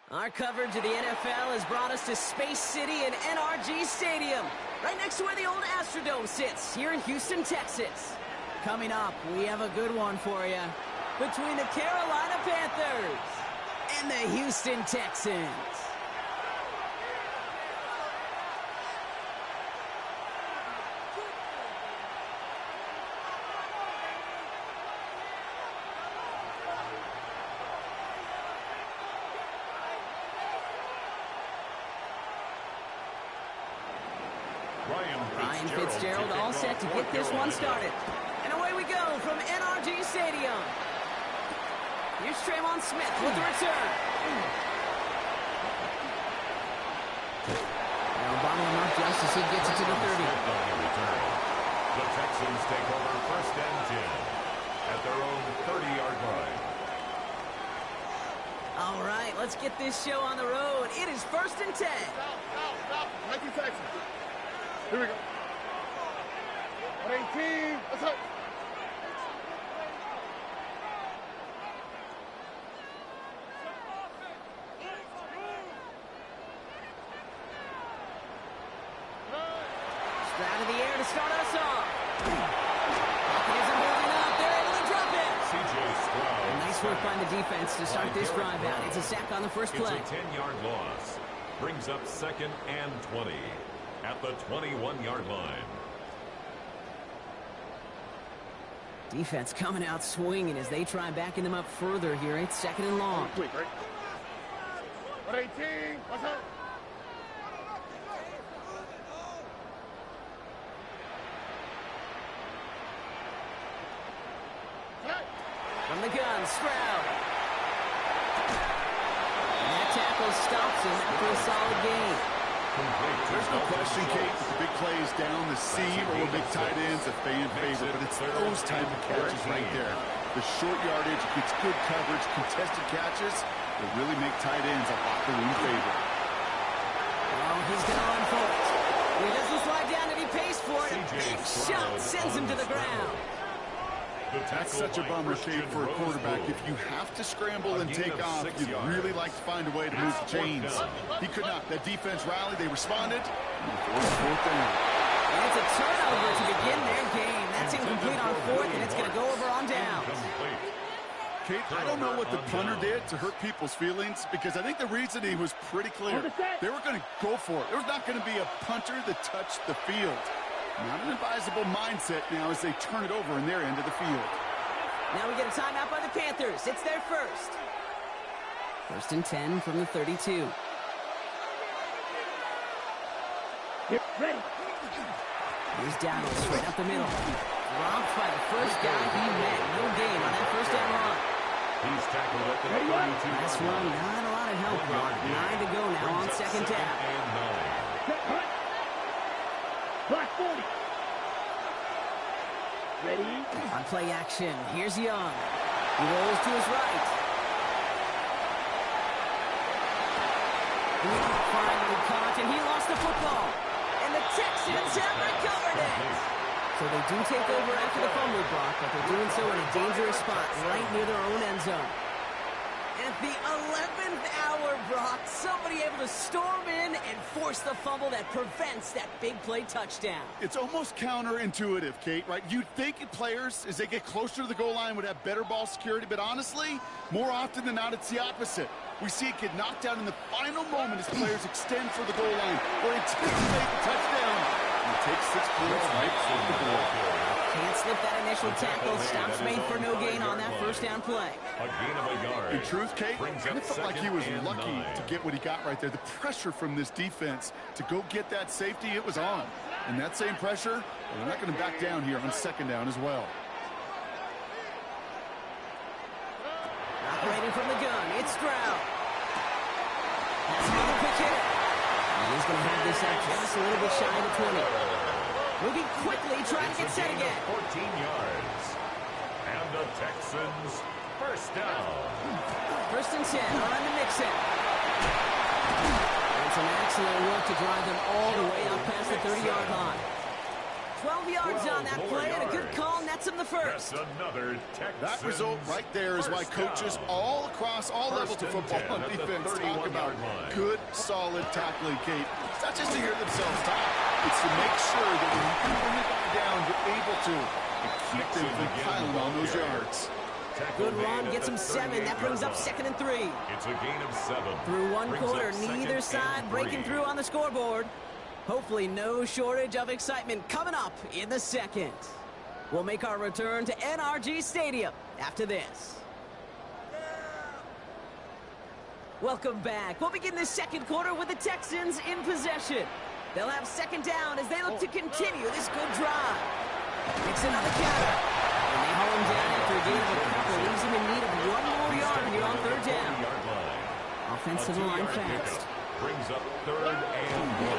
Our coverage of the NFL has brought us to Space City and NRG Stadium, right next to where the old Astrodome sits, here in Houston, Texas. Coming up, we have a good one for you. Between the Carolina Panthers and the Houston Texans. Ryan Fitzgerald all set to get this one started. And away we go from NRG Stadium. Here's Traymon Smith with the return. Now bottling up just as he gets it to the 30. The Texans take over 1st and 10 at their own 30-yard line. All right, let's get this show on the road. It is 1st and 10. Stop. Like you Texans. Here we go. 118. Let's go. Out of the air to start us off. Isn't moving up. They're able to drop it. C.J. Stroud. Nice work by the defense to start this drive out. It's a sack on the first play. It's a 10-yard loss. Brings up 2nd and 20 at the 21-yard line. Defense coming out swinging as they try backing them up further here. It's 2nd and long. Quick, right? 118. Let's go. From the gun, Stroud. And that tackle stops him after a solid gain. There's no question, Kate, big plays down the seam or big tight ends, a fan favorite, but it's those type of catches right there. The short yardage gets good coverage, contested catches that really make tight ends a locker room favorite. Oh, he's going to run for it. He doesn't slide down and he pays for it. A big shot sends him to the ground. That's such a bummer, Kate, for a quarterback. If you have to scramble and take off, you'd really like to find a way to move the chains. He could not. That defense rallied. They responded. Fourth down. And it's a turnover to begin their game. That's incomplete on 4th, and it's going to go over on downs. Kate, I don't know what the punter did to hurt people's feelings, because I think the reasoning was pretty clear. They were going to go for it. There was not going to be a punter that touched the field. Not an advisable mindset now as they turn it over in their end of the field. Now we get a timeout by the Panthers. It's their first. 1st and 10 from the 32. Get ready. Here's Dallas straight up the middle. Dropped by the first guy he met. No gain on that 1st down run. He's tackled at the 32. Last run, not a lot of help, Ron. 9 to go now on 2nd down. Black 40. Ready? On play action, here's Young. He rolls to his right. Finally caught, and he lost the football. And the Texans have recovered it. So they do take over after the fumble block, but they're doing so in a dangerous spot right near their own end zone. At the 11th hour, Brock, somebody able to storm in and force the fumble that prevents that big play touchdown. It's almost counterintuitive, Kate, right? You'd think players, as they get closer to the goal line, would have better ball security, but honestly, more often than not, it's the opposite. We see it get knocked out in the final moment as players extend for the goal line or anticipate the touchdown. And it takes 6 points right from the goal. Can't slip that initial tackle. Stops made for no gain on that 1st down play. A gain of a yard. In truth, Kate, kind of felt like he was lucky to get what he got right there. The pressure from this defense to go get that safety, it was on. And that same pressure, they're not going to back down here on 2nd down as well. Operating from the gun, it's Stroud. That's another quick hitter. And he's going to have this out just a little bit shy of the 20. Moving quickly, trying to get set again. 14 yards. And the Texans 1st down. 1st and 10 on the mix-in. It's an excellent work to drive them all the way up past the 30-yard line. 12 yards on that play, and a good call nets him the first. That's another Texans. That result right there is why coaches all across all levels of football on defense talk about good, solid tackling, Kate. It's not just to hear themselves talk. It's to make sure that when you bring the guy down, you're able to keep them from piling on those yards. Good run, gets him 7. That brings up 2nd and 3. It's a gain of 7. Through one quarter, neither side breaking through on the scoreboard. Hopefully no shortage of excitement coming up in the second. We'll make our return to NRG Stadium after this. Welcome back. We'll begin the second quarter with the Texans in possession. They'll have 2nd down as they look to continue this good drive. Mixon on the counter. And they haul him down after a gain of a couple. Leaves him in need of 1 more yard here on 3rd down. Offensive line fast. Brings up 3rd and 1.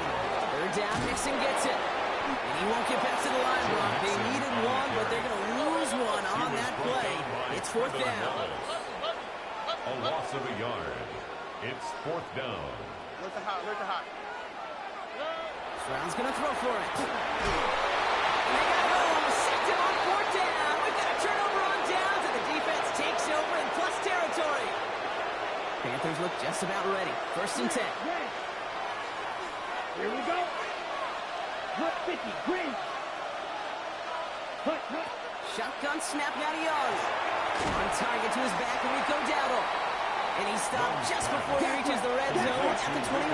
3rd down, Mixon gets it. And he won't get back to the line, Brock. They needed 1, but they're going to lose 1 on that play. It's 4th down. A loss of a yard. It's 4th down. Look the hot. Brown's going to throw for it. And they got home. Sacked him on 4th down. We've got a turnover on downs, and the defense takes over in plus territory. Panthers look just about ready. 1st and 10. Here we go. Hut 50, green. Hut. Shotgun snap, now to Young. On target to his back, Rico Dowdle. And he stopped just before he reaches the red zone at the 21.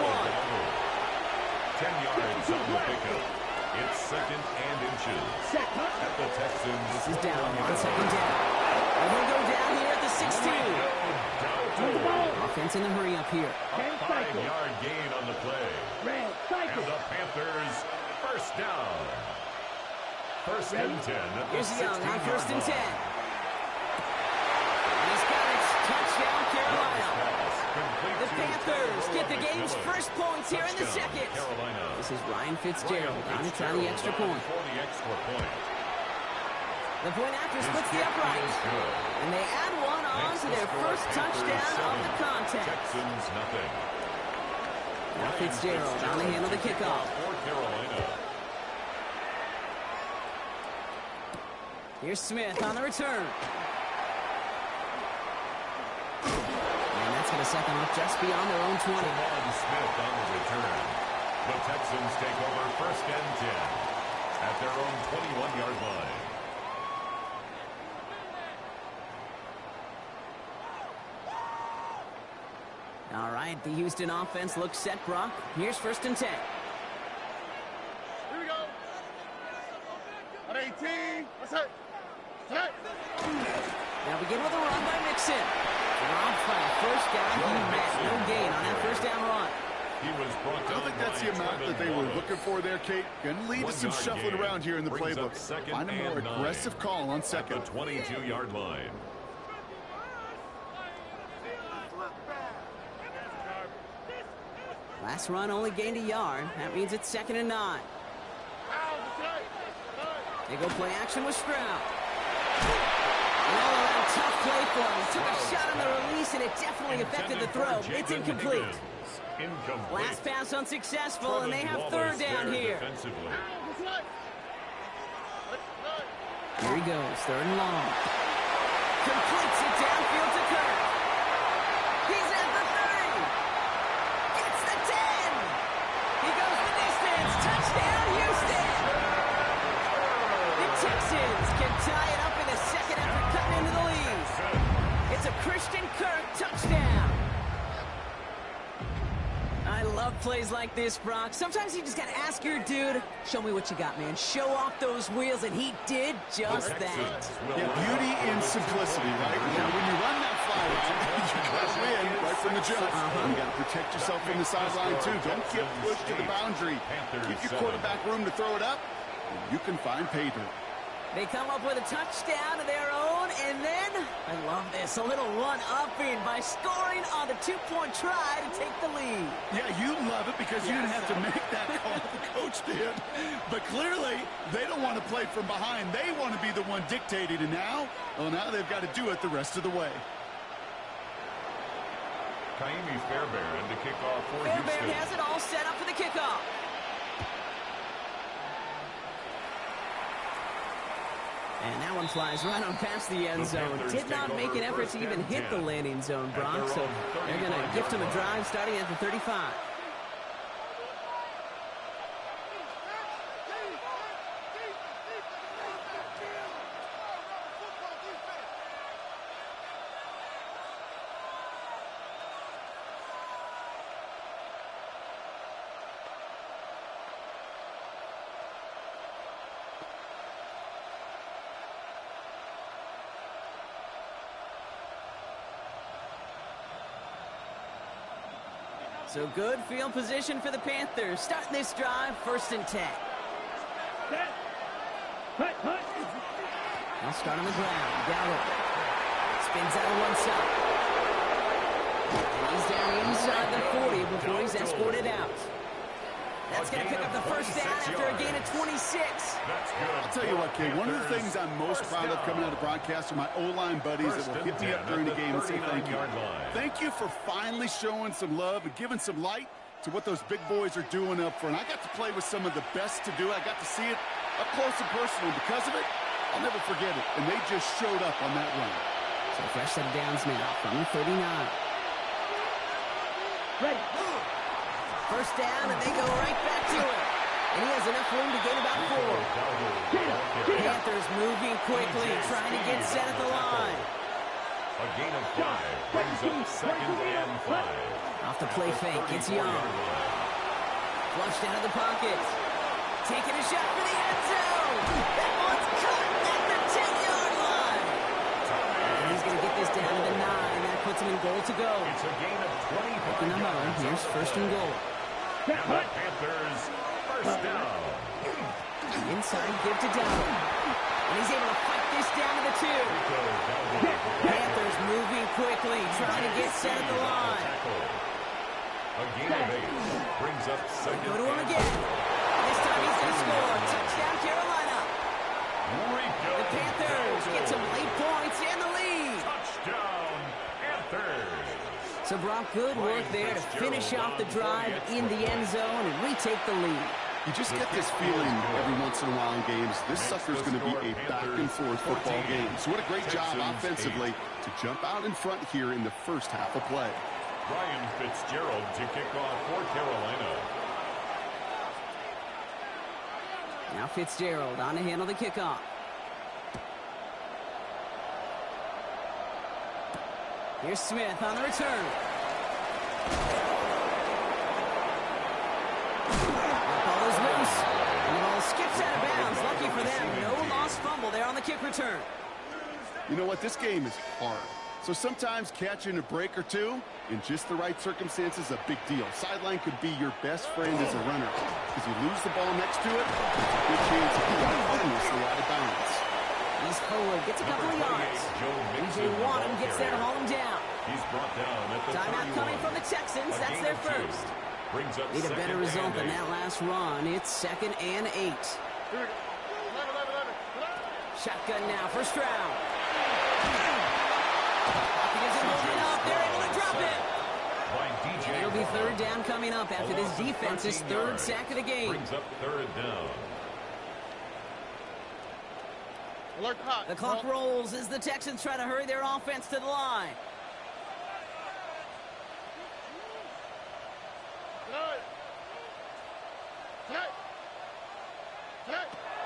10 yards on the pickup. It's 2nd and inches. At the Texans. This is down on 2nd down. And he'll go down here at the 16. Offense in the hurry up here. A 5-yard gain on the play. And the Panthers 1st down. 1st and 10 at the 16-yard line. Here's Young on 1st and 10. And he's got it. Touchdown, Carolina. The Panthers get the game's first points here in the second. This is Ryan Fitzgerald on to try the extra point. The point after splits the upright. And they add 1 on to their first touchdown of the contest. Texans nothing. Now Fitzgerald on the handle the kickoff. Here's Smith on the return. And that's going to set them up just beyond their own 20. Smith on the return. The Texans take over 1st and 10 at their own 21-yard line. All right, the Houston offense looks set, Brock. Here's 1st and 10. Here we go. On 18. What's that? Now begin with a run by Mixon. Robbed by a 1st down. He met no gain on that 1st down run. He was brought I don't think that's the amount that they were looking for there, Kate. Going to lead to some shuffling around here in the playbook. Find a more aggressive call on 2nd. At the 22-yard line. Last run only gained a yard. That means it's 2nd and 9. They go play action with Stroud. An all-around tough play for him. He took a shot on the release, and it definitely affected the throw. It's incomplete. Last pass unsuccessful, and they have 3rd down here. Here he goes, 3rd and long. Completes it downfield to Kirk. He's at the 30. Gets the 10. He goes the distance. Touchdown, Houston. The Texans can tie it up in the second after cutting into the lead. It's a Christian Kirk touchdown. I love plays like this, Brock. Sometimes you just got to ask your dude, show me what you got, man. Show off those wheels, and he did just that. Yeah, beauty in simplicity, right? Yeah, when you run that fly route, you got to win right from the jump. You got to protect yourself from the sideline, too. Don't get pushed to the boundary. Give your quarterback room to throw it up, and you can find pay dirt. They come up with a touchdown of their own, and then, I love this, a little one-upping by scoring on the 2-point try to take the lead. Yeah, you love it because you didn't have to make that call. The coach did. But clearly, they don't want to play from behind. They want to be the one dictating, and now they've got to do it the rest of the way. Kaimi Fairbairn to kick off for Houston. Fairbairn has it all set up for the kickoff. And that one flies right on past the end zone. Did not make an effort to even hit the landing zone, Brock. So they're going to gift him a drive starting at the 35. So good field position for the Panthers. Starting this drive, 1st and 10. They'll start on the ground. Gallup spins out of one side. And he's down inside the 40 before he's escorted out. That's going to pick up the 1st down after a gain of 26. I'll tell you what, Kate, one of the things I'm most proud of coming out of broadcast are my O-line buddies that will hit me up during the game and say thank you. Thank you for finally showing some love and giving some light to what those big boys are doing up front. I got to play with some of the best to do it. I got to see it up close and personal. Because of it, I'll never forget it. And they just showed up on that run. So fresh set of downs now from the 39. Ready. 1st down, and they go right back to it. And he has enough room to gain about 4. Panthers moving quickly, trying to get set at the line. A gain of 5 brings up 2nd and 5. Off the play fake, it's Young. Flushed out of the pocket. Taking a shot for the end zone. That one's caught at the 10-yard line. And he's going to get this down to the 9. That puts him in goal to go. It's a gain of 25. Picking them up. Here's 1st and goal. And the Panthers, 1st down. Inside give to Dalvin. And he's able to fight this down to the 2. Panthers moving quickly, trying to get set at the line. A gain of 8 brings up 2nd. Go to him again. This time he's going to score. Touchdown, Carolina. The Panthers get some late points and the lead. Touchdown, Panthers. So Brock, good work there to finish off the drive in the end zone and retake the lead. You just get this feeling every once in a while in games. This sucker's going to be a back-and-forth football game. So what a great job offensively to jump out in front here in the 1st half of play. Ryan Fitzgerald to kick off for Carolina. Now Fitzgerald on to handle the kickoff. Here's Smith on the return. That ball is loose. And the ball skips out of bounds. Lucky for them, no lost fumble there on the kick return. You know what? This game is hard. So sometimes catching a break or two in just the right circumstances is a big deal. Sideline could be your best friend as a runner. Because you lose the ball next to it, there's a good chance you got harmlessly out of bounds. He's forward, gets a couple of yards. DJ Wanham gets there to haul him down. He's brought down at the Timeout coming from the Texans. That's their 1st. Brings up Need a better result than that last run. It's 2nd and 8. Shotgun now, 1st round. Because they're moving up, they're able to drop it. And it'll be 3rd down coming up after this defense's 3rd sack of the game. Brings up 3rd down. The clock rolls as the Texans try to hurry their offense to the line.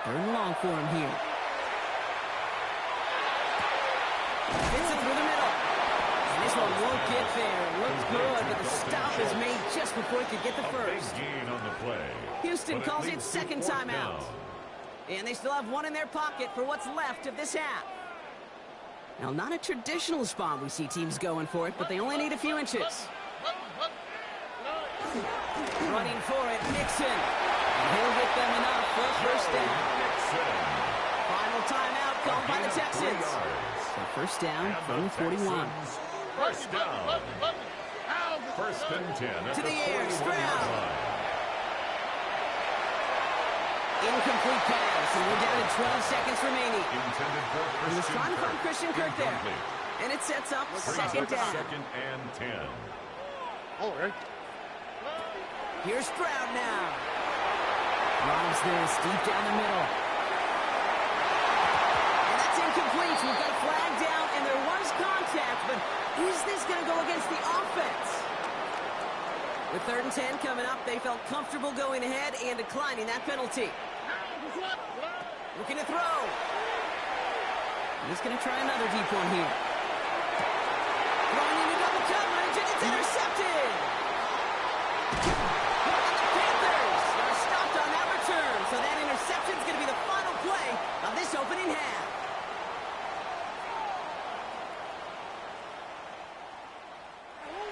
3rd and long for him here. Fits it through the middle. And this one won't get there. It looks good, but the stop is made just before he could get the 1st. Gain on the play. Houston calls it 2nd timeout. And they still have one in their pocket for what's left of this half. Now, not a traditional spot we see teams going for it, but they only need a few inches. Running for it, Nixon. And he'll get them enough for a 1st down. Final timeout called by the Texans. So 1st down from the 41. 1st down. 1st and 10. To the air, Stroud. Incomplete pass, and we're down to 12 seconds remaining. He was trying to find Christian Kirk there. And it sets up 2nd down. 2nd and 10. All right. Here's Stroud now. Robs this deep down the middle. And So we've got a flag down, and there was contact, but is this going to go against the offense? With 3rd and 10 coming up, they felt comfortable going ahead and declining that penalty. Looking to throw. He's going to try another deep one here. Throwing into double coverage, and it's intercepted. And the Panthers are stopped on that return, so that interception is going to be the final play of this opening half.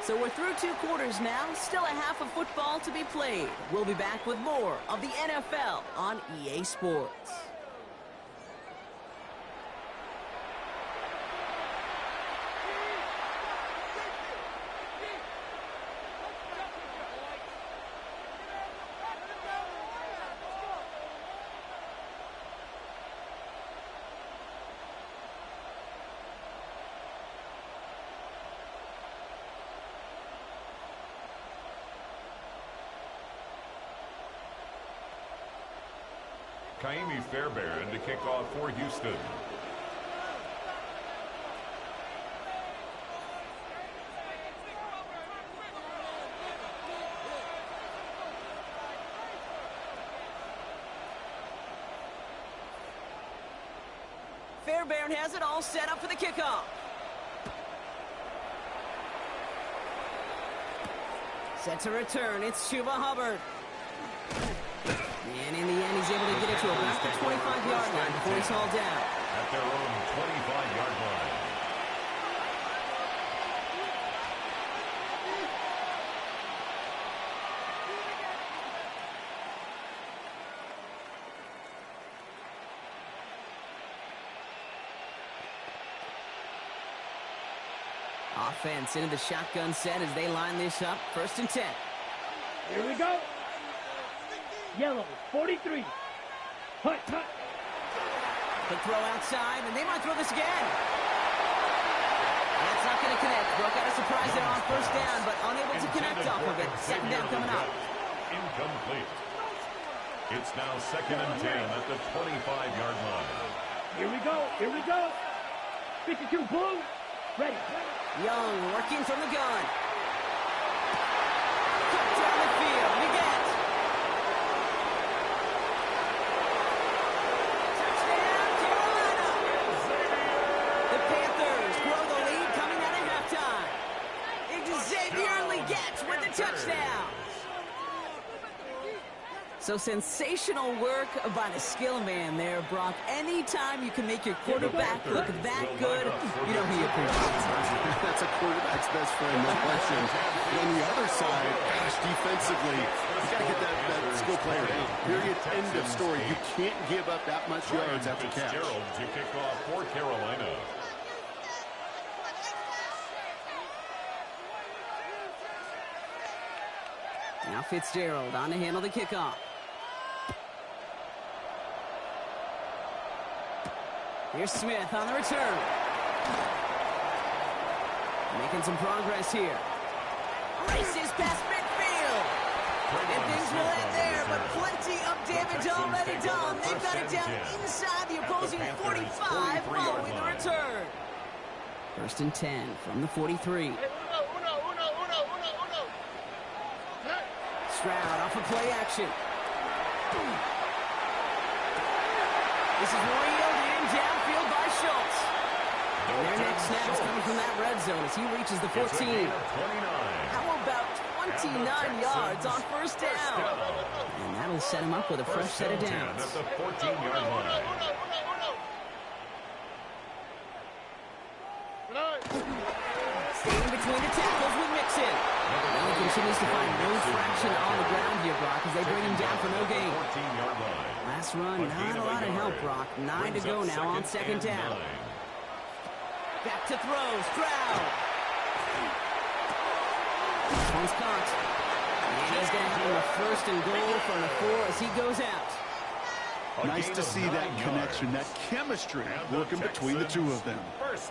So we're through 2 quarters now, still a half of football to be played. We'll be back with more of the NFL on EA Sports. Fairbairn to kick off for Houston. Fairbairn has it all set up for the kickoff. Set to return, it's Chuba Hubbard. And in the end, he's able to get it to about the 25-yard line before he's hauled down. At their own 25-yard line. Offense into the shotgun set as they line this up. 1st and 10. Here we go. Yellow, 43. Hut, hut. Quick throw outside, and they might throw this again. That's not going to connect. Broke out a surprise there on 1st down, but unable to connect off of it. 2nd down coming up. Incomplete. It's now 2nd and 10 at the 25-yard line. Here we go. Here we go. 52, blue. Ready. Young working from the gun. Cut down the field. We get touchdown. So sensational work by the skill man there, Brock. Anytime you can make your quarterback look that good, you know he appreciates it. That's a quarterback's best friend, no question. But on the other side, gosh, defensively, you got to get that skill player down. Period. End of story. You can't give up that much yards after catch. Fitzgerald to kick off for Carolina. Now Fitzgerald on to handle the kickoff. Here's Smith on the return. Making some progress here. Races past midfield. And things will end there, but plenty of damage already done. They've got it down inside the opposing 45 following the return. 1st and 10 from the 43. Stroud off of play action. This is reeled in downfield by Schultz. And their next snap is coming from that red zone as he reaches the 14. How about 29 yards on 1st down? And that'll set him up with a fresh set of downs. At the 14-yard line. Staying between the tackles with Mixon. He continues to find no traction on the ground here, Brock, as they bring him down for no gain. Last run, not a lot of help, Brock. 9 to go now on 2nd down. Back to throw, Stroud. This one's caught. And he's going to have him a 1st and goal from the 4 as he goes out. Nice to see that connection, that chemistry working between the two of them.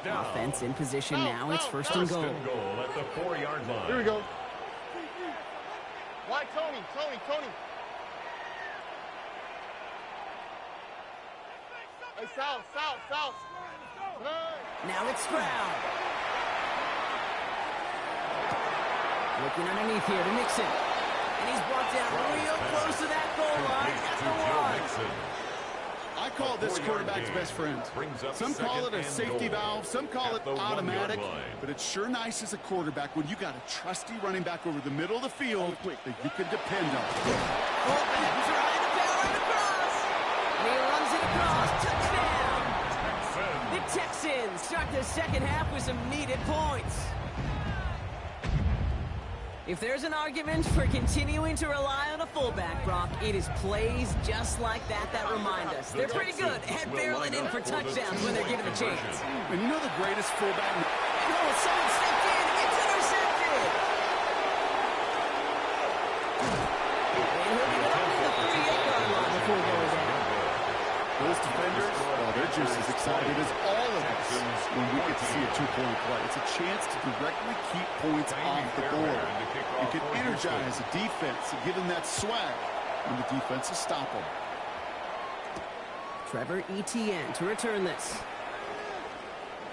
Offense in position now. It's 1st and goal. At the 4-yard line. Here we go. Why Tony? Hey, south. Now it's Stroud. Looking underneath here to Nixon. And he's brought down real close to that goal line at the 1. I call this quarterback's best friend. Some call it a safety valve, some call it automatic, but it's sure nice as a quarterback when you got a trusty running back over the middle of the field that you can depend on. Fullback trying to power it across. And he runs it across. Touchdown. The Texans start the second half with some needed points. If there's an argument for continuing to rely on a fullback, Brock, it is plays just like that that remind us. They're pretty good at barreling in for touchdowns when they're given the chance. And you know the greatest fullback? Oh, someone stepped in. It's intercepted. And he'll be up to the 38-yard line before going down. Those defenders, well, they're just as excited as all of us when we get to see a two-point play. It's a chance to directly keep points off the board. You can energize a defense and give them that swag when the defense is stopping. Trevor Etienne to return this.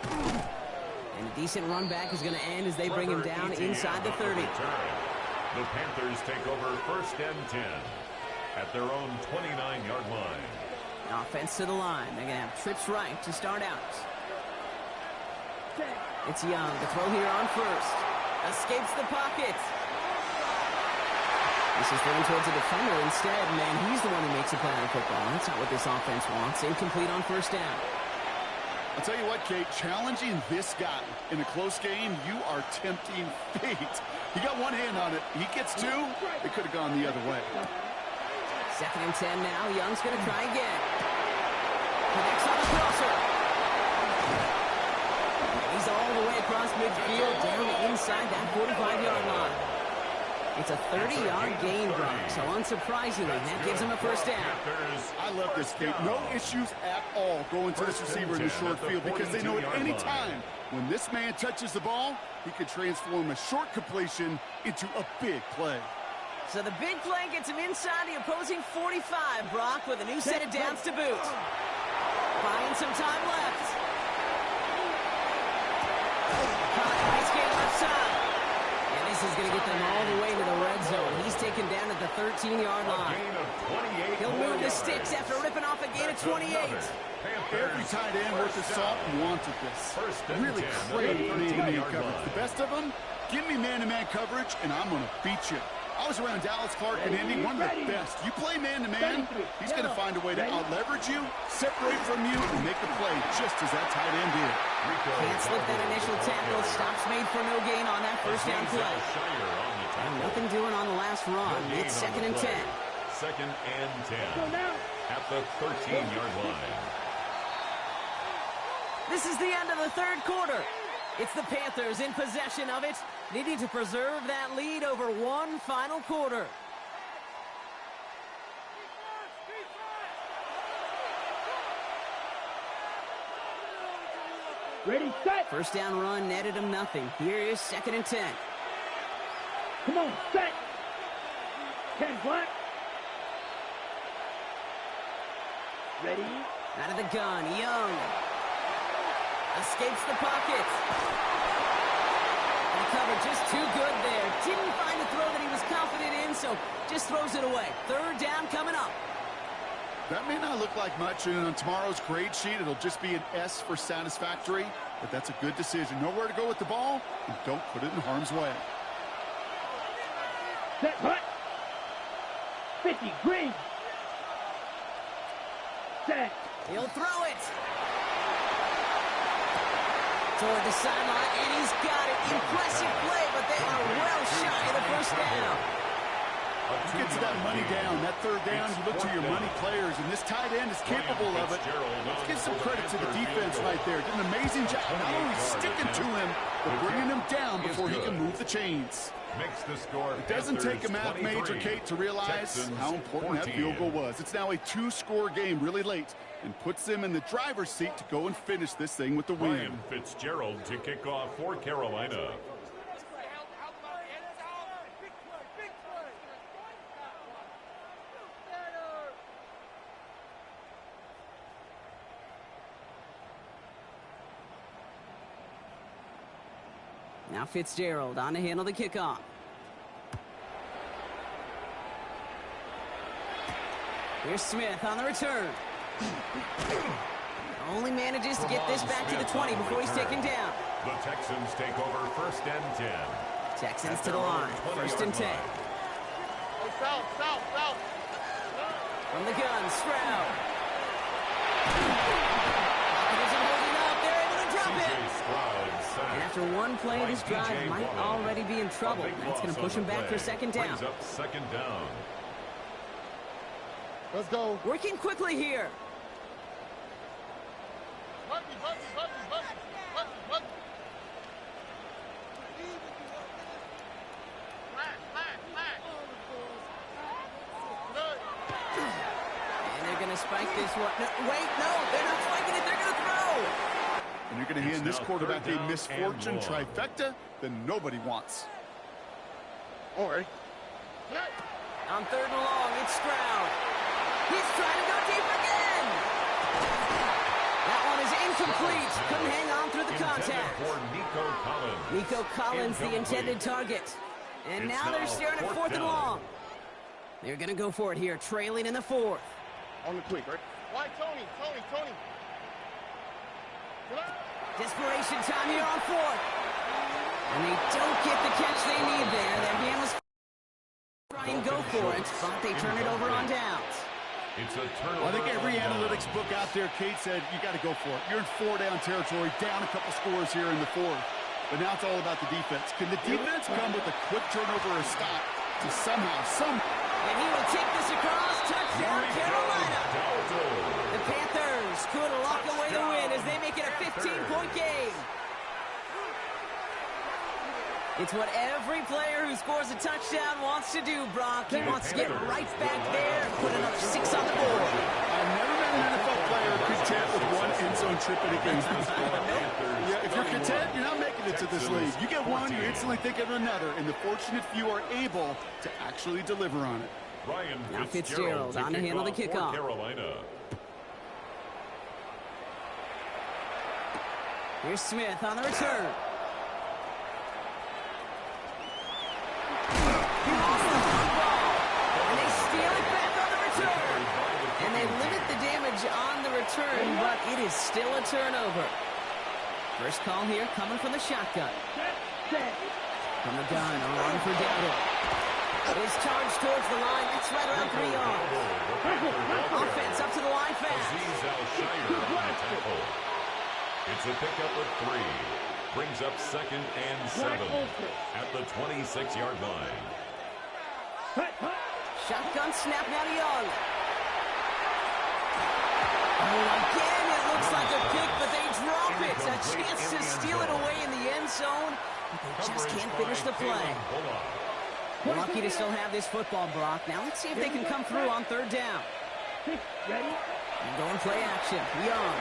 And a decent run back is going to end as they bring him down inside the 30. The Panthers take over 1st and 10 at their own 29-yard line. Offense to the line. They're going to have trips right to start out. It's Young. The throw here on first. Escapes the pocket. This is thrown towards a defender instead. Man, he's the one who makes a play on football. That's not what this offense wants. Incomplete on first down. I'll tell you what, Kate, challenging this guy in a close game, you are tempting fate. He got one hand on it. He gets two. It could have gone the other way. 2nd and 10 now. Young's going to try again. Connects on the crosser. He's all the way across midfield, down inside that 45-yard line. It's a 30-yard gain, Brock, so unsurprisingly, that gives him a first down. I love this, Kate. No issues at all going to this receiver in the short field because they know at any time when this man touches the ball, he could transform a short completion into a big play. So the big play gets him inside the opposing 45, Brock, with a new set of downs to boot. Buying some time left. Nice game left side. And this is going to get them all the way to the red zone. He's taken down at the 13-yard line. He'll move the sticks after ripping off a gain of 28. Every tight end worth his salt wanted this. Really craved man-to-man coverage. The best of them, give me man-to-man coverage, and I'm going to beat you. I was around Dallas, Clark, and Indy, one of the best. You play man-to-man, he's going to find a way to out-leverage you, separate from you, and make the play just as that tight end did. Can't slip that initial tackle. Stops made for no gain on that first down play. And nothing doing on the last run. It's 2nd and 10. 2nd and 10 at the 13-yard line. This is the end of the third quarter. It's the Panthers in possession of it, needing to preserve that lead over one final quarter. Ready, set. First down run netted him nothing. Here is 2nd and 10. Come on, set. 10 black. Ready. Out of the gun, Young. Escapes the pocket. And cover just too good there. Didn't find a throw that he was confident in, so just throws it away. 3rd down coming up. That may not look like much, and on tomorrow's grade sheet, it'll just be an S for satisfactory, but that's a good decision. Know where to go with the ball, and don't put it in harm's way. Set, hut. 50, green. Set. He'll throw it. Toward the sideline, and he's got it. Impressive play, but they are well shy of the first down. You get to that money down, that 3rd down, you look to your money players, and this tight end is capable of it. Let's give some credit to the defense right there. Did an amazing job, not only sticking to him, but bringing him down before he can move the chains. It doesn't take a math major, Kate, to realize how important that field goal was. It's now a 2-score game really late and puts them in the driver's seat to go and finish this thing with the win. Ryan Fitzgerald to kick off for Carolina. Now Fitzgerald on to handle the kickoff. Here's Smith on the return. Only manages to get this back to the 20 before he's taken down. The Texans take over 1st and 10. Texans to the line. 1st and 10. South. From the gun, Stroud. Isn't holding up. They're able to drop it. And after one play, this drive might already be in trouble. That's going to push him back for 2nd down. Brings up 2nd down. Let's go. Working quickly here. Huggy. And they're going to spike this one. No, wait, no, they're not spiking it. They're going to throw. And you're going to hand this quarterback a misfortune trifecta that nobody wants. All right. On 3rd and long, it's Stroud. He's trying to go deep again. That one is incomplete. Couldn't hang on through the contact. For Nico Collins, the intended target. And now they're staring at 4th and long. They're going to go for it here, trailing in the 4th. On the quick, right? Why, Tony? Desperation time here on 4th. And they don't get the catch they need there. Their hand was try and go for it, but they turn it over on downs. It's a turnover. Well, I think every analytics book out there, Kate, said you got to go for it. You're in 4-down territory, down a couple scores here in the 4th. But now it's all about the defense. Can the defense come with a quick turnover or stop to somehow, And he will take this across. Touchdown, Carolina. The Panthers could lock away the win as they make it a 15-point game. It's what every player who scores a touchdown wants to do, Brock. He wants to get right back there and put another 6 on the board. I've never been an NFL player content with one end zone trip in a game. Yeah, if you're content, you're not making it to this league. You get one, you instantly think of another, and the fortunate few are able to actually deliver on it. Now Fitzgerald on to handle the kickoff. Carolina. Here's Smith on the return. And they steal it back on the return. And they limit the damage on the return, but it is still a turnover. First call here coming from the shotgun. From the gun, on for Dowdle. Is charged towards the line. That's right around 3 yards. Offense up to the line fast. It's a pickup of 3. Brings up 2nd and 7 at the 26-yard line. Shotgun snap now to Young. Oh, again, it looks like a pick, but they drop it. A chance to steal it away in the end zone, but they just can't finish the play. We're lucky to still have this football, Brock. Now let's see if they can come through on 3rd down. And going play action. Young.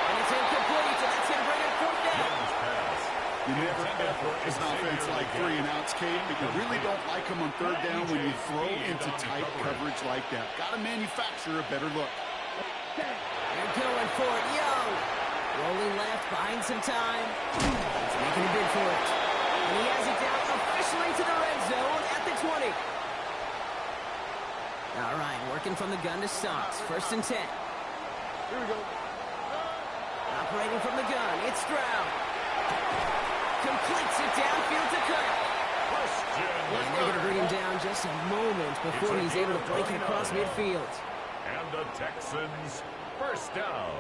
And it's incomplete, and that's going to bring it 4th down. You never ever as an offense like 3 and outs, Kate, but you really don't like them on 3rd down when you throw into tight coverage like that. Got to manufacture a better look. They're going for it. Young. Rolling left, buying some time. He's making a bid for it. And he has it down officially to the red zone at the 20. All right, working from the gun to Stocks. 1st and 10. Here we go. Operating from the gun, it's Stroud. Completes it downfield to Kirk. And they're going to bring him down just a moment before he's able to break it across midfield. And the Texans, 1st down.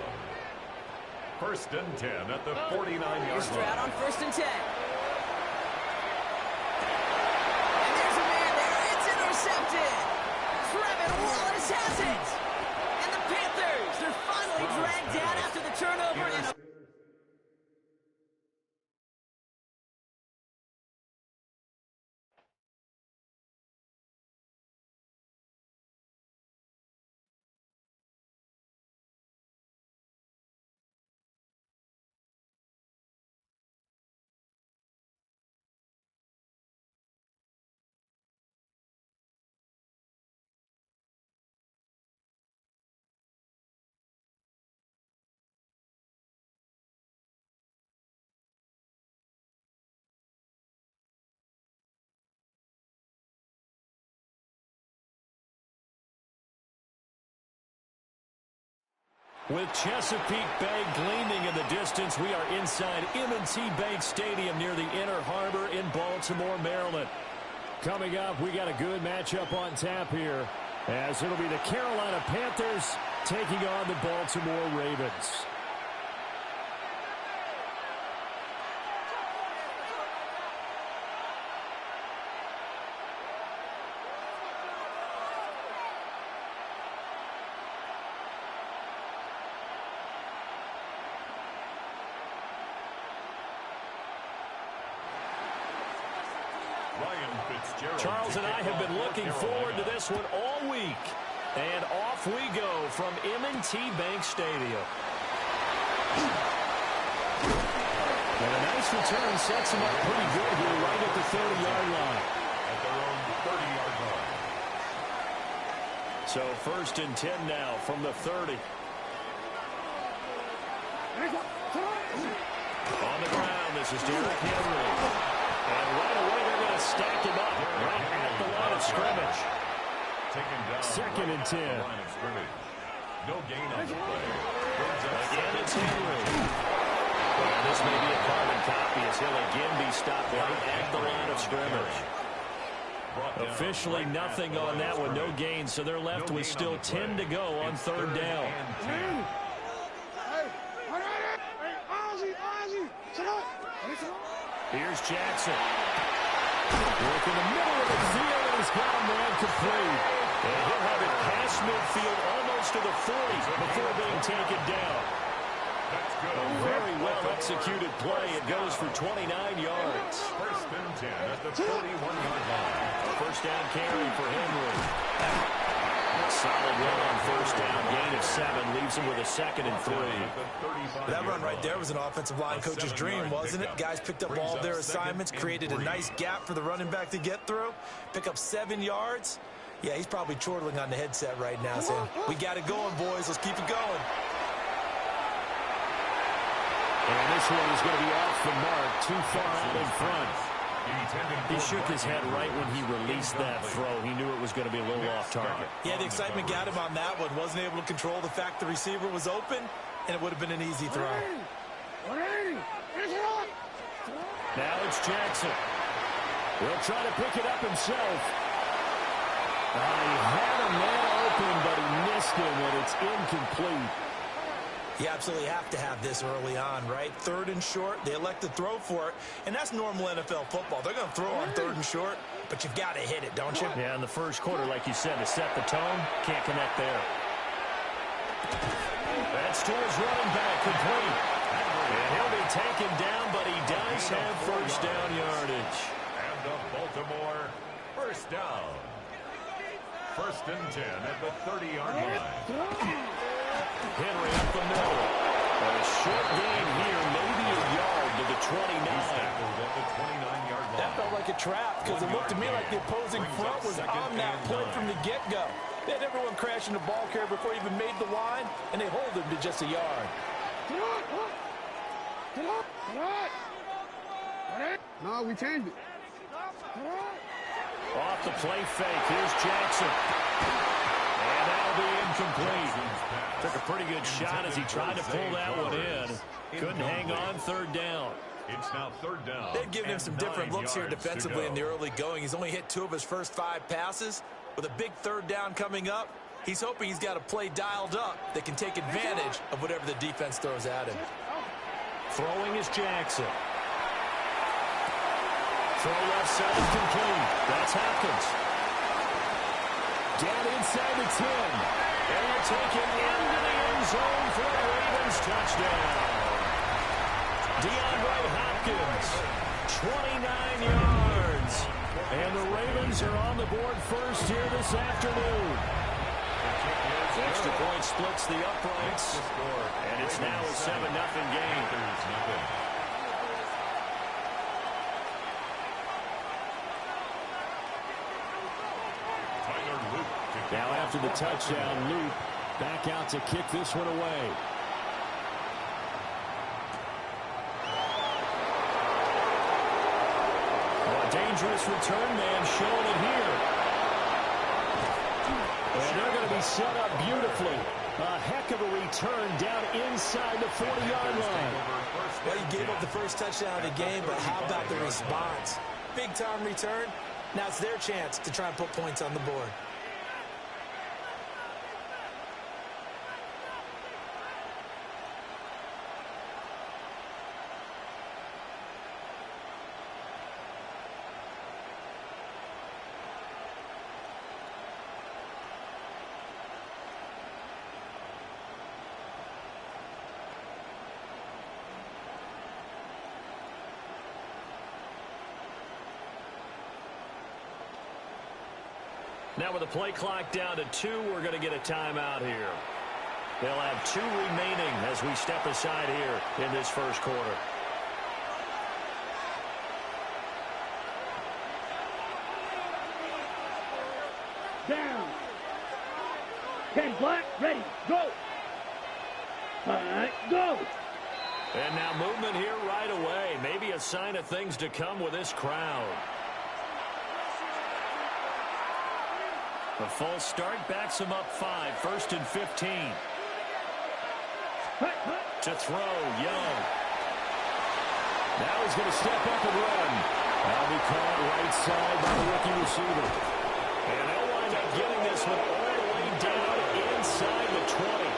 1st and 10 at the 49-yard line. Here's Stroud on 1st and 10. And there's a man there. It's intercepted. Trevin Wallace has it. And the Panthers, they're finally dragged down after the turnover. And With Chesapeake Bay gleaming in the distance, we are inside M&T Bank Stadium near the Inner Harbor in Baltimore, Maryland. Coming up, we got a good matchup on tap here, as it'll be the Carolina Panthers taking on the Baltimore Ravens. Charles and I have been looking forward to this one all week. And off we go from M&T Bank Stadium. And a nice return sets him up pretty good here right at the 30-yard line. At their own 30-yard line. So 1st and 10 now from the 30. On the ground, this is Derrick Henry. And right away, they're going to stack him up right at the line of scrimmage. Taken down. 2nd and 10. Line of scrimmage. No gain on the play. Again, it's Henry. And this may be a carbon copy as he'll again be stopped right at the line of scrimmage. Officially nothing on that one, no gain, so they're left with still 10 to go on 3rd down. Here's Jackson. Work in the middle of the field, and he's got a man complete. And he'll have it past midfield almost to the 40 before being taken down. A very well-executed play. It goes for 29 yards. 1st and 10 at the 41-yard line. First down carry for Henry. Solid run on 1st down. Gain of 7 leaves him with a 2nd and 3. That run right there was an offensive line coach's dream, wasn't it? Guys picked up all their assignments, created a nice gap for the running back to get through, pick up 7 yards. Yeah, he's probably chortling on the headset right now saying, we got it going, boys. Let's keep it going. And this one is going to be off the mark, too far out in front. He shook his head right when he released that throw. He knew it was going to be a little off target. Yeah, the excitement got him on that one. Wasn't able to control the fact the receiver was open, and it would have been an easy throw. Now it's Jackson. He'll try to pick it up himself. He had a man open, but he missed him, and it's incomplete. You absolutely have to have this early on, right? 3rd and short, they elect to throw for it, and that's normal NFL football. They're going to throw on 3rd and short, but you've got to hit it, don't you? Yeah, in the first quarter, like you said, to set the tone, can't connect there. That's to his running back, complete. And he'll be taken down, but he does have 1st down yardage. And the Baltimore 1st down. 1st and 10 at the 30-yard line. Henry up the middle. And a short gain here, maybe a yard to the 29. That felt like a trap because it looked to me like the opposing front was on that play from the get-go. They had everyone crashing the ball carrier before he even made the line, and they hold him to just a yard. No, we changed it. Off the play fake. Here's Jackson. And that'll be incomplete. Took a pretty good shot as he tried to pull that one in. Couldn't hang on 3rd down. It's now 3rd down. They've given him some different looks here defensively in the early going. He's only hit 2 of his first 5 passes. With a big 3rd down coming up, he's hoping he's got a play dialed up that can take advantage of whatever the defense throws at him. Throwing is Jackson. Throw left side complete. That's Hopkins. Down inside the 10. And they're taken into the end zone for a Ravens touchdown. DeAndre Hopkins, 29 yards. And the Ravens are on the board first here this afternoon. Extra point splits the uprights. And it's now a 7-0 game. Now after the touchdown, Loop back out to kick this one away. A dangerous return man showing it here. And they're going to be set up beautifully. A heck of a return down inside the 40-yard line. Well, you gave up the first touchdown of the game, but how about the response? Big-time return. Now it's their chance to try and put points on the board. Now with the play clock down to 2, we're going to get a timeout here. They'll have 2 remaining as we step aside here in this first quarter. Down. 10 black, ready, go. Go. And now movement here right away. Maybe a sign of things to come with this crowd. The false start backs him up 5, 1st and 15. To throw, Young. Now he's going to step up and run. That'll be caught right side by the rookie receiver. And they'll wind up getting this one all the way down inside the 20.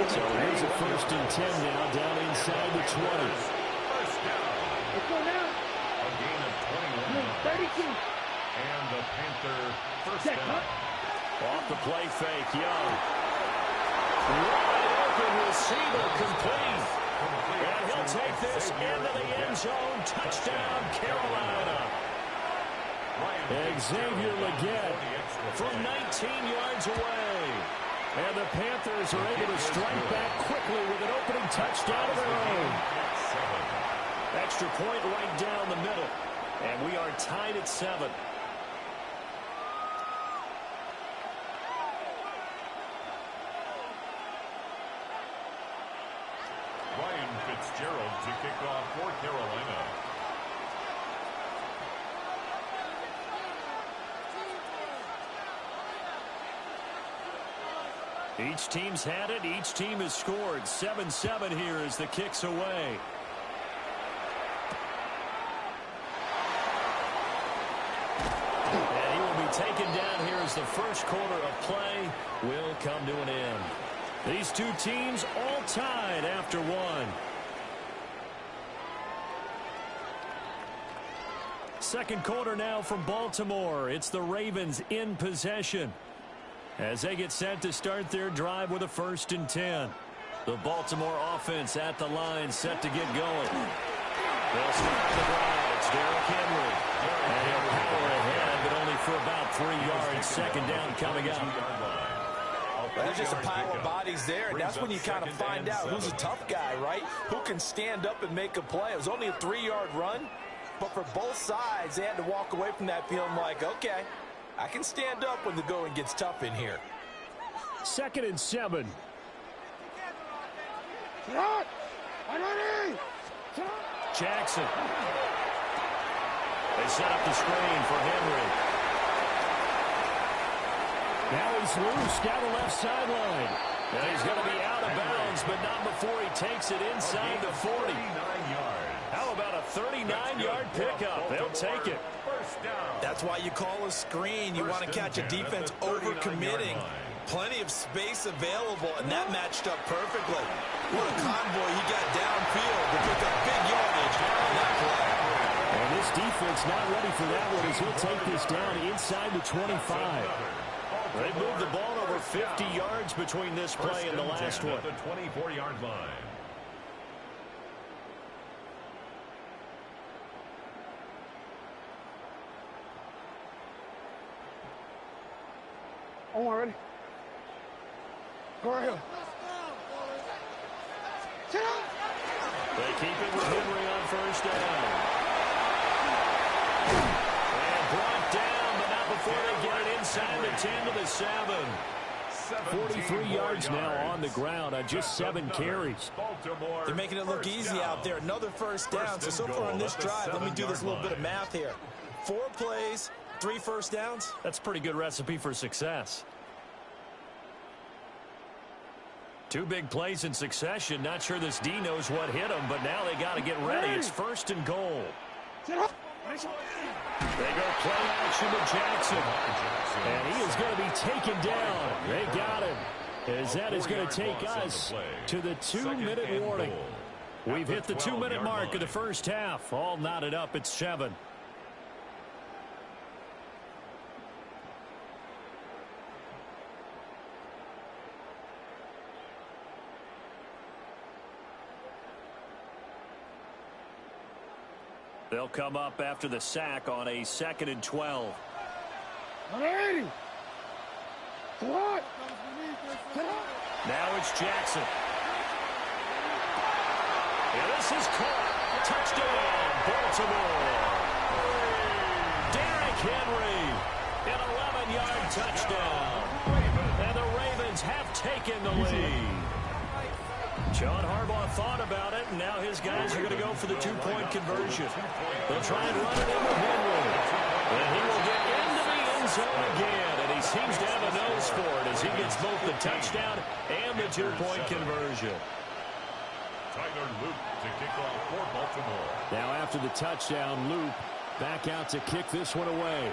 So here's a 1st and 10 now down inside the 20. First down. Let's go now. A gain of 21. 32. And the Panther first down. Off the play fake, Young. Wide open receiver complete. And he'll take this into the end zone. Touchdown, Carolina. Xavier Legette from 19 yards away. And the Panthers are able to strike back quickly with an opening touchdown of their own. Extra point right down the middle. And we are tied at 7. Ryan Fitzgerald to kick off for Carolina. Each team's had it. Each team has scored. 7-7 here as the kick's away. And he will be taken down here as the first quarter of play will come to an end. These two teams all tied after 1. Second quarter now from Baltimore. It's the Ravens in possession as they get set to start their drive with a 1st and 10. The Baltimore offense at the line set to get going. They'll start the drive. It's Derrick Henry. And he'll power ahead, but only for about 3 yards. Second down coming up. There's just a pile of bodies there, and that's when you kind of find out who's a tough guy, right? Who can stand up and make a play. It was only a 3-yard run, but for both sides, they had to walk away from that feeling like, okay, I can stand up when the going gets tough in here. 2nd and 7. Jackson. They set up the screen for Henry. Now he's loose down the left sideline. And he's going to be out of bounds, but not before he takes it inside the 40. How about a 39-yard pickup? They'll take it. That's why you call a screen. You want to catch a defense over-committing. Plenty of space available, and that matched up perfectly. What a convoy he got downfield to pick up big yardage on that play. And this defense not ready for that one as he'll take this down inside the 25. They moved the ball over 50 yards between this play and the last one. The 24-yard line. Oh, already. Go right here. They keep it with Henry on 1st down. And brought down, but not before they get it inside the 10 to the 7. 43 yards now on the ground on just 7 carries. They're making it look easy out there. Another 1st down. So far on this drive, let me do this little bit of math here. 4 plays, 3 first downs. That's a pretty good recipe for success. Two big plays in succession. Not sure this D knows what hit him, but now they got to get ready. It's 1st and goal. They go play action to Jackson. And he is going to be taken down. They got him. As that is going to take us to the 2-minute warning. We've hit the 2-minute mark of the first half. All knotted up at 7. They'll come up after the sack on a 2nd and 12. 180. What? Now it's Jackson. And this is caught. Touchdown, Baltimore. Derrick Henry, an 11-yard touchdown. And the Ravens have taken the lead. John Harbaugh thought about it, and now his guys are going to go for the 2-point conversion. They'll try and run it into Henry. And he will get into the end zone again, and he seems to have a nose for it as he gets both the touchdown and the 2-point conversion. Tyler Luke to kick off for Baltimore. Now after the touchdown, Luke back out to kick this one away.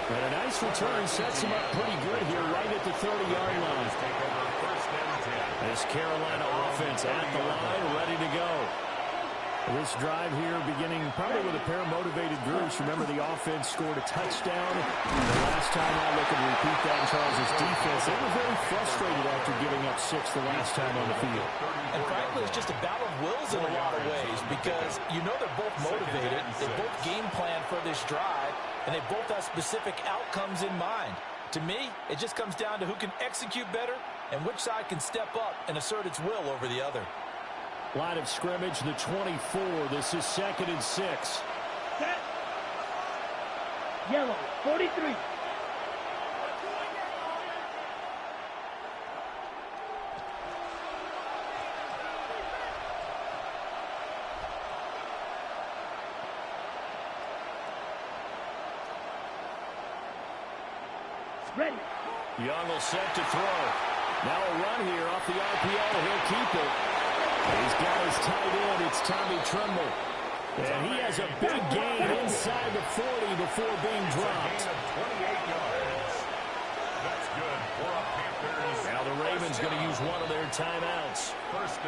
And a nice return sets him up pretty good here right at the 30-yard line. This Carolina offense at the line, ready to go. This drive here beginning probably with a pair of motivated groups. Remember, the offense scored a touchdown. The last time out, they could repeat that in Charles' defense. They were very frustrated after giving up 6 the last time on the field. And frankly, it's just a battle of wills in a lot of ways because you know they're both motivated. They both game plan for this drive, and they both have specific outcomes in mind. To me, it just comes down to who can execute better and which side can step up and assert its will over the other. Line of scrimmage, the 24. This is 2nd and 6. Set. Yellow, 43. Ready. Young will set to throw. Now a run here off the RPO. He'll keep it. He's got his tight end. It's Tommy Tremble. And he has a big gain inside the 40 before being dropped. 28 yards. That's good for a Panthers. Now the Ravens going to use one of their timeouts. First.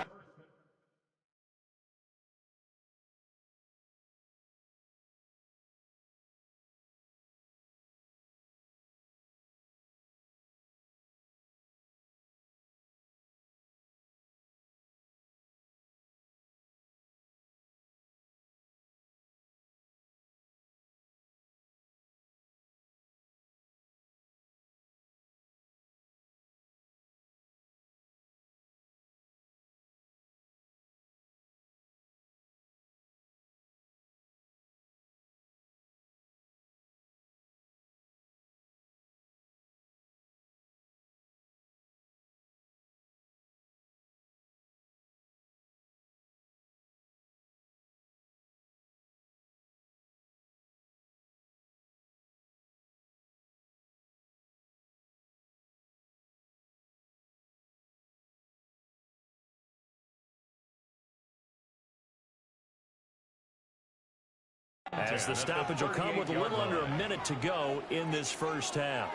As the stoppage will come with a little under a minute to go in this first half.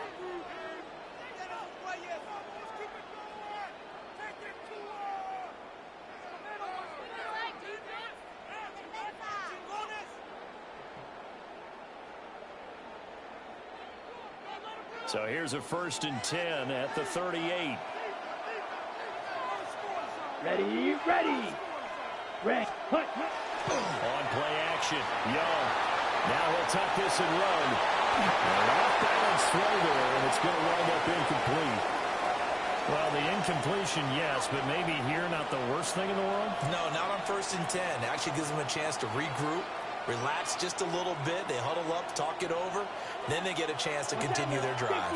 So here's a 1st and 10 at the 38. Ready, ready. Red, hut. On play action, Young. Now he'll tuck this and run. An off-balance throw there, and it's going to wind up incomplete. Well, the incompletion, yes, but maybe here not the worst thing in the world? No, not on 1st and 10. It actually gives them a chance to regroup, relax just a little bit. They huddle up, talk it over. Then they get a chance to continue their drive.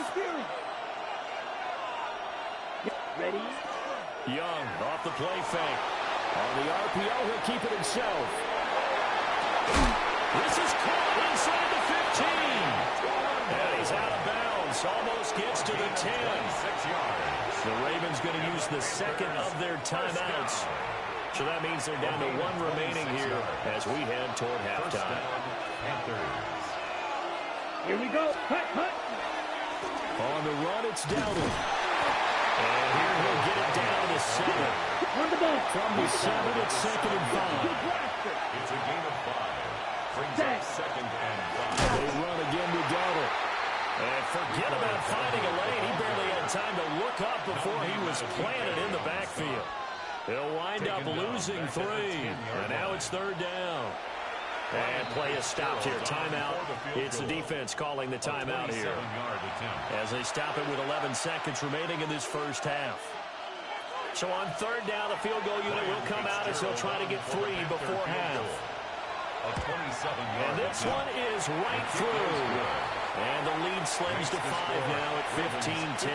Ready? Young off the play fake. On the RPO, he'll keep it himself. This is caught inside the 15. This gets to the 10. 6 yards. The Ravens going to use the second of their timeouts. So that means they're down to 1 remaining here as we head toward halftime. Panthers. Here we go. Hut, hut. On the run, it's Dowdle. And here he'll get it down to 7. On the ball. From the 7, it's 2nd and 5. It's a gain of 5. Brings up 2nd and 5. They run again with Dowdle. And forget about finding a lane. He barely had time to look up before he was planted in the backfield. They'll wind up losing 3. And now it's 3rd down. And play is stopped here. Timeout. It's the defense calling the timeout here as they stop it with 11 seconds remaining in this first half. So on 3rd down, the field goal unit will come out as they'll try to get 3 before half. And this one is right through. And the lead slims to 5 now at 15-10.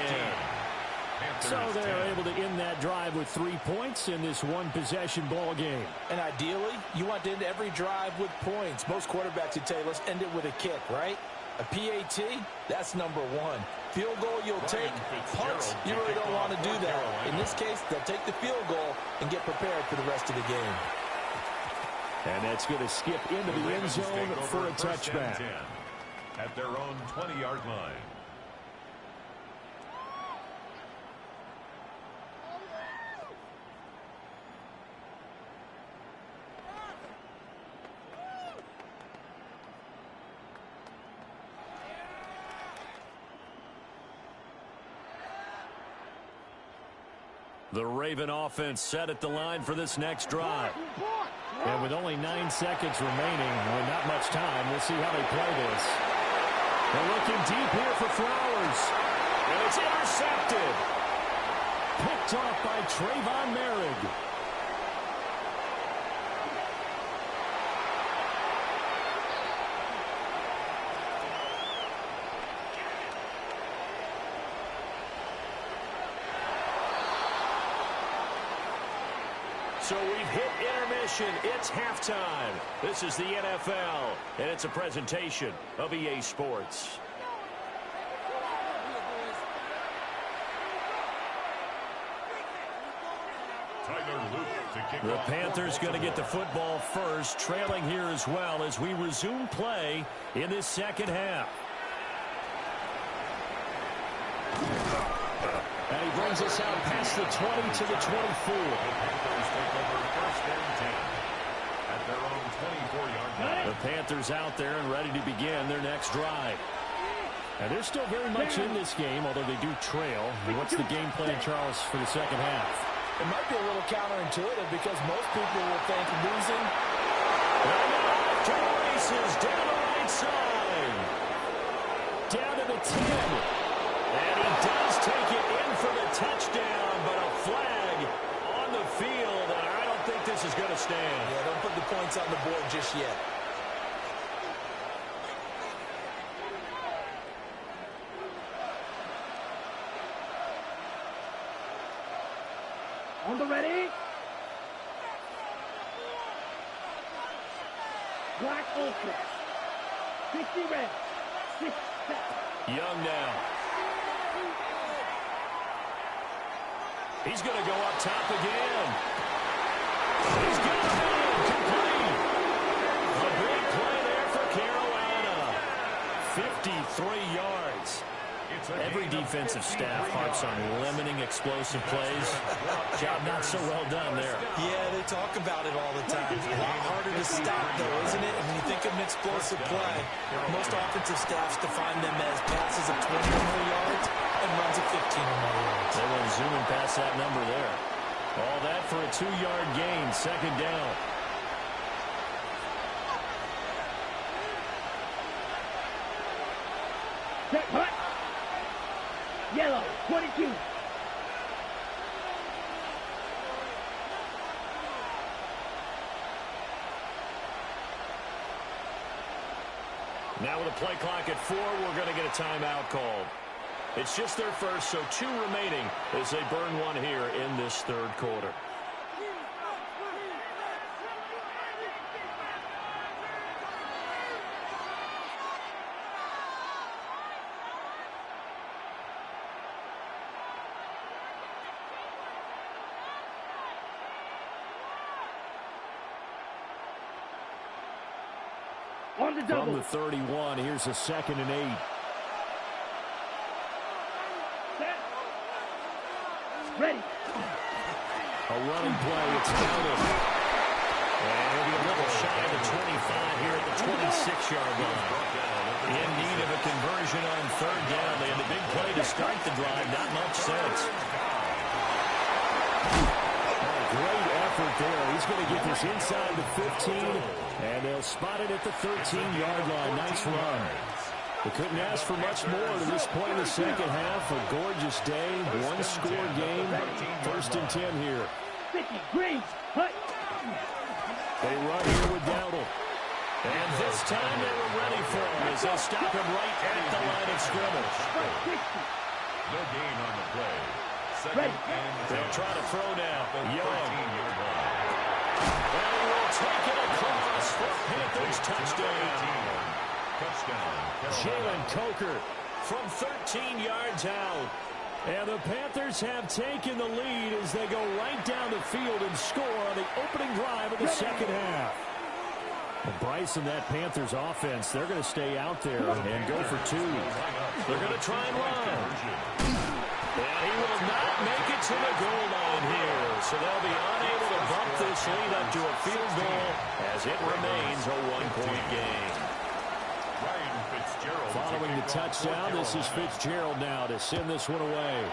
So they're able to end that drive with 3 points in this one-possession ball game. And ideally, you want to end every drive with points. Most quarterbacks would tell you, let's end it with a kick, right? A PAT, that's number 1. Field goal you'll take. Punts, you really don't want to do that. In this case, they'll take the field goal and get prepared for the rest of the game. And that's going to skip into the end zone for a touchback. At their own 20-yard line. The Raven offense set at the line for this next drive. And with only 9 seconds remaining, with not much time, we'll see how they play this. They're looking deep here for Flowers. And it's intercepted. Picked off by Trayvon Merrick. So we've hit intermission. It's halftime. This is the NFL, and it's a presentation of EA Sports. The Panthers going to get the football first, trailing here as well as we resume play in this second half. And he brings us out past the 20 to the 24. The Panthers out there and ready to begin their next drive. And they're still very much in this game, although they do trail. And what's the game plan, Charles, for the second half? It might be a little counterintuitive because most people will think losing. And off to the races, down the right side. Down to the 10. And he does take it in for the touchdown, but a flag on the field. And I don't think this is going to stand. Yeah, don't put the points on the board just yet. On the ready. Black Ultra. 60 red. 6 set. Young now. He's going to go up top again. He's got it. Complete. A big play there for Carolina. 53 yards. Every defensive staff harps on limiting explosive plays. Job not so well done there. Yeah, they talk about it all the time. A lot harder to stop, though, isn't it? And when you think of an explosive play, most offensive staffs define them as passes of 20 or more yards and runs of 15 or more yards. They went zooming past that number there. All that for a 2-yard gain, second down. Set, hut. Yellow, 22. Now with a play clock at 4, we're going to get a timeout called. It's just their first, so 2 remaining as they burn one here in this third quarter. On the double. From the 31, here's a 2nd and 8. Set. Ready. A running play. It's Dowdle. And he'll be a little shy of the 25 here at the 26-yard line. In need of a conversion on 3rd down. They had a big play to start the drive. Not much sense. Great effort there. He's going to get this inside the 15, and they'll spot it at the 13-yard line. Nice run. They couldn't ask for much more to this point in the second half. A gorgeous day, one-score game. 1st and 10 here. 50, green, hut. They run here with Dowdle. And this time they were ready for him as they stop him right at the line of scrimmage. No gain on the play. They'll try to throw now. Young. And he will take it across for Panthers touchdown. Jalen Coker from 13 yards out. And the Panthers have taken the lead as they go right down the field and score on the opening drive of the second half. Well, Bryson, that Panthers offense, they're going to stay out there and go for 2. They're going to try and run. And he will not make it to the goal line here. So they'll be unable to bump this lead up to a field goal as it remains a 1-point game. Following the touchdown, this is Fitzgerald now to send this one away.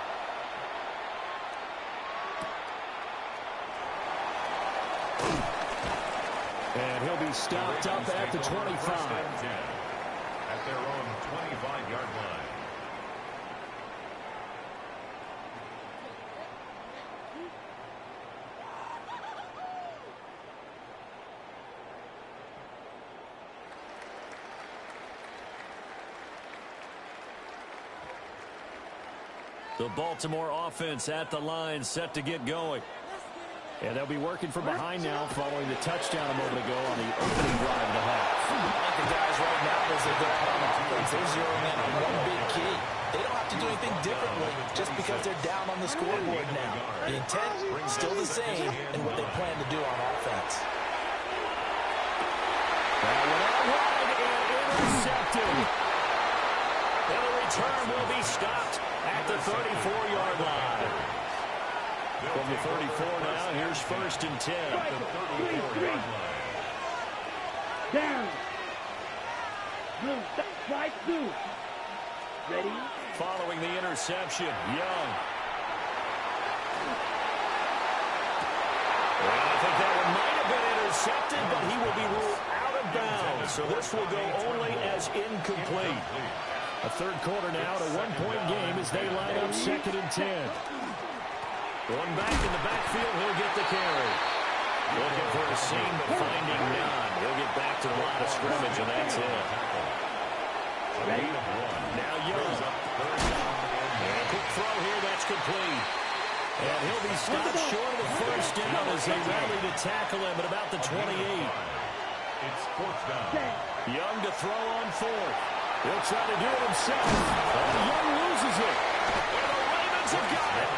And he'll be stopped up at the 25. At their own 25-yard line. The Baltimore offense at the line, set to get going. And they'll be working from behind now following the touchdown a moment ago on the opening drive of the half. I like the guys right now as they go on offense. They're zeroing in on one big key. They don't have to do anything differently just because they're down on the scoreboard now. The intent still the same in what they plan to do on offense. That went out wide and intercepted. And the return will be stopped at the 34-yard line. From the 34 now, here's 1st and 10. Down. Blue, strike 2. Ready? Following the interception, Young. And I think that one might have been intercepted, but he will be ruled out of bounds. So this will go only as incomplete. A 3rd quarter now, a 1-point game as they line up 2nd and 10. One back in the backfield, he'll get the carry. Looking for a seam, but finding none. He'll get back to the line of scrimmage, and that's it. Now Young. And a quick throw here, that's complete. And he'll be stopped short of the 1st down as they rally to tackle him at about the 28. It's 4th down. Young to throw on 4th. He'll try to do it himself. And Young loses it. And the Ravens have got it.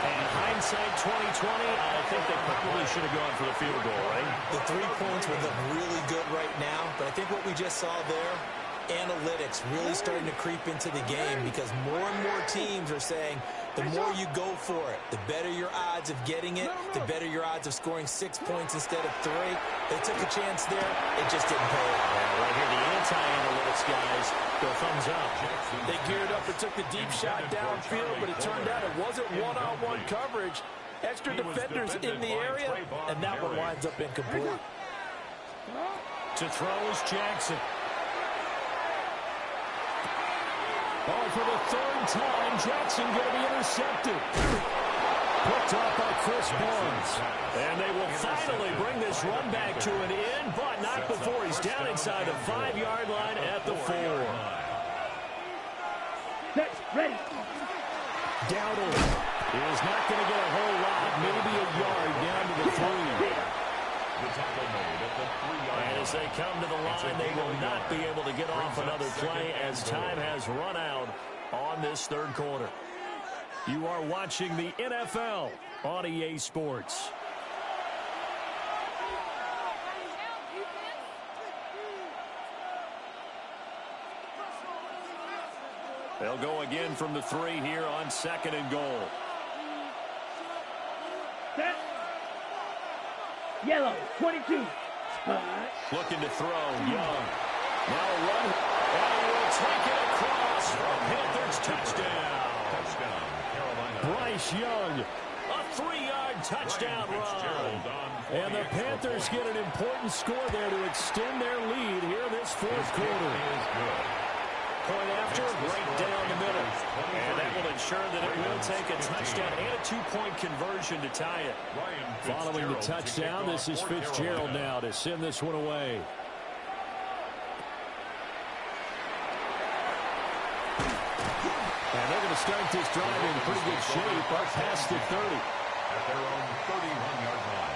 And hindsight 2020, I think they probably should have gone for the field goal, right? The 3 points would look really good right now, but I think what we just saw there, analytics really starting to creep into the game because more and more teams are saying the more you go for it, the better your odds of getting it, the better your odds of scoring 6 points instead of 3. They took a chance there. It just didn't pay off. Yeah, right here, the anti-analytics guys go thumbs up. They geared up and took the deep shot downfield, but it turned out it wasn't one-on-one coverage. Extra defenders in the area, and that one winds up incomplete. To throw is Jackson. Oh, for the 3rd time, Jackson going to be intercepted. Picked up by Chris Barnes. And they will finally bring this run back to an end, but not before he's down inside the 5-yard line at the 4. Ready. Dowdle is not going to get a whole lot, maybe a yard down to the 3. And as they come to the line, they will not be able to get off another play as time has run out on this 3rd quarter. You are watching the NFL on EA Sports. They'll go again from the 3 here on 2nd and goal. Set. Yellow, 22. Looking to throw, Young. Now a run, and he will take it across for a Panthers touchdown. Touchdown, Carolina. Bryce Young, a 3-yard touchdown run. And the Panthers get an important score there to extend their lead here this 4th quarter. Point after, right down the middle. And that will ensure that it will take a touchdown and a 2-point conversion to tie it. Following the touchdown, this is Fitzgerald now to send this one away. And they're going to start this drive in pretty good shape up past the 30. At their own 31-yard line.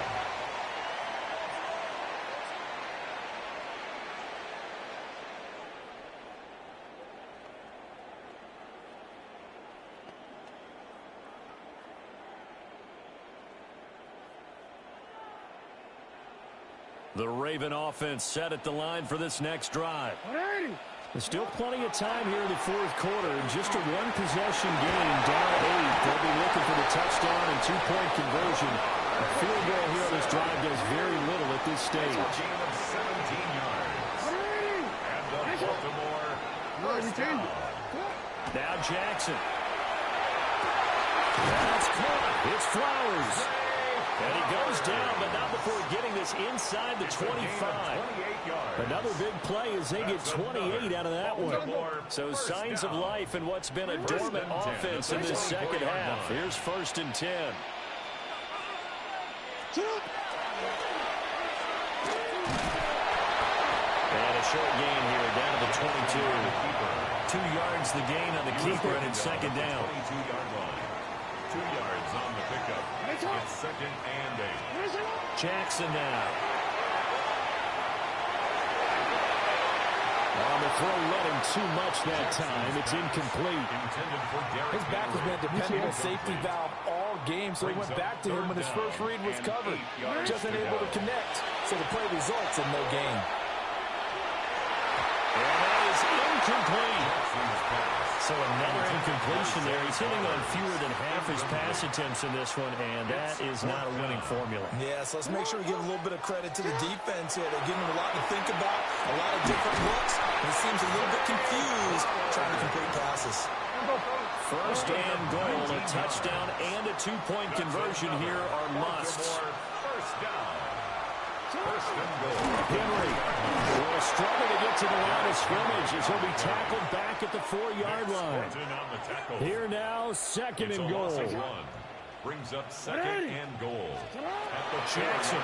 The Raven offense set at the line for this next drive. There's still plenty of time here in the 4th quarter. Just a 1-possession game, down 8. They'll be looking for the touchdown and 2-point conversion. A field goal here on this drive does very little at this stage. A gain of 17 yards. And the Baltimore first down. Now Jackson. That's caught. It's Flowers. And he goes down, but not before getting this inside the 25. Another big play as they get 28 out of that one. So signs of life in what's been a dormant offense in this second half. Here's 1st and 10. And a short gain here down to the 22. 2 yards the gain on the keeper, and it's 2nd down. 22-yard line. 2 yards on the pickup. It's 2nd and 8. Jackson now. On the throw, letting too much that time. It's incomplete. His back has been a dependable safety valve all game, so he went back to him when his first read was covered. Just unable to connect, so the play results in no gain. And that is incomplete. So another incompletion there. He's hitting on fewer than half his pass attempts in this one, and that is not a winning formula. Yeah, so let's make sure we give a little bit of credit to the defense here. They're giving him a lot to think about, a lot of different looks, and he seems a little bit confused trying to complete passes. 1st and goal, a touchdown and a 2-point conversion here are musts. First down. 1st and goal. Henry will struggle to get to the line of scrimmage as he'll be tackled back at the 4-yard line. Here now, 2nd and goal. Brings up 2nd and goal. At the Jackson.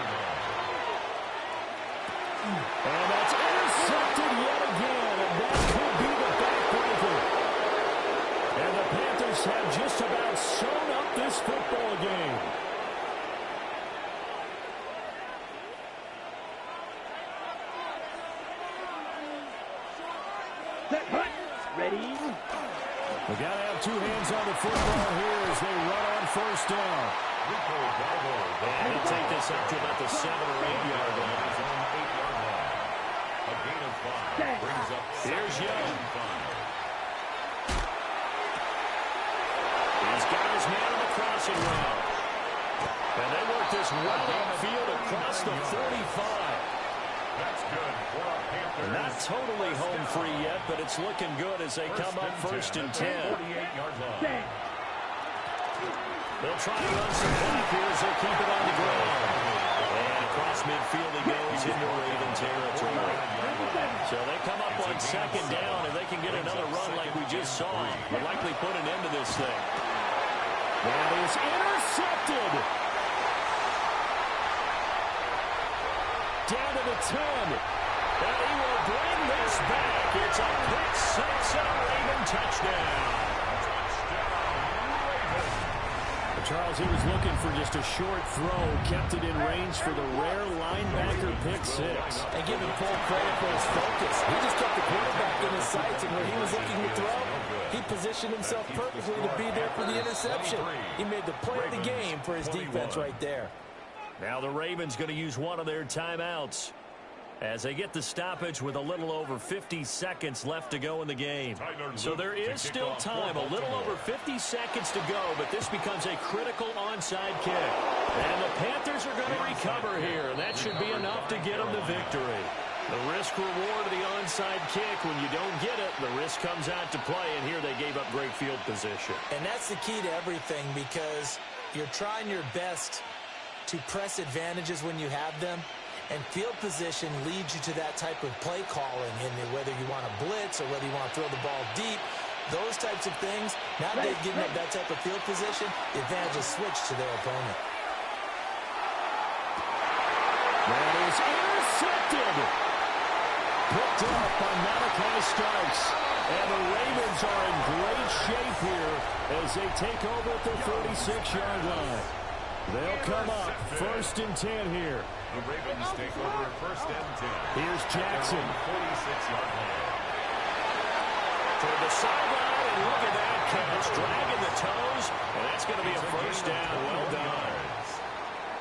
And that's intercepted yet again, and that could be the backbreaker. And the Panthers have just about sewn up this football game. Ready? We got to have 2 hands on the football here as they run on 1st down. And he'll take this up to about the 7 or 8-yard line. A gain of 5 brings up Here's Young. 5. He's got his man on the crossing route. And they work this well upfield across the 45. That's good for a Panthers. Not totally home free yet, but it's looking good as they come up 1st and 10. 48-yard line. They'll try to run some clock here as they keep it on the ground. And across midfield he goes into Raven territory. So they come up on 2nd down, and they can get another run like we just saw. Will likely put an end to this thing. That is intercepted. Down to the 10. And he will bring this back. It's a pick 6 and a Raven touchdown. Charles, he was looking for just a short throw, kept it in range for the rare linebacker pick 6. And give him full credit for his focus. He just kept the quarterback in his sights, and when he was looking to throw, he positioned himself perfectly to be there for the interception. He made the play of the game for his defense right there. Now the Ravens going to use one of their timeouts. as they get the stoppage with a little over 50 seconds left to go in the game. So there is still time, a little over 50 seconds to go, but this becomes a critical onside kick. And the Panthers are going to recover here, and that should be enough to get them the victory. The risk-reward of the onside kick, when you don't get it, the risk comes out to play, and here they gave up great field position. And that's the key to everything, because you're trying your best to press advantages when you have them, and field position leads you to that type of play calling, and whether you want to blitz or whether you want to throw the ball deep, those types of things, now they've given up that type of field position, the advantage is switched to their opponent. That is intercepted. Picked up by Malachi Starks. And the Ravens are in great shape here as they take over at the 36-yard line. They'll come up first and 10 here. The Ravens take over first and 10. Here's Jackson. 46-yard line. Toward the sideline, and look at that catch. Dragging the toes, and that's going to be a first down. Well done.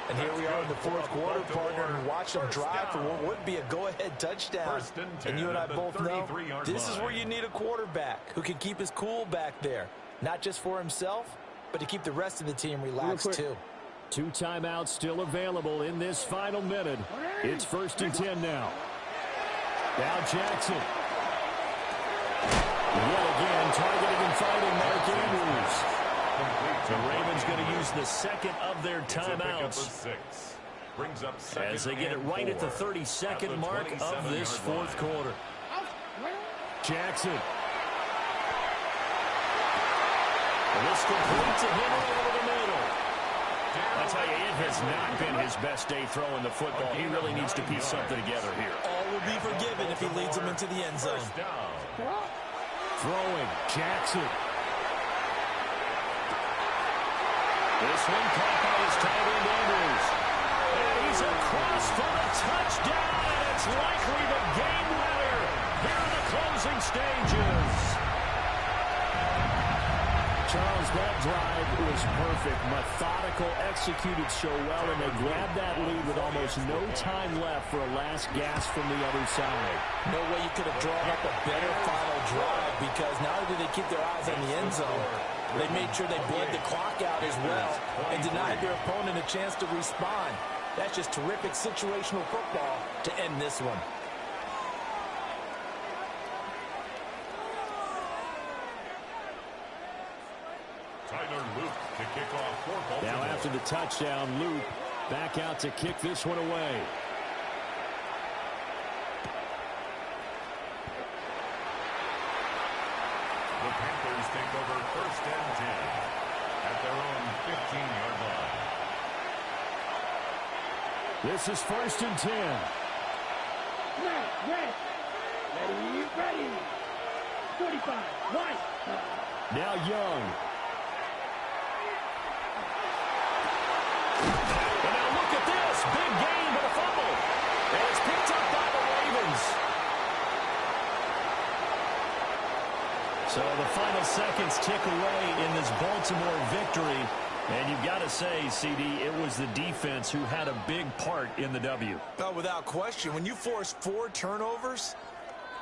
And here we are in the fourth quarter, partner, and watch them drive for what would be a go-ahead touchdown. And you and I both know this is where you need a quarterback who can keep his cool back there, not just for himself, but to keep the rest of the team relaxed too. 2 timeouts still available in this final minute. It's first and 10 now. Now Jackson. Yet again, targeting and finding Mark Andrews. The Ravens going to use the second of their timeouts as they get it right at the 32nd mark of this fourth quarter. Jackson. And this complete to Henry over the middle. I tell you, it has not been his best day throwing the football. He really needs to piece something together here. All will be forgiven if he leads them into the end zone. Throwing, Jackson. This one caught by his tight end Andrews. And he's across for the touchdown, and it's likely the game winner here in the closing stages. Charles, that drive was perfect. Methodical, executed so well, and they grabbed that lead with almost no time left for a last gasp from the other side. No way you could have drawn up a better final drive, because not only did they keep their eyes on the end zone, they made sure they bled the clock out as well and denied their opponent a chance to respond. That's just terrific situational football to end this one. Now after the touchdown, Luke back out to kick this one away. The Panthers take over first and 10 at their own 15-yard line. This is first and 10. Ready. 45, right. Now Young. And now look at this. Big gain, but a fumble. And it's picked up by the Ravens. So the final seconds tick away in this Baltimore victory. And you've got to say, CD, it was the defense who had a big part in the W. Oh, without question. When you force 4 turnovers,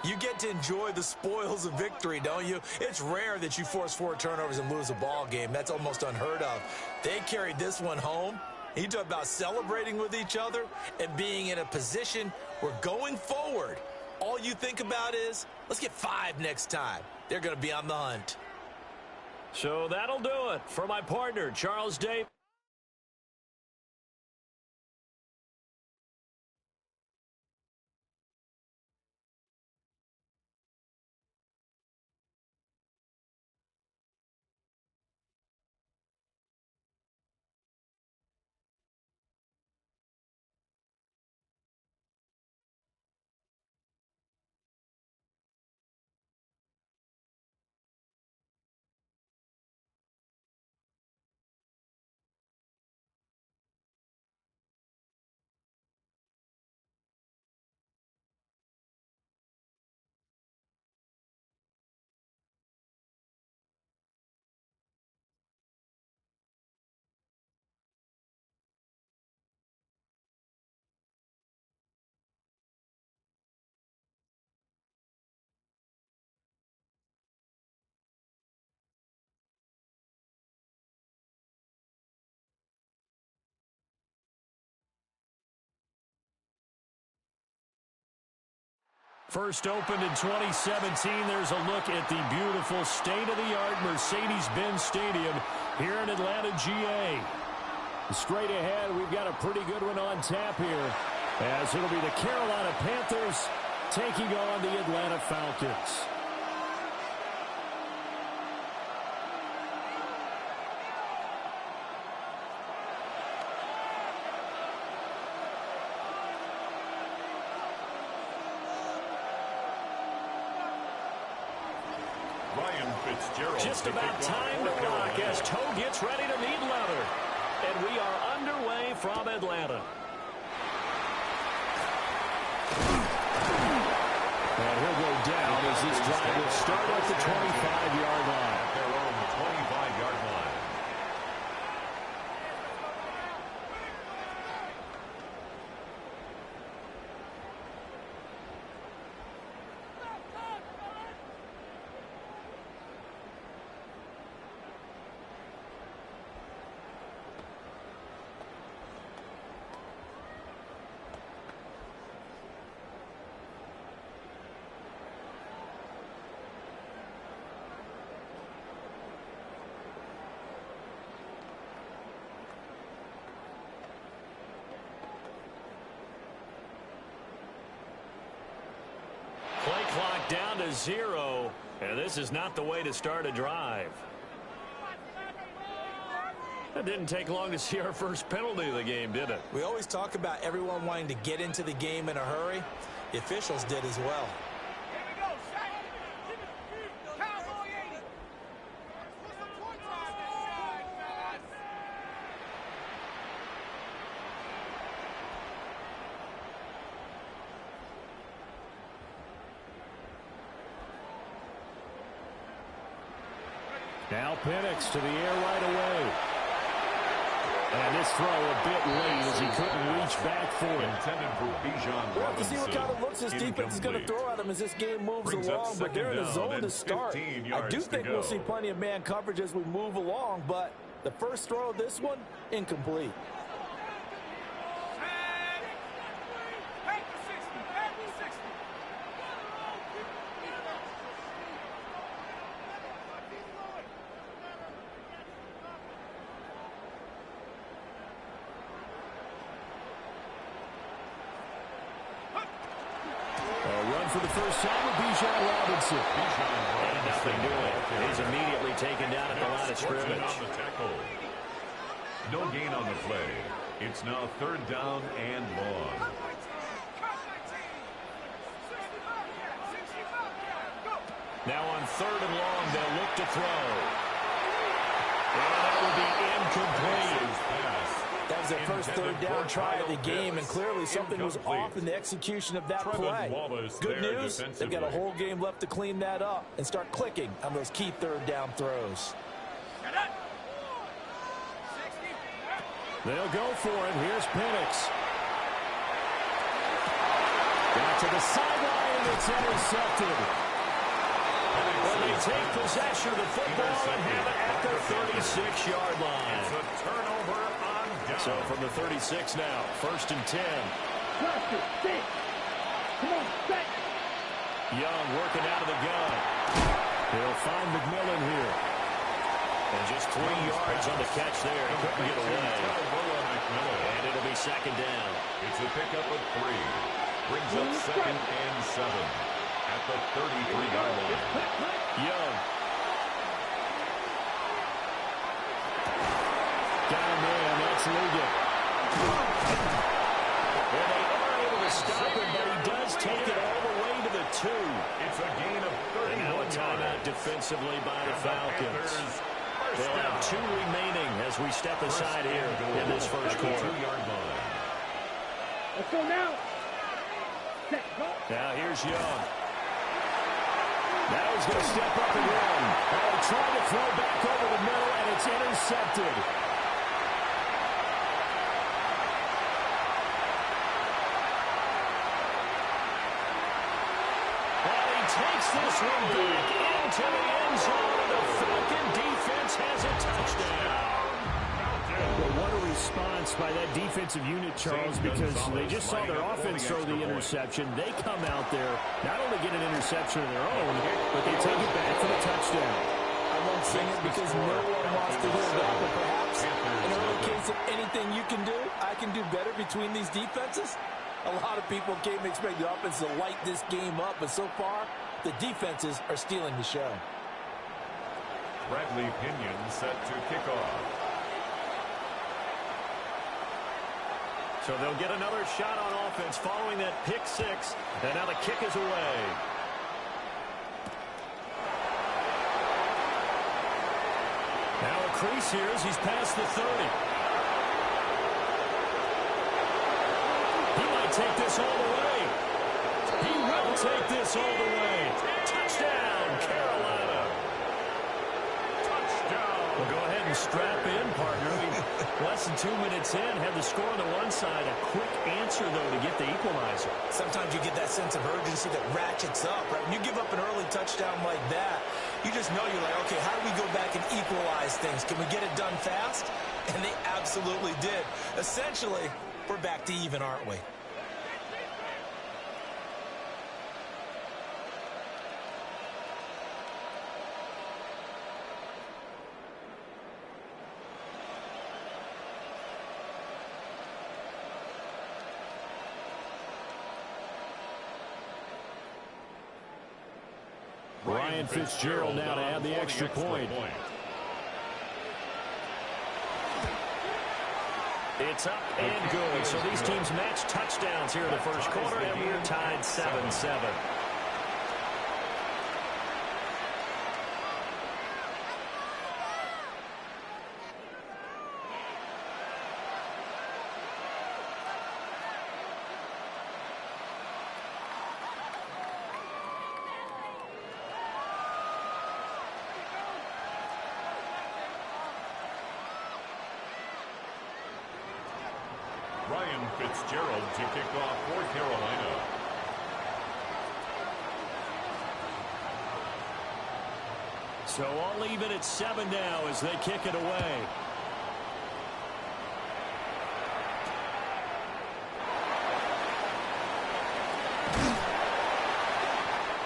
you get to enjoy the spoils of victory, don't you? It's rare that you force 4 turnovers and lose a ball game. That's almost unheard of. They carried this one home. You talk about celebrating with each other and being in a position where going forward, all you think about is, let's get 5 next time. They're going to be on the hunt. So that'll do it for my partner, Charles Davis. First opened in 2017, there's a look at the beautiful state-of-the-art Mercedes-Benz Stadium here in Atlanta, GA. Straight ahead, we've got a pretty good one on tap here, as it'll be the Carolina Panthers taking on the Atlanta Falcons. Just about time to rock as Toe gets ready to meet leather. And we are underway from Atlanta. And he'll go down as this drive will start at the 25-yard line. At their own 25-yard line. Play clock down to 0, and this is not the way to start a drive. It didn't take long to see our first penalty of the game, did it? We always talk about everyone wanting to get into the game in a hurry. The officials did as well. Now Penix to the air right away. And this throw a bit late as he couldn't reach back for it. Intended for Bijan We'll have to Robinson. see what kind of looks this defense is going to throw at him as this game moves Brings up along, but they're in the second zone down to and start. 15 I yards do to think go. we'll see plenty of man coverage as we move along, but the first throw of this one, incomplete. For the first time with Bijan Robinson. And nothing doing. He's immediately taken down at the line of scrimmage. On the tackle. No gain on the play. It's now third down and long. Now on third and long, they'll look to throw. And that will be incomplete. That was their first third down try of the game, and clearly something was off in the execution of that play. Good news, they've got a whole game left to clean that up and start clicking on those key third down throws. They'll go for it. Here's Penix. Got to the sideline, and it's intercepted. Well, they take possession of the football and have it at their 36-yard line. It's a turnover on down. So from the 36 now, first and 10. Come on, set. Young working out of the gun. He'll find McMillan here. And just 3 yards on the catch there. He couldn't get away. And it'll be second down. It's a pickup of 3. Brings up second and 7 at the 33-yard line. Young. Got him in. That's Ligon. Well, they are able to stop him, but he does take it all the way to the 2. It's a gain of 31 And now a timeout yards. defensively by the Falcons. Panthers, They'll have 2 remaining as we step aside here in this first quarter. 2-yard line. Let's go now. Set, go. Now here's Young. Now he's going to step up and run. Trying to throw back over the middle, and it's intercepted. And he takes this one back into the end zone, and the Falcon defense has a touchdown. Well, what a response by that defensive unit, Charles, because they just saw their offense throw the interception. They come out there, not only get an interception of their own, but they take it back for the touchdown. I won't sing it because no one wants to hear that, but perhaps in early case of anything you can do, I can do better between these defenses. A lot of people came to expect the offense to light this game up, but so far, the defenses are stealing the show. Bradley Pinion set to kick off. So they'll get another shot on offense following that pick six, and now the kick is away. Now a crease here as he's past the 30. He might take this all the way. He will take this all the way. Touchdown, Carolina. Touchdown. Well, go ahead and strap in, partner. Less than 2 minutes in, have the score on the one side. A quick answer, though, to get the equalizer. Sometimes you get that sense of urgency that ratchets up, right? When you give up an early touchdown like that, you just know you're like, okay, how do we go back and equalize things? Can we get it done fast? And they absolutely did. Essentially, we're back to even, aren't we? Ryan Fitzgerald now to add the extra point. It's up and good. So these teams match touchdowns here in the first quarter, and we're tied 7-7. Ryan Fitzgerald to kick off for Carolina. So all even at 7 now as they kick it away.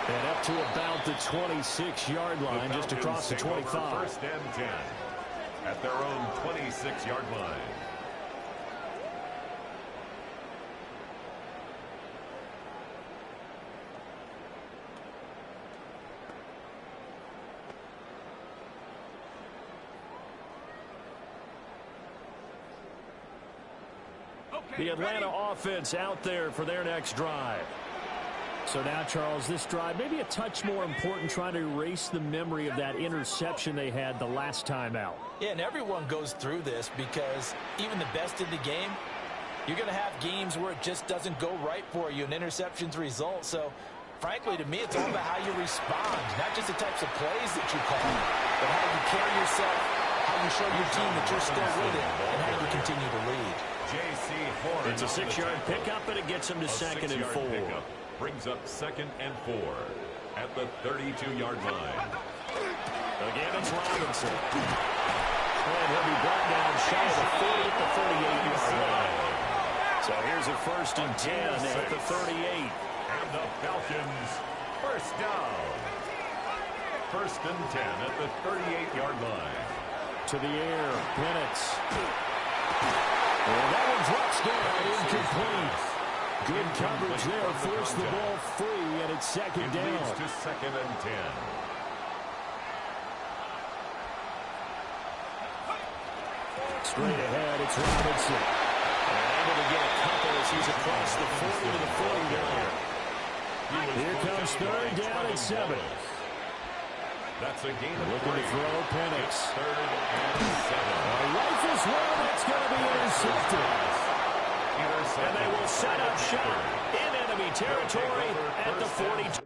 And up to about the 26-yard line, just across the 25. First and 10 at their own 26-yard line. The Atlanta offense out there for their next drive. So now, Charles, this drive maybe a touch more important, trying to erase the memory of that interception they had the last time out. Yeah, and everyone goes through this because even the best in the game, you're going to have games where it just doesn't go right for you, and interceptions result. So, frankly, to me, it's all about how you respond, not just the types of plays that you call, but how you carry yourself, how you show your team that you're still with it, and how you continue to lead. It's a 6-yard pickup, and it gets him to 2nd and 4. Brings up 2nd and 4 at the 32-yard line. Again, it's Robinson. And he'll be brought down shy of the 40 at the 38-yard line. So here's a 1st and 10 at the 38. And the Falcons first down. 1st and 10 at the 38-yard line. To the air, Bennett. And that one drops down, incomplete. Good coverage there, forced the ball free, and it's 2nd down. It leads to 2nd and 10. Straight ahead, it's Robinson. And able to get a couple as he's across the 40 to the 40-yard. Here comes 3rd down and 7. That's a gain of looking 3. to throw Penix. 3rd and 7. Rifles one, that's going to be intercepted. And they will set up shop in enemy territory at the 42.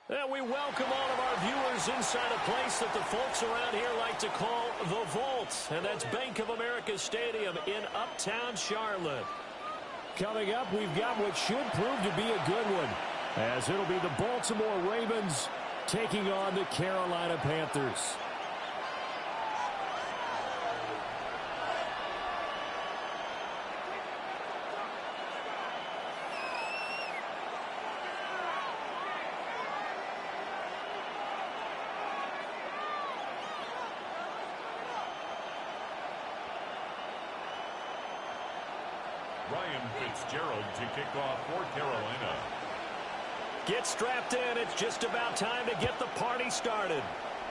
And we welcome all of our viewers inside a place that the folks around here like to call the Vault. And that's Bank of America Stadium in Uptown Charlotte. Coming up, we've got what should prove to be a good one, as it'll be the Baltimore Ravens taking on the Carolina Panthers. Ryan Fitzgerald to kick off for Carolina. Get strapped in. It's just about time to get the party started.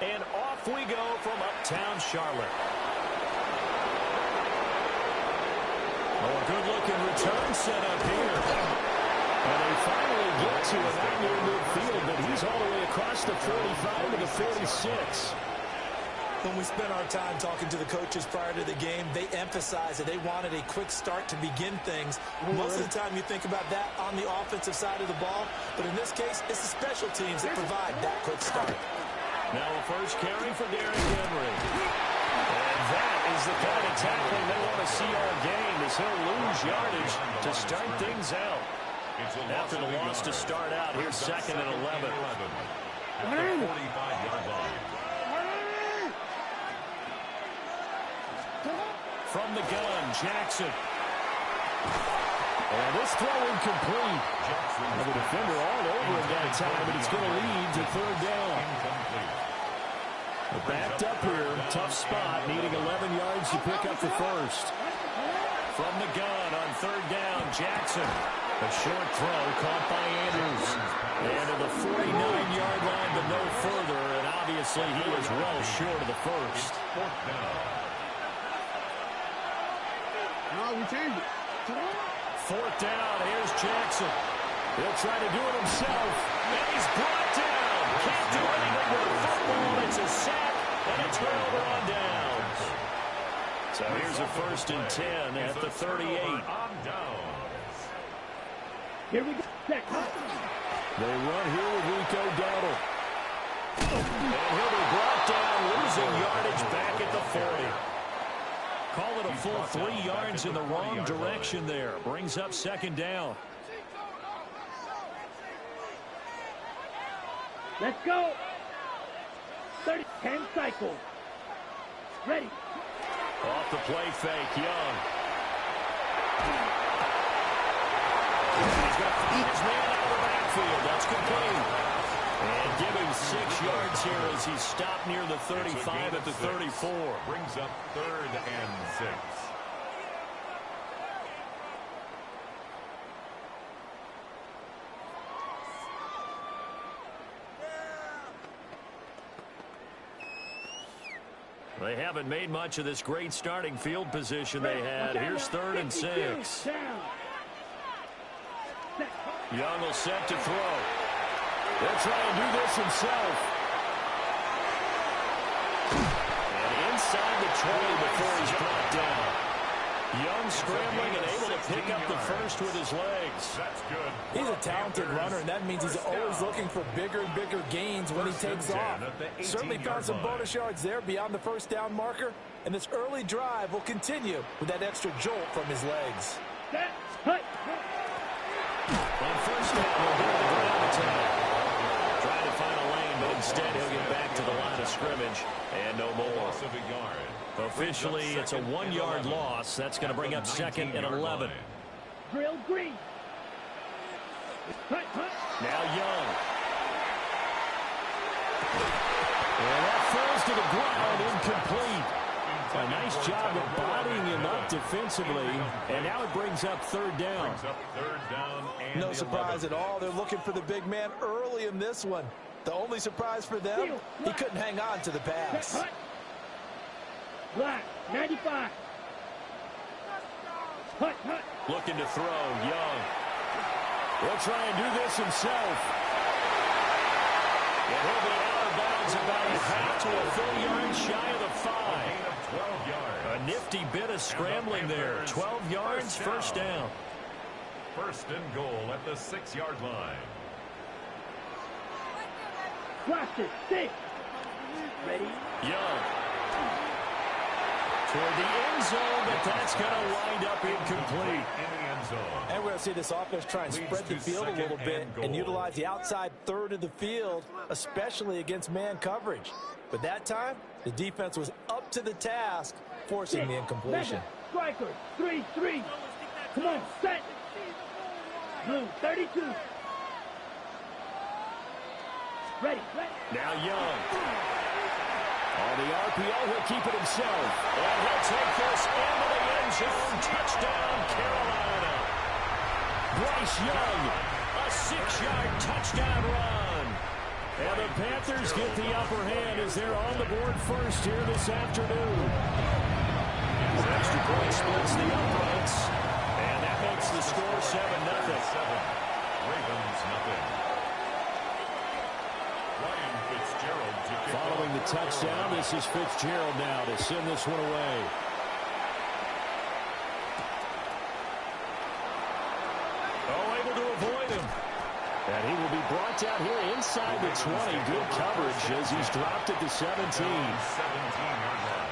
And off we go from Uptown Charlotte. Oh, a good-looking return set up here. And they finally get to him out near midfield, but he's all the way across the 45 to the 46. When we spent our time talking to the coaches prior to the game, they emphasized that they wanted a quick start to begin things. Most of the time you think about that on the offensive side of the ball, but in this case, it's the special teams that provide that quick start. Now a first carry for Derrick Henry. And that is the kind of tackling they want to see all game, as he'll lose yardage to start things out. After the loss to start out, here's 2nd and 11. At the 45-yard line. From the gun, Jackson. And this throw incomplete. The defender all over him that time, but it's going to lead to 3rd down. They're backed up here, tough spot, needing 11 yards to pick up the first. From the gun on 3rd down, Jackson. A short throw caught by Andrews. And to the 49-yard line, but no further, and obviously he was well short of the first. 4th down. No, we changed it. 4th down, here's Jackson. He'll try to do it himself, and he's brought down. Can't do anything with the football. It's a sack and a turnover on downs. So here's a 1st and 10 at the 38. On downs. Here we go. They run here with Rico Dowdle. And he'll be brought down, losing yardage back at the 40. Call it a full 3 yards in the wrong direction there. Brings up 2nd down. Let's go. 10 cycles. Ready. Off the play fake, Young. He's going to find his man out of the backfield. That's complete. And give him 6 yards here as he stopped near the 35 at the 34. Brings up 3rd and 6. They haven't made much of this great starting field position they had. Here's 3rd and 6. Young will set to throw. He'll try and do this himself. And inside the 20 before he's brought down. Young scrambling and able to pick up the first with his legs. That's good. He's a talented runner, and that means he's always looking for bigger and bigger gains when he takes off. Certainly found some bonus yards there beyond the 1st down marker, and this early drive will continue with that extra jolt from his legs. On 1st down, he'll go to the ground attack. Trying to find a lane, but instead he'll get back to the line of scrimmage and no more. Loss of a yard. Officially, it's a 1-yard loss. That's going to bring up 2nd and 11. Drill green. Now Young. And that falls to the ground, incomplete. A nice job of bodying him up defensively, and now it brings up 3rd down. Brings up 3rd down and No surprise at all. They're looking for the big man early in this one. The only surprise for them, he couldn't hang on to the pass. Black, 95. Looking to throw, Young. He'll try and do this himself. And he'll be out of bounds about a half to a full yard shy of the 5. 12 yards. A nifty bit of scrambling there. 12 yards, 1st down. 1st and goal at the 6-yard line. Blaster, 6. Ready? Young. Toward the end zone, but that's going to wind up incomplete. And we're going to see this offense try and spread the field a little bit and utilize the outside third of the field, especially against man coverage. But that time, the defense was up to the task, forcing the incompletion. Striker, 3-3. Come on, set. Blue, 32. Ready. Now Young. On the RPO, he'll keep it himself. And he'll take this into the end zone. Touchdown, Carolina. Bryce Young, a 6-yard touchdown run. And the Panthers get the upper hand as they're on the board first here this afternoon. The extra point splits the uprights. And that makes the score 7-0. Ravens, nothing. Following the touchdown, this is Fitzgerald now to send this one away. Oh, able to avoid him. And he will be brought down here inside the 20. Good coverage as he's dropped at the 17. 17-yard line.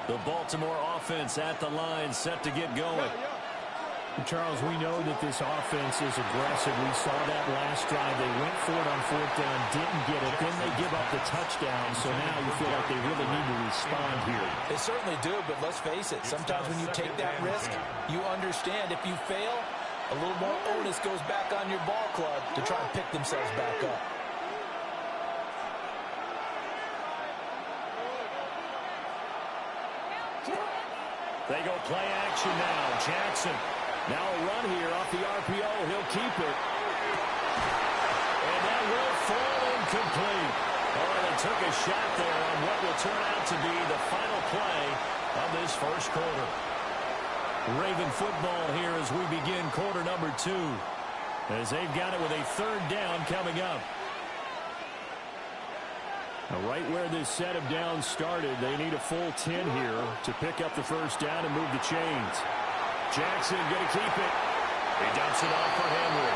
The Baltimore offense at the line, set to get going. Charles, we know that this offense is aggressive. We saw that last drive. They went for it on 4th down, didn't get it. Then they give up the touchdown. So now you feel like they really need to respond here. They certainly do, but let's face it. Sometimes when you take that risk, you understand if you fail, a little more onus goes back on your ball club to try and pick themselves back up. They go play action now. Jackson. Now a run here off the RPO. He'll keep it. And that will fall incomplete. Oh, they took a shot there on what will turn out to be the final play of this first quarter. Raven football here as we begin quarter number 2. As they've got it with a 3rd down coming up. Now, right where this set of downs started, they need a full 10 here to pick up the first down and move the chains. Jackson going to keep it. He dumps it off for Henry.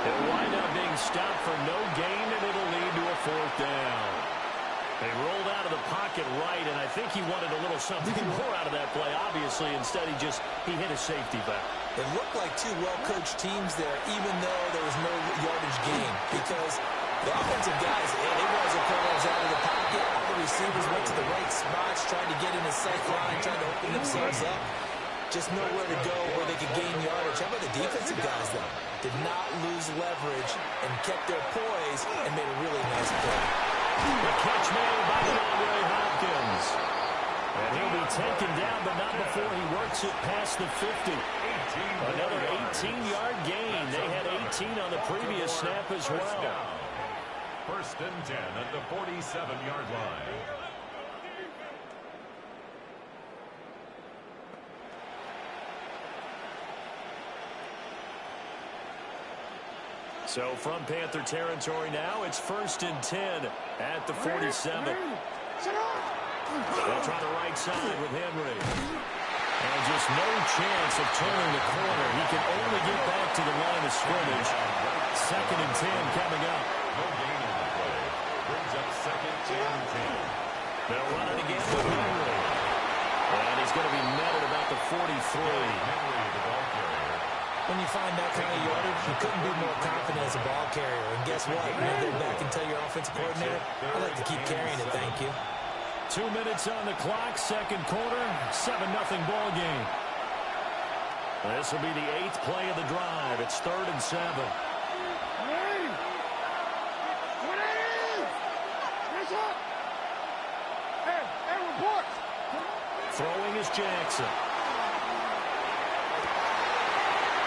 It'll wind up being stopped for no gain, and it'll lead to a 4th down. They rolled out of the pocket right, and I think he wanted a little something more out of that play, obviously. Instead, he hit a safety back. It looked like two well-coached teams there, even though there was no yardage gain, because the offensive guys, they was a corners out of the pocket. All the receivers went to the right spots, trying to get in the safe line, trying to open themselves up. Just nowhere to go where they could gain yardage. How about the defensive guys, though? Did not lose leverage and kept their poise and made a really nice play. The catch made by DeAndre Hopkins. And he'll be taken down, but not before he works it past the 50. Another 18-yard gain. They had 18 on the previous snap as well. 1st and 10 at the 47-yard line. So from Panther territory now, it's 1st and 10 at the 47. They'll try the right side with Henry. And just no chance of turning the corner. He can only get back to the line of scrimmage. 2nd and 10 coming up. No gain on the play. Brings up 2nd and 10. They'll run it again with Henry. And he's going to be met at about the 43. Henry, the ball carrier. When you find that kind of yardage, you couldn't be more confident as a ball carrier. And guess what? You're going to go back and tell your offensive coordinator, I'd like to keep carrying it, thank you. 2 minutes on the clock, 2nd quarter, 7-0 ball game. This will be the 8th play of the drive. It's 3rd and 7. Throwing is Jackson.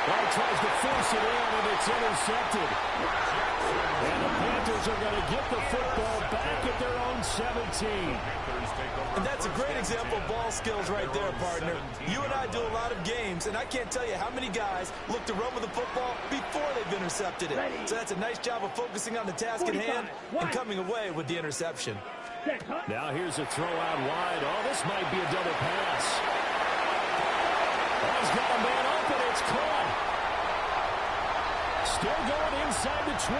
Well, tries to force it in, and it's intercepted. And the Panthers are going to get the football back at their own 17. And that's a great example of ball skills right there, partner. You and I do a lot of games, and I can't tell you how many guys look to run with the football before they've intercepted it. So that's a nice job of focusing on the task at hand and coming away with the interception. Now here's a throw out wide. Oh, this might be a double pass. inside the 20.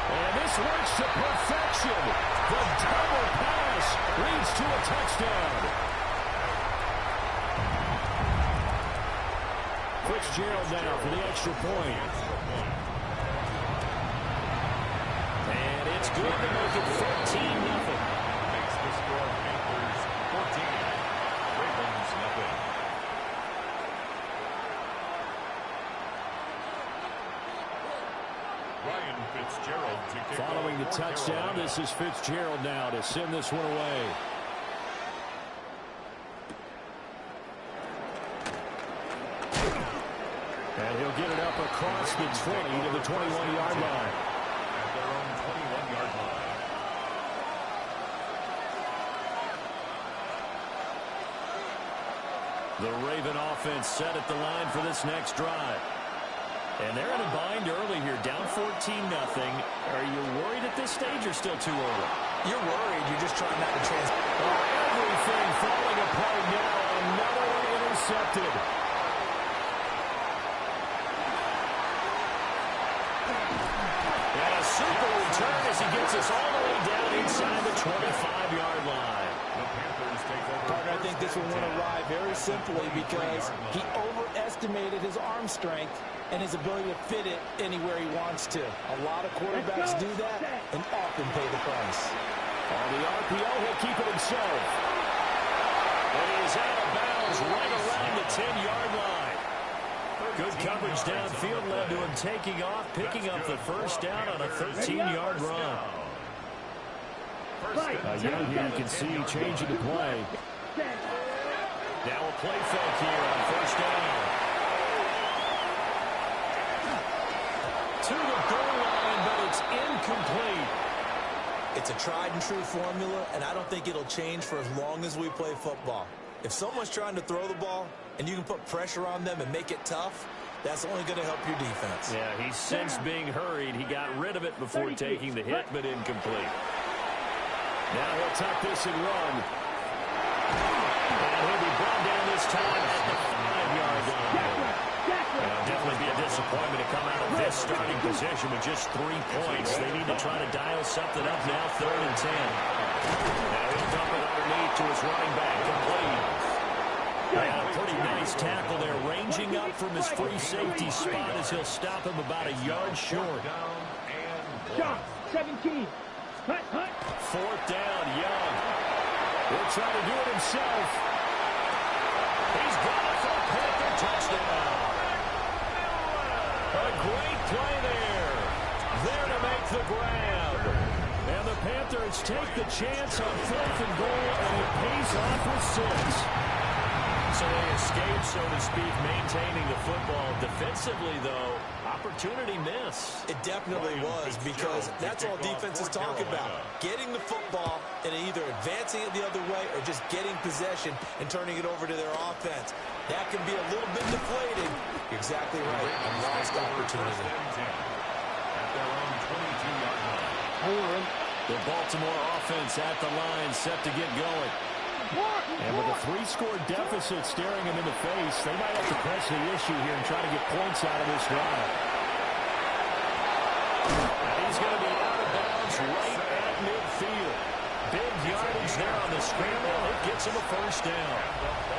And this works to perfection. The double pass leads to a touchdown. Fitzgerald now for the extra point. And it's good to make it 13-0. Makes the score Panthers 14. Ravens nothing. Ryan Fitzgerald to kick Following the off for touchdown, Carolina. this is Fitzgerald now to send this one away. And he'll get it up across the 20 to the 21-yard line. At their own 21-yard line. The Raven offense set at the line for this next drive. And they're in a bind early here, down 14-0. Are you worried at this stage or still too early? You're worried. You're just trying not to Everything falling apart now. Another one intercepted. And a super return as he gets us all the way down inside the 25-yard line. The Panthers take over. Partner, I think this one went awry very simply because he overestimated his arm strength and his ability to fit it anywhere he wants to. A lot of quarterbacks do that and often pay the price. On the RPO, he'll keep it himself. And he is out of bounds right around the 10-yard line. Good coverage downfield led to him taking off, picking up the first down on a 13-yard run. Young here, you can see changing the play. Now a play fake here on first down. To the goal line, but it's incomplete. It's a tried-and-true formula, and I don't think it'll change for as long as we play football. If someone's trying to throw the ball and you can put pressure on them and make it tough, that's only going to help your defense. Yeah, he sensed being hurried. He got rid of it before taking the hit, but incomplete. Now he'll tuck this and run. And he'll be brought down this time at the 5-yard line. It'll definitely be a disappointment to come out of this starting position with just 3 points. They need to try to dial something up now, 3rd and 10. Now he'll dump it underneath to his running back, complete. And a pretty nice tackle there, ranging up from his free safety spot as he'll stop him about a yard short. Shot, 17. Hut, hut. 4th down, Young. He'll try to do it himself. He's got it for a Panther touchdown. A great play there. There to make the grab. And the Panthers take the chance on 4th and goal, and it pays off with 6. So they escape, so to speak, maintaining the football. Defensively, though, opportunity miss. It definitely was, because that's all defenses talk about. Getting the football and either advancing it the other way or just getting possession and turning it over to their offense. That can be a little bit deflating. You're exactly right. A lost opportunity. At their own 22-yard line. The Baltimore offense at the line, set to get going. And with a 3-score deficit staring him in the face, they might have to press the issue here and try to get points out of this drive. And he's going to be out of bounds right at midfield. Big yardage there on the scramble. It gets him a first down.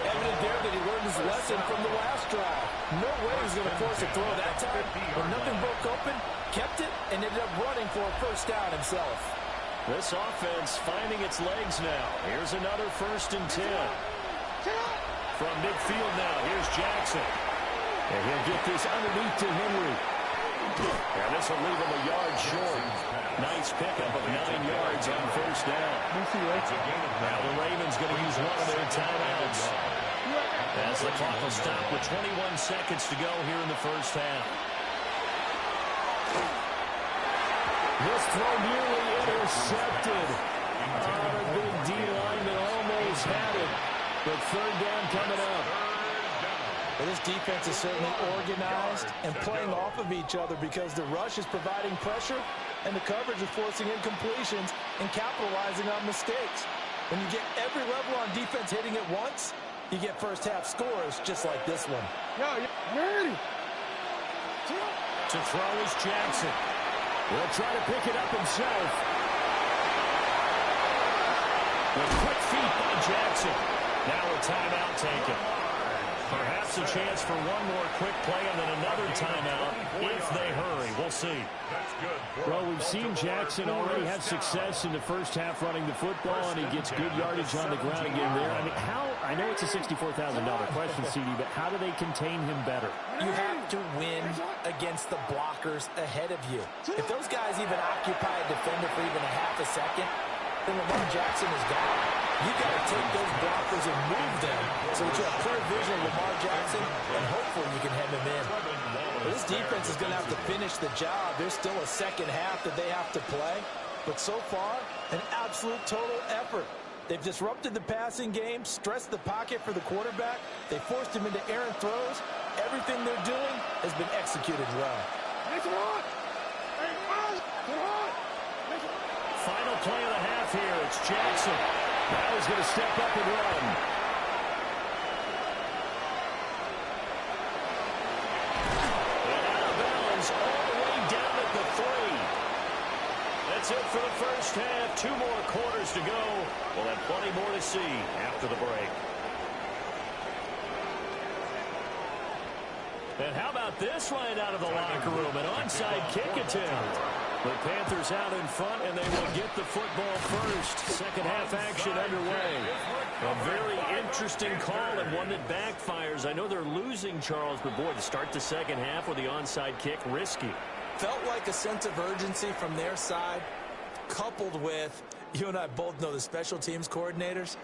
Evident there that he learned his lesson from the last drive. No way he was going to force a throw that time. When nothing broke open, kept it, and ended up running for a first down himself. This offense finding its legs now. Here's another 1st and 10. From midfield now, here's Jackson. And he'll get this underneath to Henry. And this will leave him a yard short. Nice pickup of 9 yards on first down. Now the Ravens going to use one of their timeouts. As the clock will stop with 21 seconds to go here in the first half. This throw nearly intercepted. A good D lineman almost had it. But 3rd down coming up. Well, this defense is certainly organized and playing off of each other because the rush is providing pressure and the coverage is forcing incompletions and capitalizing on mistakes. When you get every level on defense hitting it once, you get first half scores just like this one. Yo, you ready? To throw is Jackson. He'll try to pick it up himself. With quick feet by Jackson. Now a timeout taken. Perhaps a chance for one more quick play and then another timeout if they hurry. We'll see. Well, we've seen Jackson already have success in the first half running the football, and he gets good yardage on the ground again there. I mean, I know it's a $64,000 question, CD, but how do they contain him better? You have to win against the blockers ahead of you. If those guys even occupy a defender for even a half a second, then Lamar Jackson is gone. You've got to take those blockers and move them so that you have clear vision of Lamar Jackson, and hopefully you can hem him in. But this defense is going to have to finish the job. There's still a second half that they have to play. But so far, an absolute total effort. They've disrupted the passing game, stressed the pocket for the quarterback. They forced him into errant throws. Everything they're doing has been executed well. Final play of the half here. It's Jackson. Now he's going to step up and run. And out of bounds all the way down at the 3. That's it for the first half. 2 more quarters to go. We'll have plenty more to see after the break. And how about this right out of the locker room? An onside kick attempt. The Panthers out in front, and they will get the football first. Second half action underway. A very interesting call and one that backfires. I know they're losing, Charles, but boy, to start the second half with the onside kick, risky. Felt like a sense of urgency from their side, coupled with, you and I both know the special teams coordinators.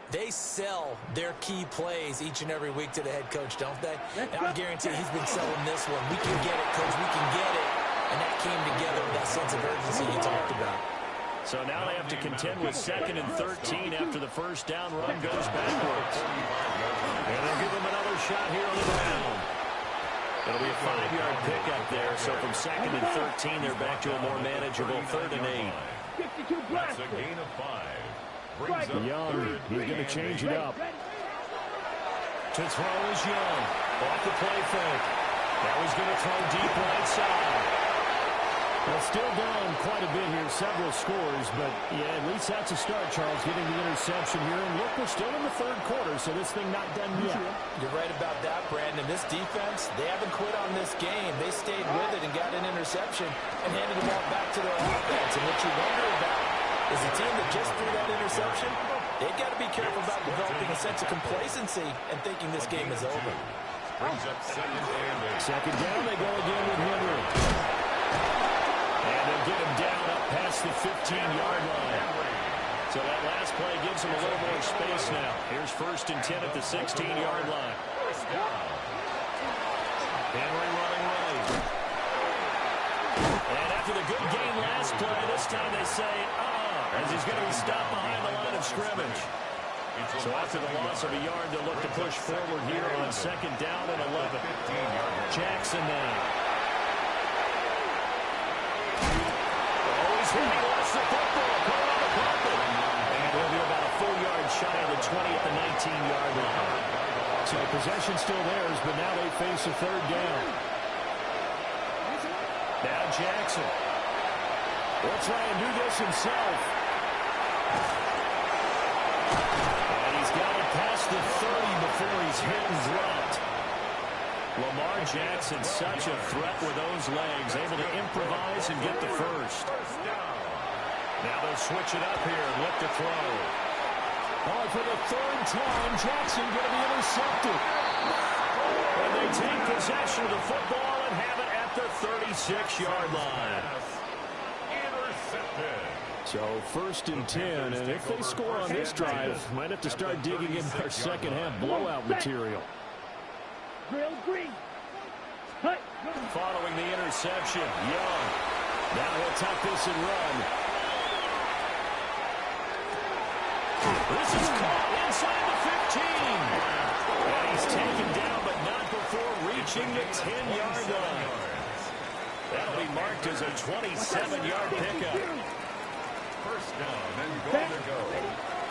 They sell their key plays each and every week to the head coach, don't they? And I guarantee he's been selling this one. We can get it, coach. We can get it. And that came together with that sense of urgency you talked about. So now they have to contend with 2nd and 13 after the first down run goes backwards. And they'll give them another shot here on the ground. It'll be a 5-yard pickup there. So from 2nd and 13, they're back to a more manageable 3rd and 8. That's a gain of 5. Young, he's going to change it up. To throw is Young. Off the play fake. Now he's going to throw deep right side. Well, still down quite a bit here, several scores, but yeah, at least that's a start, Charles, getting the interception here. And look, we're still in the 3rd quarter, so this thing not done yet. You're right about that, Brandon. This defense, they haven't quit on this game. They stayed with it and got an interception and handed the ball back to their offense. And what you wonder about is a team that just threw that interception, they've got to be careful about developing a sense of complacency and thinking this game is over. Brings up 2nd and 8. Second down, they go again with Henry. And they'll get him down up past the 15-yard line. So that last play gives him a little more space now. Here's 1st and 10 at the 16-yard line. Henry running right. And after the good game last play, this time they say, as he's going to be stopped behind the line of scrimmage. So after the loss of a yard, they'll look to push forward here on 2nd down and 11. Jackson now. He lost the football. Caught on the bumper. And he'll be about a full yard shy of the 20 at the 19-yard line. So possession still theirs, but now they face a 3rd down. Now Jackson. Will try and do this himself. And he's got it past the 30 before he's hit and dropped. Lamar Jackson, such a threat with those legs, able to improvise and get the first. Now they'll switch it up here and look to throw. Oh, for the 3rd time, Jackson going to be intercepted. And they take possession of the football and have it at the 36-yard line. Intercepted. So 1st and 10, and if they score on this drive, might have to start digging in our second half blowout material. Following the interception, Young. Now he'll tuck this and run. This is caught inside the 15. And he's taken down, but not before reaching the 10-yard line. That'll be marked as a 27-yard pickup. First down and goal to go.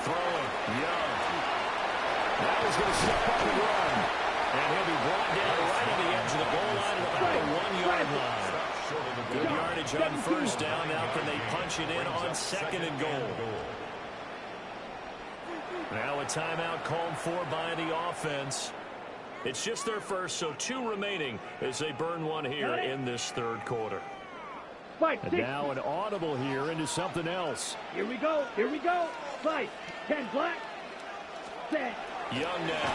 Throwing, Young. Now he's going to step up and run. And he'll be brought down right on the edge of the goal line at about the 1-yard line. Good yardage on first down. Now can they punch it in on second and goal? Now a timeout called for by the offense. It's just their first, so 2 remaining as they burn one here in this third quarter. And now an audible here into something else. Here we go. Here we go. 5, 10 black. 10. Young now.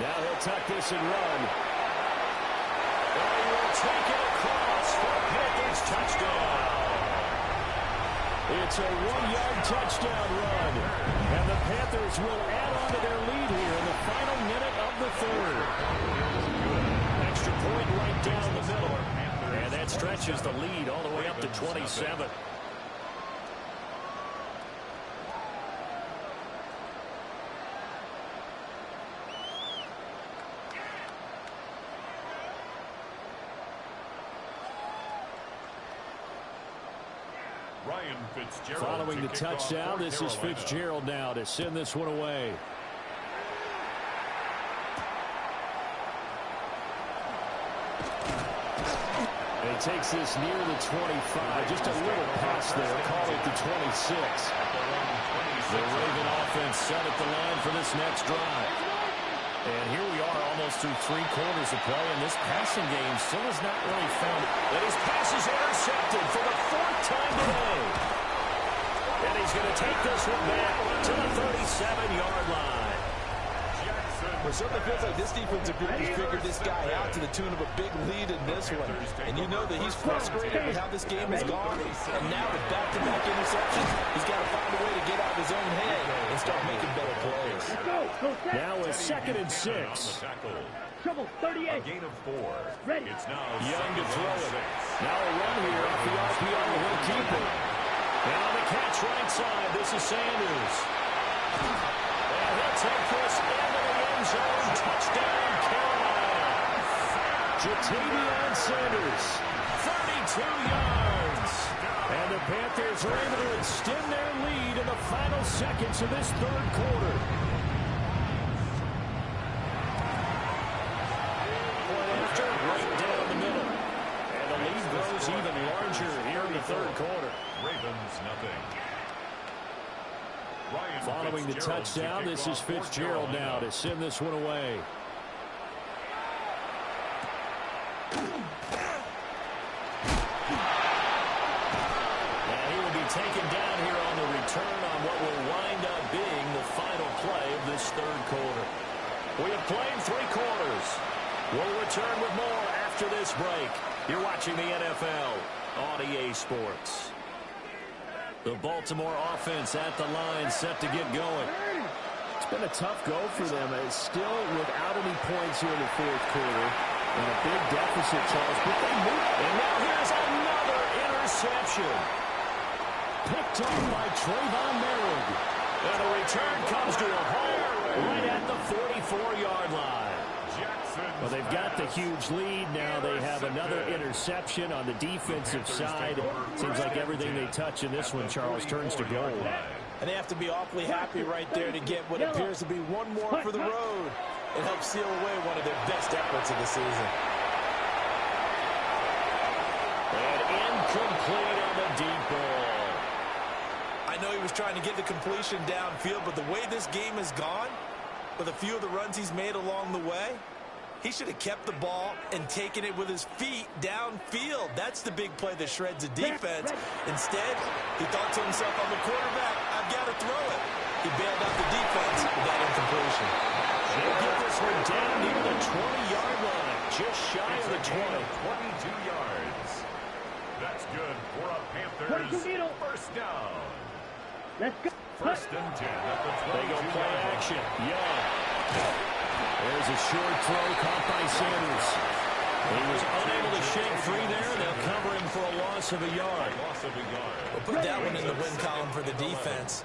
Now he'll tuck this and run. And he will take it across for a Panthers touchdown. It's a 1-yard touchdown run. And the Panthers will add on to their lead here in the final minute of the third. Extra point right down the middle. And that stretches the lead all the way up to 27. Following the touchdown, this is Fitzgerald now to send this one away. And he takes this near the 25. Just a little pass there. Call it the 26. The Raven offense set at the line for this next drive. And here we are almost through 3 quarters of play, and this passing game still has not really found it. And his pass is intercepted for the 4th time today. And he's going to take this one back to the 37-yard line. Well, it certainly feels like this defensive group has figured this guy out to the tune of a big lead in this one. And you know that he's frustrated with how this game has gone. And now with back-to-back interceptions, he's got to find a way to get out of his own head and start making better plays. Now a 2nd and 6. Trouble 38. A gain of 4. Ready. It's now Young to throw it. Now a run here off the RPO. He'll keep it. And on the catch right side, this is Sanders. And he'll take this into the end zone. Touchdown, Carolina. Jatavion Sanders, 32 yards. And the Panthers are able to extend their lead in the final seconds of this third quarter. Point after, right down the middle. And the lead grows even larger here in the third quarter. Ravens nothing. Following the touchdown, this is Fitzgerald now to send this one away. And he will be taken down here on the return on what will wind up being the final play of this third quarter. We have played 3 quarters. We'll return with more after this break. You're watching the NFL on EA Sports. The Baltimore offense at the line, set to get going. It's been a tough go for them. It's still without any points here in the 4th quarter. And a big deficit, Charles. But they move. And now here's another interception. Picked up by Trayvon Merritt. And the return comes to a halt right at the 44-yard line. Well, they've got the huge lead. Now they have another interception on the defensive side. Seems like everything they touch in this one, Charles, turns to gold. And they have to be awfully happy right there to get what appears to be one more for the road. It helps seal away one of their best efforts of the season. And incomplete on the deep ball. I know he was trying to get the completion downfield, but the way this game has gone, with a few of the runs he's made along the way, he should have kept the ball and taken it with his feet downfield. That's the big play that shreds the defense. Instead, he thought to himself, I'm a quarterback, I've got to throw it. He bailed out the defense with that incompletion. They'll get this one down near the 20-yard line, just shy of the 20. 22 yards. That's good for a Panthers first down. Let's go. First and 10 at the 22. They go play action. Young. There's a short throw caught by Sanders. He was unable to shake free there. They'll cover him for a loss of a yard. We'll put that one in the win column for the defense.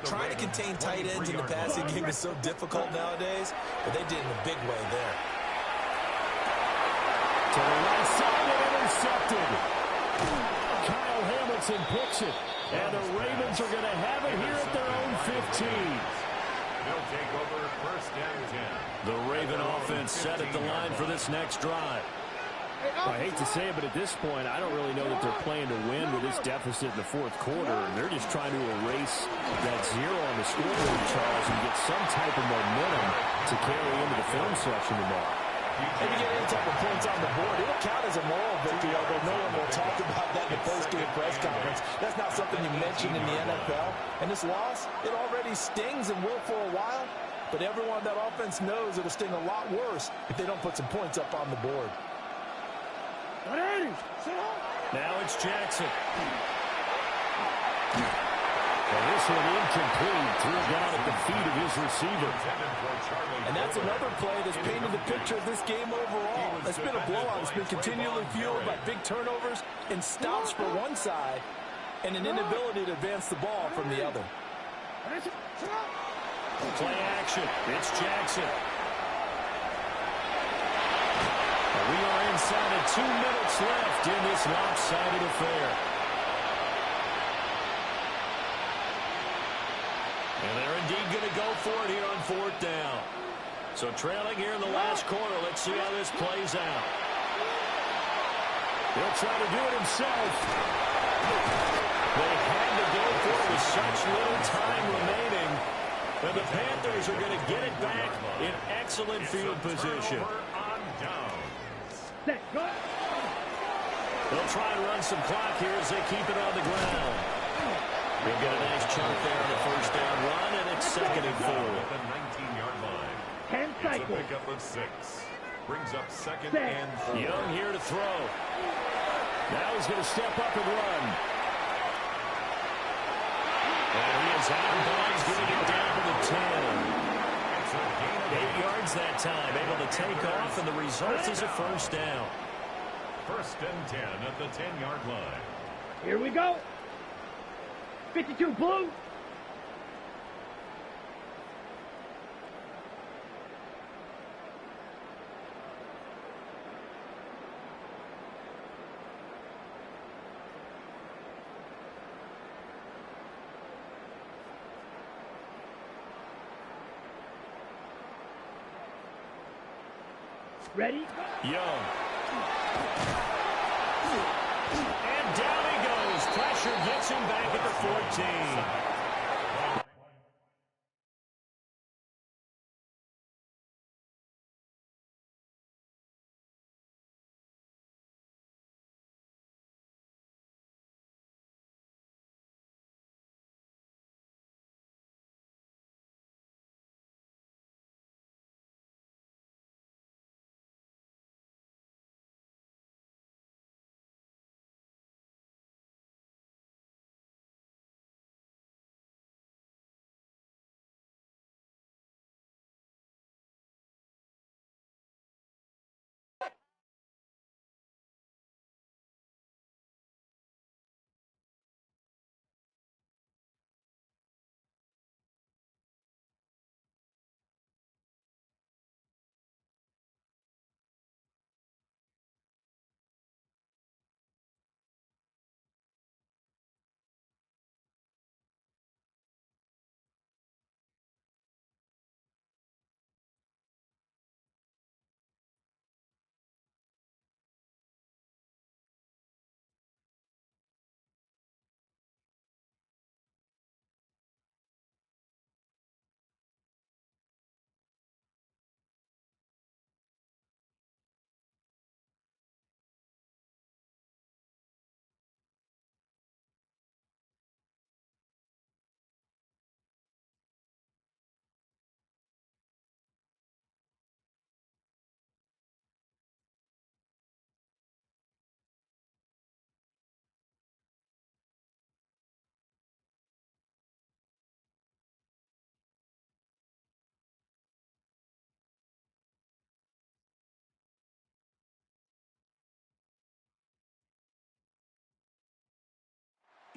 Trying to contain tight ends in the passing game is so difficult nowadays, but they did in a big way there. To the right side and intercepted. Kyle Hamilton picks it. And the Ravens are going to have it here at their own 15. They'll take over first and 10. The Raven offense set at the line for this next drive. Well, I hate to say it, but at this point, I don't really know that they're playing to win with this deficit in the fourth quarter. They're just trying to erase that zero on the scoreboard, Charles, and get some type of momentum to carry into the film section tomorrow. If you get any type of points on the board, it'll count as a moral victory, although no one will talk about that in the post-game press conference. That's not something you mention in the NFL. And this loss, it already stings and will for a while, but everyone on that offense knows it'll sting a lot worse if they don't put some points up on the board. Now it's Jackson. And this one incomplete. Threw it down at the feet of his receiver. And that's another play that's painted the picture of this game overall. It's been a blowout. It's been continually fueled by big turnovers and stops for one side and an inability to advance the ball from the other. Play action. It's Jackson. We are inside of 2 minutes left in this lopsided affair. And they're indeed going to go for it here on fourth down. So trailing here in the last quarter. Let's see how this plays out. He'll try to do it himself. They had to go for it with such little time remaining. And the Panthers are going to get it back in excellent field position. They'll try and run some clock here as they keep it on the ground. They'll get a nice chunk there on the first down run, and it's 2nd and 4. At the 19-yard line. 10 cycles. It's a pickup of 6. Brings up 2nd and 4. Young here to throw. Now he's going to step up and run. And he is out of bounds, getting it down to the 10. 8 yards that time, able to take off, and the result is a first down. 1st and 10 at the 10-yard line. Here we go. 52 blue. Ready? Young. And down he goes. Pressure gets him back at the 14.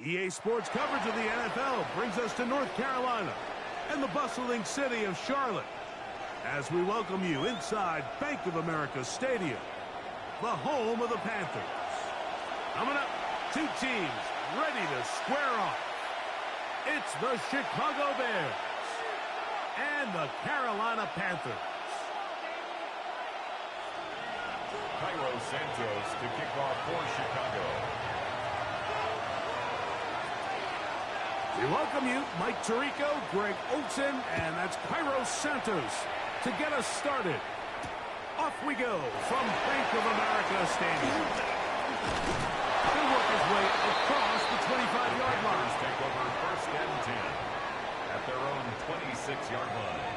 EA Sports coverage of the NFL brings us to North Carolina and the bustling city of Charlotte as we welcome you inside Bank of America Stadium, the home of the Panthers. Coming up, 2 teams ready to square off. It's the Chicago Bears and the Carolina Panthers. Santos to kick off for Chicago. We welcome you, Mike Tirico, Greg Olsen, and that's Cairo Santos to get us started. Off we go from Bank of America Stadium. He'll work his way across the 25-yard line. Take over 1st and 10 at their own 26-yard line.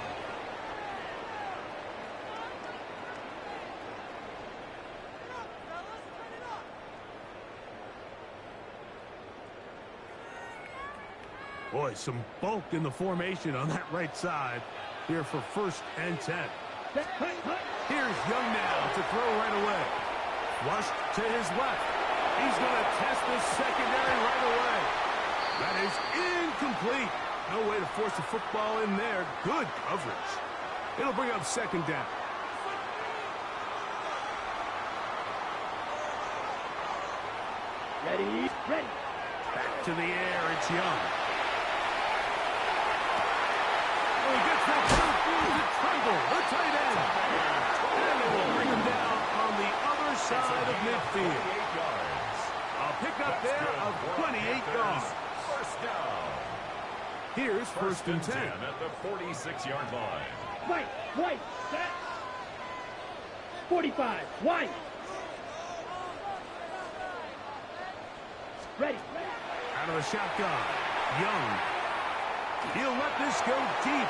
Boy, some bulk in the formation on that right side here for 1st and 10. Here's Young now to throw right away. Flushed to his left. He's going to test this secondary right away. That is incomplete. No way to force the football in there. Good coverage. It'll bring up 2nd down. Ready. Back to the air, it's Young. Oh, he gets that through the triangle, the tight end. And it will bring him down on the other side of midfield. A pickup there of 28 yards. 1st down. Here's 1st and 10. At the 46-yard line. White, set. 45, White. Ready. Out of the shotgun, Young. He'll let this go deep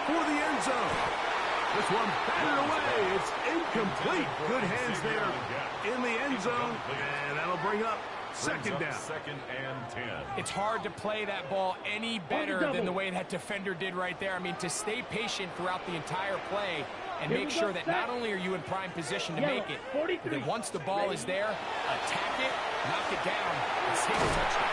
for the end zone. This one batted away. It's incomplete. Good hands there in the end zone, and that'll bring up 2nd down. 2nd and 10. It's hard to play that ball any better than the way that defender did right there. I mean, to stay patient throughout the entire play and make sure that not only are you in prime position to make it, but that once the ball is there, attack it, knock it down, and save a touchdown.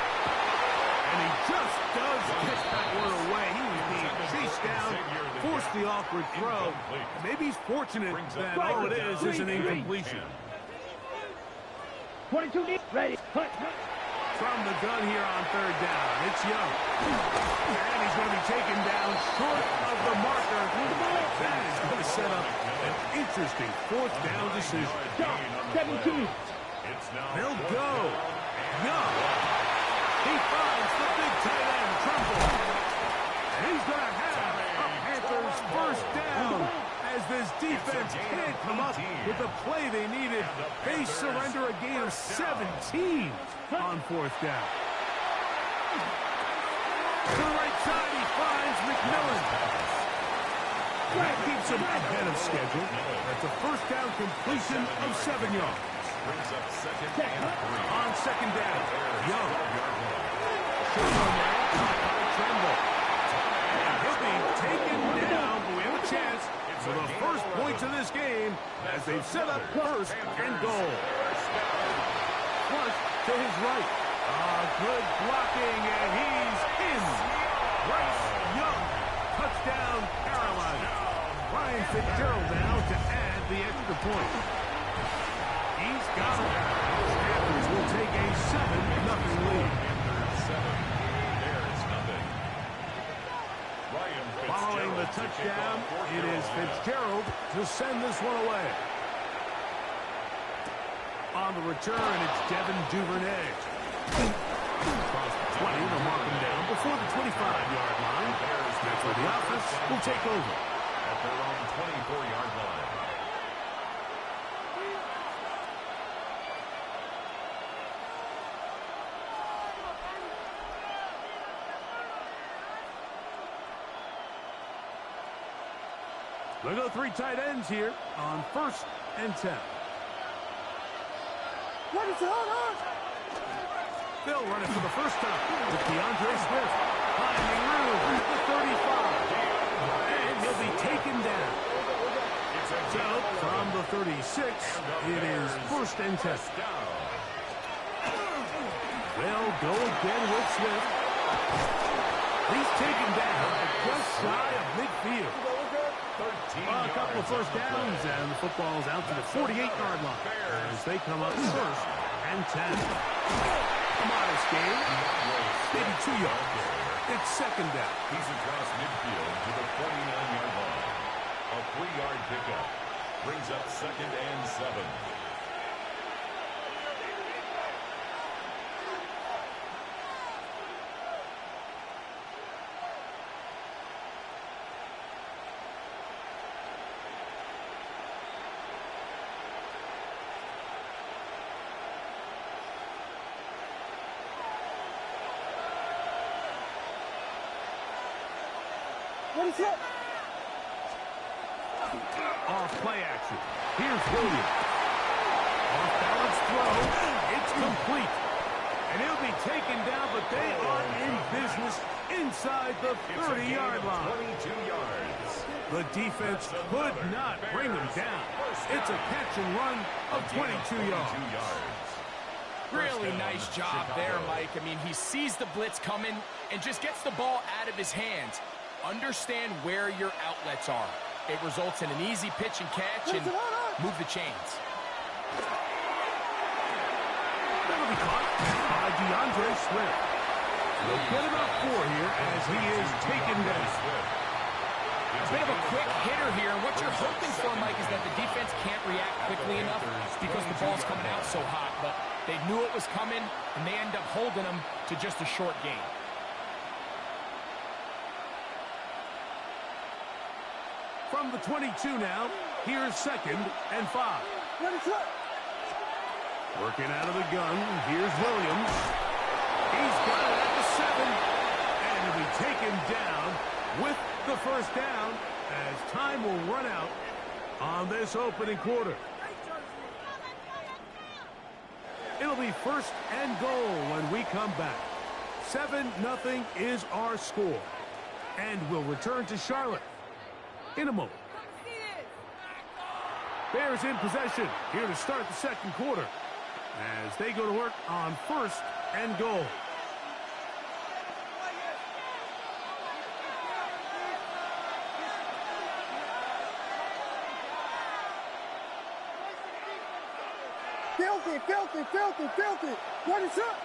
And he just does kick that one away. He was being chased down, forced the awkward throw. Maybe he's fortunate that all it is an incompletion. 22 deep. Ready. From the gun here on 3rd down, it's Young. And he's going to be taken down short of the marker. That is going to set up an interesting 4th down decision. 17. They'll go. Young. He finds the big tight end, Trumbull. And he's going to have a Panthers 1st down as this defense can't come up with the play they needed. They surrender a gain of 17 on 4th down. To the right side, he finds McMillan. That keeps him ahead of schedule. That's a 1st down completion of 7 yards. On 2nd down, Young. And he'll be taken down, but we have a chance for the 1st points of this game as they've set up 1st and goal. Flush to his right. Good blocking, and he's in. Bryce Young, touchdown, Carolina. Ryan Fitzgerald now to add the extra point. He's got it. Panthers will take a 7-0 lead. Following the touchdown, it is Fitzgerald to send this one away. On the return, it's Devin Duvernay. Across the 20, they'll mark him down before the 25-yard line. That's where the offense will take over. At their own 24-yard line. They'll go 3 tight ends here on 1st and 10. What is on? They'll run it for the 1st time with DeAndre Swift. Finding room at the 35. And he'll be taken down. So, from the 36, it is 1st and 10. They'll go again with Swift. He's taken down just shy of midfield. A couple of 1st downs, and the football's out to the 48-yard line as they come up 1st and 10. A modest gain, maybe 2 yards. It's 2nd down. He's across midfield to the 49-yard line. A 3-yard pickup. Brings up 2nd and 7. What is it? Off play action. Here's Williams. Off balance throw. It's complete. And he'll be taken down, but they are in business inside the 30-yard line. 22 yards. The defense could not bring him down. It's a catch and run of 22 yards. Really nice job there, Mike. I mean, he sees the blitz coming and just gets the ball out of his hands. Understand where your outlets are. It results in an easy pitch and catch and move the chains. That'll be caught by DeAndre Swift. They'll get about 4 here as he is taken down. A bit of a quick hitter here, and what you're hoping for, Mike, is that the defense can't react quickly enough because the ball's coming out so hot. But they knew it was coming, and they end up holding them to just a short gain. From the 22 now, here's 2nd and 5. Working out of the gun, here's Williams. He's got it at the 7, and he'll be taken down with the first down as time will run out on this opening quarter. It'll be 1st and goal when we come back. 7-0 is our score, and we'll return to Charlotte in a moment. Bears in possession here to start the 2nd quarter as they go to work on 1st and goal. Filthy, filthy, filthy, filthy. What is up?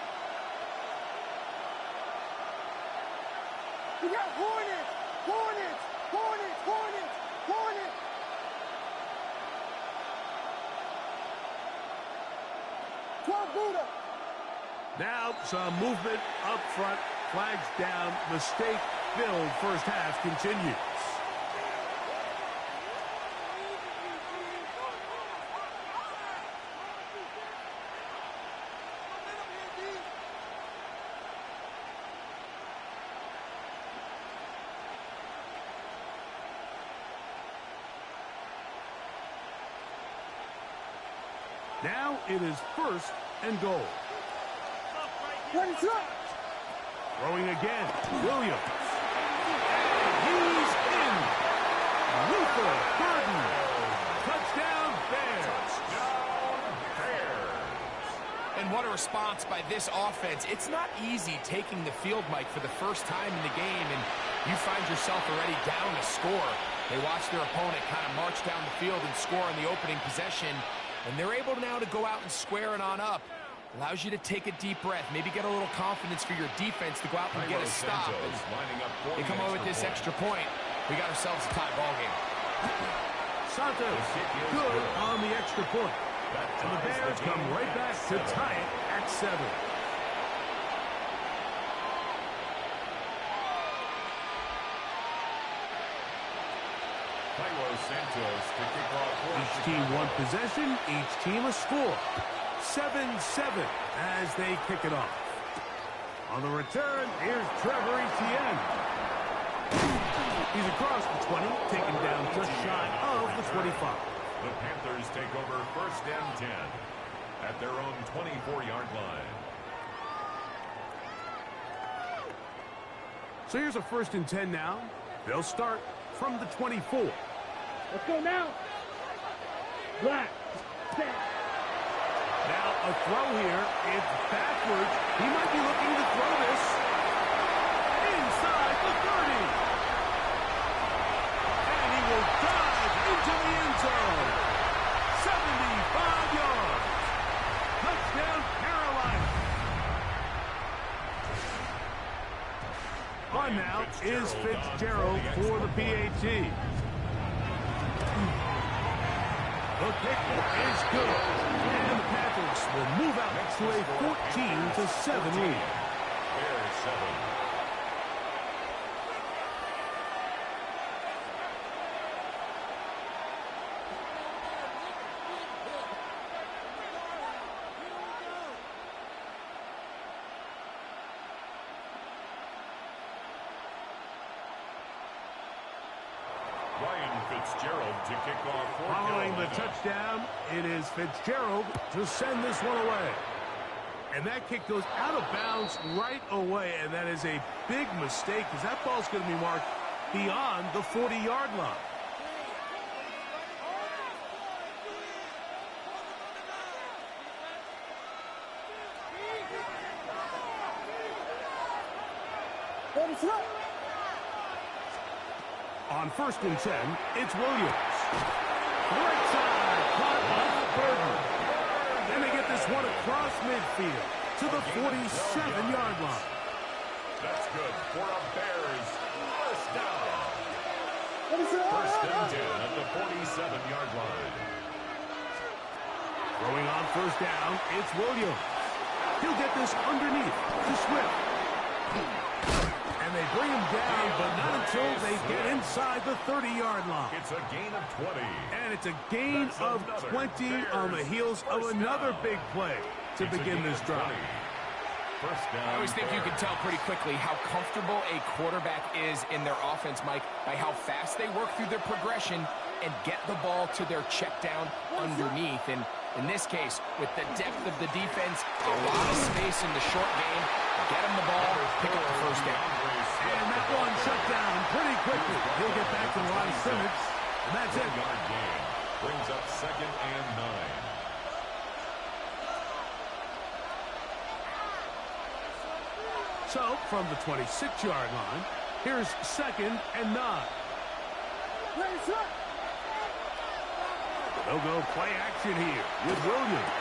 We got Hornets, Hornets, Hornets, Hornets, Hornets. Buddha. Now some movement up front, flags down, mistake-filled first half continues. Now it is 1st and goal. What is up? Throwing again, Williams. He's in. Luther Burden. Touchdown Bears. And what a response by this offense. It's not easy taking the field, Mike, for the first time in the game, and you find yourself already down a score. They watch their opponent kind of march down the field and score on the opening possession. And they're able now to go out and square it on up. Allows you to take a deep breath, maybe get a little confidence for your defense to go out and get a stop. And they come away with this extra point. We got ourselves a tie ball game. Santos good on the extra point. And the Bears come right back to tie it at 7. Each team one possession, each team a score. 7-7 as they kick it off. On the return, here's Trevor Etienne. He's across the 20, taken down just shy of the 25. The Panthers take over 1st and 10 at their own 24-yard line. So here's a 1st and 10 now. They'll start from the 24. Let's go now. Black. Now a throw here. It's backwards. He might be looking to throw this inside the 30. And he will dive into the end zone. 75 yards. Touchdown, Carolina. On now is Fitzgerald for the PAT. The kick is good. And the Panthers will move out to a 14-7 lead. Bears 7. Fitzgerald to kick off for Following the touchdown, it is Fitzgerald to send this one away. And that kick goes out of bounds right away, and that is a big mistake because that ball's going to be marked beyond the 40-yard line. On 1st and 10, it's Williams. Right side, caught off the burden. Then they get this one across midfield to the 47-yard line. That's good for a Bears first down. 1st and 10 at the 47-yard line. Throwing on 1st down, it's Williams. He'll get this underneath to Swift. And they bring him down, but not until they get inside the 30-yard line. It's a gain of 20. And it's a gain of 20 on the heels of another big play to begin this drive. I always think you can tell pretty quickly how comfortable a quarterback is in their offense, Mike, by how fast they work through their progression and get the ball to their check down underneath. And in this case, with the depth of the defense, a lot of space in the short game, get him the ball, pick up the first down. And that one shut down pretty quickly. He'll get back to the line of scrimmage, and that's it. Game brings up 2nd and 9. So, from the 26-yard line, here's 2nd and 9. They'll go play action here with Williams.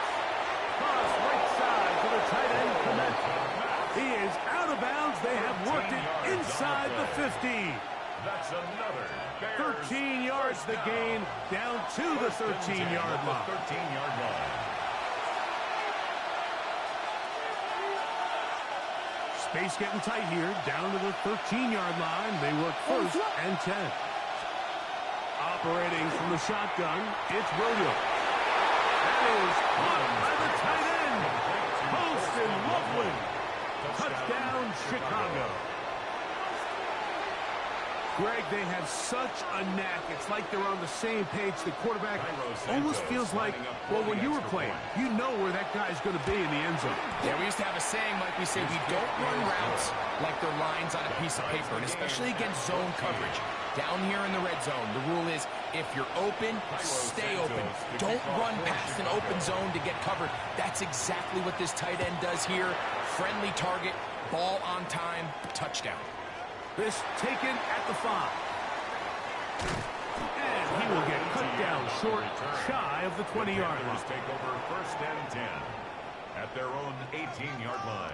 Cross right side to the tight end, Clement. He is out of bounds. They have worked it inside the 15. That's another Bears 13 yards the gain, down to the 13-yard line. 13-yard line. Space getting tight here, down to the 13-yard line. They work 1st and 10. Operating from the shotgun, it's Williams. That is caught by the tight end. Poston Loveland. Touchdown, Chicago. Greg, they have such a knack. It's like they're on the same page. The quarterback almost feels like, well, when you were playing, you know where that guy's going to be in the end zone. Yeah, we used to have a saying, like we say, we don't run routes like they're lines on a piece of paper, and especially against zone coverage. Down here in the red zone, the rule is if you're open, stay open. Don't run past an open zone to get covered. That's exactly what this tight end does here. Friendly target, ball on time, touchdown. This taken at the 5. And he will get cut down short, shy of the 20-yard line. Take over 1st and 10 at their own 18-yard line.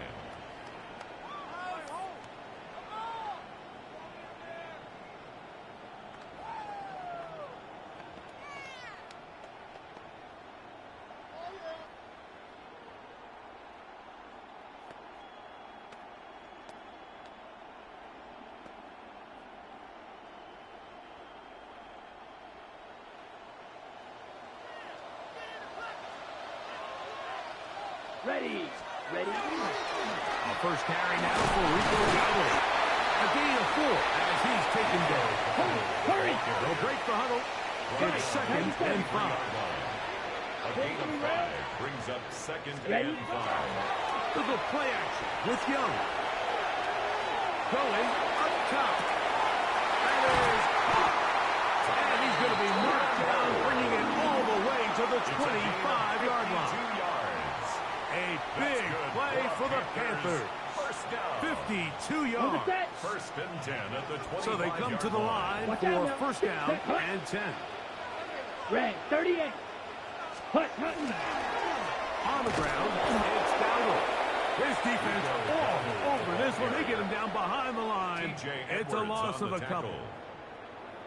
Ready. A first carry now for Rico Dowdle. A gain of 4 as he's taken down. Hurry! They'll break the huddle. It's 2nd and 5. A gain of 5 brings up 2nd and 5. They'll go play action with Young. Going up top. That is caught. And he's going to be marked down, bringing it all the way to the 25-yard line. A big play for the Panthers. 52 yards. 1st and 10 at the 25. So they come to the line for 1st down and 10. Red 38. Hut. On the ground, it's Dowdle. This defense all over this one. They get him down behind the line. It's a loss of a couple.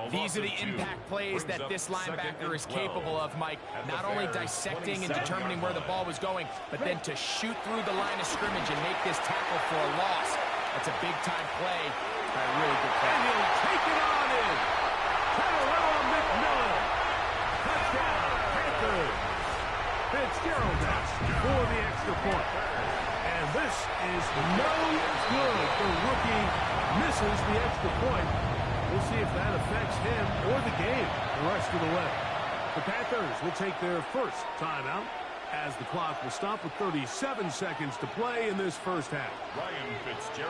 These are the impact plays that this linebacker is capable of, Mike. Not only dissecting and determining where the ball was going, but then to shoot through the line of scrimmage and make this tackle for a loss. That's a big-time play. A really good play. And he'll take it on in. Carolina McMillan. Touchdown, Panthers. Fitzgerald for the extra point. And this is no good. The rookie misses the extra point. We'll see if that affects him or the game the rest of the way. The Panthers will take their first timeout as the clock will stop with 37 seconds to play in this first half.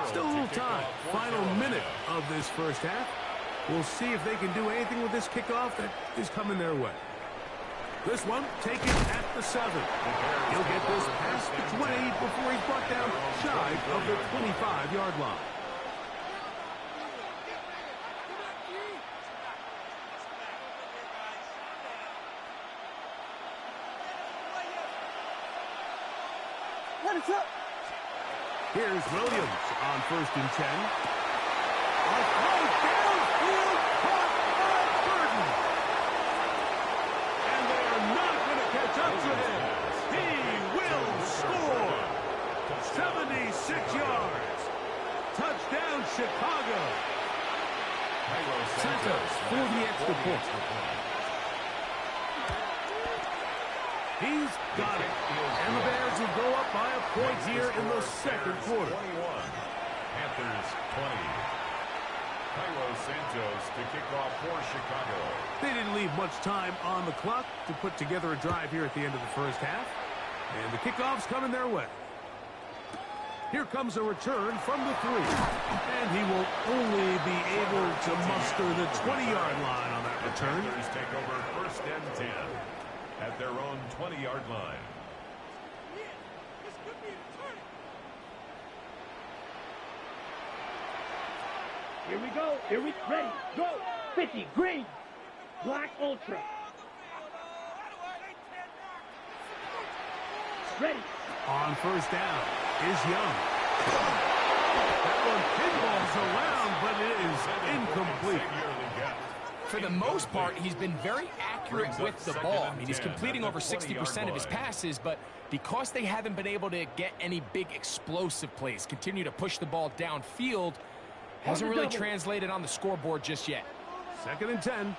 Still a little time. Final minute of this first half. We'll see if they can do anything with this kickoff that is coming their way. This one taken at the 7. He'll get this past the 20 before he's brought down shy of the 25-yard line. Here's Williams on 1st and 10. A throw downfield caught by Burton. And they are not going to catch up to him. He will score. 76 yards. Touchdown, Chicago. Santos for the extra point. He's got it. And the Bears will go up by a point here in the second quarter. 21. Panthers 20. Cairo Santos to kick off for Chicago. They didn't leave much time on the clock to put together a drive here at the end of the first half. And the kickoff's coming their way. Here comes a return from the 3. And he will only be able to muster the 20-yard line on that return. Panthers take over 1st and 10 at their own 20-yard line. Here we go. Here we ready. Go. 50 green. Black ultra. Ready. On 1st down is Young. That one pinballs around, but it is incomplete. For the most part, he's been very accurate with the ball. I mean, he's completing over 60% of his passes, but because they haven't been able to get any big explosive plays, continue to push the ball downfield, hasn't really translated on the scoreboard just yet. 2nd and 10.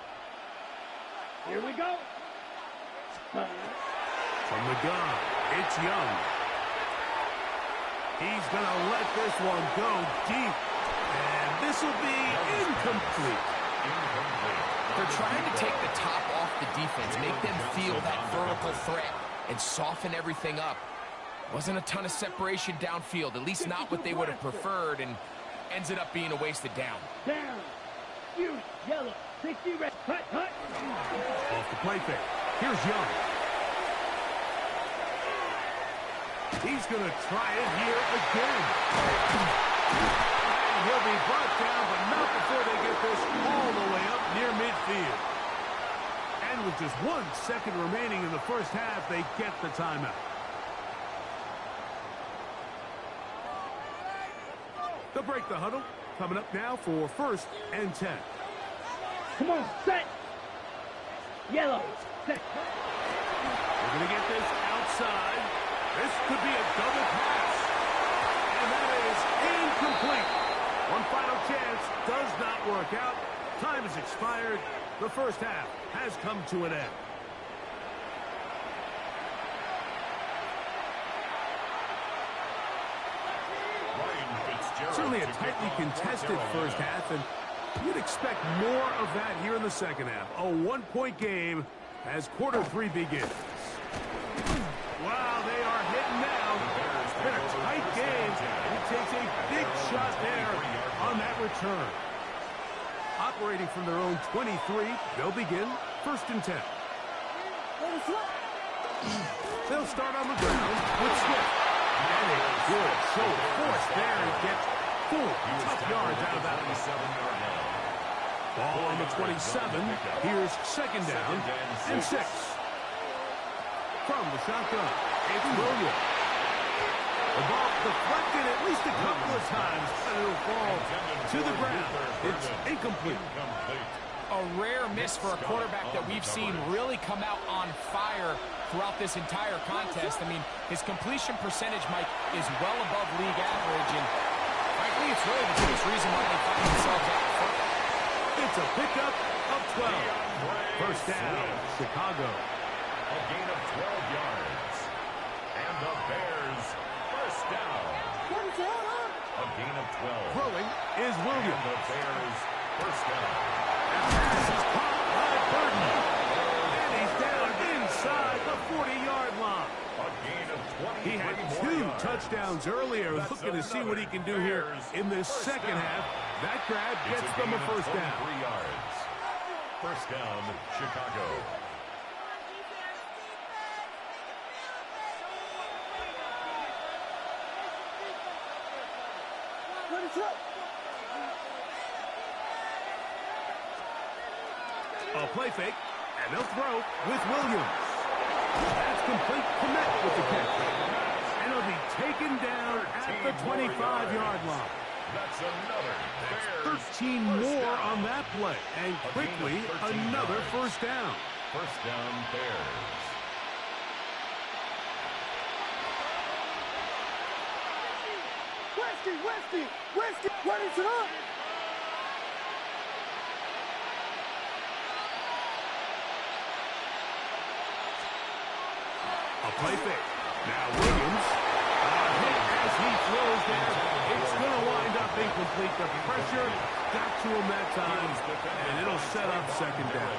Here we go. From the gun, it's Young. He's going to let this one go deep. And this will be incomplete. They're trying to take the top off the defense, make them feel that vertical threat, and soften everything up. Wasn't a ton of separation downfield, at least not what they would have preferred, and ends it up being a wasted down. Down. Huge. Yellow. 60 red. Cut. Off the play fake. Here's Young. He's going to try it here again. And he'll be brought down, but not before they get this all the way up near midfield. And with just 1 second remaining in the first half, they get the timeout. They'll break the huddle. Coming up now for 1st and 10. Come on, set. Yellow, set. They're going to get this outside. This could be a double pass. And that is incomplete. One final chance does not work out. Time has expired. The first half has come to an end. Certainly a tightly contested first half, and you'd expect more of that here in the second half. A 1-point game as quarter 3 begins. Wow, they are hitting now. It's been a tight game, and he takes a big shot there on that return. Operating from their own 23, they'll begin 1st and 10. They'll start on the ground with Swift. And a good show of force there and gets 4 tough yards out of that one. Ball on the 27. Here's 2nd down and 6. From the shotgun, it's Williams. The ball deflected at least a couple of times, but it'll fall to the ground. It's incomplete. a rare miss for a quarterback that we've seen really come out on fire throughout this entire contest. I mean, his completion percentage, Mike, is well above league average, and frankly, it's really the biggest reason why they find themselves out front. It's a pickup of 12. First down, Chicago. A gain of 12 yards. And the Bears, first down. A gain of 12. Throwing is Williams. And the Bears, first down. This is caught by Burton. And he's down inside the 40-yard line. A gain of 20. He had 2 touchdowns earlier. Looking to see what he can do here in this second half. That grab gets them a first down. 3 yards. First down, Chicago. A play fake, and they'll throw with Williams. That's complete. Connect with the catch. And he'll be taken down at the 25-yard line. That's another. That's 13 more on that play. And quickly, another first down. First down, Bears. Westy, what is it up? A play fake. Now Williams. As he throws there, it's going to wind up incomplete. The pressure got to him that time, and it'll set up second down.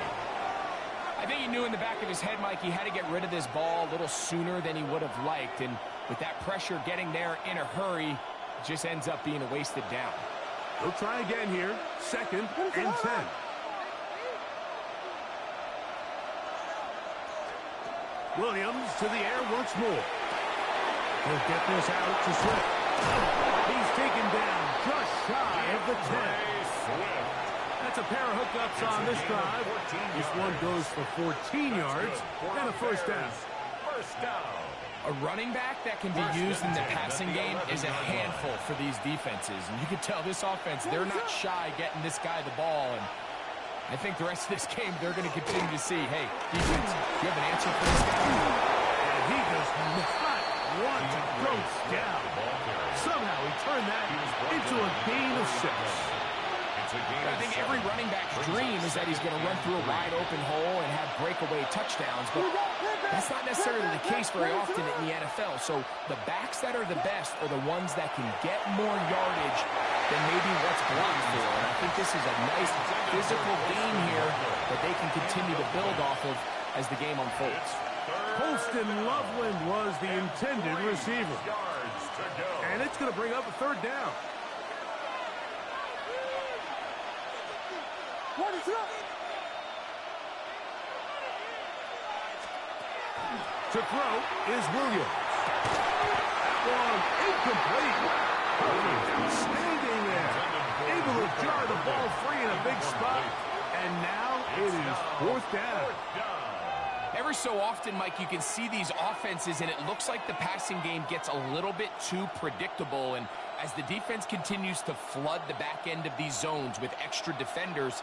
I think he knew in the back of his head, Mike, he had to get rid of this ball a little sooner than he would have liked. And with that pressure getting there in a hurry, it just ends up being a wasted down. He'll try again here. Second and 10. Williams to the air once more. He'll get this out to Swift. He's taken down just shy of the 10. That's a pair of hookups on this drive. This one goes for 14 yards and a first down. First down. A running back that can be used in the passing game is a handful for these defenses. And you can tell this offense, they're not shy getting this guy the ball. And I think the rest of this game, they're going to continue to see, hey, defense, you have an answer for this guy? And he does not want to go down. Somehow he turned that into a gain of 6. I think every running back's dream is that he's going to run through a wide open hole and have breakaway touchdowns, but that's not necessarily the case very often in the NFL. So the backs that are the best are the ones that can get more yardage than maybe what's blocked for. And I think this is a nice physical game here that they can continue to build off of as the game unfolds. Colston Loveland was the intended receiver. And it's going to bring up a third down. What is up? To throw is Williams. That one incomplete. Outstanding there. Able to jar the ball free in a big spot. And now it is fourth down. Every so often, Mike, you can see these offenses, and it looks like the passing game gets a little bit too predictable. And as the defense continues to flood the back end of these zones with extra defenders,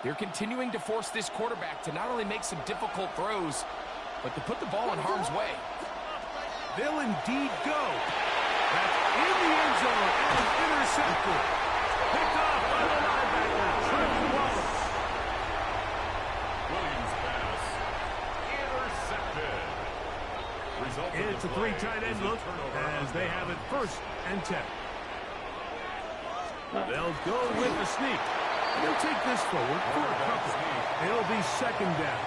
they're continuing to force this quarterback to not only make some difficult throws, but to put the ball in harm's way. They'll indeed go. That's in the end zone and intercepted. Picked off by the linebacker, Trevor Wallace. Williams pass. Intercepted. It's a 3 tight end look as they have it first and 10. They'll go with the sneak. They'll take this forward for a couple. It'll be second down.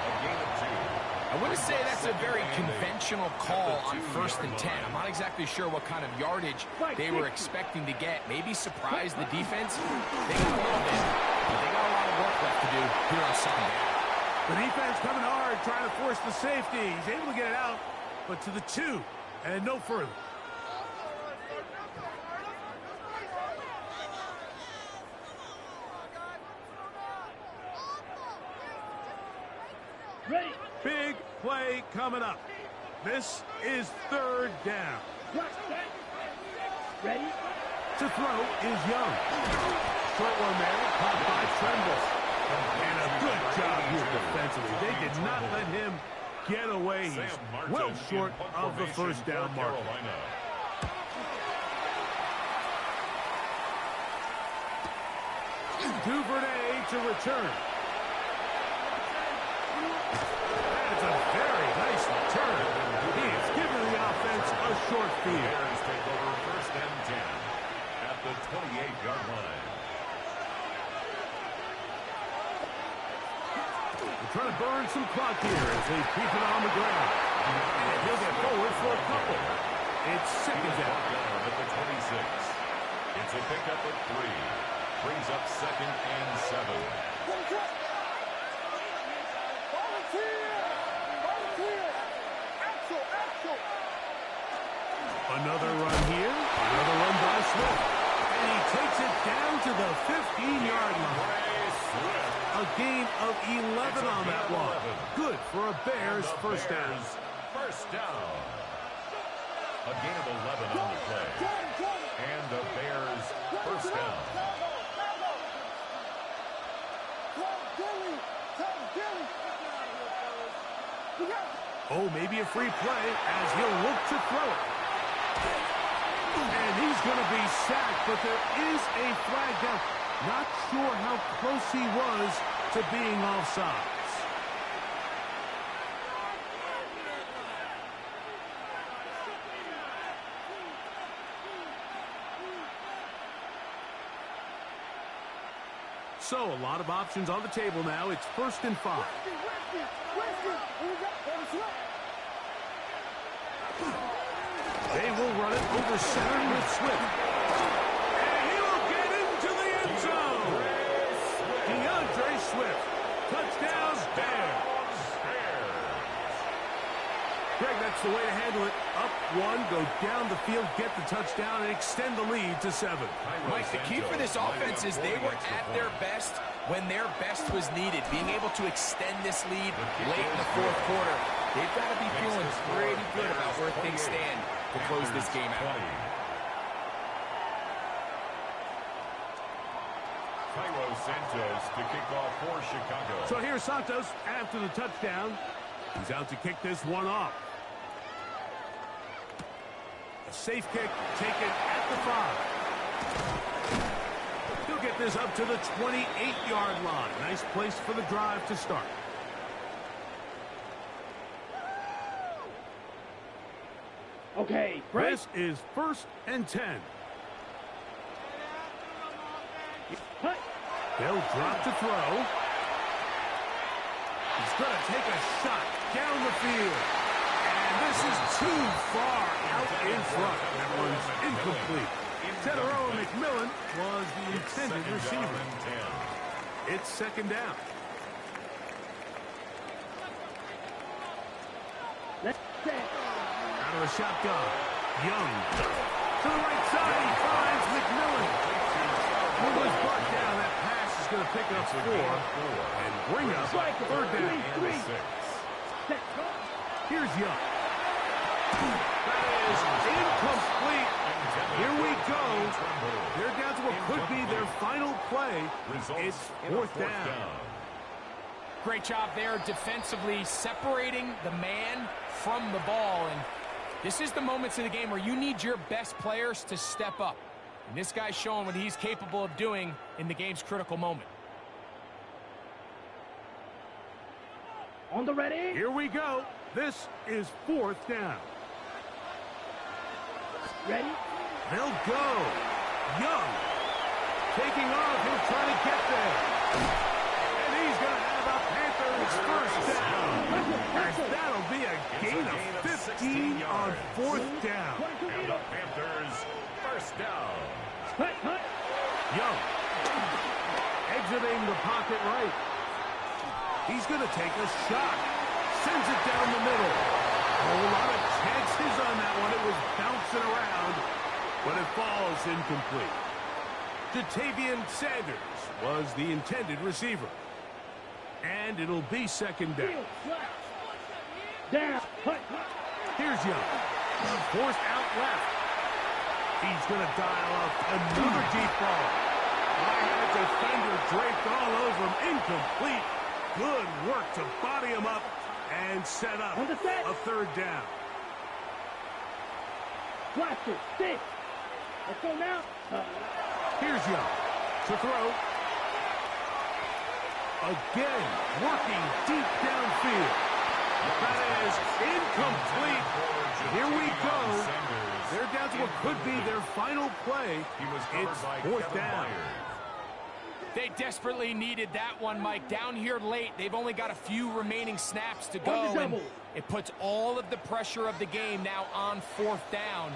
I wouldn't say that's a very conventional call on first and 10. I'm not exactly sure what kind of yardage they were expecting to get. Maybe surprise the defense. They got a little bit, but they got a lot of work left to do here on second down. The defense coming hard, trying to force the safety. He's able to get it out, but to the 2 and no further. Ready. Big play coming up. This is third down. Ready. To throw is Young. Short one there, caught by Tremble. And a good job here defensively. They did not let him get away. He's well short of the first down mark. 2 for A to return. That's a very nice return. He is giving the offense a short field. Bears take over 1st and 10 at the 28-yard line. They're trying to burn some clock here as they keep it on the ground. And he'll get forward for a couple. It's 2nd down. At the 26. It's a pickup of 3. Brings up 2nd and 7. Another run here. Another run by Swift. And he takes it down to the 15-yard line. A gain of 11 on that one. Good for a Bears first down. First down. A gain of 11 on the play. And the Bears first down. Oh, maybe a free play as he'll look to throw it. And he's going to be sacked, but there is a flag down. Not sure how close he was to being offsides. So, a lot of options on the table now. It's 1st and 5. They will run it over center with Swift. And he will get into the end zone. DeAndre Swift. Touchdown, Bears. Greg, that's the way to handle it. Up 1, go down the field, get the touchdown, and extend the lead to 7. Mike, the key for this offense is they were at their best when their best was needed. Being able to extend this lead late in the 4th quarter. They've got to be feeling pretty good about where things stand to close this game out. Santos to kick off for Chicago. So here's Santos after the touchdown. He's out to kick this one off. A safe kick taken at the 5. He'll get this up to the 28-yard line. Nice place for the drive to start. Okay, break. This is 1st and 10. They'll drop to throw. He's going to take a shot down the field. And this is too far out in front. That one's incomplete. Tedero McMillan was the intended receiver. It's 2nd down. Out of a shotgun. Young. To the right side, he finds McMillan. Who was brought down. That pass is going to pick up 4 and bring up 3rd down. Here's Young. That is incomplete. Here we go. They're down to what could be their final play. It's 4th down. Great job there defensively, separating the man from the ball. And this is the moments in the game where you need your best players to step up. And this guy's showing what he's capable of doing in the game's critical moment. On the ready. Here we go. This is 4th down. Ready. They'll go. Young. Taking off. He'll try to get there. And he's going to have a Panthers first down. And that'll be a gain of 15 on 4th down. And the Panthers first down. Young. Exiting the pocket right. He's going to take a shot. Sends it down the middle. A whole lot of chances on that one. It was bouncing around, but it falls incomplete. Jatavian Sanders was the intended receiver. And it'll be 2nd down. Here's Young. Forced out left. He's going to dial up another deep ball. had a defender draped all over him. Incomplete. Good work to body him up and set up a third down. Blaster, stick. Let's go now. Here's Young to throw. Again, working deep downfield. That is incomplete. Here we go. They're down to what could be their final play. It's fourth down. They desperately needed that one, Mike. Down here late, they've only got a few remaining snaps to go, and it puts all of the pressure of the game now on fourth down.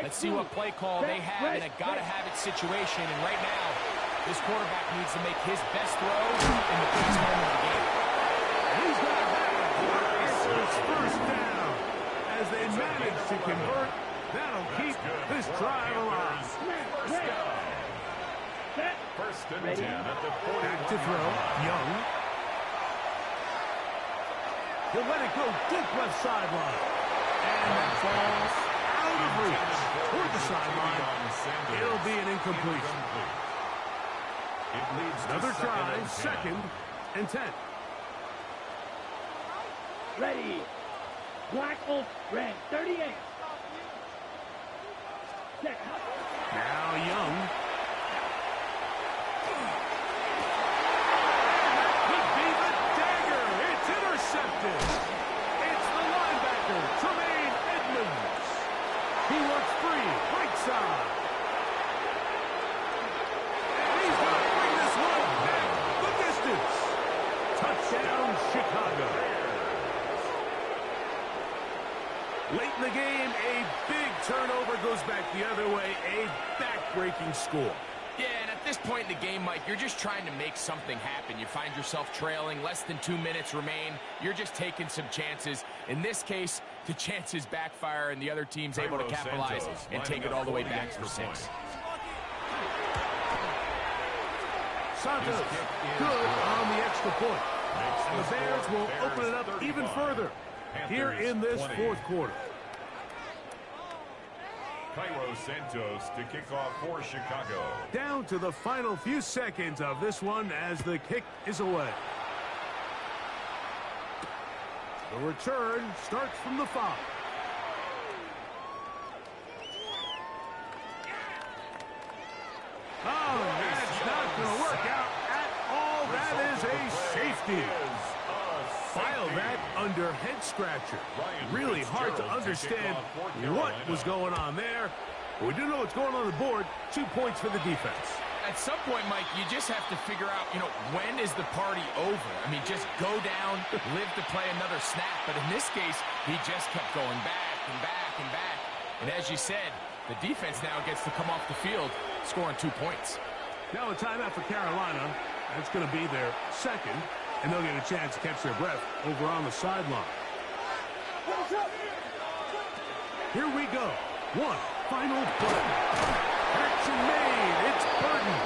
Let's see what play call they have in a gotta-have-it situation, and right now, this quarterback needs to make his best throw in the biggest moment of the game. He's got to have it's first down as they manage to convert. That'll keep this drive alive. First and 10 at the 41. Back to throw. Young. He'll let it go deep left sideline. And that ball's out of reach. Toward the sideline. It'll be an incompletion. It leads another try. Second and 10. Ready. Black Oak Red 38. Now Young. Could be the dagger. It's intercepted. It's the linebacker, Tremaine Edmonds. He works free, right side. And he's going to bring this one down the distance. Touchdown, Chicago. Late in the game, a big turnover goes back the other way, a back-breaking score. Yeah, and at this point in the game, Mike, you're just trying to make something happen. You find yourself trailing, less than 2 minutes remain. You're just taking some chances. In this case, the chances backfire, and the other team's able to capitalize and take it all the way back for 6. Santos, good on the extra point. And the Bears will open it up even further here in this fourth quarter. Cairo Santos to kick off for Chicago. Down to the final few seconds of this one as the kick is away. The return starts from the 5. Oh, that's not going to work out at all. That is a safety. File that under head scratcher. Really hard to understand what was going on there. But we do know what's going on the board. 2 points for the defense. At some point, Mike, you just have to figure out, when is the party over? I mean, just go down, live to play another snap. But in this case, he just kept going back and back and back. And as you said, the defense now gets to come off the field, scoring 2 points. Now a timeout for Carolina. That's going to be their second. And they'll get a chance to catch their breath over on the sideline. Here we go. One final play. Action made. It's Burton.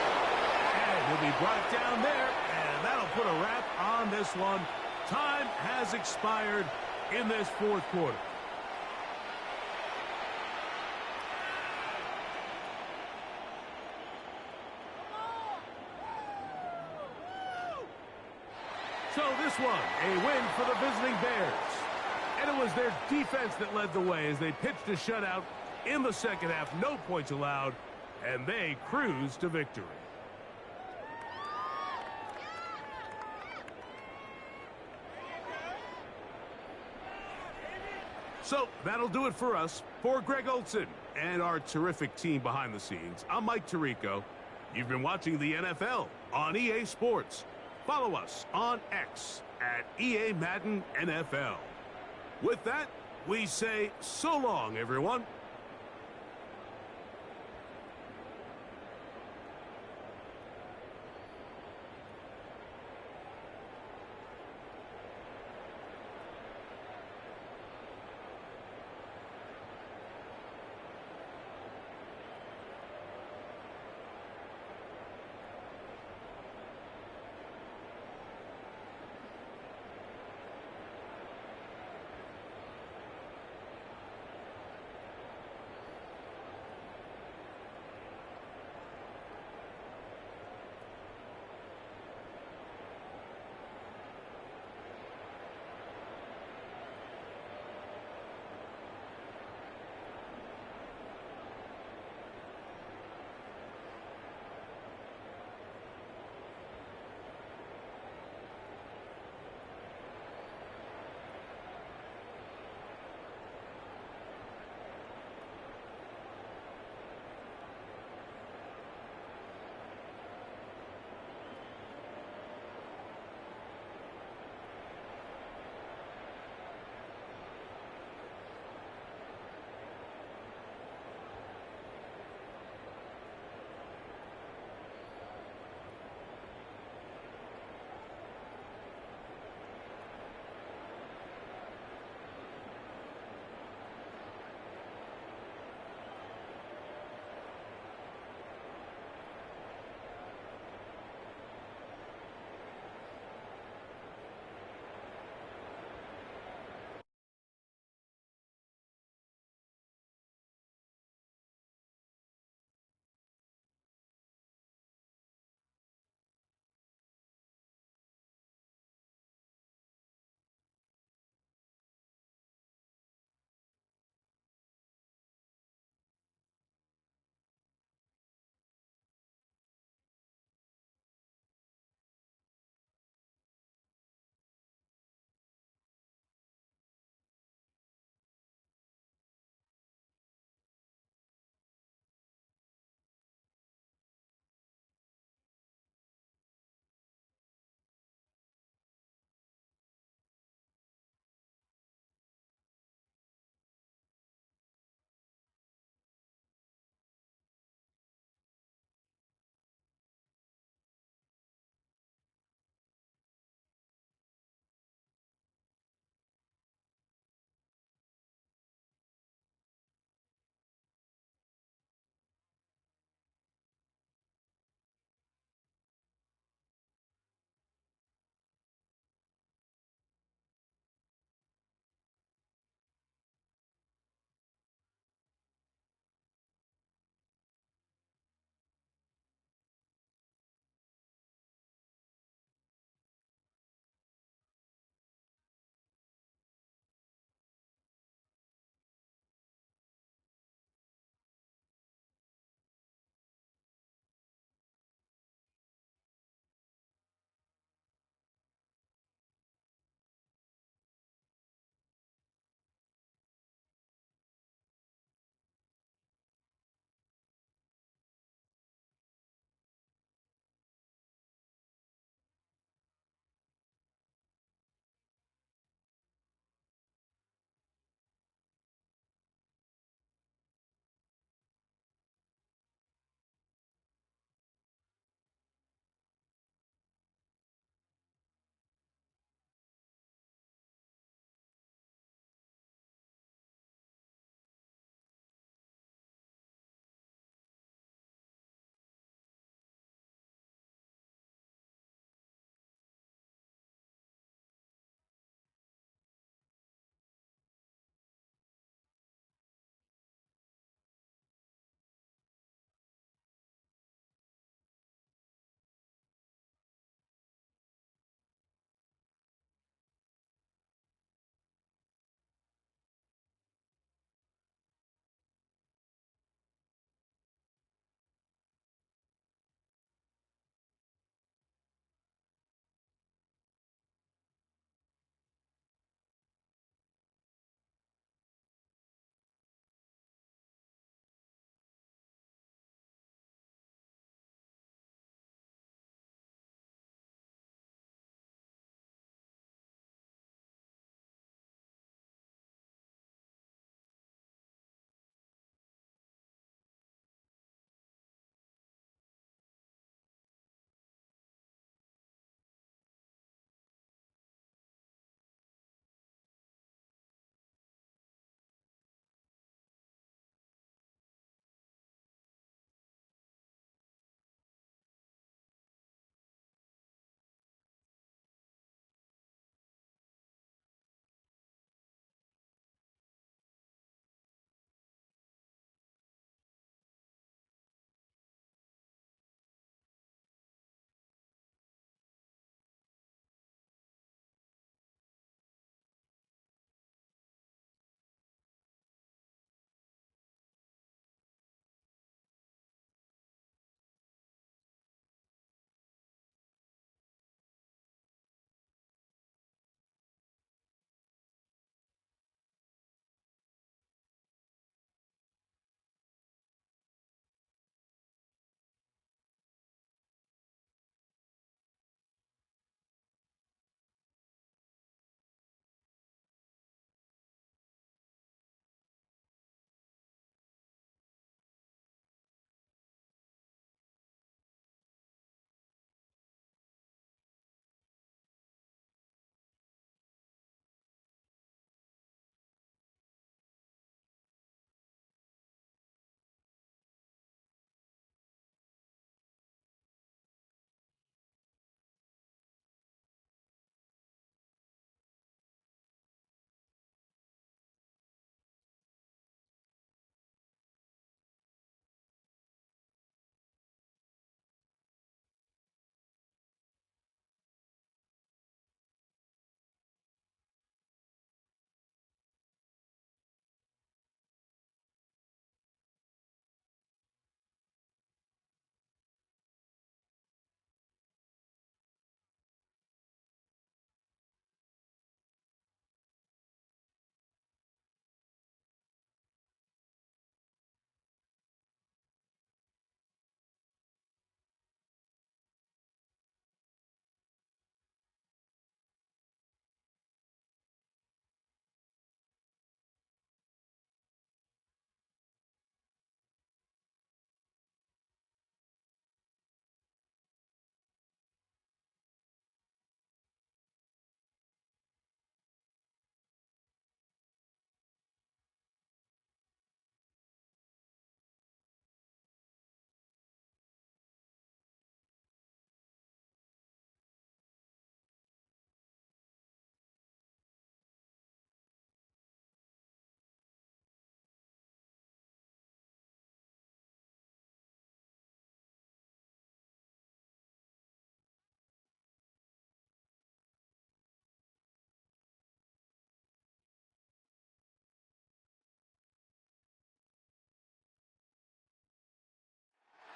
And he'll be brought down there. And that'll put a wrap on this one. Time has expired in this fourth quarter. So this one, a win for the visiting Bears. And it was their defense that led the way as they pitched a shutout in the second half. No points allowed, and they cruised to victory. So that'll do it for us. For Greg Olson and our terrific team behind the scenes, I'm Mike Tirico. You've been watching the NFL on EA Sports. Follow us on X at EA Madden NFL. With that, we say so long, everyone.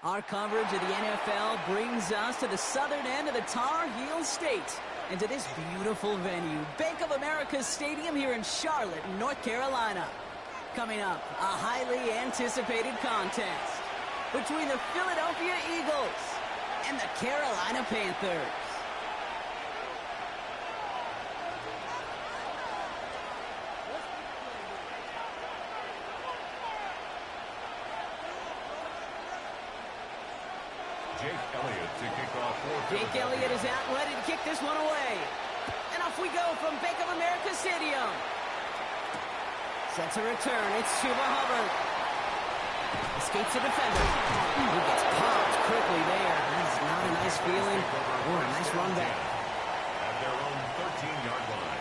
Our coverage of the NFL brings us to the southern end of the Tar Heel State and to this beautiful venue, Bank of America Stadium here in Charlotte, North Carolina. Coming up, a highly anticipated contest between the Philadelphia Eagles and the Carolina Panthers. Jake Elliott is out, ready to kick this one away. And off we go from Bank of America Stadium. Sets a return. It's Chuba Hubbard. Escapes the defender. He gets popped quickly there. That's not a nice feeling or a nice run back. At their own 13-yard line.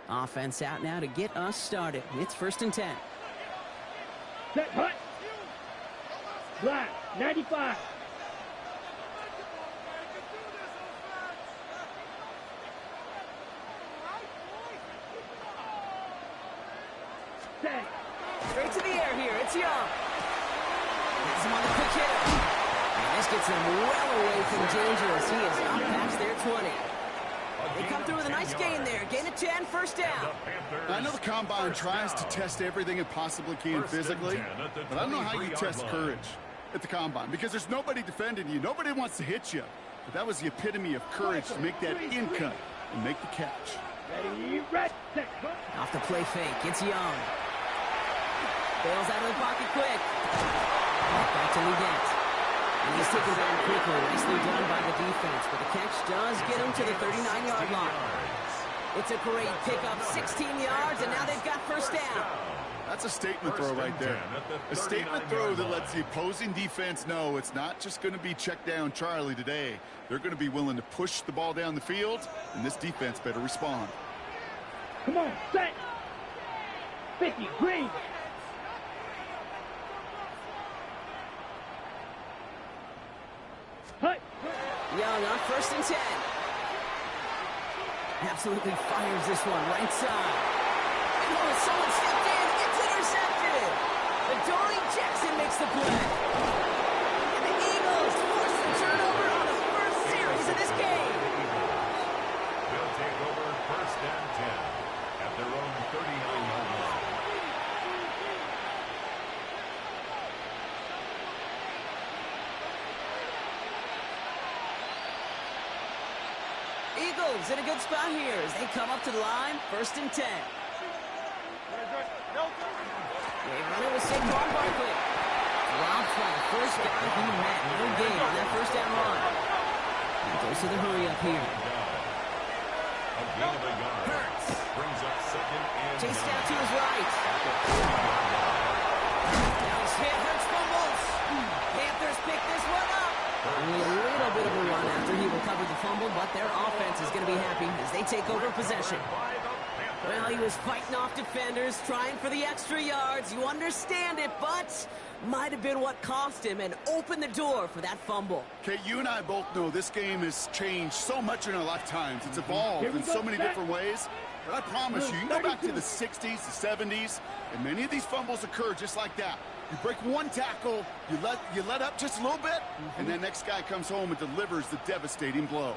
Offense out now to get us started. It's 1st and 10. Set, hut. Black, 95. Set. Straight to the air here. It's Young. Gets him on the quick hitter. And this gets him well away from dangerous. He is up past their 20. They come through with a nice gain there. Gain of 10, 1st down. I know the Combine tries to test everything it possibly can physically, but I don't know how you test courage at the Combine because there's nobody defending you. Nobody wants to hit you. But that was the epitome of courage to make that in cut and make the catch. Ready, red, set, off the play fake. It's Young. Bails out of the pocket quick. Back to Ledet. And he's taken down quickly. Nicely done by the defense. But the catch does get him to the 39-yard line. It's a great pickup. 16 yards, and now they've got 1st down. That's a statement throw right there. A statement throw that lets the opposing defense know it's not just going to be check down Charlie today. They're going to be willing to push the ball down the field, and this defense better respond. Come on, set. 50, green. Hut. Young on 1st and 10. Absolutely fires this one right side. And oh, someone stepped in. It's intercepted. Adoree Jackson makes the play. And the Eagles force the turnover on the first series of this game. They'll take over 1st and 10 at their own 39-yard line. Eagles in a good spot here as they come up to the line. 1st and 10. They run it with Saquon Barkley. Rob flat. First down he met. No gain on that 1st down run. He goes to the hurry up here. Hurts. Brings up 2nd and Chased out to his right. Now he's hit. Hurts fumbles. Panthers pick this one up. Only a little bit of a run after he recovered the fumble, but their offense is going to be happy as they take over possession. Well, he was fighting off defenders, trying for the extra yards. You understand it, but might have been what cost him and opened the door for that fumble. Okay, you and I both know this game has changed so much in our lifetimes. It's evolved in so many different ways. But I promise you, you can go back to the 60s, the 70s, and many of these fumbles occur just like that. You break one tackle, you let up just a little bit, and then next guy comes home and delivers the devastating blow.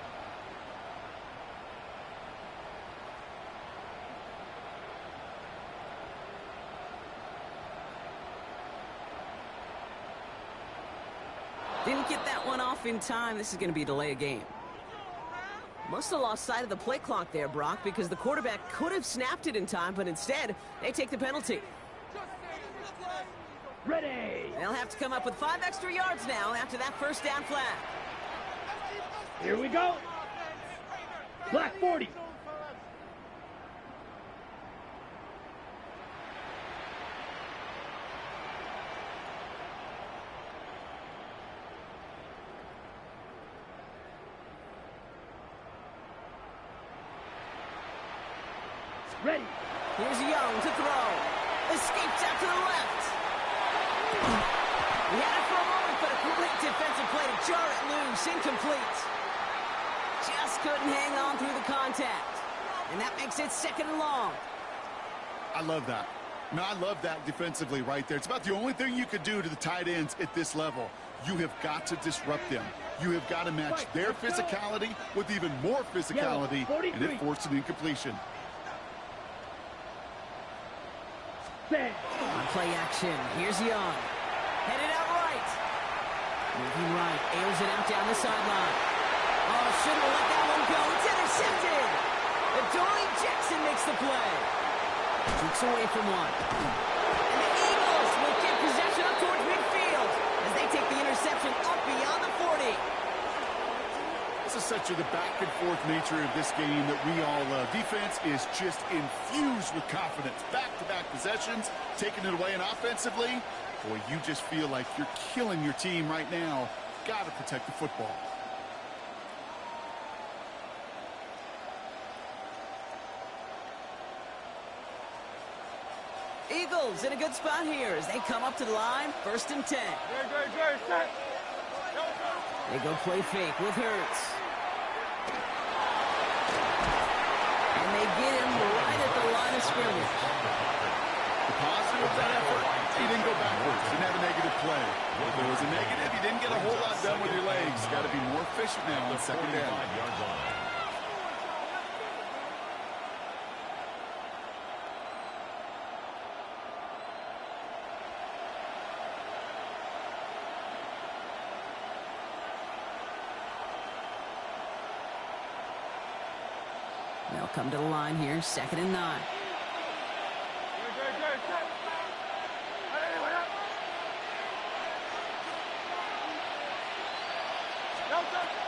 Didn't get that one off in time. This is going to be a delay of game. Must have lost sight of the play clock there, Brock, because the quarterback could have snapped it in time, but instead, they take the penalty. Ready. They'll have to come up with 5 extra yards now after that 1st down flag. Here we go. Black 40. Ready. Here's Young to throw. Escapes out to the left. He had it for a moment, but a great defensive play to jar it loose. Incomplete. Just couldn't hang on through the contact. And that makes it 2nd and long. I love that. No, I love that defensively right there. It's about the only thing you could do to the tight ends at this level. You have got to disrupt them. You have got to match their physicality with even more physicality, and it forced an incompletion. On play action, here's Young. Headed out right. Moving right, airs it out down the sideline. Oh, shouldn't have let that one go. It's intercepted. Adoree Jackson makes the play. Jukes away from one. And the Eagles will get possession up towards midfield as they take the interception up beyond the 40. This is such the back-and-forth nature of this game that we all love. Defense is just infused with confidence. Back-to-back possessions, taking it away, and offensively, boy, you just feel like you're killing your team right now. Got to protect the football. Eagles in a good spot here as they come up to the line, 1st and 10. They go play fake with Hurts. And they get him right at the line of scrimmage. The positive of that effort, he didn't go backwards, didn't have a negative play. If there was a negative, you didn't get a whole lot done with your legs. Got to be more efficient now on 2nd down. They'll come to the line here, 2nd and 9.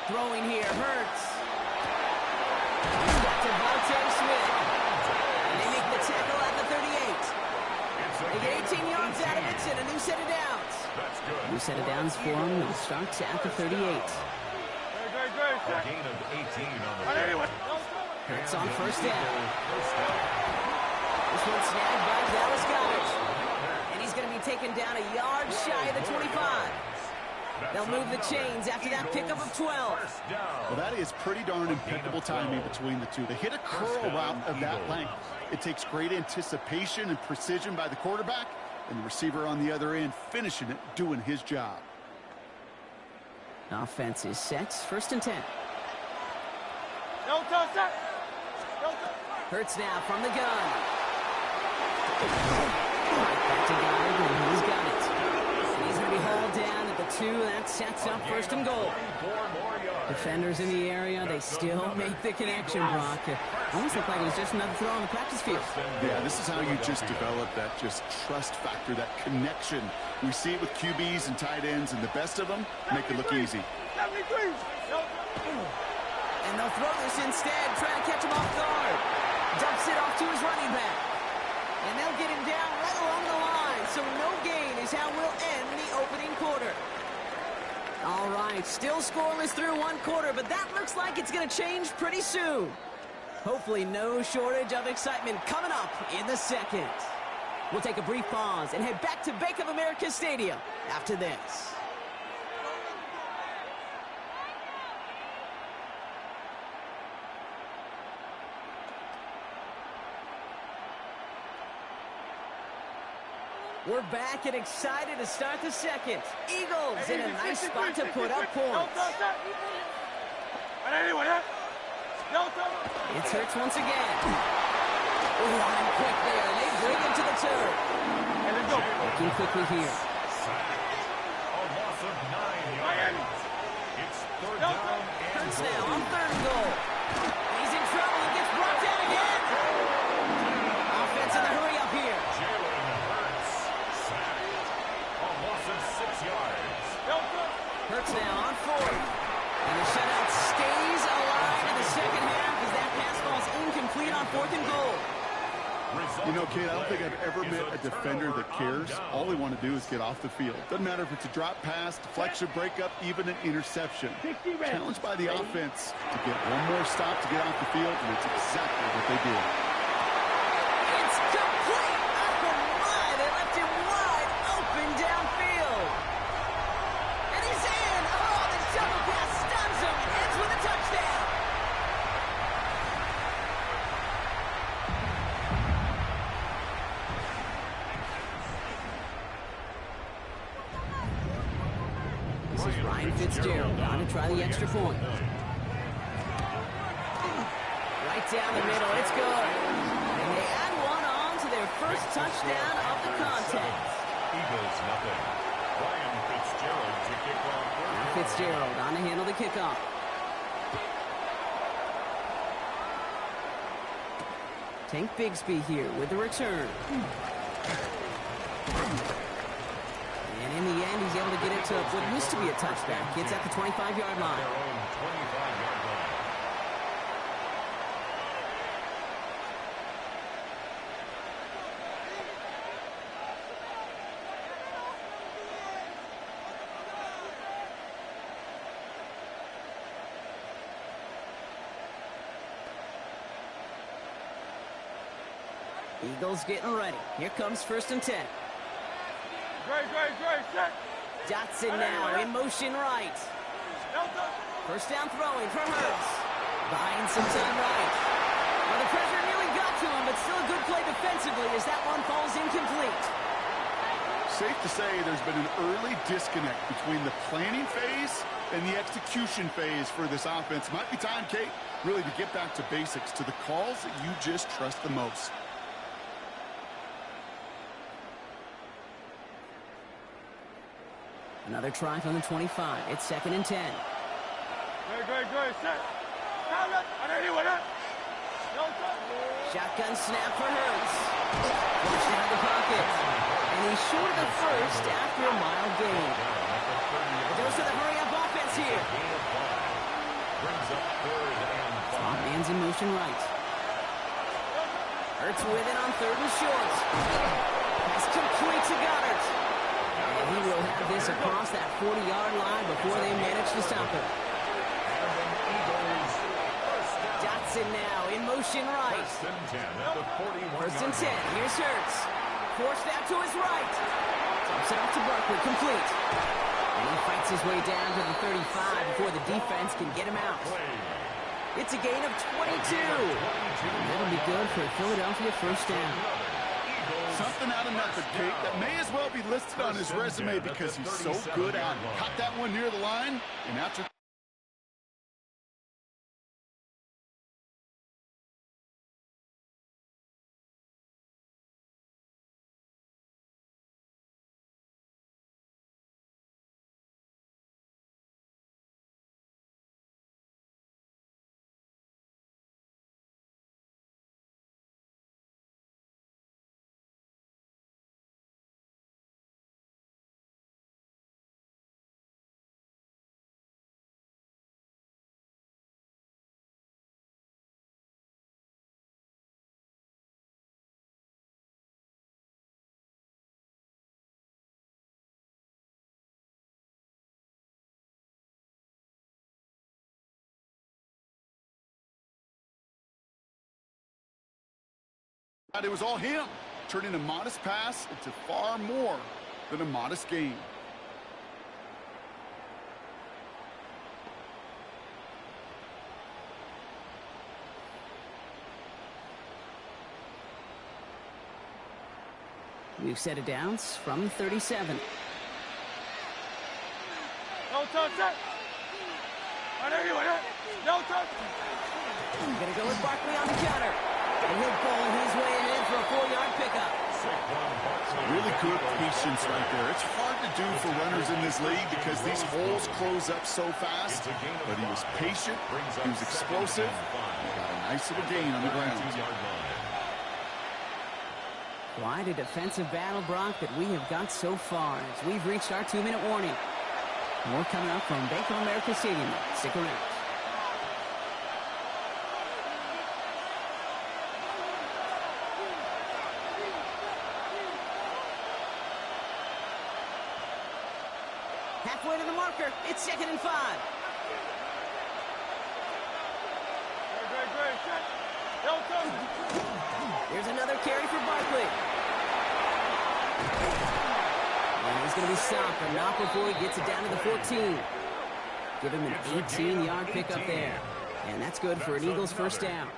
Throwing here, Hurts. He's got Devontae Smith. And they make the tackle at the 38. They get 18 yards out of it and a new set of downs. New set of downs for them. They'll start at the 38. A gain of 18 on the play. Hurts on 1st down. This one snagged by Dallas Goedert. And he's going to be taken down a yard shy of the 25. They'll move the chains after that pickup of 12. Well, that is pretty darn impeccable timing between the two. They hit a curl route of that length. It takes great anticipation and precision by the quarterback, and the receiver on the other end finishing it, doing his job. Offense is set, 1st and 10. Hurts now from the gun. Back to Goddard, and he's got it. And he's going to be hauled down at the 2. That sets up 1st and goal. Defenders in the area, they still make the connection, Brock. It almost looked like it was just another throw on the practice field. Yeah, this is how you just develop that just trust factor, that connection. We see it with QBs and tight ends, and the best of them make it look easy. And they'll throw this instead, trying to catch him off guard. Dumps it off to his running back. And they'll get him down right along the line. So no gain is how we'll end the opening quarter. All right, still scoreless through 1 quarter, but that looks like it's going to change pretty soon. Hopefully no shortage of excitement coming up in the 2nd. We'll take a brief pause and head back to Bank of America Stadium after this. We're back and excited to start the 2nd. Eagles in a nice spot to put up points. It's Hurts once again. Line quick there. They bring him to the turn. Looking quickly here. A loss of 9 yards. It's 3rd down. Hurts now on 3rd and goal. He's in trouble and gets brought down again. Offense in the hurry up here. Hurts now on 4th. And the shutout stays alive in the 2nd half as that pass ball is incomplete on 4th and goal. You know, Kate, I don't think I've ever met a defender that cares. All they want to do is get off the field. Doesn't matter if it's a drop pass, deflection, breakup, even an interception. Challenged by the offense to get one more stop to get off the field, and it's exactly what they do. Fitzgerald on to try the extra point. Right down the middle, it's good. And they add one on to their first touchdown of the contest. Eagles nothing. Ryan Fitzgerald to kick off. Fitzgerald on to handle the kickoff. Tank Bigsby here with the return. And in the end, he's able to get it to what used to be a touchback. It's at the 25-yard line. Eagles getting ready. Here comes 1st and 10. Dotson now in motion right. First down throwing for Hurts. Buying some time right. Well, the pressure nearly got to him, but still a good play defensively as that one falls incomplete. Safe to say there's been an early disconnect between the planning phase and the execution phase for this offense. Might be time, Kate, really to get back to basics, to the calls that you just trust the most. Another try from the 25. It's 2nd and 10. Shotgun snap for Hurts. Flushed out of the pocket. And he's short of the first after a mild gain. It goes to the hurry-up offense here. Top man's in motion right. Hurts with it on 3rd and short. Pass complete to Goddard. And he will have this across that 40-yard line before they manage to stop him. Dotson now in motion right. 1st and 10. Here's Hurts. Forced out to his right. Dumps it off to Barkley. Complete. And he fights his way down to the 35 before the defense can get him out. It's a gain of 22. That'll be good for a Philadelphia first down. Something out of nothing, Kate, that may as well be listed on his resume because he's so good at it. Caught that one near the line, and after... It was all him, turning a modest pass into far more than a modest gain. We've set it down from 37. No touch. No touch. Gonna go with Barkley on the counter. And he'll pull his way in for a 4-yard pickup. Really good patience right there. It's hard to do for runners in this league because these holes close up so fast. But he was patient, he was explosive, and he got a nice little gain on the ground. Quite a defensive battle, Brock, that we have got so far as we've reached our 2-minute warning. More coming up from Bank of America Stadium. Stick around. Halfway to the marker. It's 2nd and 5. Here's another carry for Barkley. And he's going to be stopped, but not before he gets it down to the 14. Give him an 18-yard pickup there. And that's good for an Eagles first down.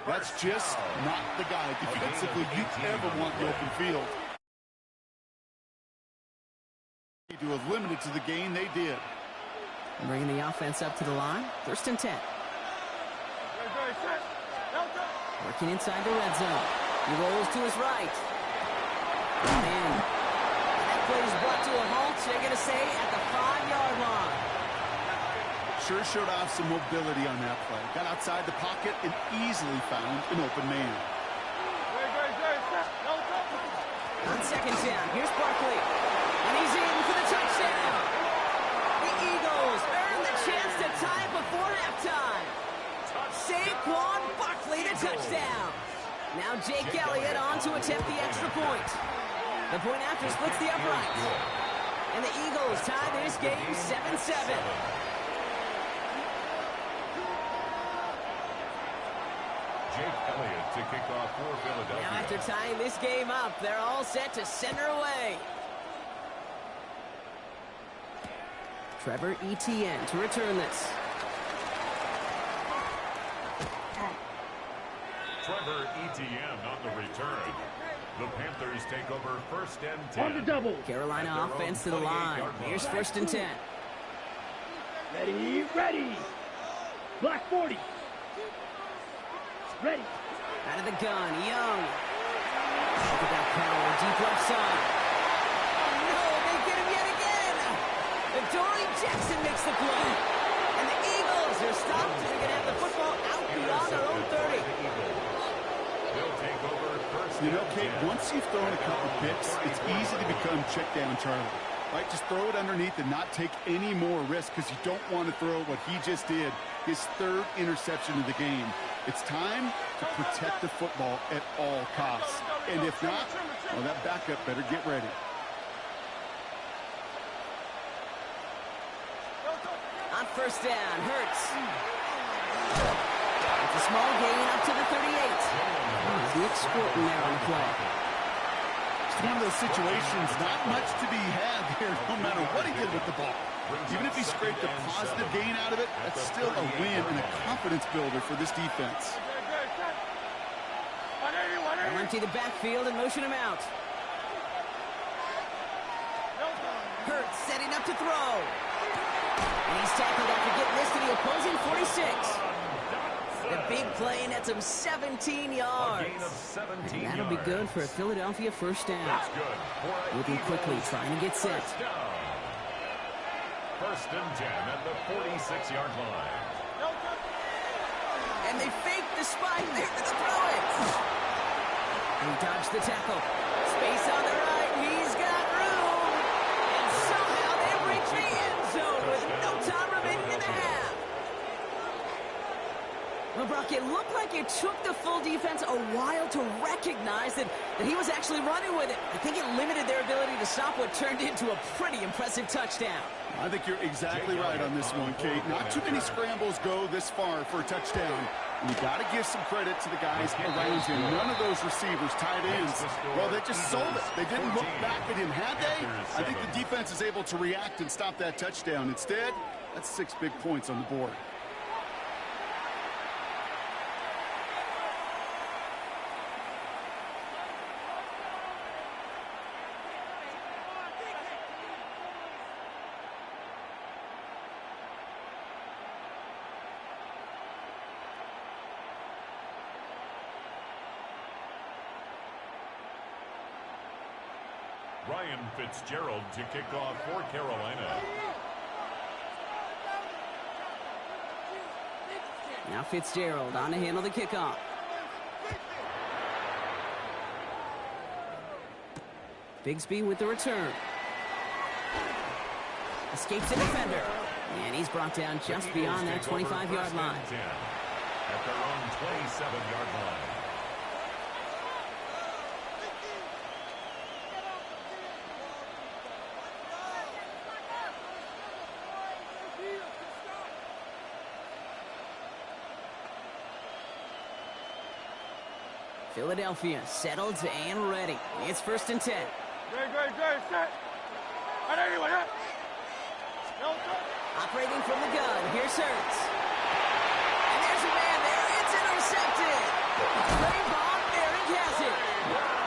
That's just not the guy defensively you ever want in the open field. To have limited to the gain they did. Bringing the offense up to the line. 1st and 10. Working inside the red zone. He rolls to his right. Brought in. That play is brought to a halt, they're going to say, at the 5-yard line. Sure showed off some mobility on that play. Got outside the pocket and easily found an open man. On 2nd down, here's Barkley. And he's in for the touchdown. The Eagles earn the chance to tie it before halftime. Saquon Barkley to touchdown. Now Jake Elliott on to attempt the extra point. The point after splits the uprights. And the Eagles tie this game 7-7. Jake Elliott to kick off for Philadelphia. Now after tying this game up, they're all set to center away. Trevor Etienne to return this. Trevor Etienne on the return. The Panthers take over 1st and 10. On the double. Carolina offense to the line. Here's 1st and 10. Ready, ready. Black 40. Ready. Out of the gun, Young. Look at that power, deep left side. Oh no, they get him yet again. Adoree Jackson makes the play. And the Eagles are stopped. They're going to have the football out beyond their own 30. They'll take over 1st. You know, Kate, once you've thrown a couple picks, it's easy to become check down Charlie. Right, just throw it underneath and not take any more risk because you don't want to throw what he just did, his 3rd interception of the game. It's time to protect the football at all costs. And if not, well, that backup better get ready. On 1st down, Hurts. It's a small gain up to the 38. Nick Sporton there on the play. It's one of those situations, not much to be had here, no matter what he did with the ball. Even if he scraped a positive gain out of it, that's still a win and a confidence builder for this defense. They'll empty the backfield and motion him out. Hurts setting up to throw. And he's tackled after getting this to the opposing 46. The big play nets him 17 yards. And that'll be good for a Philadelphia 1st down. Moving quickly, trying to get set. 1st and 10 at the 46-yard line. And they fake the spike. They're going to throw it. He dodged the tackle. Space on the right. He's got room. And somehow they reach the end zone with no time remaining in the half. Well, Brock, it looked like it took the full defense a while to recognize that he was actually running with it. I think it limited their ability to stop what turned into a pretty impressive touchdown. I think you're exactly right on this one, Kate. Not too many scrambles go this far for a touchdown. And you got to give some credit to the guys around him. None of those receivers, tight ends, well, they just sold it. They didn't look back at him, had they? I think the defense is able to react and stop that touchdown. Instead, that's 6 big points on the board. Ryan Fitzgerald to kick off for Carolina. Now Fitzgerald on to handle the kickoff. Bigsby with the return. Escapes the defender. And he's brought down just beyond that 25-yard line. At their own 27-yard line. Philadelphia settled and ready. It's 1st and 10. Great, set. Operating from the gun, here's Hurts. And there's a man there, it's intercepted. Trey Bond there, he has it.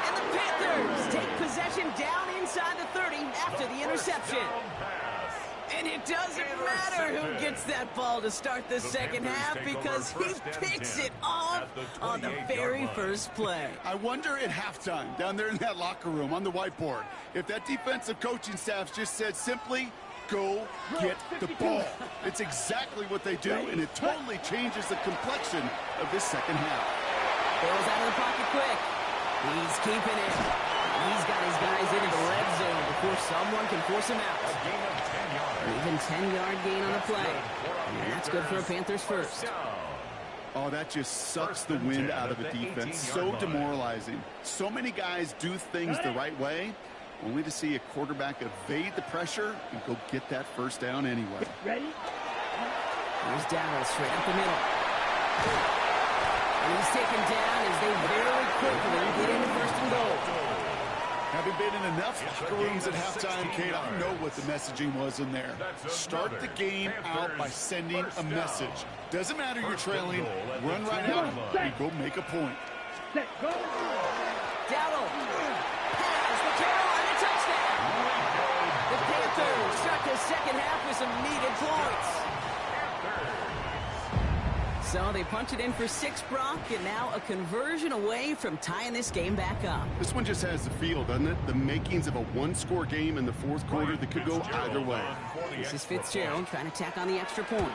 And the Panthers take possession down inside the 30 after the interception. And it doesn't matter who gets that ball to start the second half because he picks it off on the very first play. I wonder at halftime, down there in that locker room on the whiteboard, if that defensive coaching staff just said simply, go get the ball. It's exactly what they do, and it totally changes the complexion of this second half. Bill's out of the pocket quick. He's keeping it. He's got his guys into the red zone before someone can force him out. Even 10-yard gain on the play. And that's good for a Panthers first. Oh, that just sucks the wind out of a defense. So demoralizing. So many guys do things the right way, only to see a quarterback evade the pressure and go get that first down anyway. Ready? Here's Dowell straight up the middle. And he's taken down as they very quickly get into first and goal. Having been in enough locker rooms at halftime, Kate, I know what the messaging was in there. Start the game out by sending a message. Doesn't matter you're trailing, run right out and go make a point. Set, go! Dowell has the Carolina touchdown. The Panthers start the second half with some needed points. So they punch it in for 6, Brock, and now a conversion away from tying this game back up. This one just has the feel, doesn't it? The makings of a one-score game in the fourth quarter that could go either way. This is Fitzgerald trying to tack on the extra point.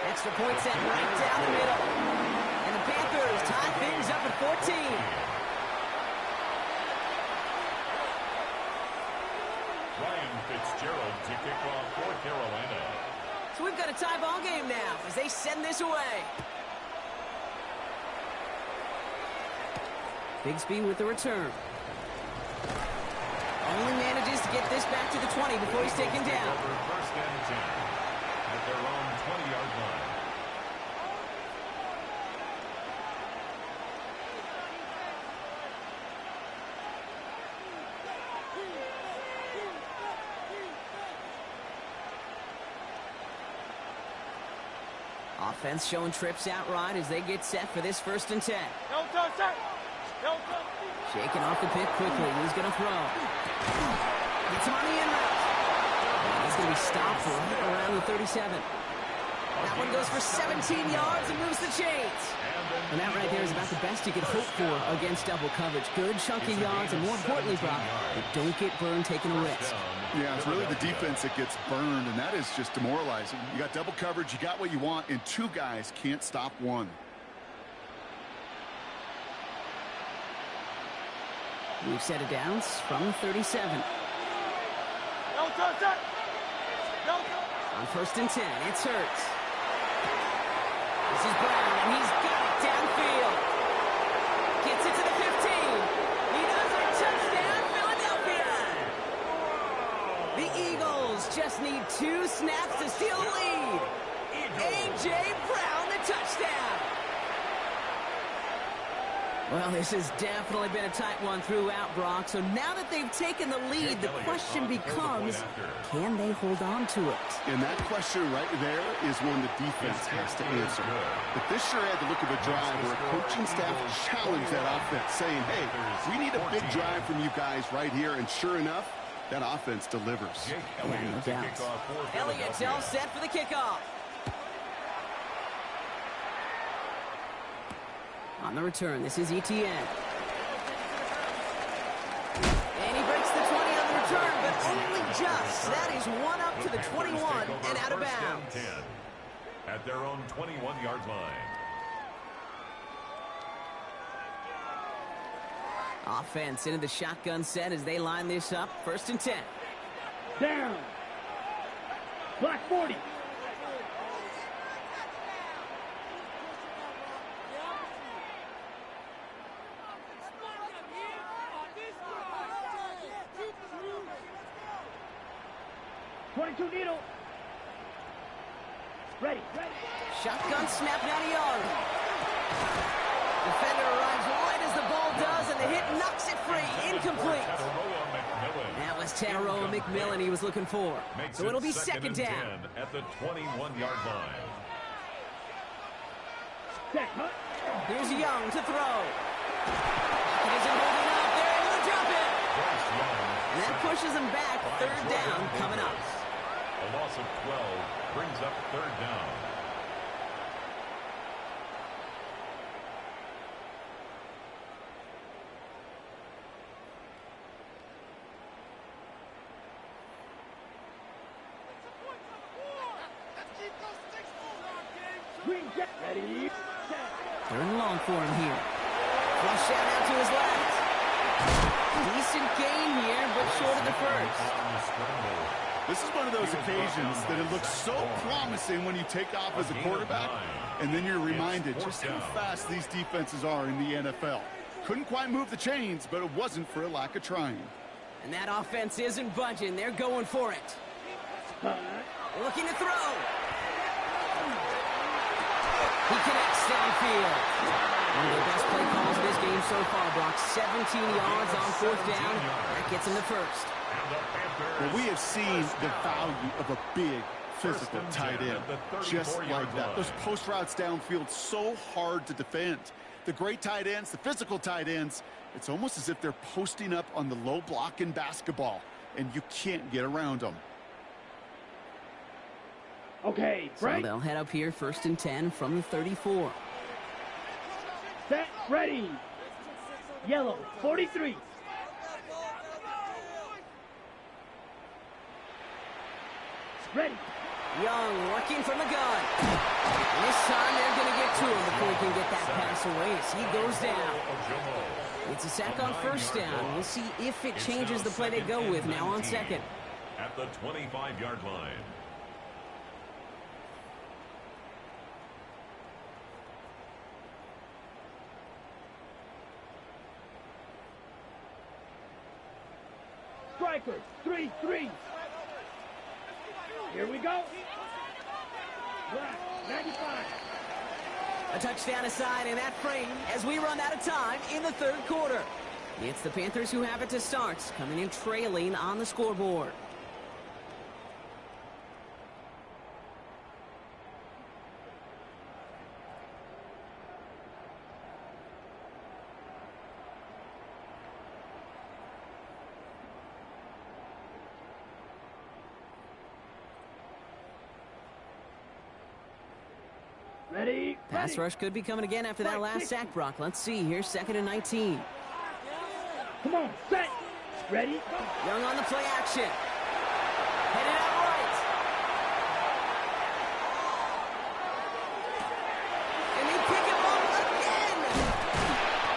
Extra point set right down the middle. And the Panthers tie things up at 14. Ryan Fitzgerald to kick off for Carolina. So we've got a tie ball game now as they send this away. Bigsby with the return. Only manages to get this back to the 20 before he's taken down. First and 10 at their own 20-yard line. Offense showing trips out right as they get set for this first and 10. Shaking off the pick quickly. He's going to throw. Gets him on the in route. He's going to be stopped right around the 37. That one goes for 17 yards and moves the chains. And that right there is about the best you could hope for against double coverage. Good chunky yards, and more importantly, Brock, they don't get burned taking a risk. Yeah, it's really the defense that gets burned, and that is just demoralizing. You got double coverage, you got what you want, and 2 guys can't stop one. We've set it down from 37. On first and 10, it's Hurts. This is Brown, and he's got it downfield. Gets it to the 15. He does it. Touchdown, Philadelphia. The Eagles just need 2 snaps to steal the lead. A.J. Brown, the touchdown. Well, this has definitely been a tight one throughout, Brock. So now that they've taken the lead, the question becomes, can they hold on to it? And that question right there is one the defense has to answer. But this sure had the look of a drive where a coaching staff challenged that offense, saying, hey, we need a big drive from you guys right here. And sure enough, that offense delivers. Yeah, no doubt. Elliott's all set for the kickoff. On the return, this is Etienne. And he breaks the 20 on the return, but only just. That is one up to the 21 and out of bounds. At their own 21-yard line. Offense into the shotgun set as they line this up. First and 10. Down. Black 40. Needle. Ready. Shotgun snap, 90-yard. Defender arrives right as the ball does, and the hit knocks it free. Incomplete. That was Tataroa McMillan he was looking for. So it'll be second down. At the 21-yard line. Here's Young to throw. He isn't holding up. They're able to drop it. And that pushes him back. Third down coming up. A loss of 12 brings up third down. Ready, third and long for him here. Flush out to his left. Decent gain here, but short of the first. This is one of those occasions that it looks so promising when you take off as a quarterback, and then you're reminded just how fast these defenses are in the NFL. Couldn't quite move the chains, but it wasn't for a lack of trying. And that offense isn't budging. They're going for it. Looking to throw. He connects downfield. One of the best play calls of this game so far, Brock. 17 yards on fourth down. That gets him the first. Well, we have seen the value of a big physical tight end, just like that. Those post routes downfield, so hard to defend. The great tight ends, the physical tight ends, it's almost as if they're posting up on the low block in basketball, and you can't get around them. okay, break. So they'll head up here, 1st and 10 from the 34. Set, ready. Yellow, 43. Ready. Young working from the gun. This time they're going to get to him before he can get that pass away as he goes down. It's a sack on 1st down. We'll see if it changes the play they go with now on 2nd. At the 25-yard line. Strikers, 3-3. Here we go. Black, 95. A touchdown aside in that frame as we run out of time in the 3rd quarter. It's the Panthers who have it to start, coming in trailing on the scoreboard. Ready. Pass rush could be coming again after that last sack, Brock. Let's see here, 2nd and 19. Come on, set. Ready. Young on the play action. Headed out right. And they pick him up again.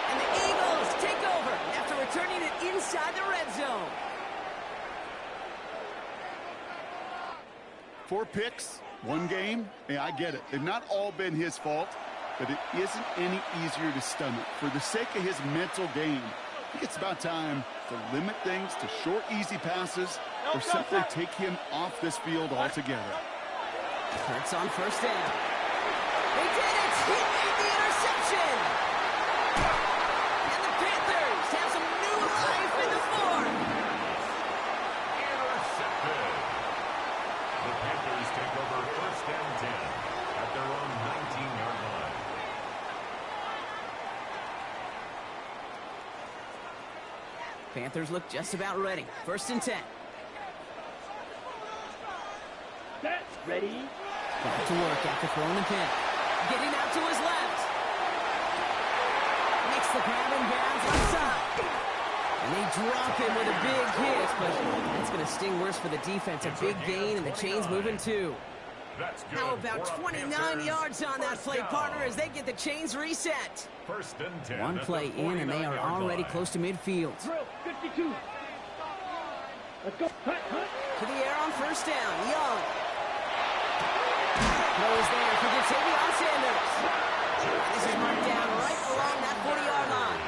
And the Eagles take over after returning it inside the red zone. 4 picks, 1 game. Yeah, I get it. They've not all been his fault, but it isn't any easier to stomach. For the sake of his mental game, I think it's about time to limit things to short, easy passes or simply take him off this field altogether. Hurts on 1st down. They did it! He made the interception! And the Panthers have some new life in the 4th. Intercepted. The Panthers take over 1st and 10 at their own 19-yard line. Panthers look just about ready. 1st and 10. Set. Ready. Back to work after throwing the pin. Getting out to his left. Makes the grab and bounds outside. And they drop him with a big hit, but that's going to sting worse for the defense. A big gain, and the chain's moving too. How about 29 yards on that play, partner, as they get the chains reset? 1st and 10. One play in, and they are already close to midfield. Drill, 52. Let's go. Hunt, hunt. To the air on 1st down. Young. Throws there for Jatavion Sanders. This is marked down right along that 40-yard line.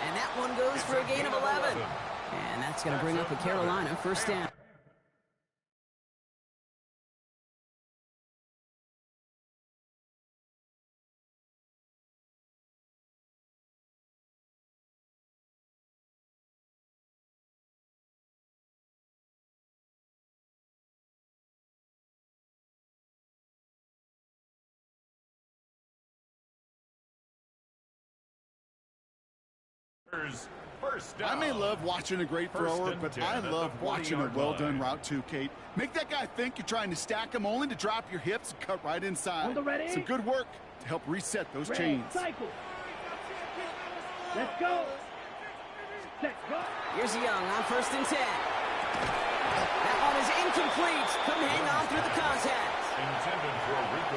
And that one goes for a gain of 11. And that's going to bring up a Carolina 1st down. First down. I may love watching a great thrower, but I love watching a well-done route too, Kate. Make that guy think you're trying to stack him only to drop your hips and cut right inside. Some good work to help reset those chains. Cycle. Let's go. Set, go. Here's Young on 1st and 10. That one is incomplete. Couldn't hang on through the contact.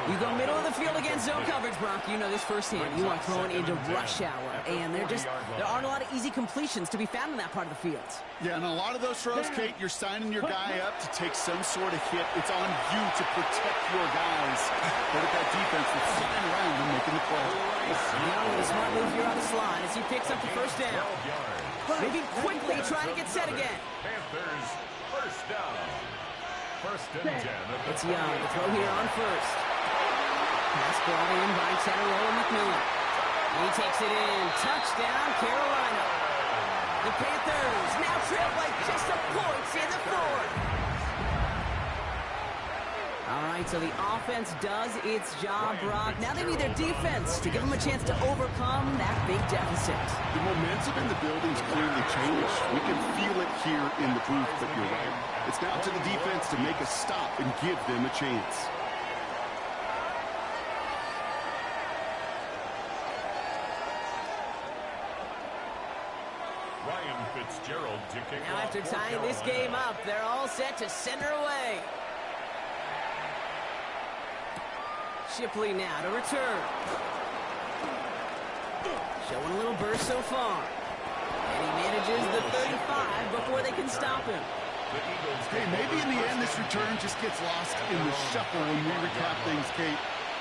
You go middle of the field against zone coverage, Brock. You know this firsthand. You are throwing into rush hour, and there aren't a lot of easy completions to be found in that part of the field. Yeah, and a lot of those throws, Kate, you're signing your guy up to take some sort of hit. It's on you to protect your guys. But at that defense, that's flying around and making the play. Young with a smart move here on the slide as he picks up the 1st down. Maybe quickly trying to get set again. Panthers, first down. 1st and 10. It's Young to throw here on 1st. Pass brought in by Teteroa McMillan. He takes it in. Touchdown, Carolina. The Panthers now trail by just a point in the 4th. All right, so the offense does its job, Brock. Now they need their defense to give them a chance to overcome that big deficit. The momentum in the building's clearly changed. We can feel it here in the booth, but you're right. It's now to the defense to make a stop and give them a chance. Ryan Fitzgerald to kick Now off after for tying this Carolina. game up, they're all set to send her away. Shipley now to return. Showing a little burst so far. And he manages the 35 before they can stop him. Hey, maybe in the end this return just gets lost in the shuffle when we recap things, Kate.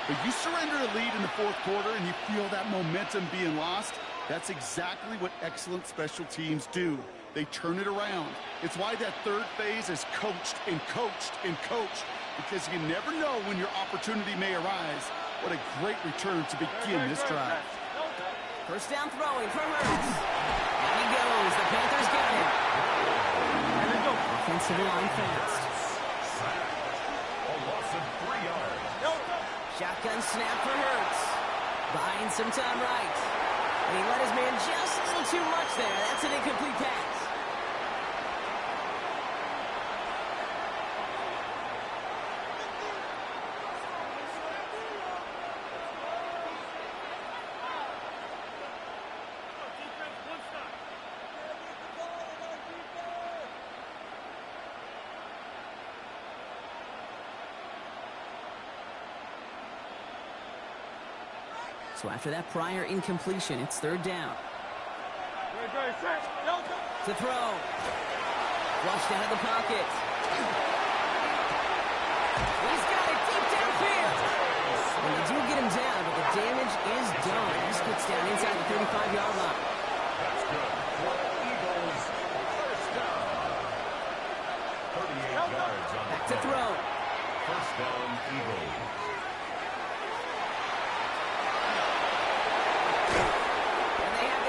But you surrender a lead in the 4th quarter and you feel that momentum being lost. That's exactly what excellent special teams do. They turn it around. It's why that 3rd phase is coached and coached and coached, because you never know when your opportunity may arise. What a great return to begin this drive. 1st down throwing for Hurts. And he goes. The Panthers got him. Offensive line fast. A loss of 3 yards. Shotgun snap for Hurts. Buying some time right. And he let his man just a little too much there. That's an incomplete pass. So after that prior incompletion, it's 3rd down. To throw. Flushed out of the pocket. He's got it deep downfield. And they do get him down, but the damage is done. He gets down inside the 35-yard line. That's good. For Eagles, first down. 38 yards on Back the to play. throw. First down, Eagles.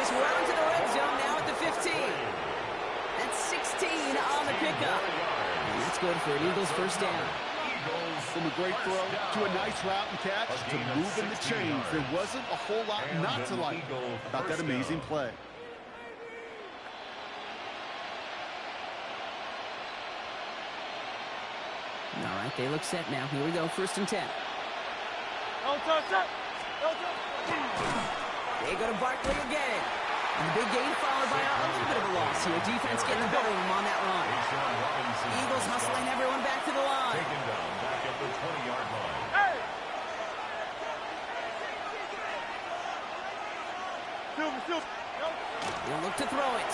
Well into the red zone now at the 15. That's 16 on the pickup. And that's good for an Eagles 1st down. From a great throw to a nice route and catch to moving the chains. There wasn't a whole lot not to like about that amazing play. All right, they look set now. Here we go, 1st and 10. They go to Barkley again. And the big gain followed by a little bit of a loss here. Defense getting the better of them on that run. Eagles hustling everyone back to the line. Taken down back at the 20-yard line. He'll look to throw it.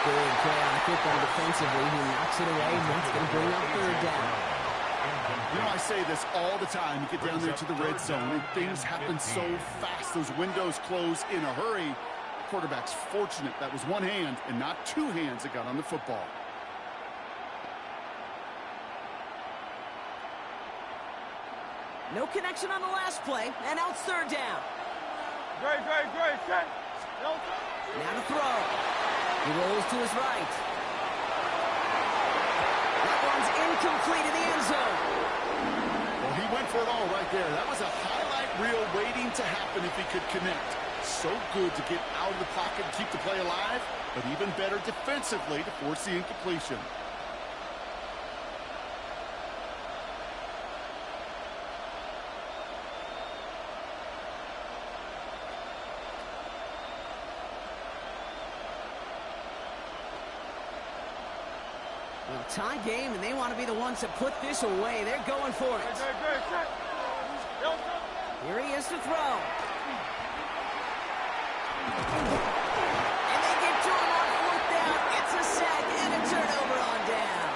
Good play on the football defensively. He knocks it away, and that's going to bring up 3rd down. You know, I say this all the time. You get down there to the red zone, and things happen so fast. Those windows close in a hurry. Quarterback's fortunate that was one hand and not 2 hands that got on the football. No connection on the last play, and now it's 3rd down. Great. Now to throw. He rolls to his right. That one's incomplete in the end zone. Well, he went for it all right there. That was a highlight reel waiting to happen if he could connect. so good to get out of the pocket and keep the play alive, but even better defensively to force the incompletion. Well, tie game, and they want to be the ones to put this away. They're going for it. Here he is to throw. And they get to him on fourth down. It's a sack and a turnover on down.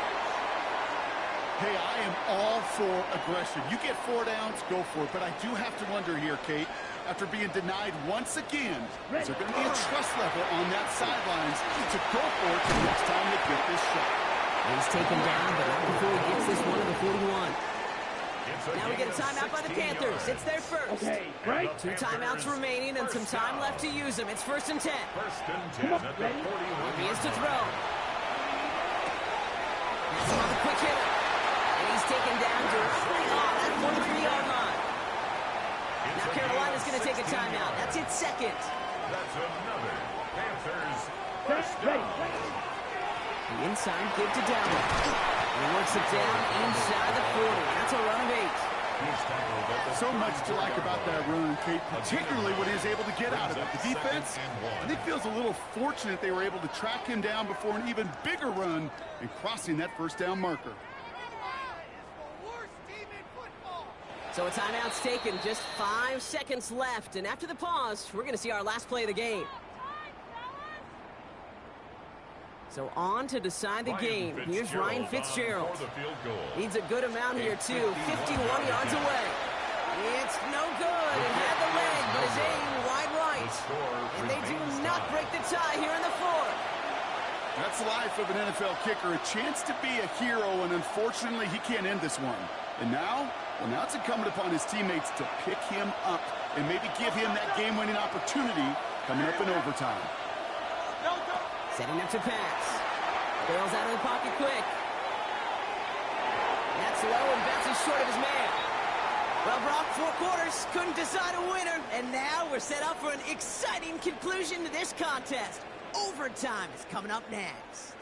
Hey, I am all for aggression. You get 4 downs, go for it. But I do have to wonder here, Kate, after being denied once again, is there going to be a trust level on that sidelines to go for it the next time they get this shot? He's taken down, but not before he gets this one to the 41. Now we get a timeout by the Panthers. It's their first. Okay, right. 2 timeouts remaining and some time left to use them. It's 1st and 10. First and 10 at the 41. He is to throw. That's another quick hitter. And he's taken down directly on that 43-yard line. Now Carolina's going to take a timeout. That's its second. That's another Panthers first down. The inside give to Downing. He works it down inside the 40. That's a run of 8. So much to like about that run, Kate, particularly what he was able to get out of it. The defense, I think, feels a little fortunate they were able to track him down before an even bigger run and crossing that first down marker. So a timeout's taken, just 5 seconds left. And after the pause, we're going to see our last play of the game. So on to decide the game. Here's Ryan Fitzgerald. Needs a good amount here, too. 51 yards away. It's no good. It had the leg, but his aim wide right. And they do not break the tie here in the 4th. That's the life of an NFL kicker, a chance to be a hero, and unfortunately, he can't end this one. And now, well, now it's incumbent upon his teammates to pick him up and maybe give him that game-winning opportunity coming up in overtime. Setting up to pass. Bails out of the pocket quick. That's low and bounces short of his man. Well, Brock, 4 quarters, couldn't decide a winner. And now we're set up for an exciting conclusion to this contest. Overtime is coming up next.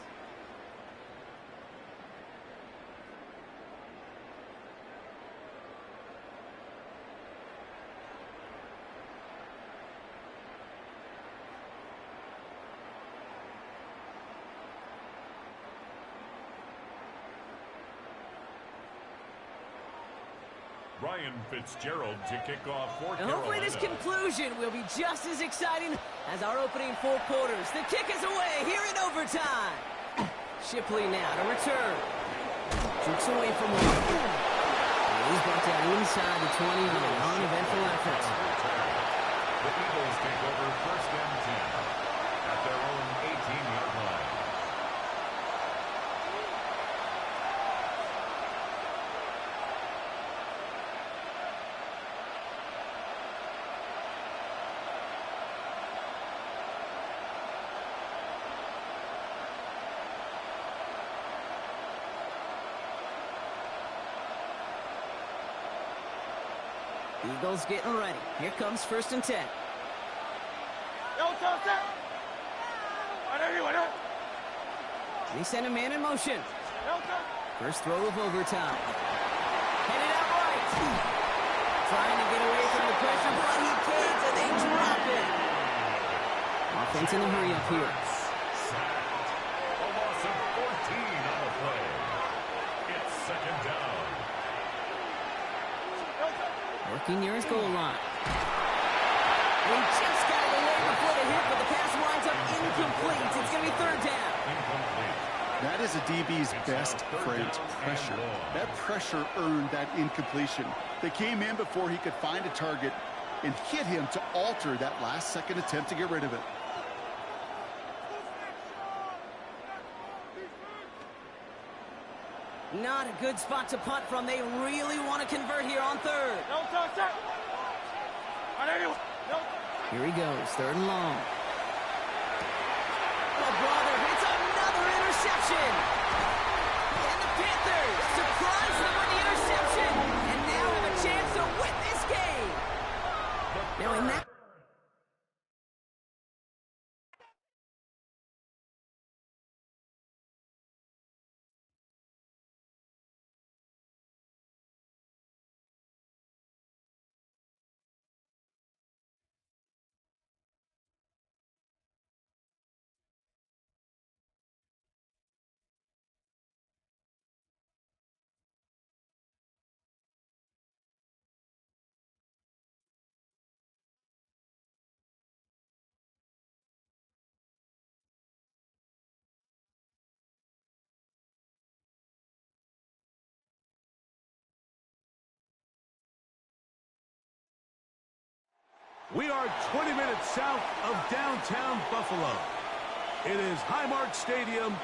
Ryan Fitzgerald to kick off for Carolina. Hopefully this conclusion will be just as exciting as our opening 4 quarters. The kick is away here in overtime. Shipley now to return. Jukes away from him. He's brought down inside the 20 on an uneventful effort. The Eagles take over 1st and 10 at their own 18-yard line. Eagles getting ready. Here comes 1st and 10. They send a man in motion. First throw of overtime. Headed out right. Trying to get away from the pressure, but he can't, and they drop it. Offense in the hurry up here. A loss of 14 on the play. It's 2nd down. Working near his goal line. He just got it away before the hit, but the pass winds up incomplete. It's going to be 3rd down. Incomplete. That is a DB's best friend, pressure. That pressure earned that incompletion. They came in before he could find a target and hit him to alter that last-second attempt to get rid of it. Not a good spot to punt from. They really want to convert here on 3rd. Here he goes, 3rd and long. Oh, brother, it's another interception. And the Panthers surprise them with the interception. And now have a chance to win this game. Now in that We are 20 minutes south of downtown Buffalo. It is Highmark Stadium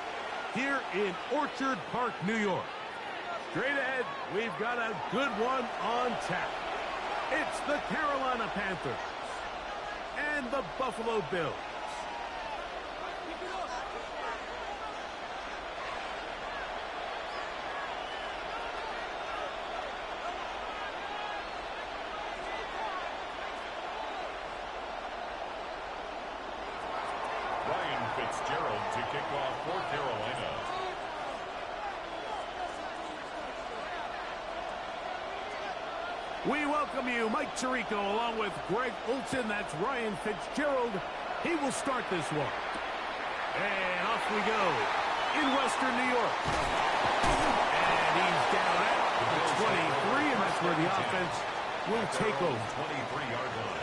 here in Orchard Park, New York. Straight ahead, we've got a good one on tap. It's the Carolina Panthers and the Buffalo Bills. Fitzgerald to kick off for Carolina. We welcome you, Mike Tirico, along with Greg Olson. That's Ryan Fitzgerald. He will start this one. And off we go in Western New York. And he's down at the 23, and that's where the offense will take over. 23-yard line.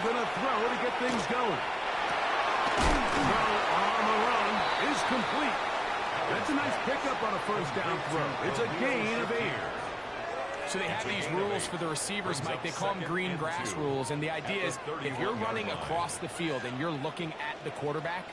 Gonna throw to get things going. Throw on the run is complete. That's a nice pickup on a first down throw. It's a gain of 8. So they have these rules for the receivers, Mike. They call them green grass rules. And the idea is if you're running across the field and you're looking at the quarterback,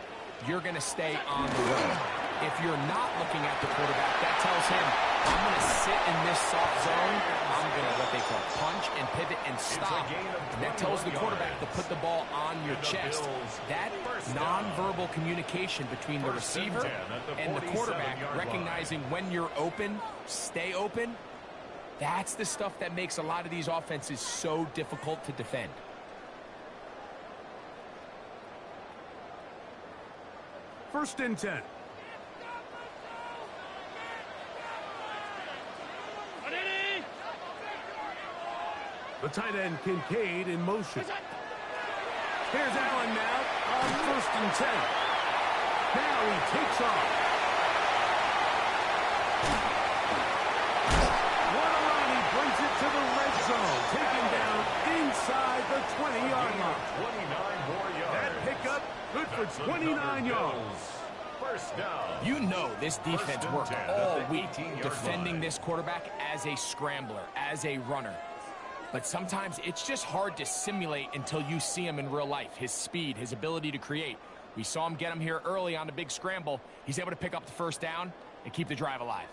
you're going to stay on the road. If you're not looking at the quarterback, that tells him, I'm going to sit in this soft zone. I'm going to what they call punch and pivot and stop. And that tells the quarterback to put the ball on your chest. That nonverbal communication between the receiver and the quarterback, recognizing when you're open, stay open, that's the stuff that makes a lot of these offenses so difficult to defend. First and 10. The tight end, Kincaid, in motion. Here's Allen now on first and 10. Now he takes off. What a run. He brings it to the red zone. Taken down inside the 20-yard line. 29 more yards. That pickup, good for 29 yards. First down. You know this defense worked all week defending this quarterback as a scrambler, as a runner. But sometimes it's just hard to simulate until you see him in real life. His speed, his ability to create. We saw him get him here early on the big scramble. He's able to pick up the first down and keep the drive alive.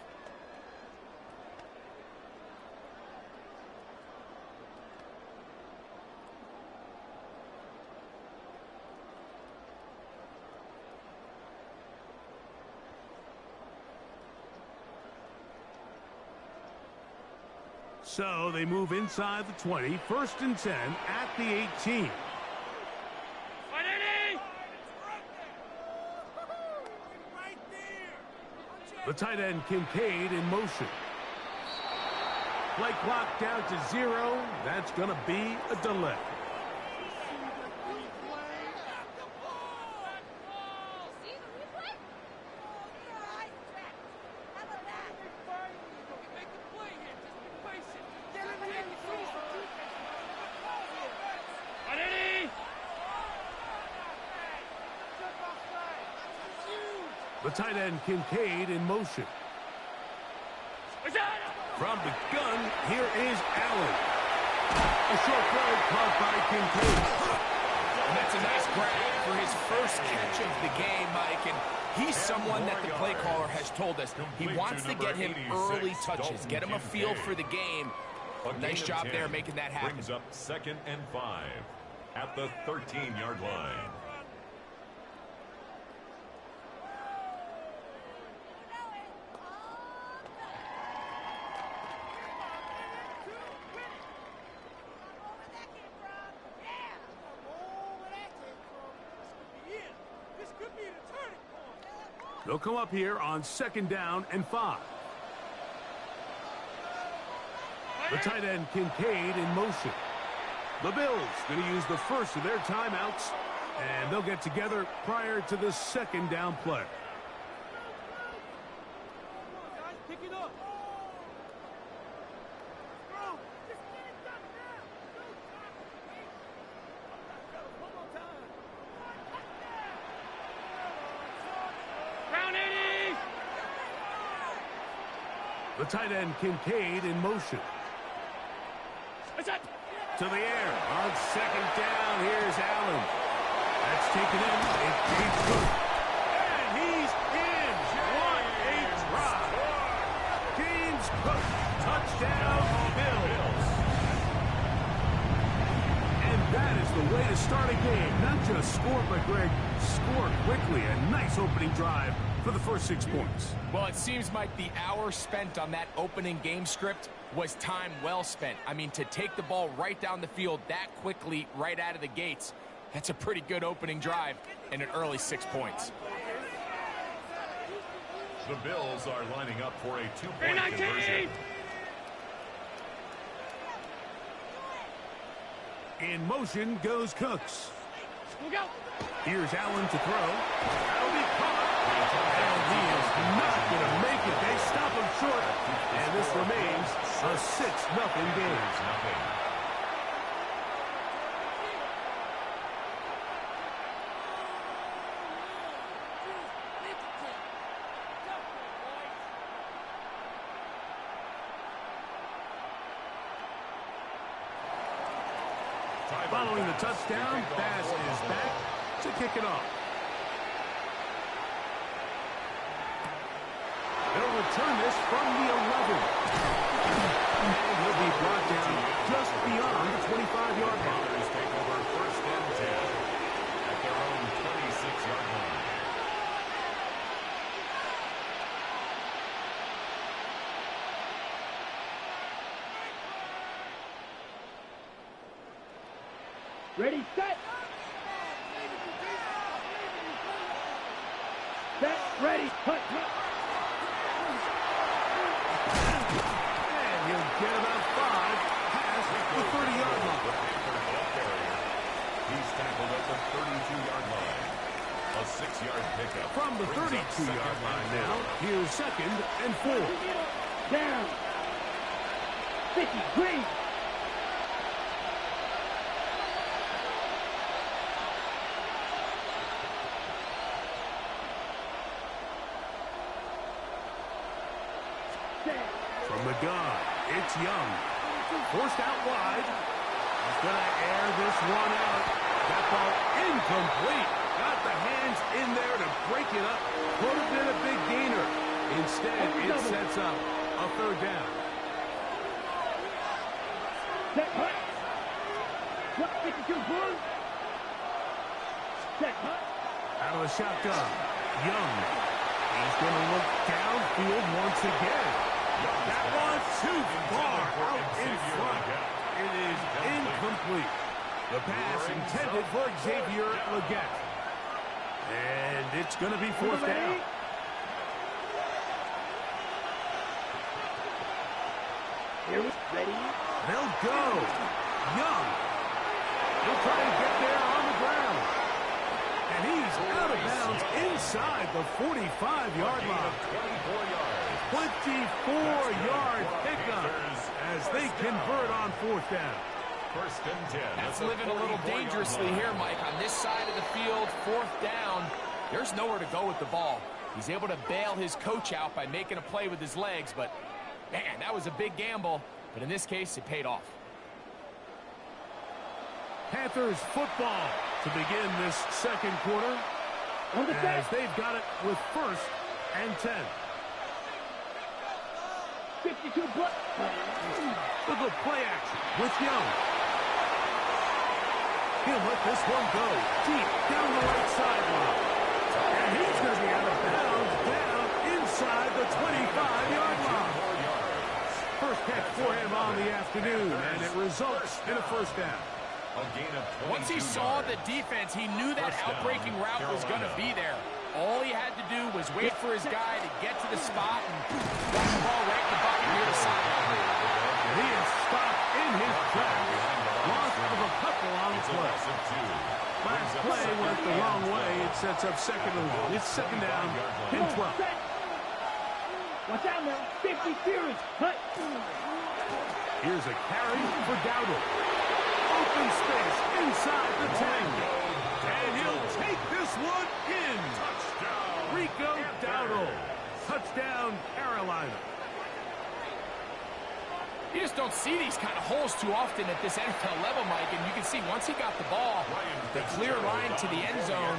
So they move inside the 20, first and 10 at the 18. The tight end, Kincaid, in motion. Play clock down to 0. That's going to be a delay. The tight end, Kincaid, in motion. From the gun, here is Allen. A short throw caught by Kincaid. And that's a nice grab for his first catch of the game, Mike. And he's someone that the play caller has told us he wants to get him early touches, get him a feel for the game. Nice job there making that happen. Brings up 2nd and 5 at the 13-yard line. They'll come up here on 2nd down and 5. The tight end, Kincaid, in motion. The Bills going to use the first of their timeouts, and they'll get together prior to the 2nd down play. Pick it up. The tight end Kincaid in motion. To the air. On second down, here's Allen. That's taken in. It keeps good. And he's in. What a drop. James Cook. Touchdown, Bills. And that is the way to start a game. Not just score, but, Greg, score quickly. A nice opening drive for the first 6 points. Well, it seems like the hour spent on that opening game script was time well spent. I mean, to take the ball right down the field that quickly right out of the gates, that's a pretty good opening drive and an early 6 points. The Bills are lining up for a two-point conversion. In motion goes Cooks. Here's Allen to throw. That'll be caught. And he is not going to make it. They stop him short. And this remains a 6-0 game. Following the touchdown, Bass is back to kick it off. They'll return this from the 11. And he'll be brought down just beyond the 25-yard line. Take over first and 10 at their own 26-yard line. Ready, set. Set, ready, hut. And he'll get about 5 past the 30-yard line. He's tackled at the 32-yard line. A 6-yard pickup. From the 32-yard line now, here's 2nd and 4. Down. 50, green. From the gun, it's Young. Forced out wide. He's going to air this one out. That ball incomplete. Got the hands in there to break it up. Could have been a big gainer. Instead, it sets up a 3rd down. Set, hut. What, 52, blue? Set, hut. Out of the shotgun, Young. He's going to look downfield once again. That one too far out in front. It is incomplete. The pass intended for Xavier Legette. And it's going to be 4th down. Here we ready. They'll go. Young. He'll try and get there on the ground. And he's out of bounds inside the 45-yard line. 24-yard pickup as they convert on 4th down. First and 10. That's living a little dangerously here, Mike. On this side of the field, 4th down, there's nowhere to go with the ball. He's able to bail his coach out by making a play with his legs, but, man, that was a big gamble. But in this case, it paid off. Panthers football to begin this 2nd quarter as they've got it with 1st and 10. 52 block. Look at play action with Young. He'll let this one go deep down the right sideline. And he's going to be out of bounds down inside the 25-yard line. First catch for him on the afternoon, and it results in a 1st down. Once he saw the defense, he knew that outbreaking route was going to be there. All he had to do was wait for his guy to get to the spot and got the ball right in the bucket near the sideline. He is stopped in his tracks. Loss of a couple on the play. Last play went the wrong way. It sets up 2nd and 1. It's 2nd down and 12. Watch out now. 50 series. Hut. Here's a carry for Dowdle. Open space inside the 10. And he'll take this one in. Touchdown. Rico Dowdle. Touchdown, Carolina. You just don't see these kind of holes too often at this NFL level, Mike, and you can see once he got the ball, the clear line to the end zone,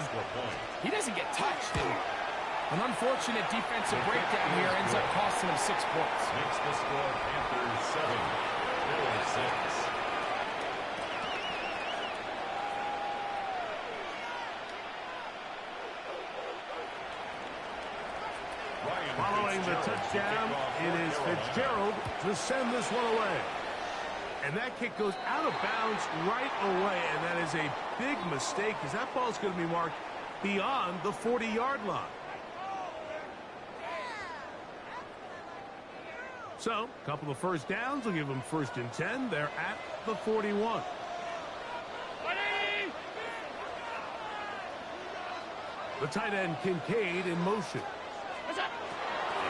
he doesn't get touched. And an unfortunate defensive breakdown here ends up costing him 6 points. Makes the score Panthers 7, Bills 6. Following the touchdown, it is Fitzgerald to send this one away. And that kick goes out of bounds right away, and that is a big mistake because that ball's going to be marked beyond the 40-yard line. So, a couple of first downs will give them 1st and 10. They're at the 41. The tight end Kincaid in motion.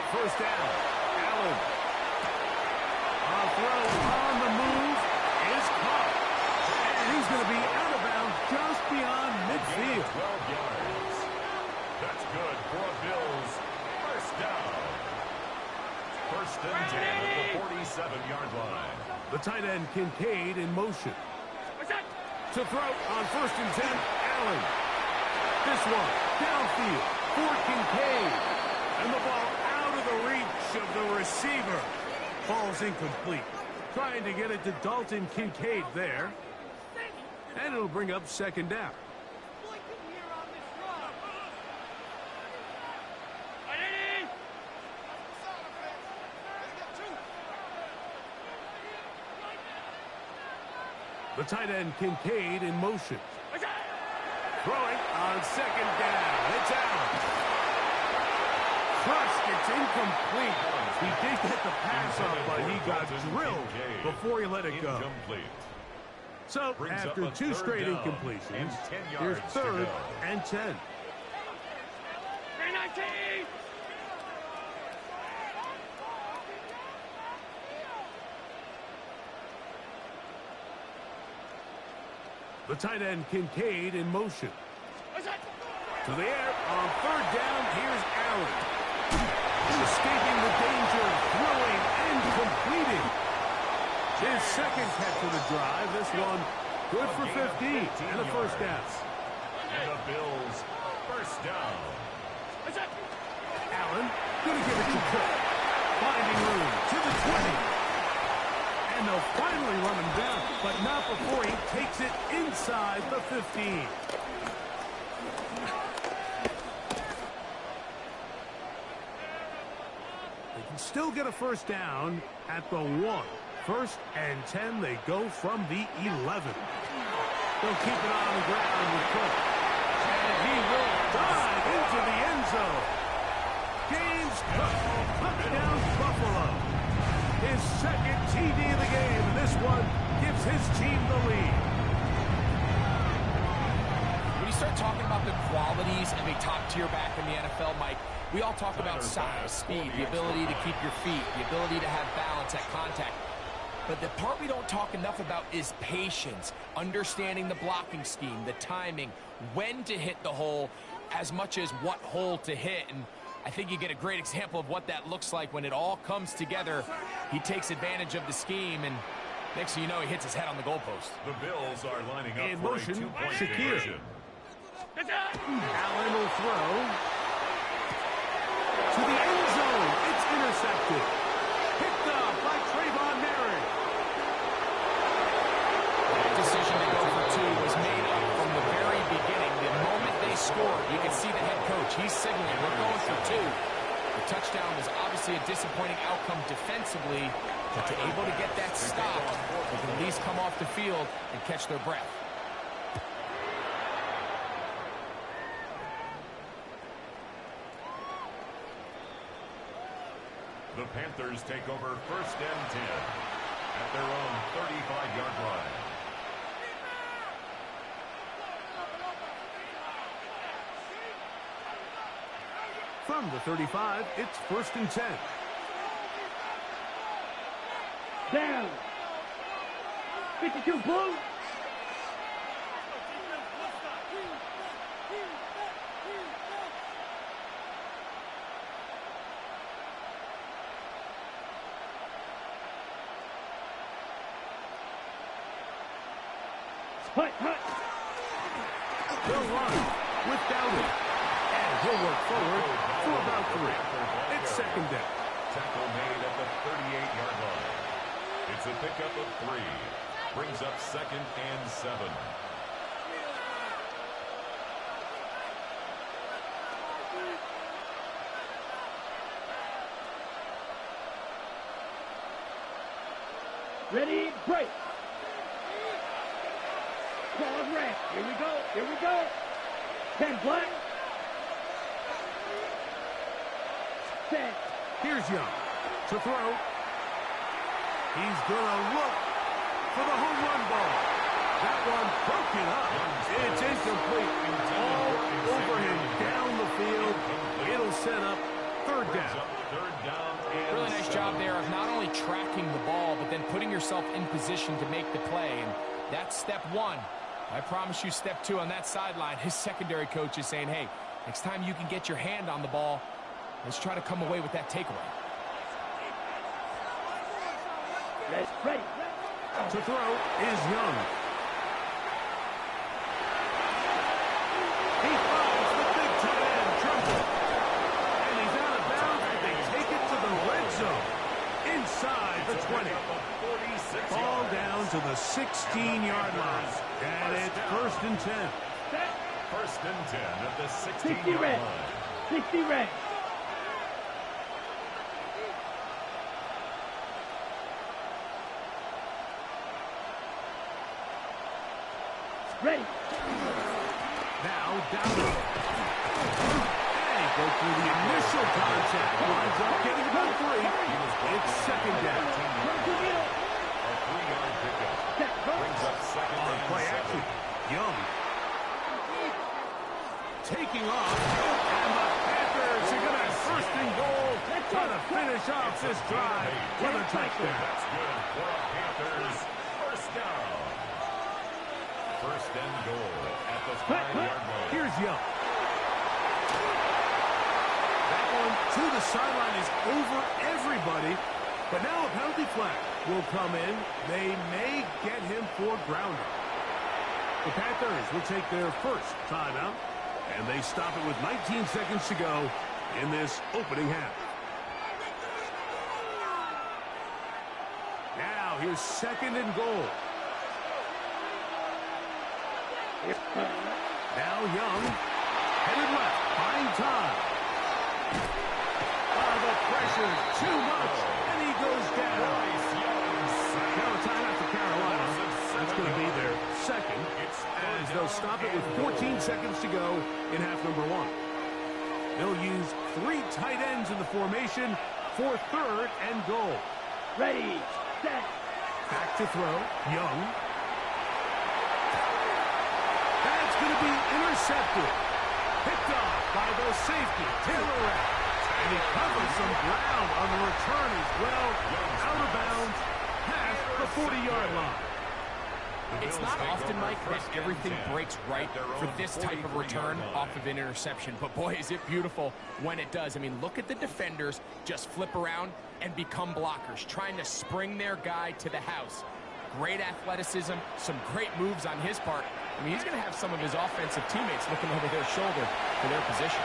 First down, Allen. A throw on the move is caught. And he's going to be out of bounds just beyond midfield. 12 yards. That's good for a Bills first down. 1st and 10 at the 47-yard line. The tight end Kincaid in motion. To throw on 1st and 10, Allen. This one downfield for Kincaid. And the ball out of the reach of the receiver. Ball's incomplete. Trying to get it to Dalton Kincaid there. And it'll bring up 2nd down. The tight end Kincaid in motion. Throwing on 2nd down. It's out. Crushed. It's incomplete. He did get the pass off, but he got drilled before he let it go. So, after 2 straight incompletions, here's 3rd and 10. The tight end Kincaid in motion. To the air on 3rd down. Here's Allen. Escaping the danger of throwing and completing. His 2nd catch of the drive. This one good for 15 and a 1st down. And the Bills first down. Allen going to give it to Cook. Finding room to the 20. And they'll finally run him down, but not before he takes it inside the 15. They can still get a 1st down at the 1. 1st and 10, they go from the 11. They'll keep it on the ground with Cook. And he will dive into the end zone. James Cook, touchdown Buffalo. His 2nd TD of the game, and this one gives his team the lead. When you start talking about the qualities of a top-tier back in the NFL, Mike, we all talk about size, speed, the ability to keep your feet, the ability to have balance at contact. But the part we don't talk enough about is patience, understanding the blocking scheme, the timing, when to hit the hole, as much as what hole to hit. And I think you get a great example of what that looks like when it all comes together. He takes advantage of the scheme, and next thing you know, he hits his head on the goalpost. The Bills are lining up in for motion, a 2-point Shakir. conversion. Allen will throw to the end zone. It's intercepted. Picked up by Trayvon Merrick. That decision to go for 2 was made up from the very beginning. The moment they scored, you can see the head coach. He's signaling, we're going for 2. The touchdown was obviously a disappointing outcome defensively, but to able to get that stop, they can at least come off the field and catch their breath. The Panthers take over 1st and 10 at their own 35-yard line. From the 35, it's 1st and 10. Down. 52 blue. Hut, hut. They'll run without it. And he'll work forward for about 3. It's second down. Tackle made at the 38-yard line. It's a pickup of 3. Brings up 2nd and 7. Ready, break. Ball red. Here we go. Here we go. 10 black. Set. Here's Young to throw. He's going to look for the home run ball. That one broken up. It's incomplete. All over him down the field. It'll set up third down. Really nice job there of not only tracking the ball, but then putting yourself in position to make the play. And that's step 1. I promise you step 2 on that sideline. His secondary coach is saying, hey, next time you can get your hand on the ball, let's try to come away with that takeaway. Ready. To throw is Young. He finds the big tight end, Trumbull. And he's out of bounds, and they take it to the red zone. Inside the 20. Ball down to the 16-yard line. And it's 1st and 10. 1st and 10 at the 60 16-yard red. line. 60 red. Ready. Now down low. And he goes through the initial contact. Winds up getting about 3. It's second down. A 3-yard pickup. Brings up 2nd On and play 7. action. Young. Taking off. And the Panthers are going to have 1st and goal. Trying to finish off this drive with a touchdown. That's good for a Panthers 1st down. 1st and goal at the 5-yard line. Here's Young. That one to the sideline is over everybody. But now a penalty flag will come in. They may get him for grounding. The Panthers will take their first timeout. And they stop it with 19 seconds to go in this opening half. Now here's 2nd and goal. Now Young, headed left, buying time. The pressure, too much, and he goes down. Now a timeout for Carolina. That's going to be their 2nd, as they'll stop it with 14 seconds to go in half number 1. They'll use 3 tight ends in the formation for 3rd and goal. Ready, set. Back to throw, Young. That's going to be intercepted. Picked off by the safety, Taylor Rapp. And he covers some ground on the return as well. Out of bounds, past the 40-yard line. It's not often, Mike, that everything breaks right for this type of return off of an interception. But, boy, is it beautiful when it does. I mean, look at the defenders just flip around and become blockers, trying to spring their guy to the house. Great athleticism, some great moves on his part. I mean, he's going to have some of his offensive teammates looking over their shoulder for their position.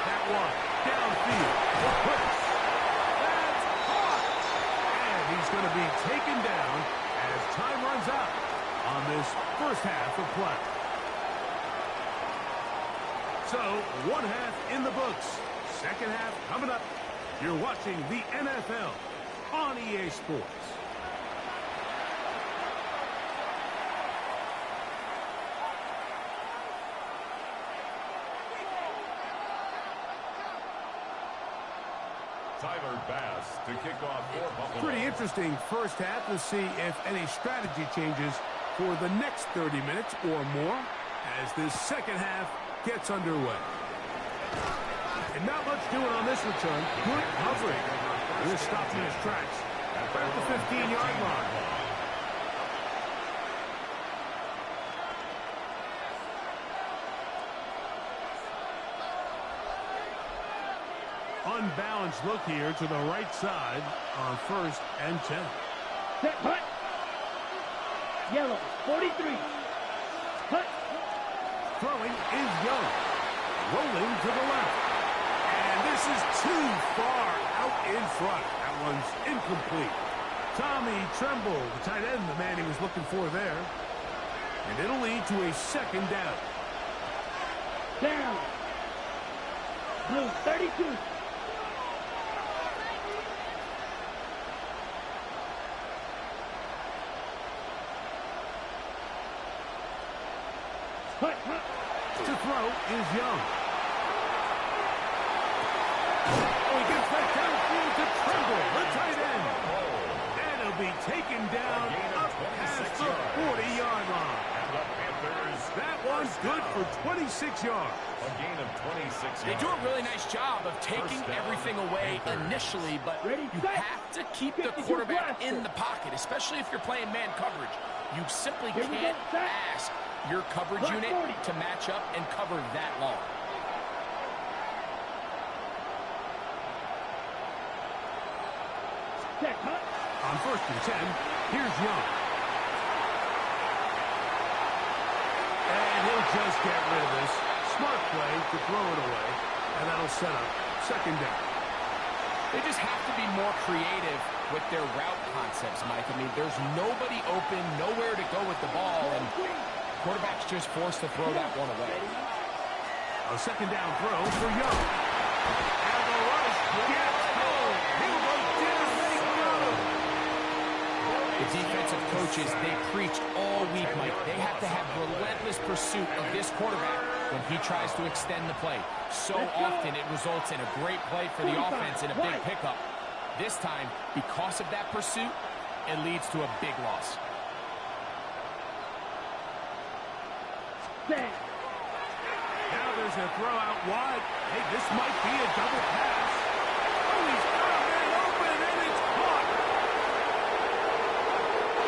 That one, downfield, for Curtis. That's caught! And he's going to be taken down as time runs out on this first half of play. So, 1 half in the books. Second half coming up. You're watching the NFL on EA Sports. Tyler Bass to kick off for Buffalo. Pretty interesting first half. We'll see if any strategy changes for the next 30 minutes or more as this second half gets underway. And not much doing on this return. Good coverage. We're stopping his tracks at the 15-yard line. Unbalanced look here to the right side on 1st and 10. Set, hut. Yellow, 43. Throwing is Young. Rolling to the left. And this is too far out in front. That one's incomplete. Tommy Tremble, the tight end, the man he was looking for there. And it'll lead to a second down. Down. Blue 32. To throw is Young. Oh, he gets that downfield to Tremble, the tight end. And he'll be taken down up past the 40-yard line. That one's good for 26 yards. A gain of 26 yards. They do a really nice job of taking everything away initially, but you have to keep the quarterback in the pocket, especially if you're playing man coverage. You simply can't ask your coverage unit to match up and cover that long. On 1st and 10, here's Young. And he'll just get rid of this. Smart play to throw it away, and that'll set up second down. They just have to be more creative with their route concepts, Mike. I mean, there's nobody open, nowhere to go with the ball, and quarterback's just forced to throw that one away. A second down throw for Young. And the rush gets home. He was down and go. The defensive coaches, they preached all week, Mike. They have to have relentless pursuit of this quarterback when he tries to extend the play. So often it results in a great play for the offense and a big pickup. This time, because of that pursuit, it leads to a big loss. Now there's a throw out wide. Hey, this might be a double pass. Oh, he's got a man open, and it's caught.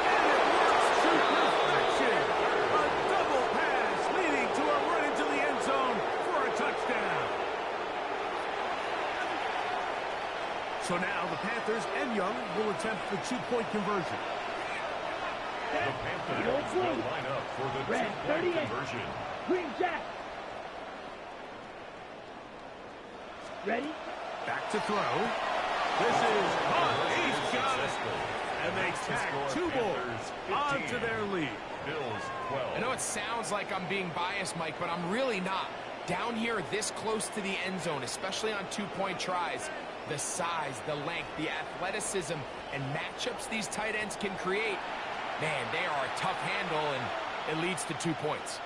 And it works to perfection. A double pass leading to a run into the end zone for a touchdown. So now the Panthers and Young will attempt the two-point conversion. The Panthers will line up for the two-point conversion. Green Jack. Ready? Back to throw. This is caught. He's got it. And they tag two more onto their lead. Bills 12. I know it sounds like I'm being biased, Mike, but I'm really not. Down here this close to the end zone, especially on two-point tries, the size, the length, the athleticism, and matchups these tight ends can create, man, they are a tough handle, and it leads to 2 points.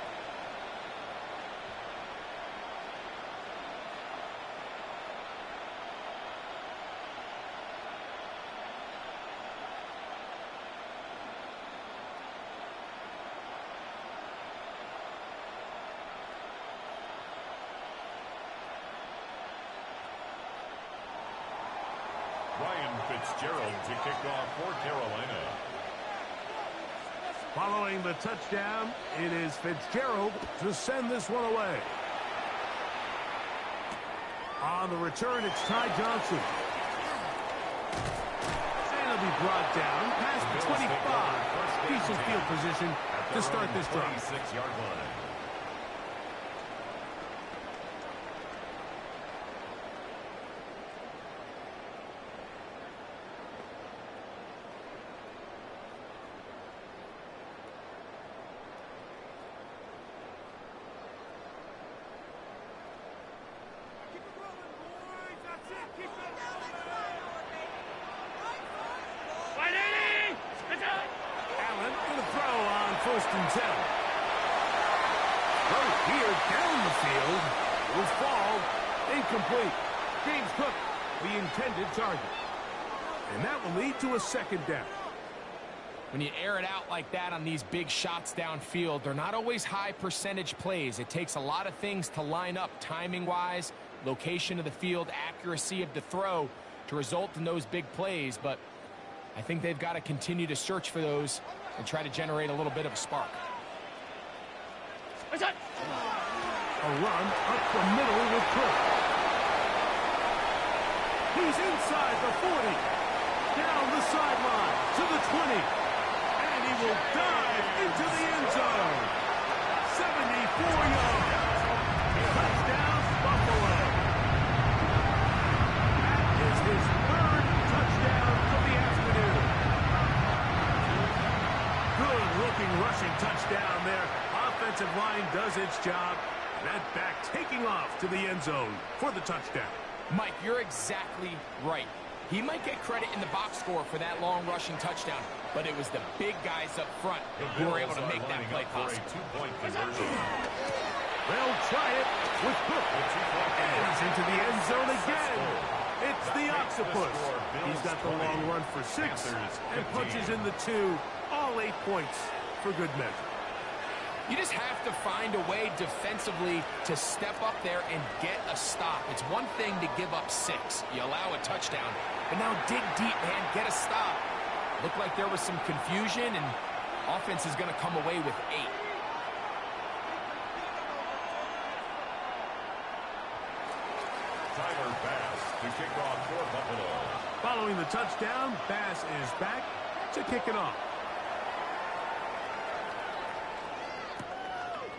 Ryan Fitzgerald to kick off for Carolina. Following the touchdown, it is Fitzgerald to send this one away. On the return, it's Ty Johnson. And he'll be brought down past the 25. Decent field position to start this drive. 26-yard line. Allen going to throw on 1st and 10. Throw here down the field will fall incomplete. James Cook, the intended target. And that will lead to a second down. When you air it out like that on these big shots downfield, they're not always high percentage plays. It takes a lot of things to line up timing-wise, location of the field, accuracy of the throw to result in those big plays. But I think they've got to continue to search for those and try to generate a little bit of a spark. A run up the middle with Cook. He's inside the 40. Down the sideline to the 20. And he will dive into the end zone. yards. Touchdown, Buffalo. That is his third touchdown of the afternoon. Good-looking rushing touchdown there. Offensive line does its job. That back taking off to the end zone for the touchdown. Mike, you're exactly right. He might get credit in the box score for that long rushing touchdown, but it was the big guys up front who were able to make that play possible. They'll try it with Cook. And he's into the end zone again. It's the Octopus. He's got the long run for 6 and punches in the 2. All 8 points for good measure. You just have to find a way defensively to step up there and get a stop. It's one thing to give up 6. You allow a touchdown, but now dig deep, man. Get a stop. Looked like there was some confusion, and offense is going to come away with 8. Tyler Bass to kick off for Buffalo. Following the touchdown, Bass is back to kick it off.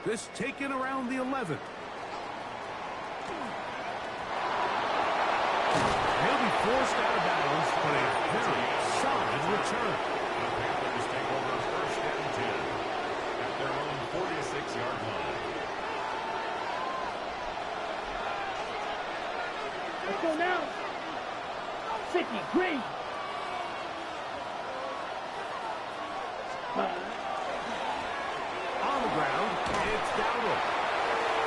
This taken around the 11th. He'll be forced out of bounds, but a very solid return. The Panthers take over 1st and 10 at their own 46-yard line. Let's go now. 50, green. On the ground, it's Dowdle.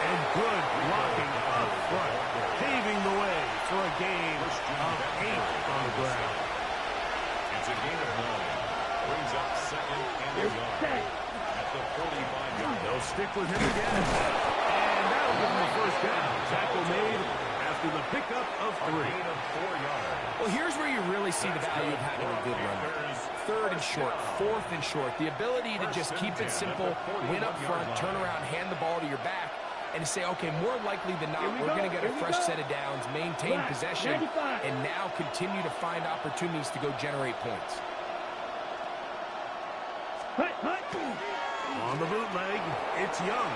And good blocking up front, paving the way for a gain of 8 on the ground. It's a gain of 9. Brings up 2nd and a yard at the 45-yard. They'll stick with him again. And that'll give him the first down. Tackle made after the pickup of 3. A gain of 4 yards. Well, here's where you really see the value of having a good run. 3rd and short, 4th and short. The ability to just keep it simple, win up front, turn around, hand the ball to your back, and to say, okay, more likely than not, we're going to get a fresh set of downs, maintain possession, and now continue to find opportunities to go generate points. On the bootleg, it's Young.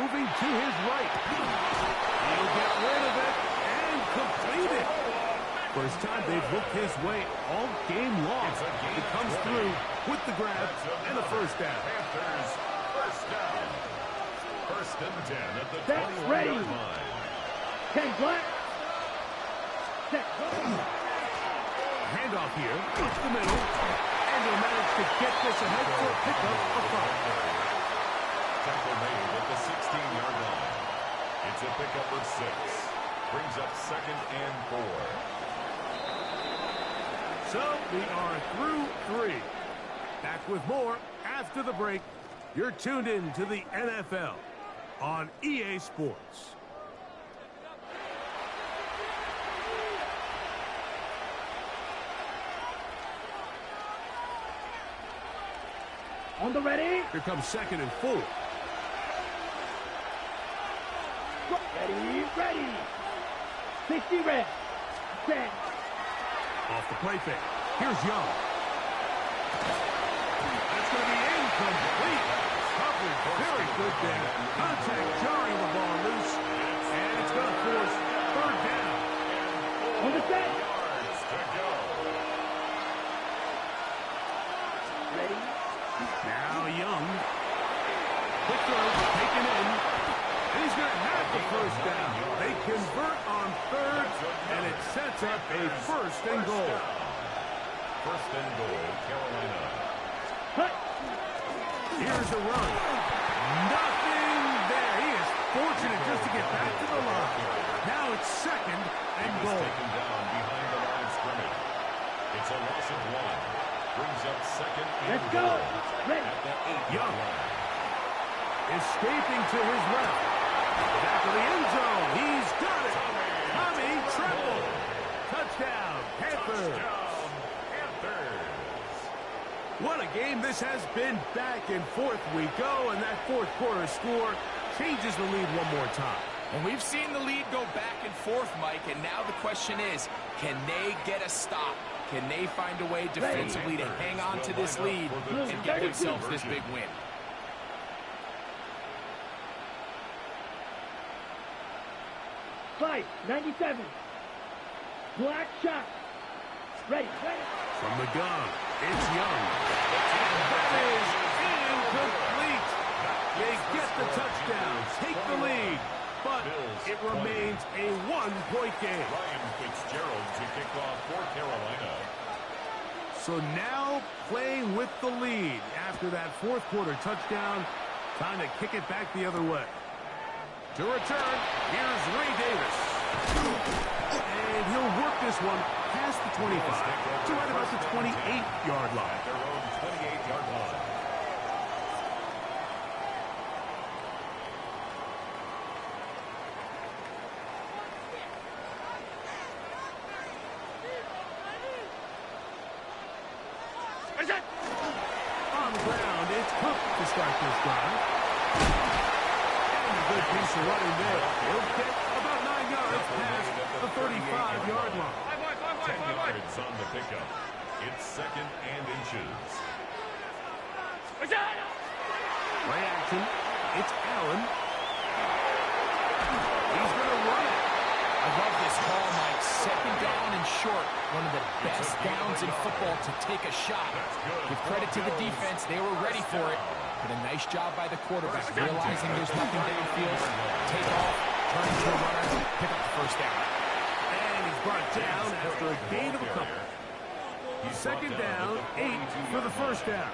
Moving to his right. He'll get rid of it and complete it. First time they've looked his way all game long. He comes through with the grab and a first down. Panthers, first down. 1st and 10 at the 21-yard line. 10 black. Set. Handoff here, push the middle, and he'll manage to get this ahead for a pickup of 5. Tackle made at the 16-yard line. It's a pickup of 6. Brings up 2nd and 4. So we are through 3. Back with more after the break. You're tuned in to the NFL on EA Sports. On the ready. Here comes 2nd and 4. Ready. 60 red. Set. Off the play fake. Here's Young. That's going to be incomplete. Covered very good there. Contact jarring the ball loose. And it's going to force 3rd down. On the set. Ready. Now Young. Quick throw, taken in. And he's going to have the first down. They convert on 3rd, and it sets up a 1st and goal. 1st and goal, Carolina. Here's a run. Nothing there. He is fortunate just to get back to the line. Now it's 2nd and goal. Taken down behind the line of scrimmage. It's a loss of 1. Brings up 2nd and Let's go. goal at the 8-yard line. Escaping to his left. Back to the end zone. He's got it. Tommy Tremble. Touchdown, Panthers. What a game this has been. Back and forth we go, and that 4th quarter score changes the lead one more time. And we've seen the lead go back and forth, Mike, and now the question is, can they get a stop? Can they find a way defensively to hang on to this lead and get themselves this big win? 5-97. Black shot. Ready. From the gun, it's Young. That is incomplete. They get the touchdown, take the lead, but it remains a one-point game. Ryan Fitzgerald to kick off for Carolina. So now playing with the lead after that fourth quarter touchdown, time to kick it back the other way. To return, here's Ray Davis. And he'll work this one past the 25 to right about the 28-yard line. Their own 28-yard line. On the ground, it's Cook to start this drive. And a good piece of running there. He'll get about 9 yards past the 35-yard line. 10 yards on the pickup. It's second and inches. Play action. It's Allen. He's going to run it. I love this call, Mike. Second down and short. One of the best downs in football to take a shot. Give credit to the defense. They were ready for it. But a nice job by the quarterback, realizing there's nothing downfield. Take off, turn into a runner, pick up the first down. And he's brought down after a gain of a couple. Second down, 8 for the first down.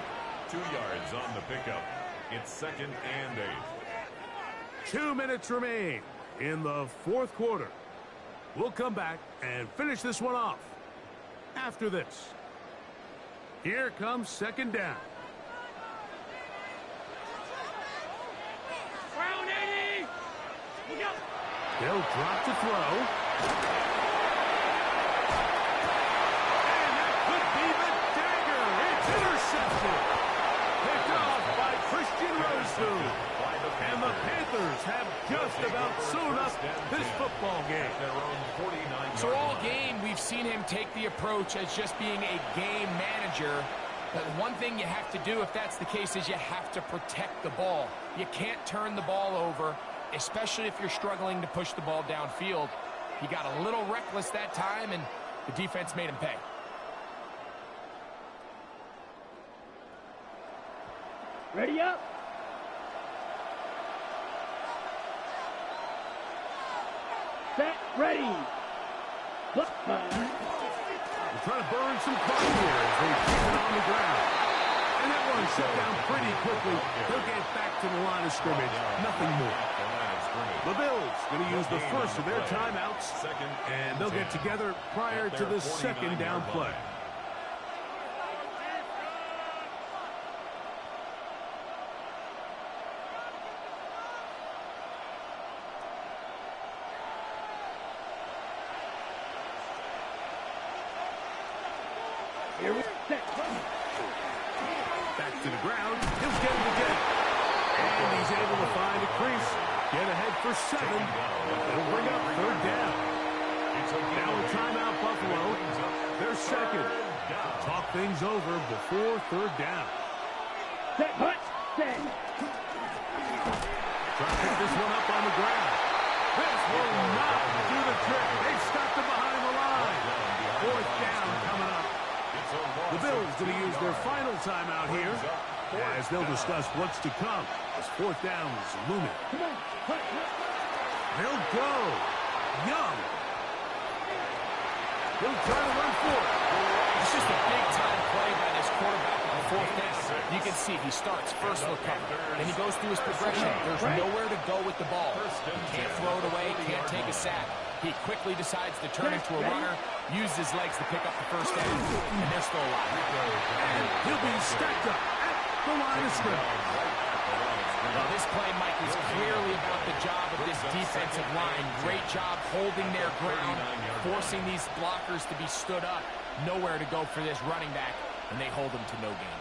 2 yards on the pickup. It's second and 8. 2 minutes remain in the fourth quarter. We'll come back and finish this one off after this. Here comes second down. They'll drop to throw. And that could be the dagger. It's intercepted. Picked off by Christian Rosefield. And the Panthers have just about sewn up this football game. So all game, we've seen him take the approach as just being a game manager. But one thing you have to do, if that's the case, is you have to protect the ball. You can't turn the ball over, especially if you're struggling to push the ball downfield. He got a little reckless that time, and the defense made him pay. Ready up. Set, ready. They're trying to burn some clock here as they keep it on the ground. And that one shut down pretty quickly. They'll get back to the line of scrimmage. Nothing more. The Bills going to use the first of their timeouts. And they'll get together prior to the second down play. Here we set. Back to the ground. He'll get it again. And he's able to find a crease. Get ahead for 7. It'll bring up third down. Now a timeout, Buffalo. They're second. Talk things over before third down. Set, hut, set. Try to pick this one up on the ground. This will not do the trick. They've stopped it behind the line. Fourth down coming up. The Bills going to use their final timeout here as they'll discuss what's to come as fourth down is looming. They'll go. Young. He'll try to run for it. It's just a big-time play by this quarterback on fourth down. You can see he starts first look cover. Then he goes through his progression. There's nowhere to go with the ball. He can't throw it away, can't take a sack. He quickly decides to turn into a runner, use his legs to pick up the first down, and they're still alive. And he'll be stacked up at the line of scrimmage. Well, this play, Mike, is clearly about the job of this defensive line. Great job holding their ground, forcing these blockers to be stood up. Nowhere to go for this running back, and they hold him to no gain.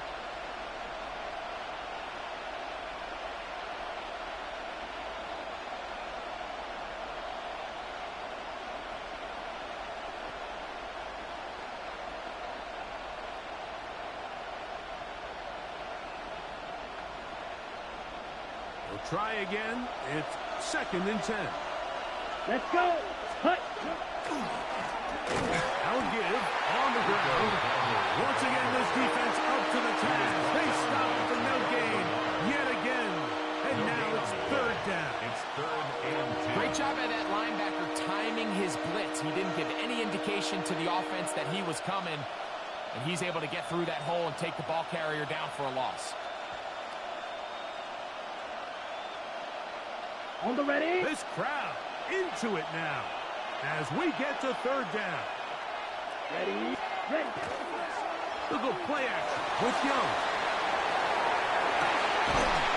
Try again. It's second and 10. Let's go. Hut. Now give on the ground. Once again, this defense up to the task. They stop for no gain yet again. And now it's third down. It's 3rd and 10. Great job by that linebacker timing his blitz. He didn't give any indication to the offense that he was coming. And he's able to get through that hole and take the ball carrier down for a loss. On the ready. This crowd into it now as we get to third down. Ready. Ready. Look at play action with Young.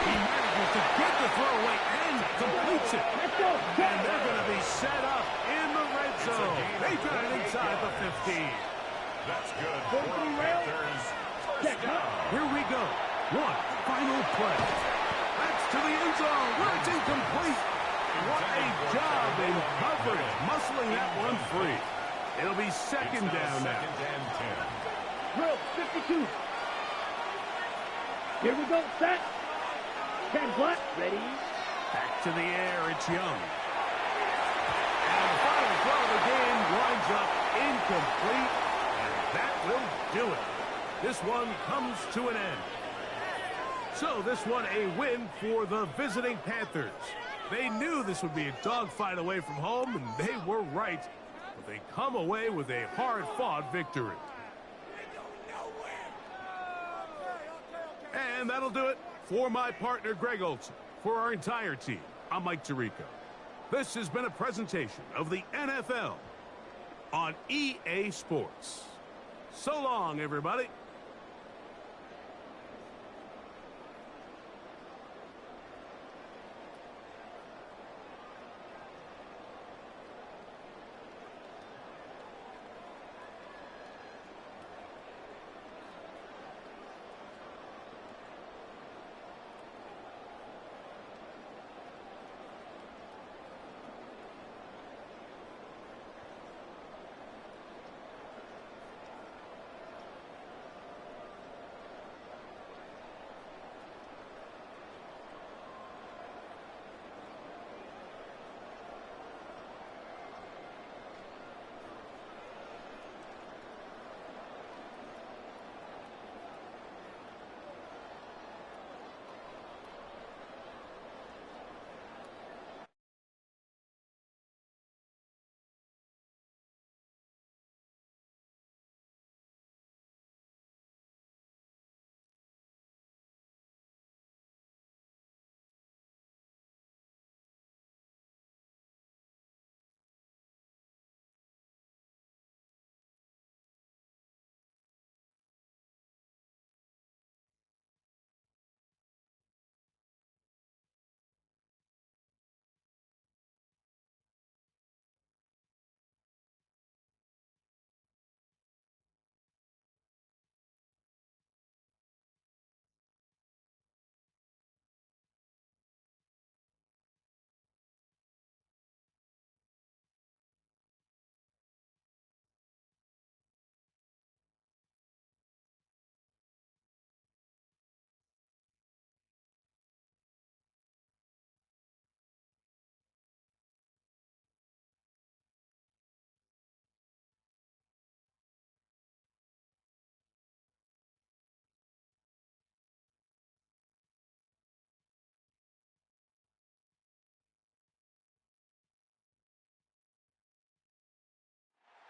He manages to get the throw away and completes it. Let's go. And they're going to be set up in the red zone. They got it inside the 15. That's good. Go for the rail. Panthers. Check. First down. Here we go. One final play. That's to the end zone where it's incomplete. What a job in coverage, muscling that one free. It'll be second down now. 2nd and 10. Drill 52. Here we go. Set. 10 block. Ready. Back to the air. It's Young. And the final throw of the game winds up incomplete. And that will do it. This one comes to an end. So this one a win for the visiting Panthers. They knew this would be a dogfight away from home, and they were right. But they come away with a hard-fought victory. And that'll do it for my partner, Greg Olson. For our entire team, I'm Mike Tirico. This has been a presentation of the NFL on EA Sports. So long, everybody.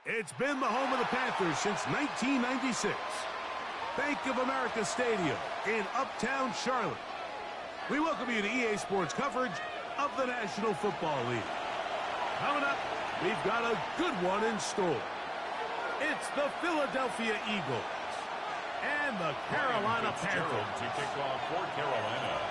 It's been the home of the Panthers since 1996. Bank of America Stadium in Uptown Charlotte. We welcome you to EA Sports coverage of the National Football League. Coming up, we've got a good one in store. It's the Philadelphia Eagles and the Carolina Panthers. To kick off for Carolina.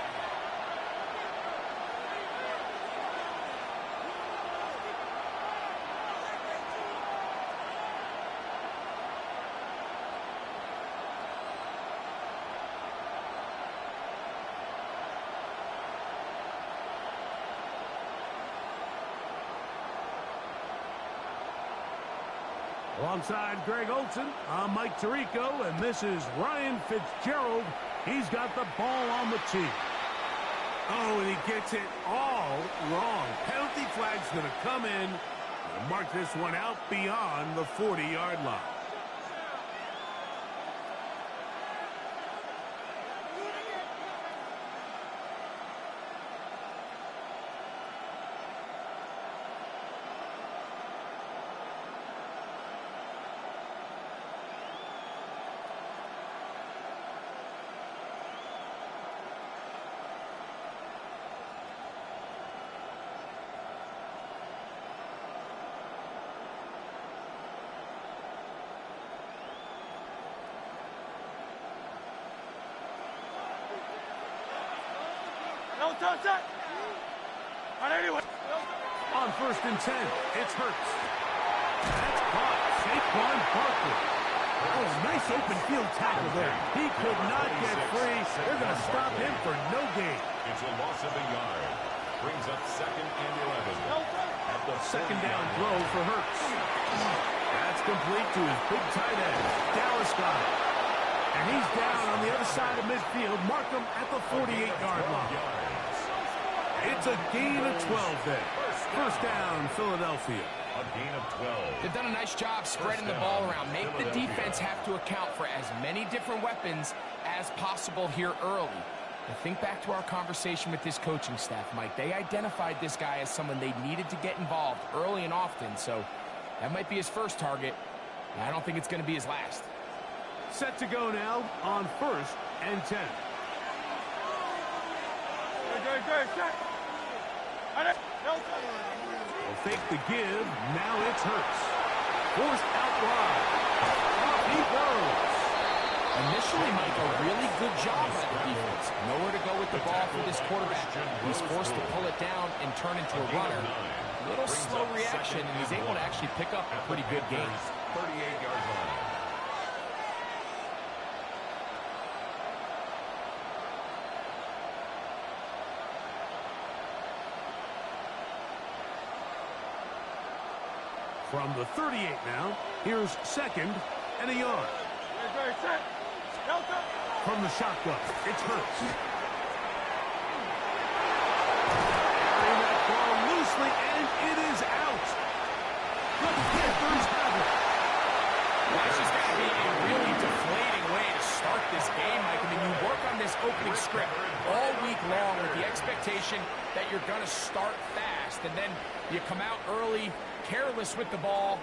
Alongside Greg Olson, I'm Mike Tirico, and this is Ryan Fitzgerald. He's got the ball on the tee. Oh, and he gets it all wrong. Penalty flag's going to come in and mark this one out beyond the 40-yard line. On 1st and 10, it's Hurts. That's caught. Saquon Barkley. Oh, nice open field tackle there. He could not get free. They're going to stop him for no gain. It's a loss of a yard. Brings up 2nd and 11. At the second down throw for Hurts. That's complete to his big tight end, Dallas Scott. And he's down on the other side of midfield. Mark him at the 48-yard line. It's a gain of 12 there. First down, Philadelphia. A gain of 12. They've done a nice job spreading the ball around. Make the defense have to account for as many different weapons as possible here early. But think back to our conversation with this coaching staff, Mike. They identified this guy as someone they needed to get involved early and often. So that might be his first target. I don't think it's going to be his last. Set to go now on 1st and 10. They'll fake the give. Now it's Hurts. Forced out wide. Off he goes. Initially, Mike, a really good job by the defense. Nowhere to go with the ball for this quarterback. He's forced to pull it down and turn into a runner. A little slow reaction, and he's able to actually pick up a pretty good gain. 38-yard line. From the 38 now, here's 2nd and a yard. From the shotgun, it's Hurts. Carrying that ball loosely, and it is out. The Panthers have it. That's just going to be a really deflating way to start this game, Mike. I mean, you work on this opening script all week long with the expectation that you're going to start fast, and then you come out early, careless with the ball.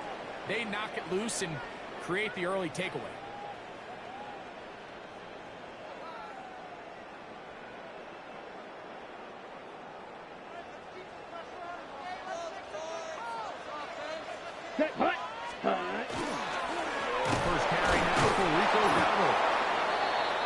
They knock it loose and create the early takeaway. First carry now for Rico Dowdle.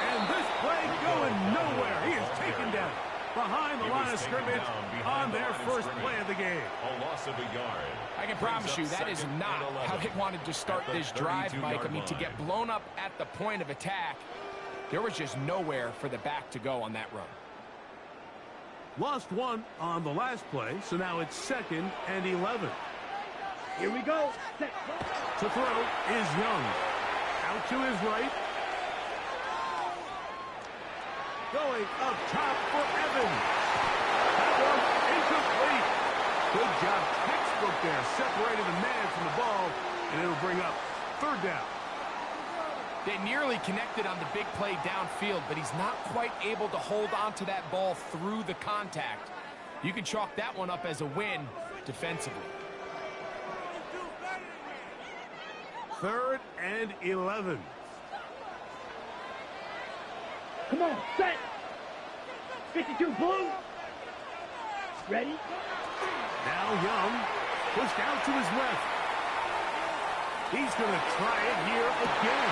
And this play going nowhere. He is taken down behind the line of scrimmage on their first play of the game. A loss of a yard. I can promise you that is not how they wanted to start this drive, Mike. I mean, to get blown up at the point of attack, there was just nowhere for the back to go on that run. Lost one on the last play, so now it's 2nd and 11. Here we go. To throw is Young. Out to his right. Going up top for Evans. That one incomplete. Good job. Textbook there. Separated the man from the ball, and it'll bring up 3rd down. They nearly connected on the big play downfield, but he's not quite able to hold on to that ball through the contact. You can chalk that one up as a win defensively. 3rd and 11. Come on, set. 52 blue. Ready? Now Young pushed out to his left. He's going to try it here again.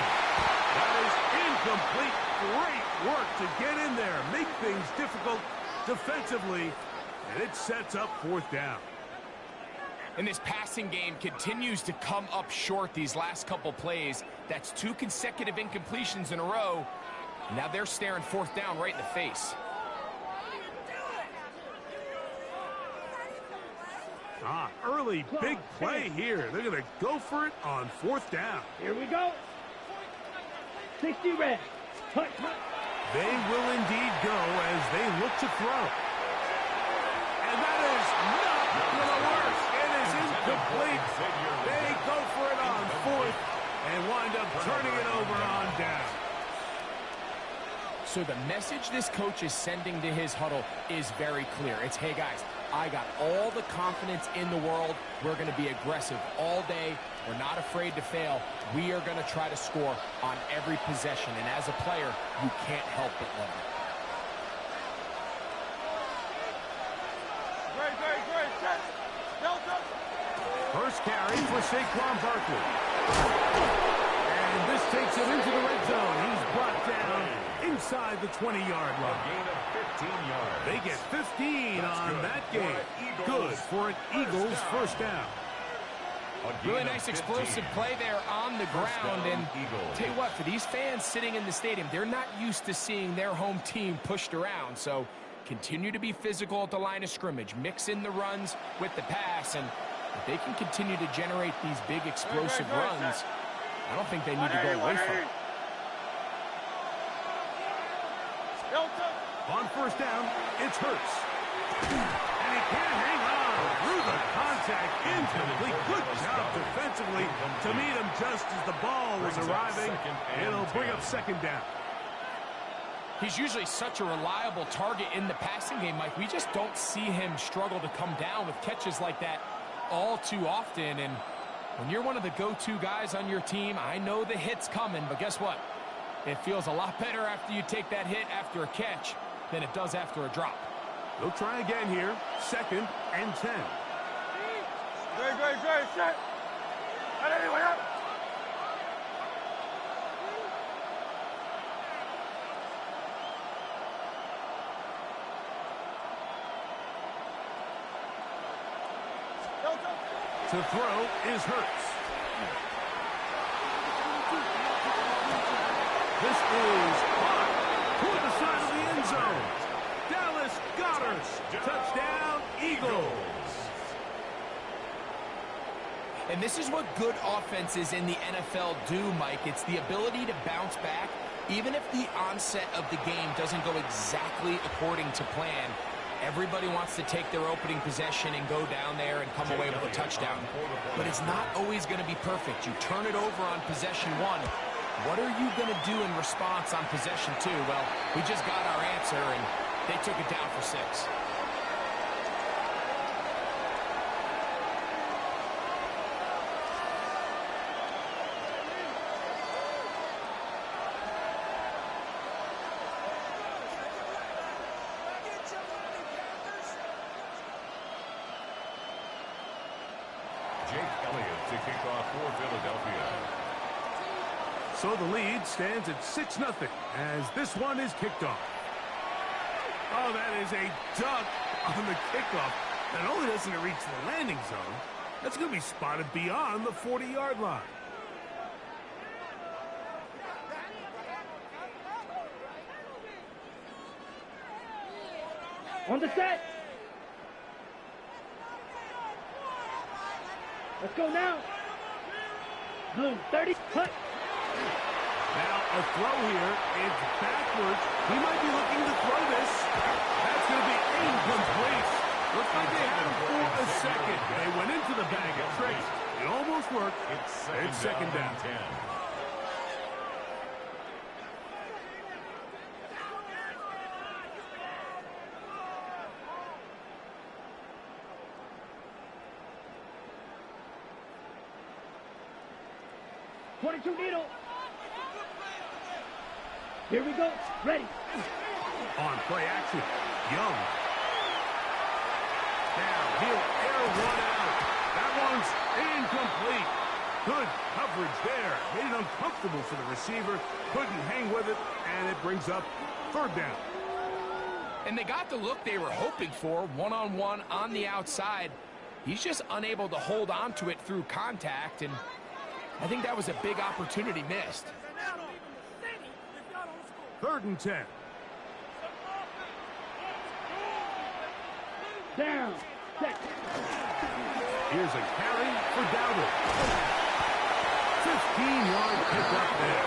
That is incomplete. Great work to get in there, make things difficult defensively, and it sets up 4th down. And this passing game continues to come up short these last couple plays. That's 2 consecutive incompletions in a row. Now they're staring 4th down right in the face. Early big play here. They're going to go for it on 4th down. Here we go. 60 red. Touch. They will indeed go as they look to throw. not gonna work. It is incomplete. They go for it on fourth and wind up turning it over on down. So the message this coach is sending to his huddle is very clear. It's, hey guys, I got all the confidence in the world. We're going to be aggressive all day. We're not afraid to fail. We are going to try to score on every possession. And as a player, you can't help but love it. First carry for Saquon Barkley. And this takes it into the red zone. He's brought down inside the 20-yard line. Gain of 15 yards. They get 15 on that game. Good for an Eagles first down. Really nice explosive play there on the ground. And tell you what, for these fans sitting in the stadium, they're not used to seeing their home team pushed around. So continue to be physical at the line of scrimmage. Mix in the runs with the pass. And if they can continue to generate these big explosive runs, I don't think they need to go away from it. On first down, it's Hurts. And he can't hang on through the contact. Incomplete. Good job defensively to meet him just as the ball was arriving. It'll bring up second down. He's usually such a reliable target in the passing game, Mike. We just don't see him struggle to come down with catches like that all too often. And when you're one of the go-to guys on your team, I know the hit's coming, but guess what? It feels a lot better after you take that hit after a catch than it does after a drop. They'll try again here. Second and 10. Great, set. Anyway, up. To throw is Hurts. This is caught toward the side of the end zone. Dallas Goedert. Touchdown, Eagles. And this is what good offenses in the NFL do, Mike. It's the ability to bounce back, even if the onset of the game doesn't go exactly according to plan. Everybody wants to take their opening possession and go down there and come away with a touchdown. But it's not always going to be perfect. You turn it over on possession one. What are you going to do in response on possession two? Well, we just got our answer, and they took it down for 6. To kick off for Philadelphia. So the lead stands at 6-0 as this one is kicked off. Oh, that is a duck on the kickoff. Not only doesn't it reach the landing zone, that's going to be spotted beyond the 40-yard line. On the set. Let's go now. Blue, 30, cut. Now a throw here. It's backwards. He might be looking to throw this. That's going to be incomplete. Looks like they had him for a second. They went into the bag of tricks. It almost worked. It's second down. 10. Needle. Here we go. Ready. On play action. Young. Now he'll air one out. That one's incomplete. Good coverage there. Made it uncomfortable for the receiver. Couldn't hang with it, and it brings up third down. And they got the look they were hoping for, one-on-one on the outside. He's just unable to hold on to it through contact, and I think that was a big opportunity missed. Third and 10. Down. Set. Here's a carry for Dowdle. 15-yard pickup there.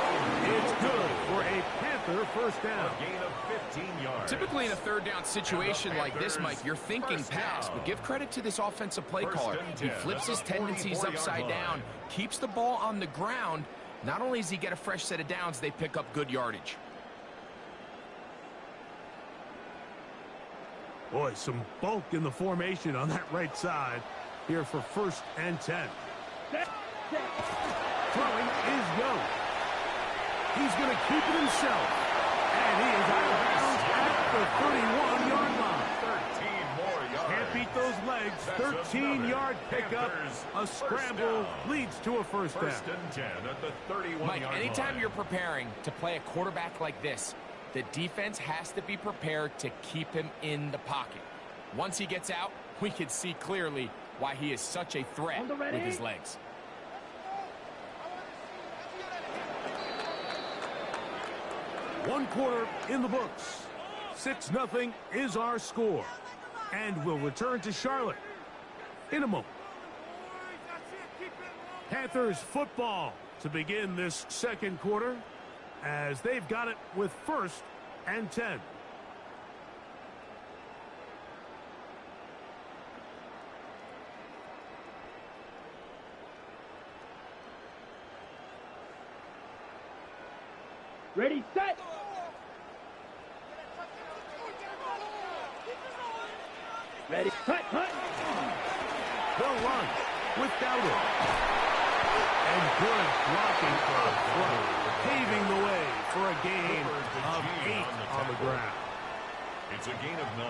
It's good for a Panther first down. A gain of 15 yards. Typically in a third down situation like this, Mike, you're thinking pass, but give credit to this offensive play caller. He flips his tendencies upside down, keeps the ball on the ground. Not only does he get a fresh set of downs, they pick up good yardage. Boy, some bulk in the formation on that right side here for 1st and 10. Throwing is Young. He's going to keep it himself. And he is out of bounds at the 31-yard line. 13 more yards. Can't beat those legs. 13-yard pickup. A scramble leads to a first down. 1st and 10 at the 31-yard line. Mike, anytime you're preparing to play a quarterback like this, the defense has to be prepared to keep him in the pocket. Once he gets out, we can see clearly why he is such a threat with his legs. One quarter in the books. 6-0 is our score. And we'll return to Charlotte in a moment. Panthers football to begin this second quarter as they've got it with 1st and 10. Ready, set. Ready, cut. They'll run without it. And good blocking for a throw, paving the way for a gain of 8 on the ground. It's a gain of 9.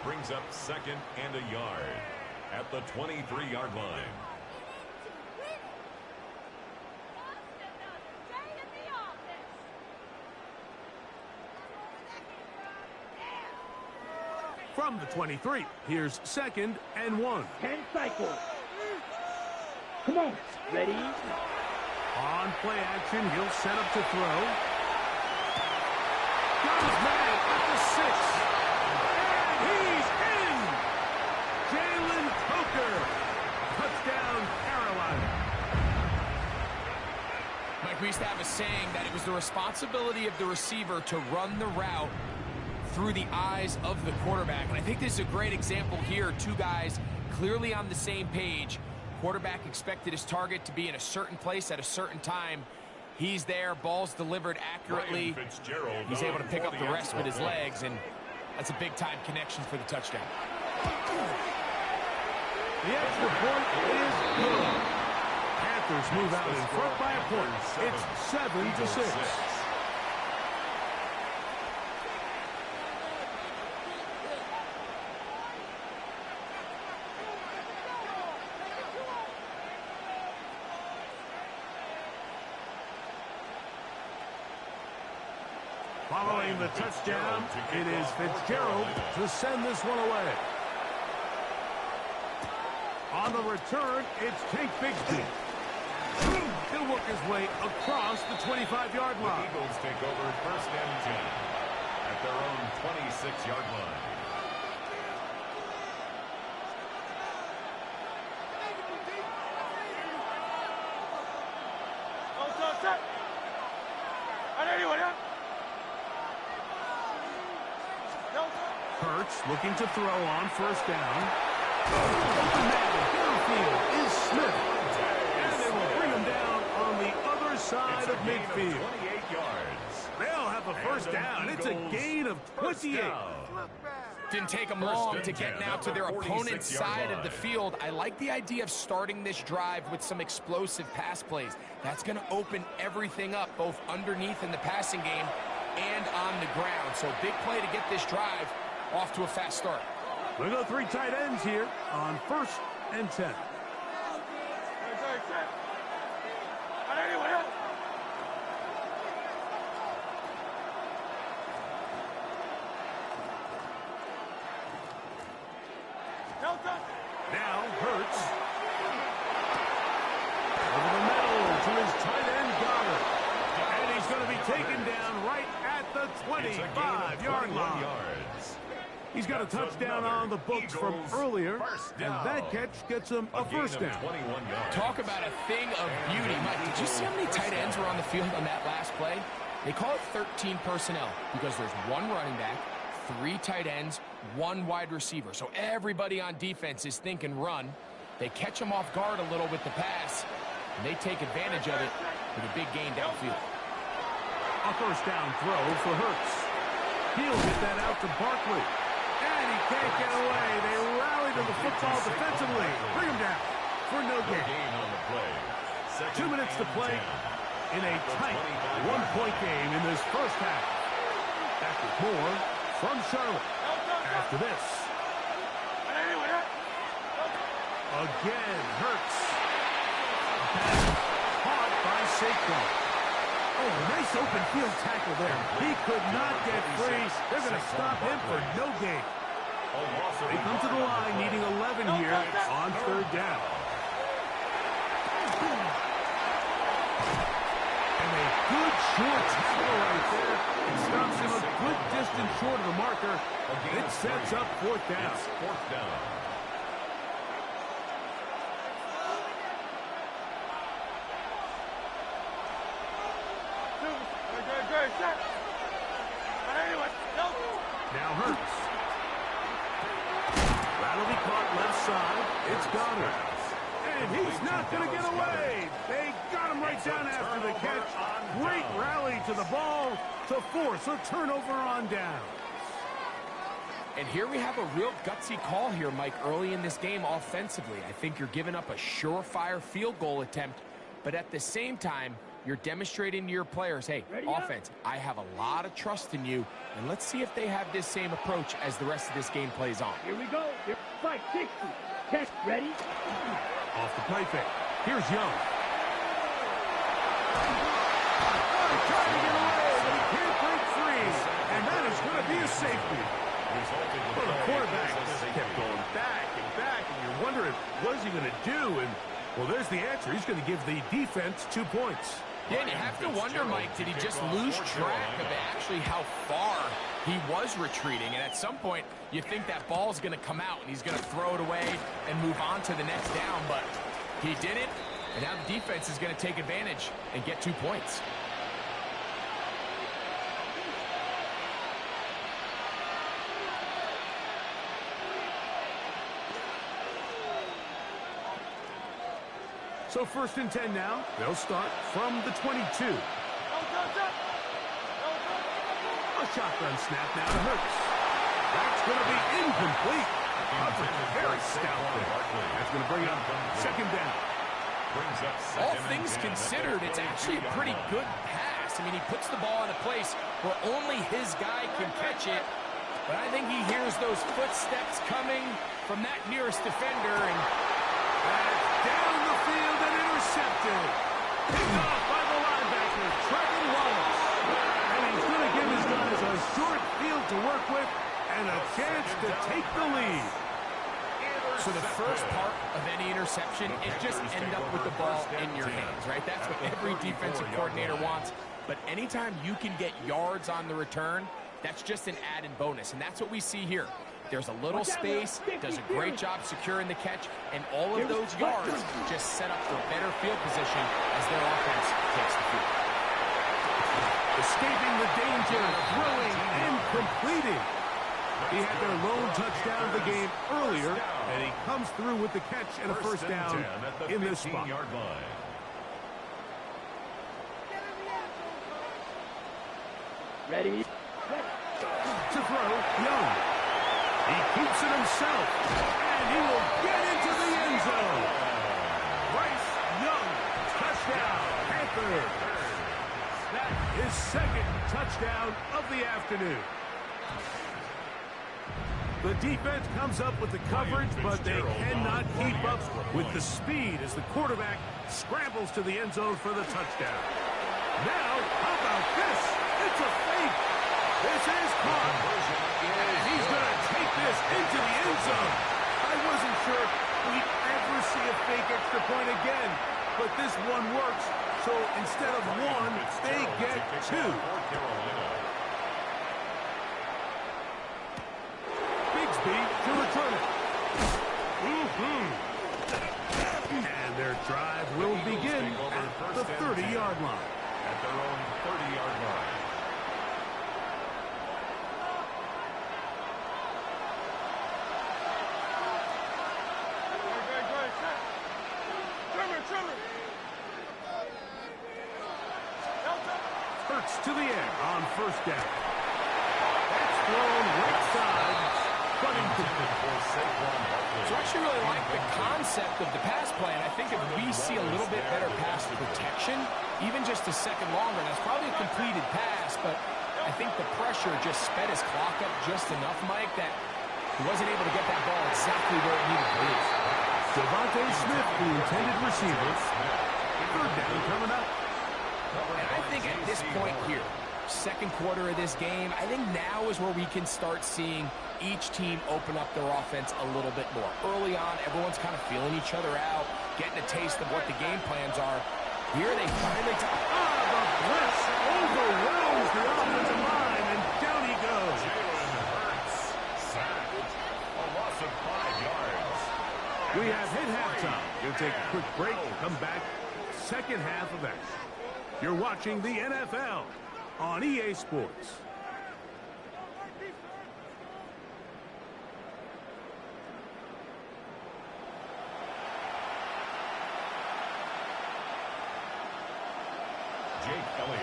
Brings up 2nd and a yard at the 23-yard line. From the 23, here's 2nd and 1. 10 cycles. Come on. Ready? On play action, he'll set up to throw. Got his man at the 6. And he's in! Jalen Coker. Touchdown, Carolina. Mike, we used to have a saying that it was the responsibility of the receiver to run the route through the eyes of the quarterback. And I think this is a great example here. Two guys clearly on the same page. Quarterback expected his target to be in a certain place at a certain time. He's there, ball's delivered accurately. He's able to pick up the rest with his legs, and that's a big-time connection for the touchdown. The extra point is good. Panthers move out in front by a point. It's 7-6. Following the touchdown, it is Fitzgerald to send this one away. On the return, it's Tank Bigsby. He'll work his way across the 25-yard line. The Eagles take over 1st and 10 at their own 26-yard line. Hurts looking to throw on 1st down. Open man downfield is Smith. And they will bring him down on the other side of midfield. 28 yards. They'll have a 1st down. It's a gain of 28. Didn't take them long to get now to their opponent's side of the field. I like the idea of starting this drive with some explosive pass plays. That's going to open everything up, both underneath in the passing game and on the ground. So big play to get this drive off to a fast start. We'll go 3 tight ends here on 1st and 10. Now Hurts. Over the middle to his tight end Goddard. And he's going to be taken down right at the 25-yard line. He's got a touchdown on the books from earlier, and that catch gets him a first down. Talk about a thing of beauty. Mike, did you see how many tight ends were on the field on that last play? They call it 13 personnel because there's one running back, 3 tight ends, 1 wide receiver. So everybody on defense is thinking run. They catch him off guard a little with the pass, and they take advantage of it with a big gain downfield. A first down throw for Hurts. He'll get that out to Barkley. And he can't get away. They rally to the football defensively. Bring him down for no gain. 2 minutes to play in a tight 1-point game in this first half. Back with more from Charlotte after this. Again, Hurts. Caught by Saquon. Oh, nice open field tackle there. He could not get free. They're going to stop him for no gain. They come to the line needing 11 here on third down. And a good short tackle right there. It stops him a good distance short of the marker. It sets up fourth down. Now Hurts. That'll be caught left side. It's Goddard. And he's not going to get away. They got him right down after the catch. Great rally to the ball to force a turnover on down. And here we have a real gutsy call here, Mike, early in this game offensively. I think you're giving up a surefire field goal attempt, but at the same time, you're demonstrating to your players, hey, offense, I have a lot of trust in you, and let's see if they have this same approach as the rest of this game plays on. Here we go. 560. Test ready. Off the play fake. Here's Young. Trying to get away, but he can't break free, and that is going to be a safety. Well, the quarterback just kept going back, and you're wondering, what is he going to do? And, well, there's the answer. He's going to give the defense 2 points. Yeah, and you have to wonder, Mike, did he just lose track of actually how far he was retreating? And at some point, you think that ball's going to come out, and he's going to throw it away and move on to the next down, but he didn't, and now the defense is going to take advantage and get 2 points. So 1st and 10 now. They'll start from the 22. A shotgun snap now to Hurts. That's going to be incomplete. Coverage very stout there. That's going to bring up 2nd down. All things considered, it's actually a pretty good pass. I mean, he puts the ball in a place where only his guy can catch it. But I think he hears those footsteps coming from that nearest defender, and down the field and intercepted. Picked off by the linebacker, Trevor Wallace. And he's going to give his guys a short field to work with and a chance to take the lead. So the first part of any interception, it just ended up with the ball in your hands, right? That's what every defensive coordinator wants. But anytime you can get yards on the return, that's just an added bonus. And that's what we see here. There's a little space, does a great job securing the catch, and all of those yards just set up for better field position as their offense takes the field. Escaping the danger, throwing, and completing. He had their lone touchdown of the game earlier, and he comes through with the catch and a first down in this spot. Ready? To throw, Young. He keeps it himself, and he will get into the end zone. Bryce Young, touchdown, Panthers. That is 2nd touchdown of the afternoon. The defense comes up with the coverage, but they cannot keep up with the speed as the quarterback scrambles to the end zone for the touchdown. Now, how about this? It's a fake. This is caught. And he's going to take this into the end zone. I wasn't sure we'd ever see a fake extra point again, but this one works. So instead of 1, they get 2. first down. That's thrown right side. But so I actually really like the concept of the pass play, and I think if we see a little bit better pass protection, even just a second longer, that's probably a completed pass, but I think the pressure just sped his clock up just enough, Mike, that he wasn't able to get that ball exactly where it needed to be. Devontae Smith, the intended receiver. Third down coming up. And I think at this point here, second quarter of this game, I think now is where we can start seeing each team open up their offense a little bit more. Early on, everyone's kind of feeling each other out, getting a taste of what the game plans are. Here they finally the blitz overwhelms the offensive line, and down he goes. Jalen Hurts sacked. A loss of 5 yards. We have hit halftime. We'll take a quick break and come back. Second half of action. You're watching the NFL on EA Sports.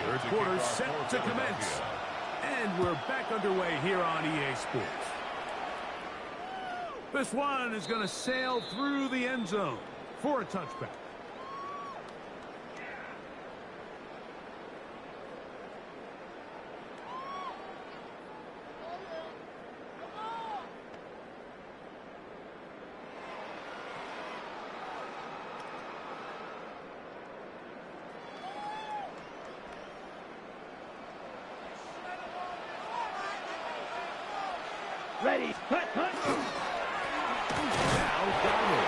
Third quarter set to commence. And we're back underway here on EA Sports. This one is going to sail through the end zone for a touchback. Ready, cut. Now Donald.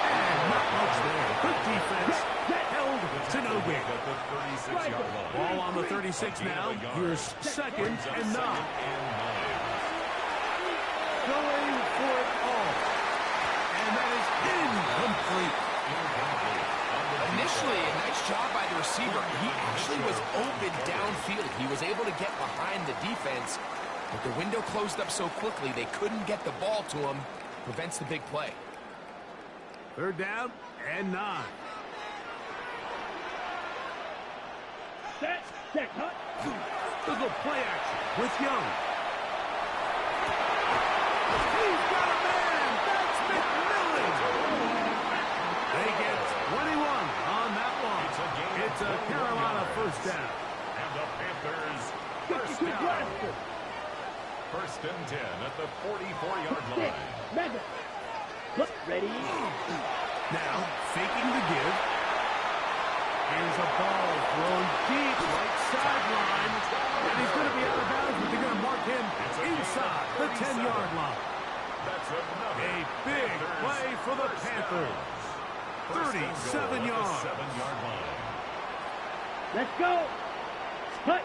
And not much there. Good defense. Held to no gain. Ball on the 36 now. Here's second and 9. Going for it all. And that is incomplete. Initially, a nice job by the receiver. He actually was open downfield. He was able to get behind the defense. But the window closed up so quickly, they couldn't get the ball to him. Prevents the big play. Third down and 9. Set, cut. Little play action with Young. He's got a man. That's McMillan. They get 21 on that one. It's a Carolina first down. And the Panthers first down. First and 10 at the 44-yard line. Ready? Now, faking the give. Here's a ball thrown deep, right sideline. And he's going to be out of bounds, but they're going to mark him inside the 10-yard line. That's A big play for the Panthers. 37 yards. Let's go. Cut.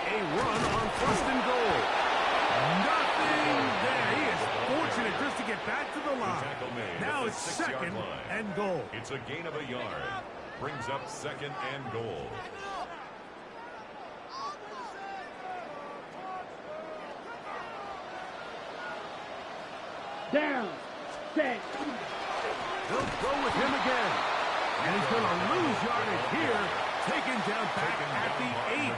A run on first and goal. Nothing there. He is fortunate just to get back to the line. Now it's second and goal. It's a gain of a yard. Brings up second and goal. Down. Set. They'll go with him again. And he's going to lose yardage here. Taken down back at the 8.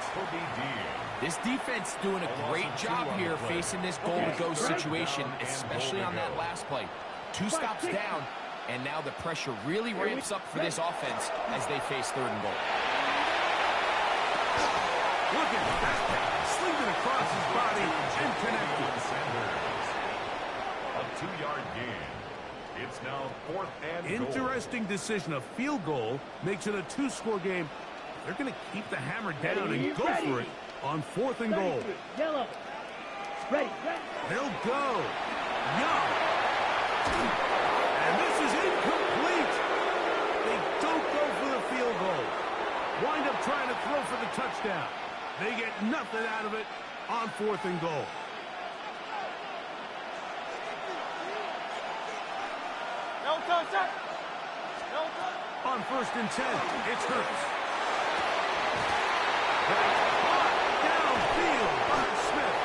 This defense doing a great job here facing this goal-to-go situation, especially on that last play. 2 stops down, and now the pressure really ramps up for this offense as they face third and goal. Look at that pass. Slinging across his body and connected. A 2-yard gain. It's now fourth and goal. Interesting decision. A field goal makes it a 2-score game. They're going to keep the hammer down and go for it on fourth and goal. Yellow. Ready. They'll go. Young. And this is incomplete. They don't go for the field goal. Wind up trying to throw for the touchdown. They get nothing out of it on fourth and goal. On first and 10, it's Hurts. Downfield by Smith.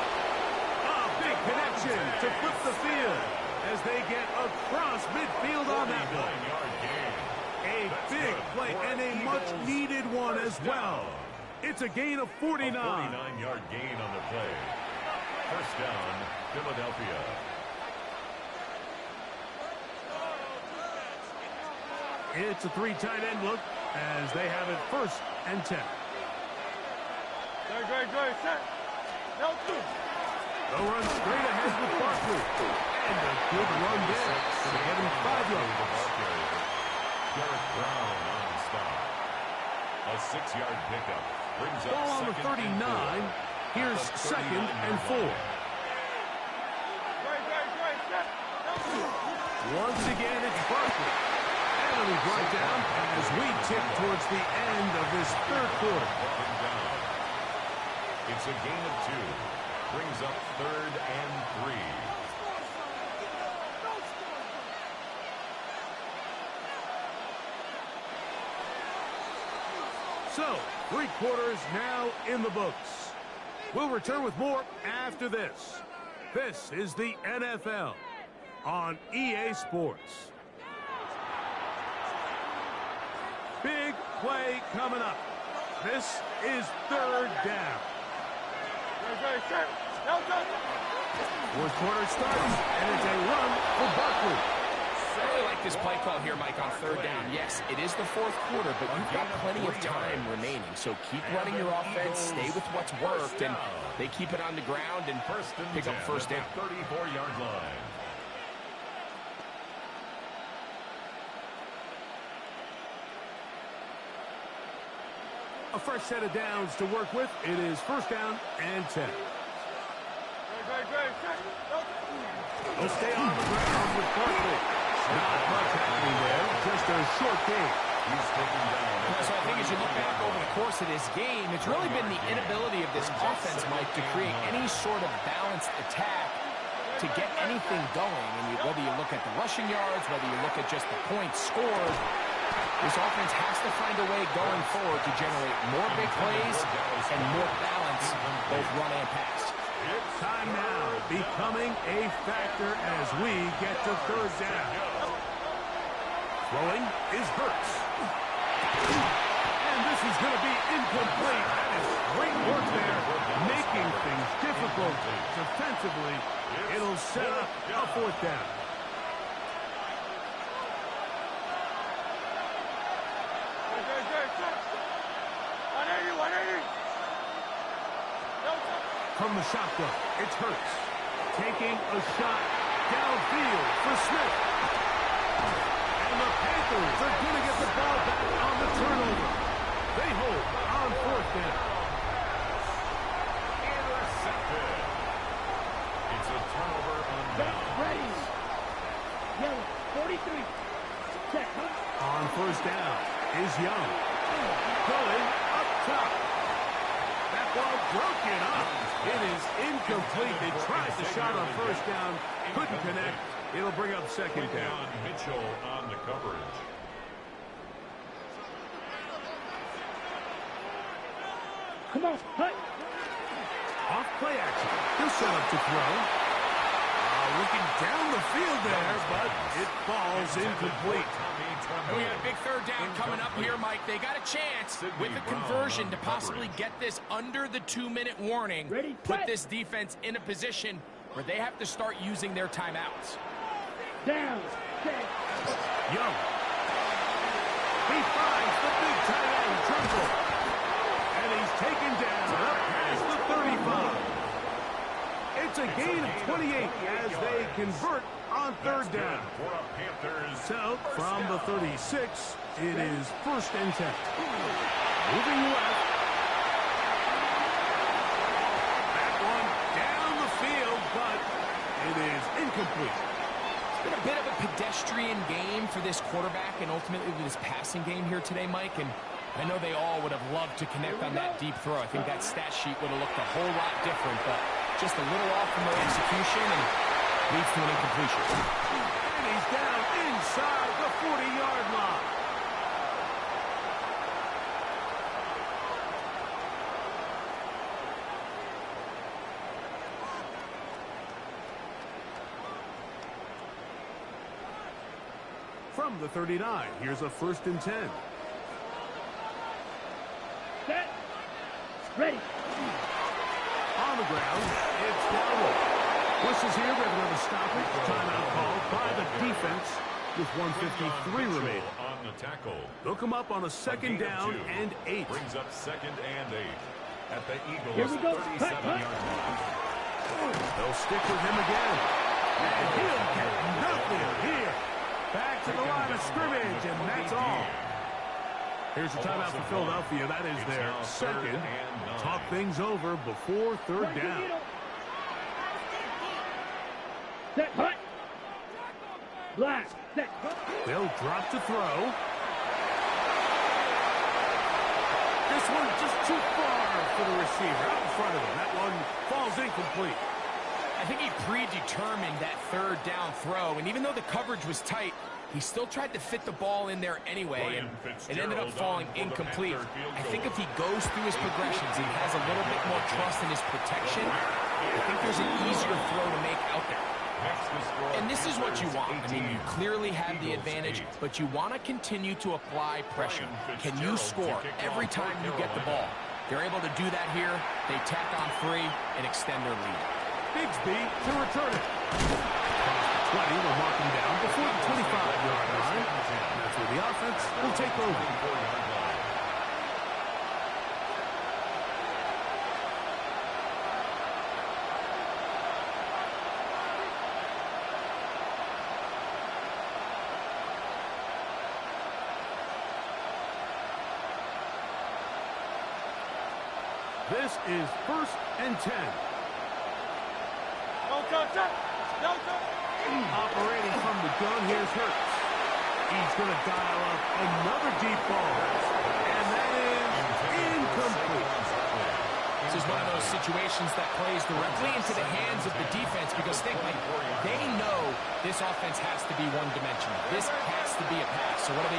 A big connection to flip the field as they get across midfield on that one. A big play and a much-needed one as well. It's a a gain of 49. A 49-yard gain on the play. First down, Philadelphia. It's a 3 tight end look as they have it 1st and 10. They'll run straight ahead with Barkley. And a good run there. Going to get him 5 yards. Garrett Brown on the stop. A 6-yard pickup. Brings up ball on the 39. Here's 2nd and 4. Once again, it's Barkley. And he's right down as we tip towards the end of this 3rd quarter. It's a gain of 2. Brings up 3rd and 3. So, 3 quarters now in the books. We'll return with more after this. This is the NFL on EA Sports. Big play coming up. This is 3rd down. 4th quarter starting, and it's a run for Barkley. I really like this play call here, Mike, on 3rd down. Yes, it is the 4th quarter, but you've got plenty of time remaining. So keep running your offense, stay with what's worked, and they keep it on the ground and pick up 1st down. 34-yard line. A fresh set of downs to work with. It is 1st down and 10. They'll stay on the ground with Barkley. Not much happening there. Just a short game. He's taken down. So I think as you look back over the course of this game, it's really been the inability of this offense, Mike, to create any sort of balanced attack to get anything going. And whether you look at the rushing yards, whether you look at just the points scored, this offense has to find a way going forward to generate more big plays and more balance, both run and pass. Time now becoming a factor as we get to 3rd down. Throwing is Hurts. And this is going to be incomplete. That is great work there, making things difficult defensively. It'll set up a 4th down. From the shotgun, it's Hurts. Taking a shot downfield for Smith. And the Panthers are going to get the ball back on the turnover. They hold on 4th down. Intercepted. It's a turnover on down. Ready. Yellow, 43. Check. On 1st down is Young. Going up top. That ball broken up. It is incomplete. They tried the shot on 1st down. Couldn't connect. It'll bring up 2nd down. Mitchell on the coverage. Come on, hut. Off play action. He'll set up to throw. Looking down the field there, but it falls incomplete. We got a big 3rd down coming up here, Mike. They got a chance with the conversion to possibly get this under the 2-minute warning. Put this defense in a position where they have to start using their timeouts. Down. Young. He finds the big tight end, Trimble. And he's taken down up past the 35. It's a gain of 28 as they convert on 3rd down. So, from the 36, it is 1st and 10. Moving left. That one down the field, but it is incomplete. It's been a bit of a pedestrian game for this quarterback and ultimately this passing game here today, Mike. And I know they all would have loved to connect on that deep throw. I think that stat sheet would have looked a whole lot different, but just a little off from their execution and leads to an incompletion. And he's down inside the 40-yard line. From the 39, here's a 1st and 10. Set. Ready. On the ground, it's downward. Whistles here, we're going to stop it. Timeout called by the defense with 1:53 remaining. On the tackle. They'll come up on a second down and 8. Brings up 2nd and 8 at the Eagles' Here we go. 37-yard line. They'll stick with him again. And he'll get nothing here. Back to the line of scrimmage, and that's all. Here's a timeout for Philadelphia. That is their second. Talk things over before 3rd down. Set, hut. Black, set, hut. They'll drop to throw. This one just too far for the receiver. Out in front of him. That one falls incomplete. I think he predetermined that 3rd down throw, and even though the coverage was tight, he still tried to fit the ball in there anyway, and it ended up falling incomplete. I think if he goes through his progressions and has a little bit more trust in his protection, I think there's an easier throw to make out there. And this is what you want. I mean, you clearly have the advantage, but you want to continue to apply pressure. Can you score every time you get the ball? They're able to do that here. They tack on 3 and extend their lead. Bigsby to return it. 20 will mark him down before the 25-yard line. And that's where the offense will take over. This is 1st and 10. Operating from the gun, here's Hurts. He's going to dial up another deep ball. And that is incomplete. This is one of those situations that plays directly into the hands of the defense because think like they know this offense has to be one-dimensional. This has to be a pass. So what do?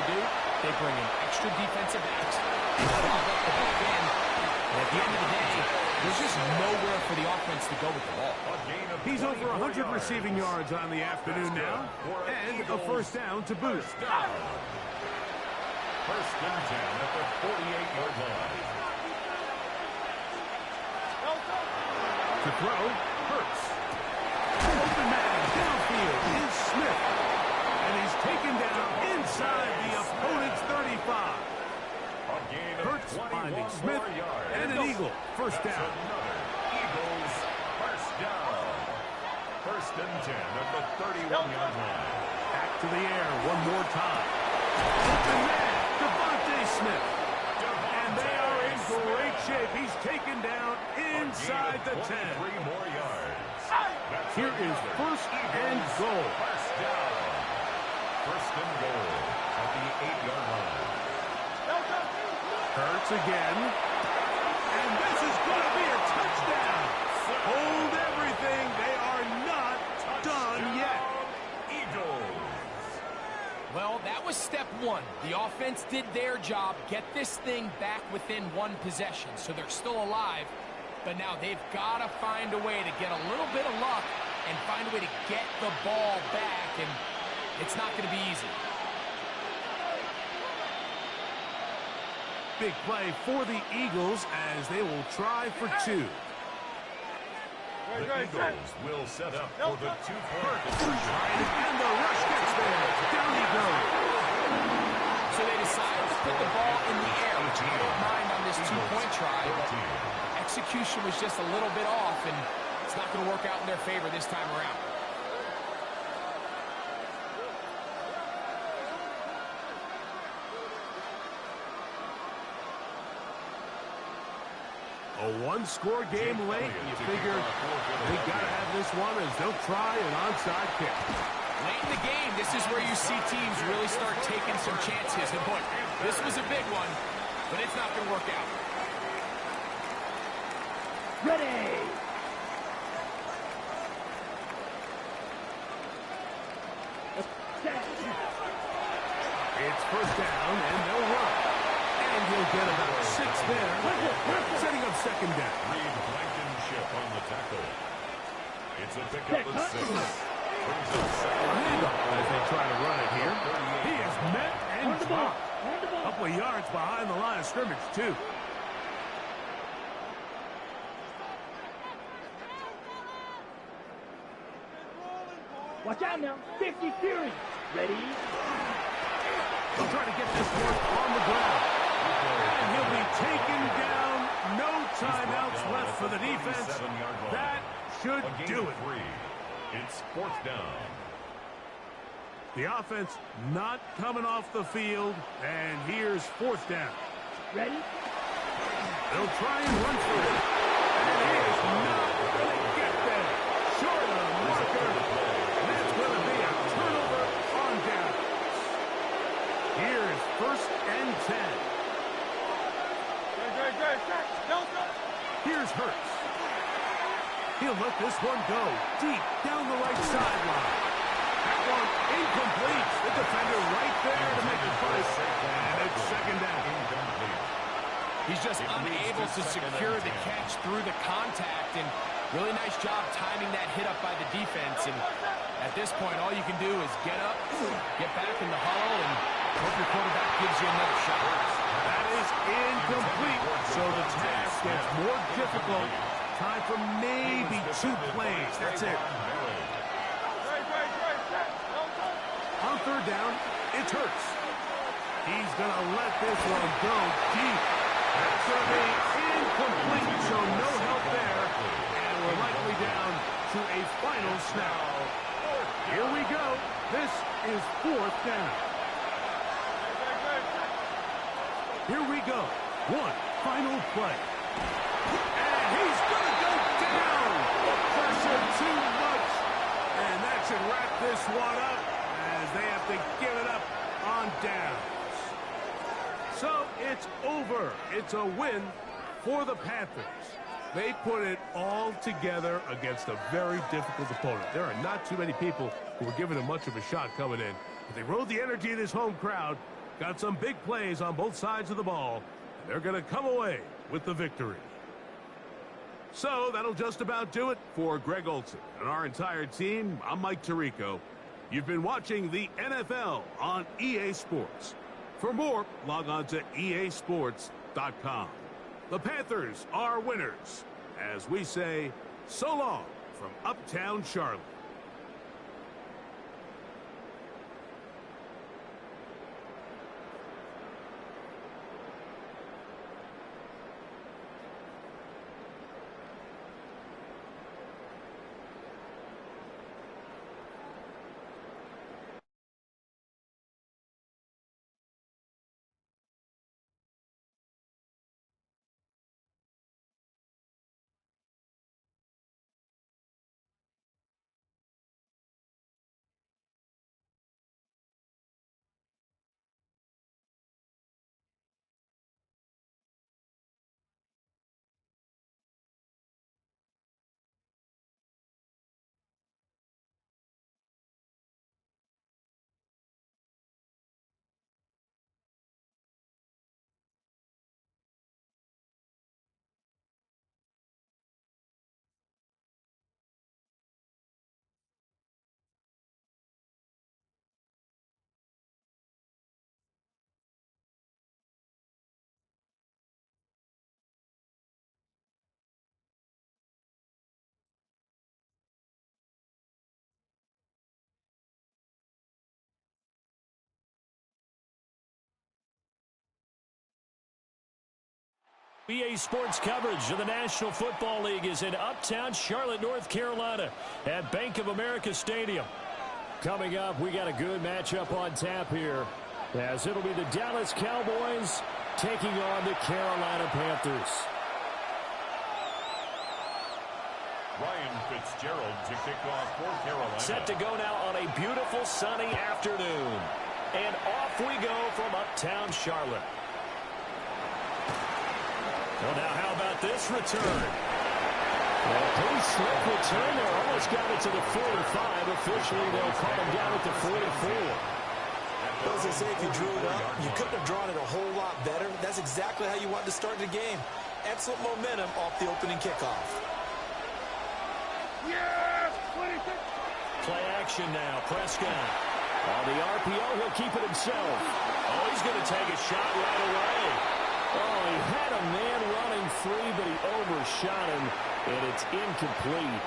They bring in extra defensive backs. They lob up the back end. And at the end of the day, there's just nowhere for the offense to go with the ball. He's over 100 receiving yards on the afternoon now, and a 1st down to boot. 1st and 10 at the 48-yard line. To throw, Hurts. Open man downfield is Smith, and he's taken down inside the opponent's 35. Hurts finding Smith, and an Eagle. 1st down. Eagles 1st down. 1st and 10 at the 31-yard line. Back to the air one more time. Open man, Devontae Smith. And they are in great shape. He's taken down inside the 10. 3 more yards. Here is 1st and goal. 1st down. 1st and goal at the 8-yard line. Hurts again. And this is going to be a touchdown. Hold everything. They are not done yet. Eagles. Well, that was step 1. The offense did their job, get this thing back within 1 possession, so they're still alive. But now they've got to find a way to get a little bit of luck and find a way to get the ball back, and it's not going to be easy. Big play for the Eagles as they will try for 2. The Eagles will set up for the 2-point conversion. And the rush gets there. Down he goes. So they decided to put the ball in the air, which I don't mind on this 2-point try. Execution was just a little bit off, and it's not going to work out in their favor this time around. A 1-score game late. You figure they got to have this one as they'll try an onside kick. Late in the game, this is where you see teams really start taking some chances. And boy, this was a big one, but it's not going to work out. Ready. It's 1st down, and they'll run. And he'll get about 6 there, setting up 2nd down. Reed Blankenship on the tackle. It's a pickup of 6. Brings up 2nd handoff as they try to run it here. He is met and dropped. A couple of yards behind the line of scrimmage, too. Watch out now. 50 Fury. Ready? He'll try to get this one on the ground. And he'll be taken down. No timeouts left for the defense. That should do it. It's fourth down. The offense not coming off the field. And here's fourth down. Ready? They'll try and run for it. And he is not going to get there. Short of the marker. That's going to be a turnover on down. Here's first and 10. Here's Hurts. He'll let this one go deep down the right sideline. That one incomplete. The defender right there to make the push. And it's second down. He's just unable to secure the catch through the contact, and really nice job timing that hit up by the defense. And at this point, all you can do is get up, get back in the huddle, and hope your quarterback gives you another shot. That is incomplete. So the task gets more difficult. Time for maybe 2 plays. That's it. On third down, it's Hurts. He's going to let this one go deep. That's going to be incomplete, so no help there. And we're likely down to a final snap. Here we go. This is fourth down. Here we go. One final play. And he's going to go down. The pressure too much. And that should wrap this one up as they have to give it up on downs. So it's over. It's a win for the Panthers. They put it all together against a very difficult opponent. There are not too many people who were giving them much of a shot coming in. But they rode the energy of this home crowd, got some big plays on both sides of the ball, and they're going to come away with the victory. So that'll just about do it for Greg Olson and our entire team. I'm Mike Tirico. You've been watching the NFL on EA Sports. For more, log on to easports.com. The Panthers are winners, as we say, so long from Uptown Charlotte. EA Sports coverage of the National Football League is in Uptown Charlotte, North Carolina at Bank of America Stadium. Coming up, we got a good matchup on tap here, as it'll be the Dallas Cowboys taking on the Carolina Panthers. Ryan Fitzgerald to kick off for Carolina. Set to go now on a beautiful sunny afternoon. And off we go from Uptown Charlotte. Well, now how about this return? Well, pretty slick return there. Almost got it to the 45. Officially, they'll call him down at the 44. Well, as they say, if you drew it up, you couldn't have drawn it a whole lot better. That's exactly how you want to start the game. Excellent momentum off the opening kickoff. Yes! 26! Play action now. Prescott. On the RPO, he'll keep it himself. Oh, he's going to take a shot right away. Oh, he had a man running free, but he overshot him, and it's incomplete.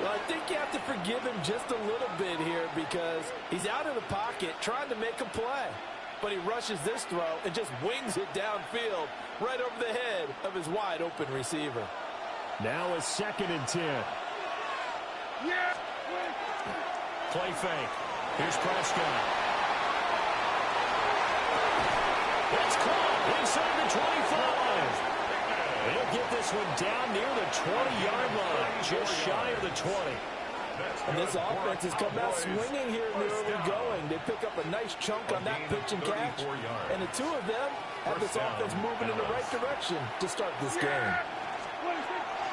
Well, I think you have to forgive him just a little bit here because he's out of the pocket trying to make a play. But he rushes this throw and just wings it downfield right over the head of his wide-open receiver. Now a 2nd and 10. Yeah. Play fake. Here's Prescott. That's caught inside the 25. They'll get this one down near the 20-yard line, just shy of the 20. And this offense has come out swinging here in the early going. They pick up a nice chunk on that pitch and catch. And the two of them have this offense moving in the right direction to start this game.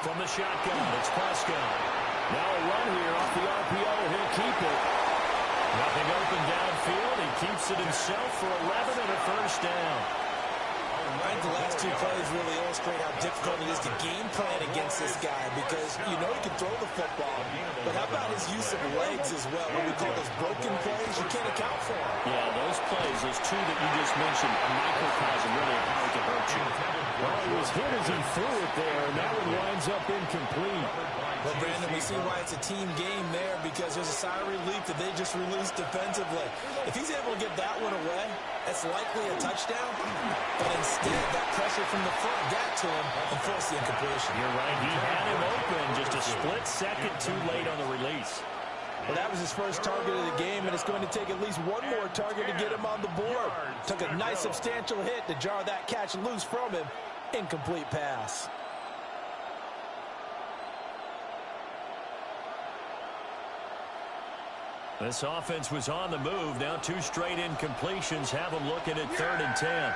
From the shotgun, it's Prescott. Now a run here off the RPO. He'll keep it. Nothing open downfield. He keeps it himself for 11 and a first down. The last two plays really illustrate how difficult it is to game plan against this guy because you know he can throw the football, but how about his use of legs as well? What we call those broken plays, you can't account for them. Yeah, those plays, those two that you just mentioned, a microcosm really of how it can hurt you. Well, he was hit as he threw it there, and that one winds up incomplete. Well, Brandon, we see why it's a team game there because there's a sigh of relief that they just released defensively. If he's able to get that one away, that's likely a touchdown, but instead that pressure from the front got to him and forced the incompletion. You're right. He had him open, just a split second too late on the release. Well, that was his first target of the game, and it's going to take at least one more target to get him on the board. Took a nice substantial hit to jar that catch loose from him. Incomplete pass. This offense was on the move. Now 2 straight incompletions have them looking at 3rd and 10.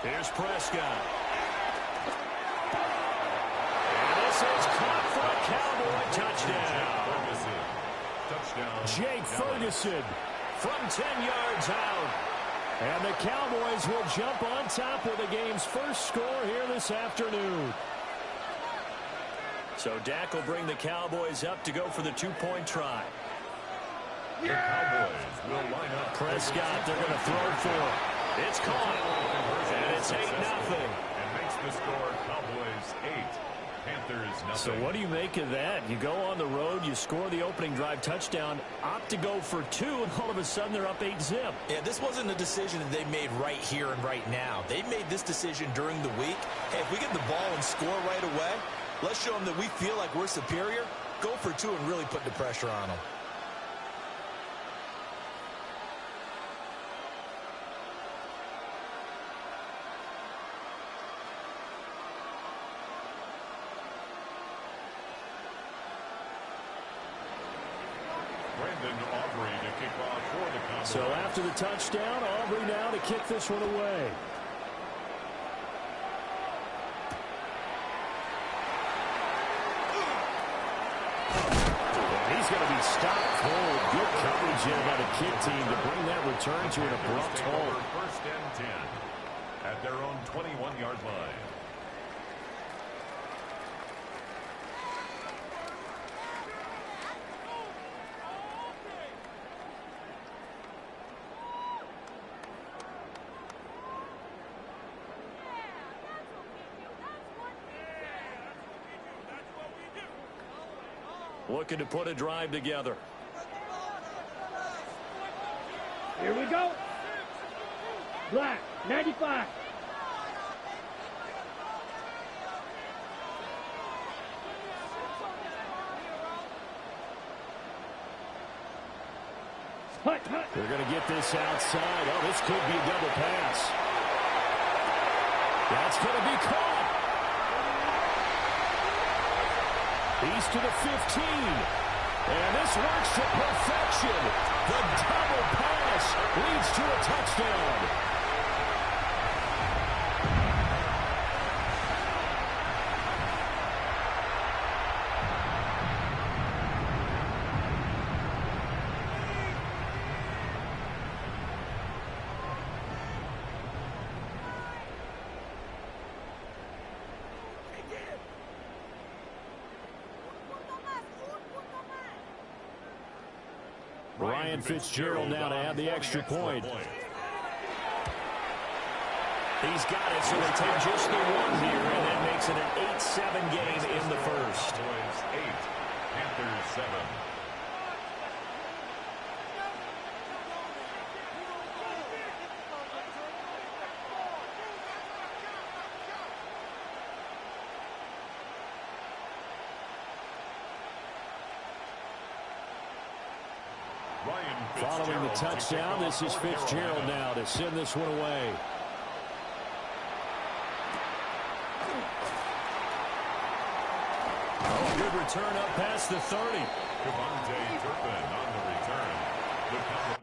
Here's Prescott. And this is caught for a Cowboy touchdown. Jake Ferguson from 10 yards out. And the Cowboys will jump on top with the game's first score here this afternoon. So Dak will bring the Cowboys up to go for the 2-point try. The Cowboys will line up. Prescott, they're going to throw for it. It's caught. And it's 8-0. And makes the score Cowboys 8, Panthers 0. So what do you make of that? You go on the road, you score the opening drive touchdown, opt to go for 2, and all of a sudden they're up 8-0. Yeah, this wasn't a decision that they made right here and right now. They made this decision during the week. Hey, if we get the ball and score right away, let's show them that we feel like we're superior. Go for 2 and really put the pressure on them. So after the touchdown, Aubrey now to kick this one away. He's going to be stopped cold. Good coverage here by the kick team to bring that return to an abrupt halt. 1st and 10 at their own 21-yard line. Looking to put a drive together. Here we go. Black, 95. They're going to get this outside. Oh, this could be a double pass. That's going to be caught. He's to the 15. And this works to perfection. The double pass leads to a touchdown. Ryan Fitzgerald now to add the extra point. He's got it, so they take just the 1 here, and that makes it an 8-7 game in the first. 7. Following the touchdown, this is Fitzgerald now to send this one away. Oh, good return up past the 30. Devontae Turpin on the return. The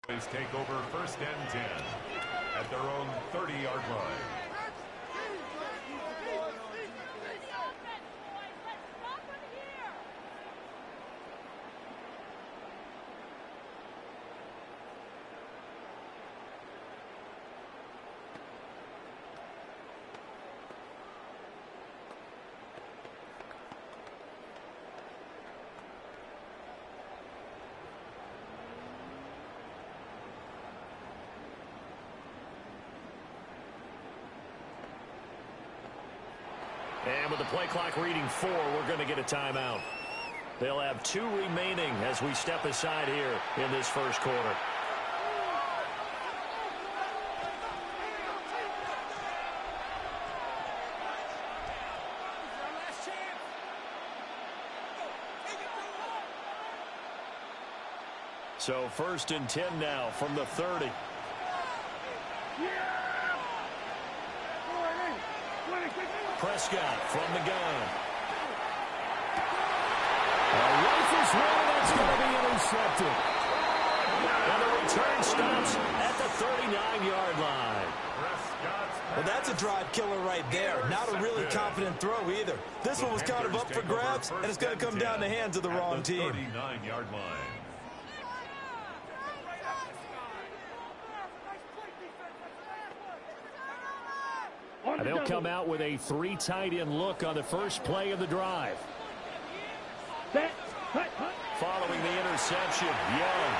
Cowboys take over 1st and 10 at their own 30-yard line. And with the play clock reading 4, we're going to get a timeout. They'll have 2 remaining as we step aside here in this first quarter. So 1st and 10 now from the 30. Prescott from the gun. Rifles one, that's going to be intercepted. And the return stops at the 39-yard line. Well, that's a drive killer right there. Not a really confident throw either. This one was kind of up for grabs, and it's going to come down the hands of the wrong team. 39-yard line. And they'll come out with a 3 tight end look on the first play of the drive. Following the interception, Young.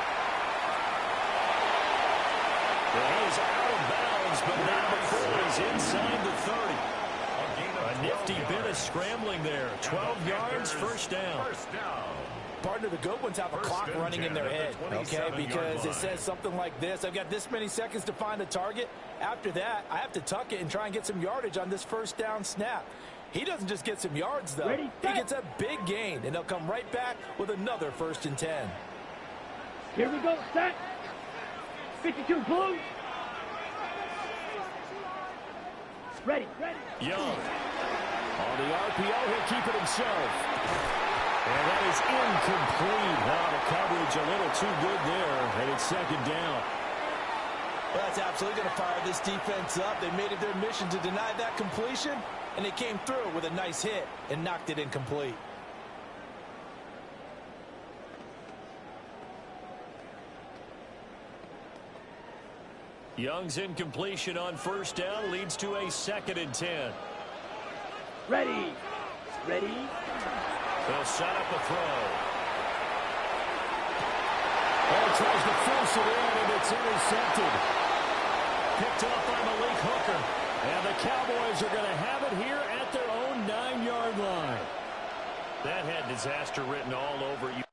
Well, he is out of bounds, but not before he's inside the 30. A nifty bit of scrambling there. 12 yards, first down. Partner, the good ones have a clock running in their head, okay? Because it says something like this. I've got this many seconds to find a target. After that, I have to tuck it and try and get some yardage on this first down snap. He doesn't just get some yards, though. He gets a big gain, and they'll come right back with another 1st and 10. Here we go, set. 52 blue. Ready. Young. On the RPO, he'll keep it himself. And that is incomplete. Now the coverage a little too good there, and it's 2nd down. Well, that's absolutely going to fire this defense up. They made it their mission to deny that completion, and they came through with a nice hit and knocked it incomplete. Young's incompletion on 1st down leads to a 2nd and 10. Ready. They'll set up a throw. Oh, tries to force it in, and it's intercepted. Picked off by Malik Hooker. And the Cowboys are going to have it here at their own 9-yard line. That had disaster written all over you.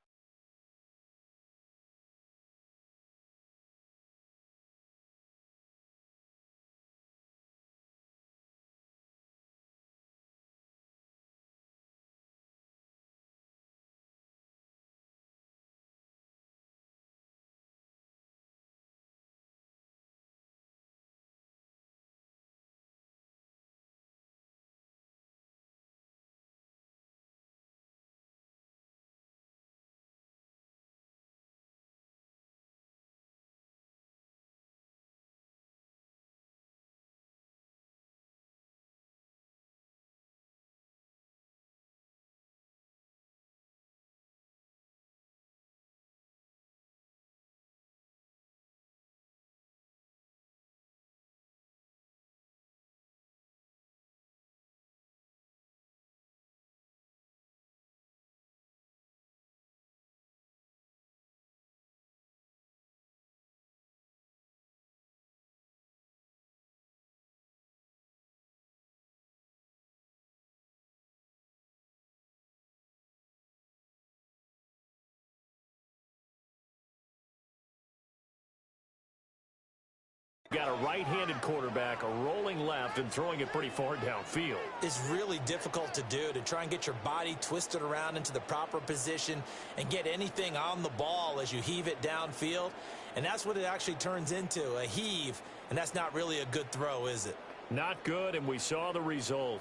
Got a right-handed quarterback, a rolling left, and throwing it pretty far downfield. It's really difficult to do, to try and get your body twisted around into the proper position and get anything on the ball as you heave it downfield. And that's what it actually turns into, a heave. And that's not really a good throw, is it? Not good, and we saw the result.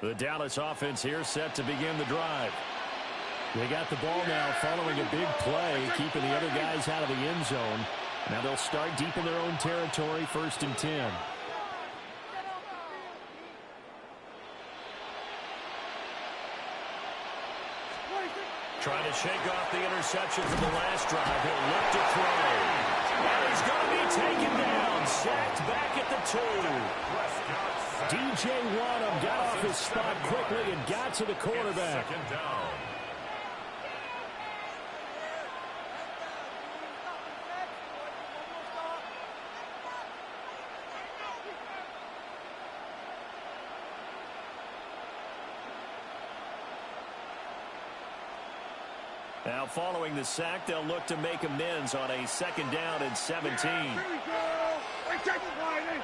The Dallas offense here set to begin the drive. They got the ball now following a big play, keeping the other guys out of the end zone. Now they'll start deep in their own territory, 1st and 10. Trying to shake off the interception from the last drive. He'll look to throw. And he's going to be taken down. Sacked back at the 2. DJ Wanham got off his spot quickly and got to the quarterback. Second down. Now following the sack, they'll look to make amends on a 2nd down and 17. Here we go. Wait, take it, Whitey.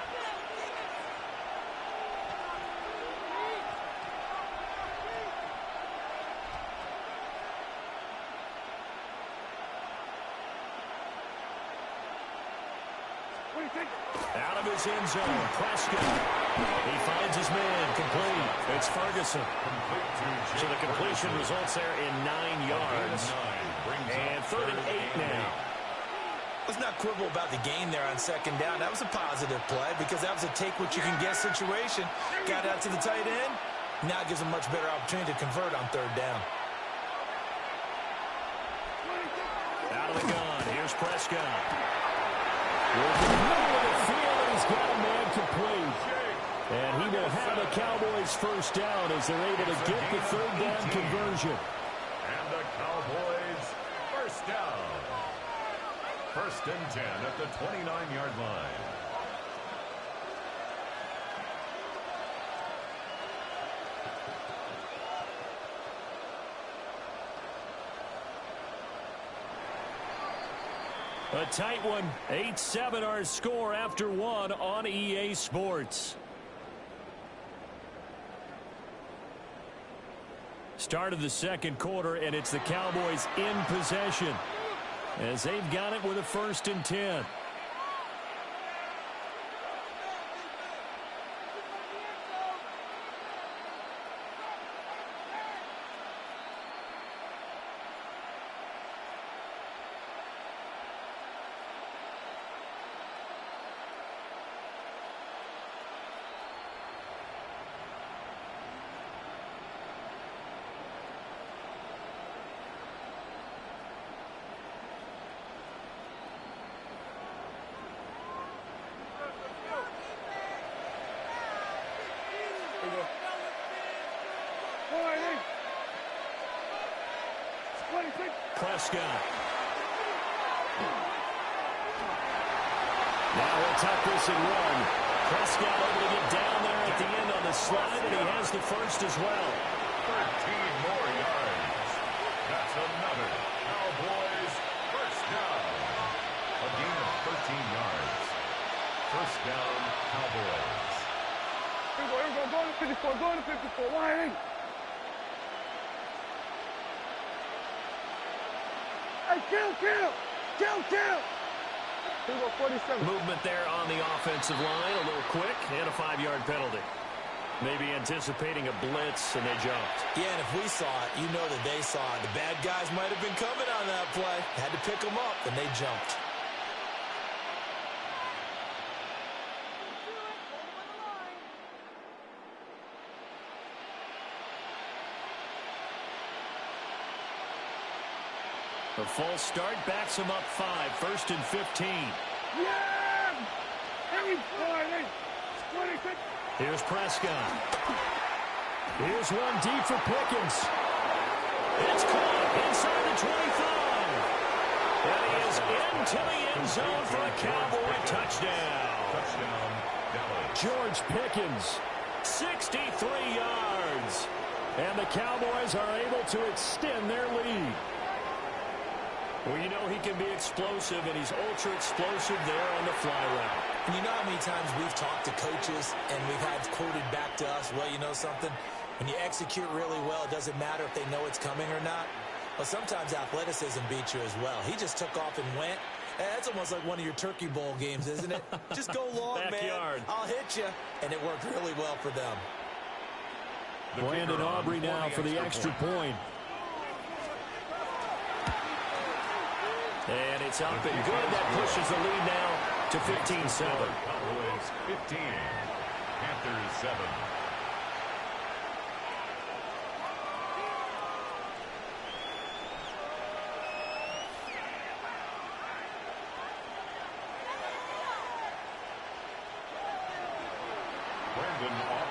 Out of his end zone, Prescott. He finds his man, complete. It's Ferguson. So the completion results there in 9 yards. And 3rd and 8 now. Let's not quibble about the gain there on 2nd down. That was a positive play because that was a take-what-you-can-get situation. Got out to the tight end. Now it gives him a much better opportunity to convert on 3rd down. Out of the gun, here's Prescott. With the middle of the field, he's got a man complete. And he will have the Cowboys 1st down as they're able to get the 3rd down conversion. And the Cowboys 1st down. 1st and 10 at the 29-yard line. A tight one. 8-7 our score after 1 on EA Sports. Start of the 2nd quarter, and it's the Cowboys in possession as they've got it with a 1st and 10. Prescott. Now he'll tuck this and run. Prescott able to get down there at the end on the slide, and he has the 1st as well. 13 more yards. That's another Cowboys 1st down. A gain of 13 yards. 1st down, Cowboys. Here we go. Go to 54. Go to 54. Whitey. Hey, kill! Here we go, 47. Movement there on the offensive line, a little quick, and a 5-yard penalty. Maybe anticipating a blitz, and they jumped. Yeah, and if we saw it, you know that they saw it. The bad guys might have been coming on that play. Had to pick them up, and they jumped. The false start backs him up 5, 1st and 15. Yeah! Here's Prescott. Here's one deep for Pickens. It's caught inside the 25. And he is into the end zone for a Cowboy touchdown. George Pickens, 63 yards. And the Cowboys are able to extend their lead. Well, you know he can be explosive, and he's ultra-explosive there on the fly route. And you know how many times we've talked to coaches, and we've had quoted back to us, well, you know something? When you execute really well, it doesn't matter if they know it's coming or not. Well, sometimes athleticism beats you as well. He just took off and went. That's almost like one of your Turkey Bowl games, isn't it? Just go long, Backyard. man. I'll hit you. And it worked really well for them. Brandon Aubrey now for the extra point. And it's up and good. That pushes the lead now to 15-7. Cowboys 15, Panthers 7.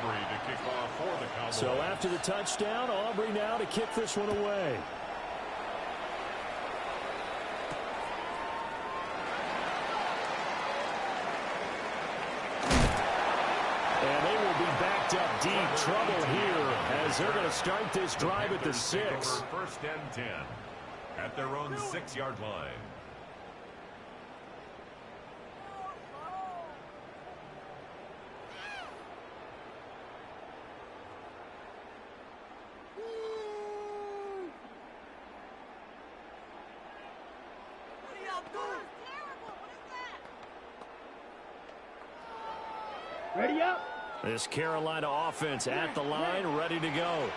To kick off for the Cowboys. So after the touchdown, Aubrey now to kick this one away. And they will be backed up deep. Trouble here as they're going to start this drive at the 6. First and 10 at their own 6-yard line. Ready up. This Carolina offense at the line, ready to go.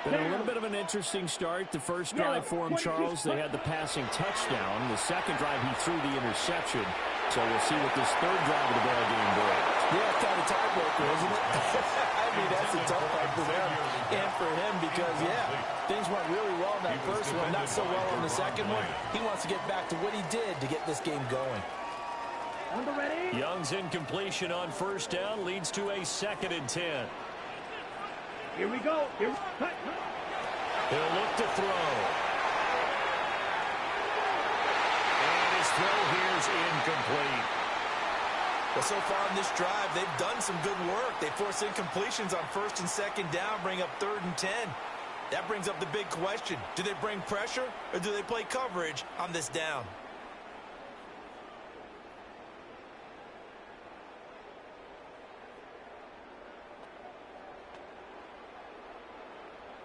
Been a little bit of an interesting start. The first drive for him, Charles, they had the passing touchdown. The second drive, he threw the interception. So we'll see what this third drive of the ball game brings. Yeah, kind of tiebreaker, isn't it? I mean, that's a tough one for them and for him because, yeah, things went really well in that first one, not so well on the second one. He wants to get back to what he did to get this game going. Young's incompletion on first down leads to a 2nd and 10. Here we go. He'll look to throw. And his throw here is incomplete. Well, so far in this drive, they've done some good work. They force incompletions on 1st and 2nd down, bring up 3rd and 10. That brings up the big question. Do they bring pressure or do they play coverage on this down?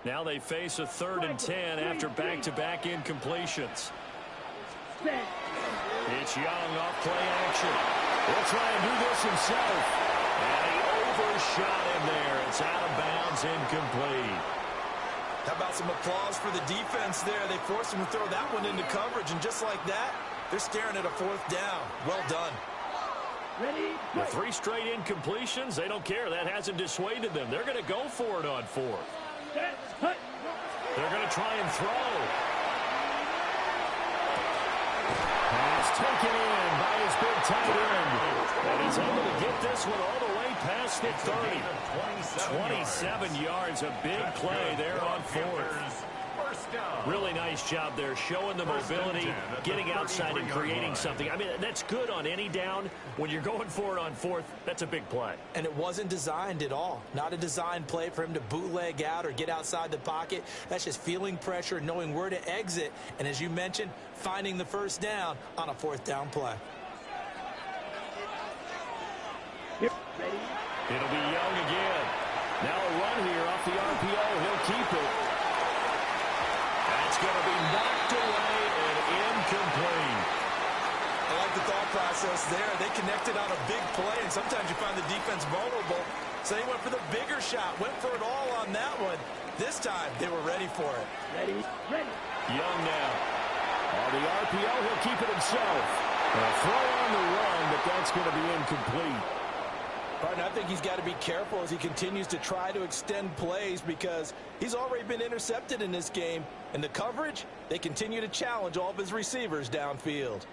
Now they face a 3rd and 10 after back-to-back incompletions. It's Young off play action. He'll try and do this himself. And he overshot him there. It's out of bounds, incomplete. How about some applause for the defense there? They forced him to throw that one into coverage, and just like that, they're staring at a 4th down. Well done. With 3 straight incompletions, they don't care. That hasn't dissuaded them. They're going to go for it on 4th. They're going to try and throw. Pass taken in by his big tight end. And he's able to get this one all the way past the 30. 27 yards, a big play there on 4th. Really nice job there, showing the mobility, getting outside and creating something. I mean, that's good on any down. When you're going for it on 4th, that's a big play. And it wasn't designed at all. Not a designed play for him to bootleg out or get outside the pocket. That's just feeling pressure, knowing where to exit, and as you mentioned, finding the 1st down on a 4th down play. It'll be Young again. Now a run here off the RPO. He'll keep it. That's going to be knocked away and incomplete. I like the thought process there. They connected on a big play, and sometimes you find the defense vulnerable. So they went for the bigger shot, went for it all on that one. This time, they were ready for it. Young now. On the RPO, he'll keep it himself. A throw on the run, but that's going to be incomplete. Partner, I think he's got to be careful as he continues to try to extend plays because he's already been intercepted in this game. And the coverage, they continue to challenge all of his receivers downfield.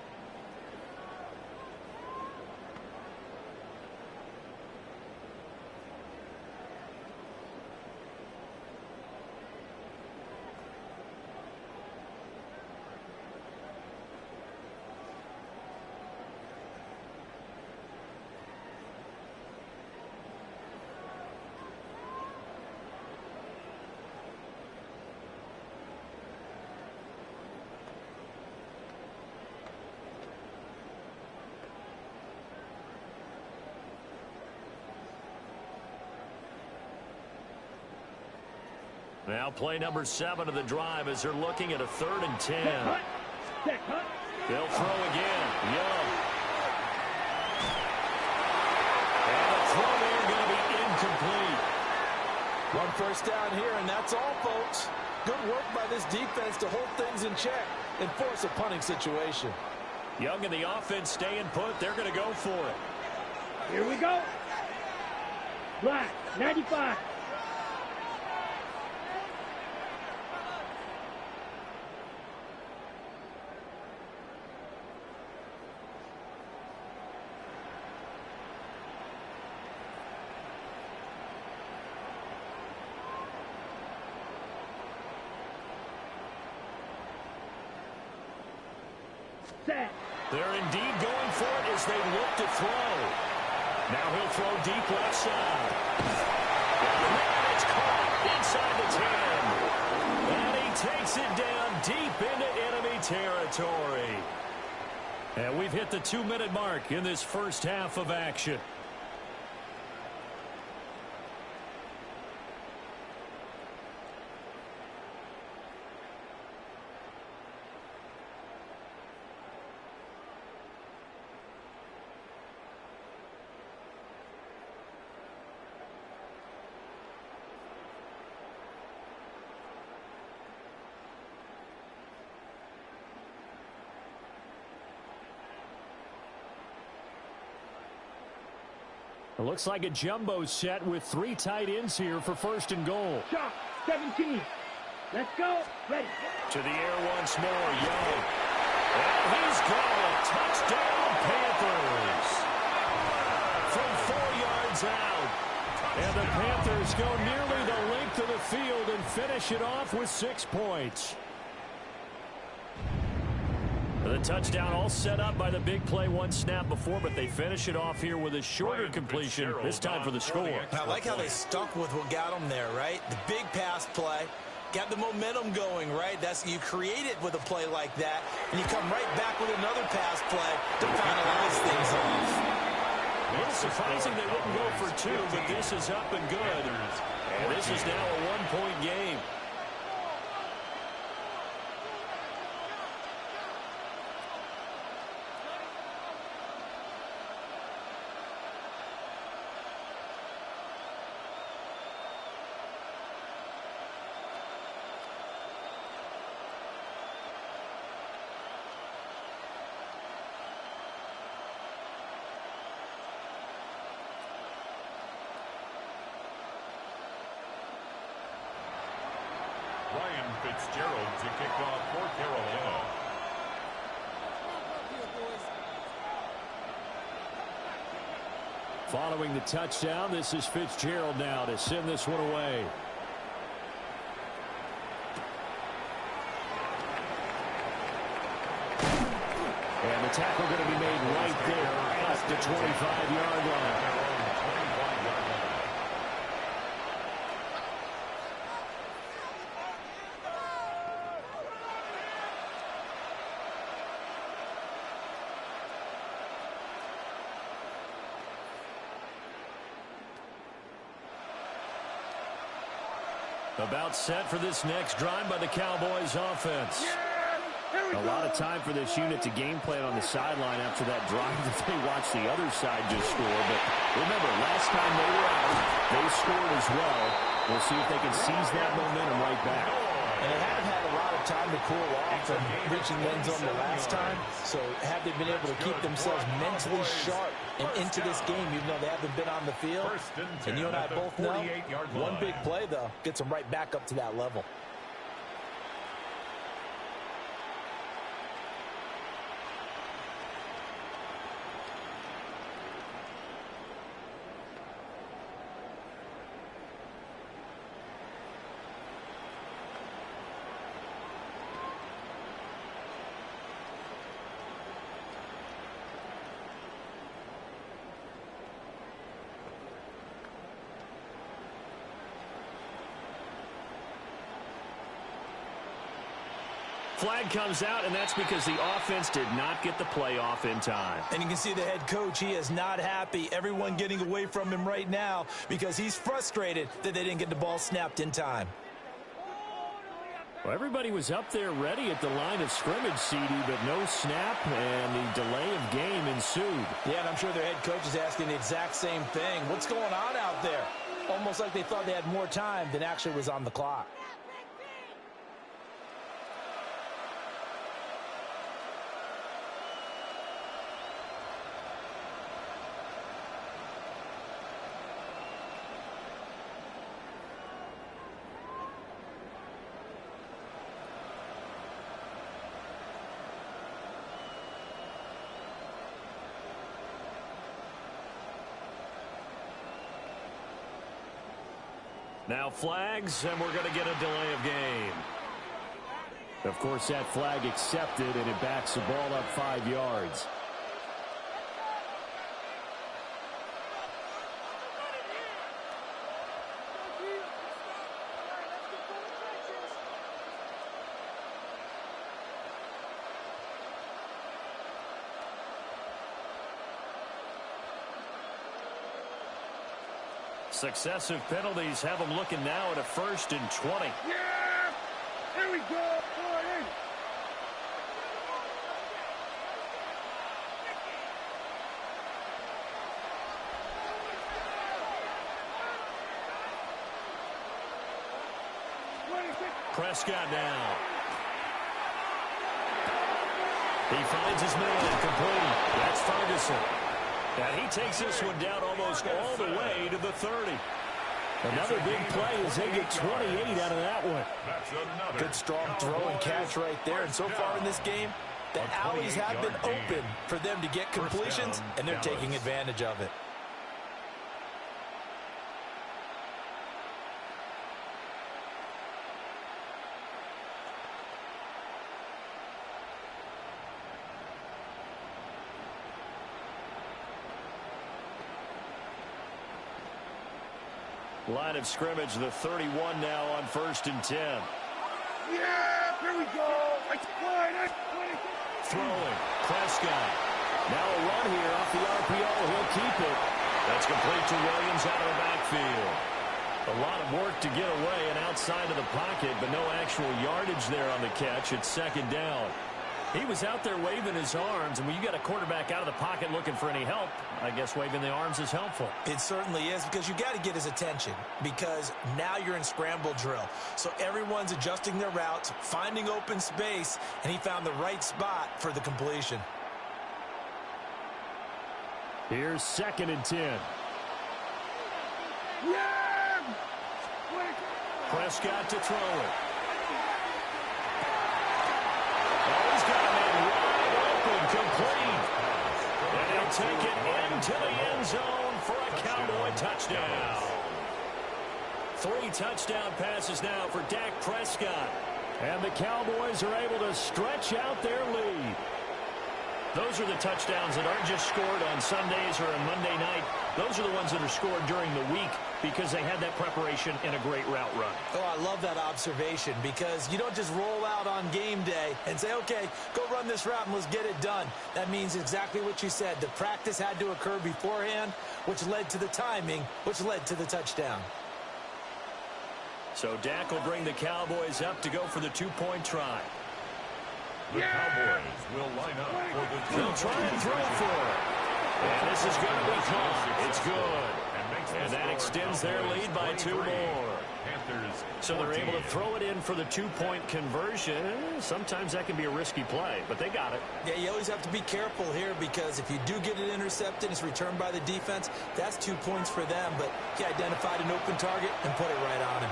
Now play number 7 of the drive as they're looking at a 3rd and 10. They'll throw again. Young. And the throw there going to be incomplete. One first down here, and that's all, folks. Good work by this defense to hold things in check and force a punting situation. Young and the offense staying put. They're going to go for it. Here we go. Black, 95. Set. They're indeed going for it as they look to throw. Now he'll throw deep left side. And it's caught inside the 10. And he takes it down deep into enemy territory. And we've hit the 2-minute mark in this first half of action. It looks like a jumbo set with 3 tight ends here for first and goal. Shot, 17. Let's go. Ready. To the air once more, Young. And he's got it. Touchdown, Panthers. From 4 yards out. And the Panthers go nearly the length of the field and finish it off with 6 points. The touchdown all set up by the big play 1 snap before, but they finish it off here with a shorter completion, this time for the score. I like how they stuck with what got them there, right? The big pass play, got the momentum going, right? You create it with a play like that, and you come right back with another pass play to finalize things off. A little surprising they wouldn't go for 2, but this is up and good. And this is now a 1-point game. Fitzgerald to kick off for Carolina. Following the touchdown, this is Fitzgerald now to send this one away. And the tackle going to be made right there at the 25-yard line. About set for this next drive by the Cowboys offense. A lot of time for this unit to game plan on the sideline after that drive that they watched the other side just score. But remember, last time they were out, they scored as well. We'll see if they can seize that momentum right back. And they haven't had a lot of time to cool off and reaching the end zone the last time. So have they been able to keep themselves mentally sharp and into this game, even though they haven't been on the field? And you and I both know, one big play, though, gets them right back up to that level. Flag comes out, and that's because the offense did not get the play off in time. And you can see the head coach, he is not happy. Everyone getting away from him right now because he's frustrated that they didn't get the ball snapped in time. Well, everybody was up there ready at the line of scrimmage, CD, but no snap, and the delay of game ensued. Yeah, and I'm sure their head coach is asking the exact same thing. What's going on out there? Almost like they thought they had more time than actually was on the clock. Now flags, and we're going to get a delay of game. Of course, that flag accepted, and it backs the ball up 5 yards. Successive penalties have them looking now at a 1st and 20. Yeah! Here we go! Prescott now. He finds his man complete. That's Ferguson. And he takes this one down almost all the way to the 30. Another big play as they get 28 out of that one. Good strong throw and catch right there. And so far in this game, the alleys have been open for them to get completions, and they're taking advantage of it. Line of scrimmage, the 31 now on 1st and 10. Yeah, here we go. Throwing, Prescott. Now a run here off the RPO. He'll keep it. That's complete to Williams out of the backfield. A lot of work to get away and outside of the pocket, but no actual yardage there on the catch. It's 2nd down. He was out there waving his arms, and when you got a quarterback out of the pocket looking for any help, I guess waving the arms is helpful. It certainly is, because you got to get his attention, because now you're in scramble drill. So everyone's adjusting their routes, finding open space, and he found the right spot for the completion. Here's 2nd and 10. Yeah! Prescott to throw it. He's got a man wide open, complete. And he'll take it into the end zone for a Cowboy touchdown. 3 touchdown passes now for Dak Prescott. And the Cowboys are able to stretch out their lead. Those are the touchdowns that aren't just scored on Sundays or on Monday night. Those are the ones that are scored during the week because they had that preparation and a great route run. Oh, I love that observation, because you don't just roll out on game day and say, okay, go run this route and let's get it done. That means exactly what you said. The practice had to occur beforehand, which led to the timing, which led to the touchdown. So Dak will bring the Cowboys up to go for the 2-point try. The Cowboys will line up for the They'll try and throw for it. And this is going to be caught. It's good. And that extends their lead by 2 more. So they're able to throw it in for the 2-point conversion. Sometimes that can be a risky play, but they got it. Yeah, you always have to be careful here, because if you do get it intercepted, it's returned by the defense, that's 2 points for them. But he identified an open target and put it right on him.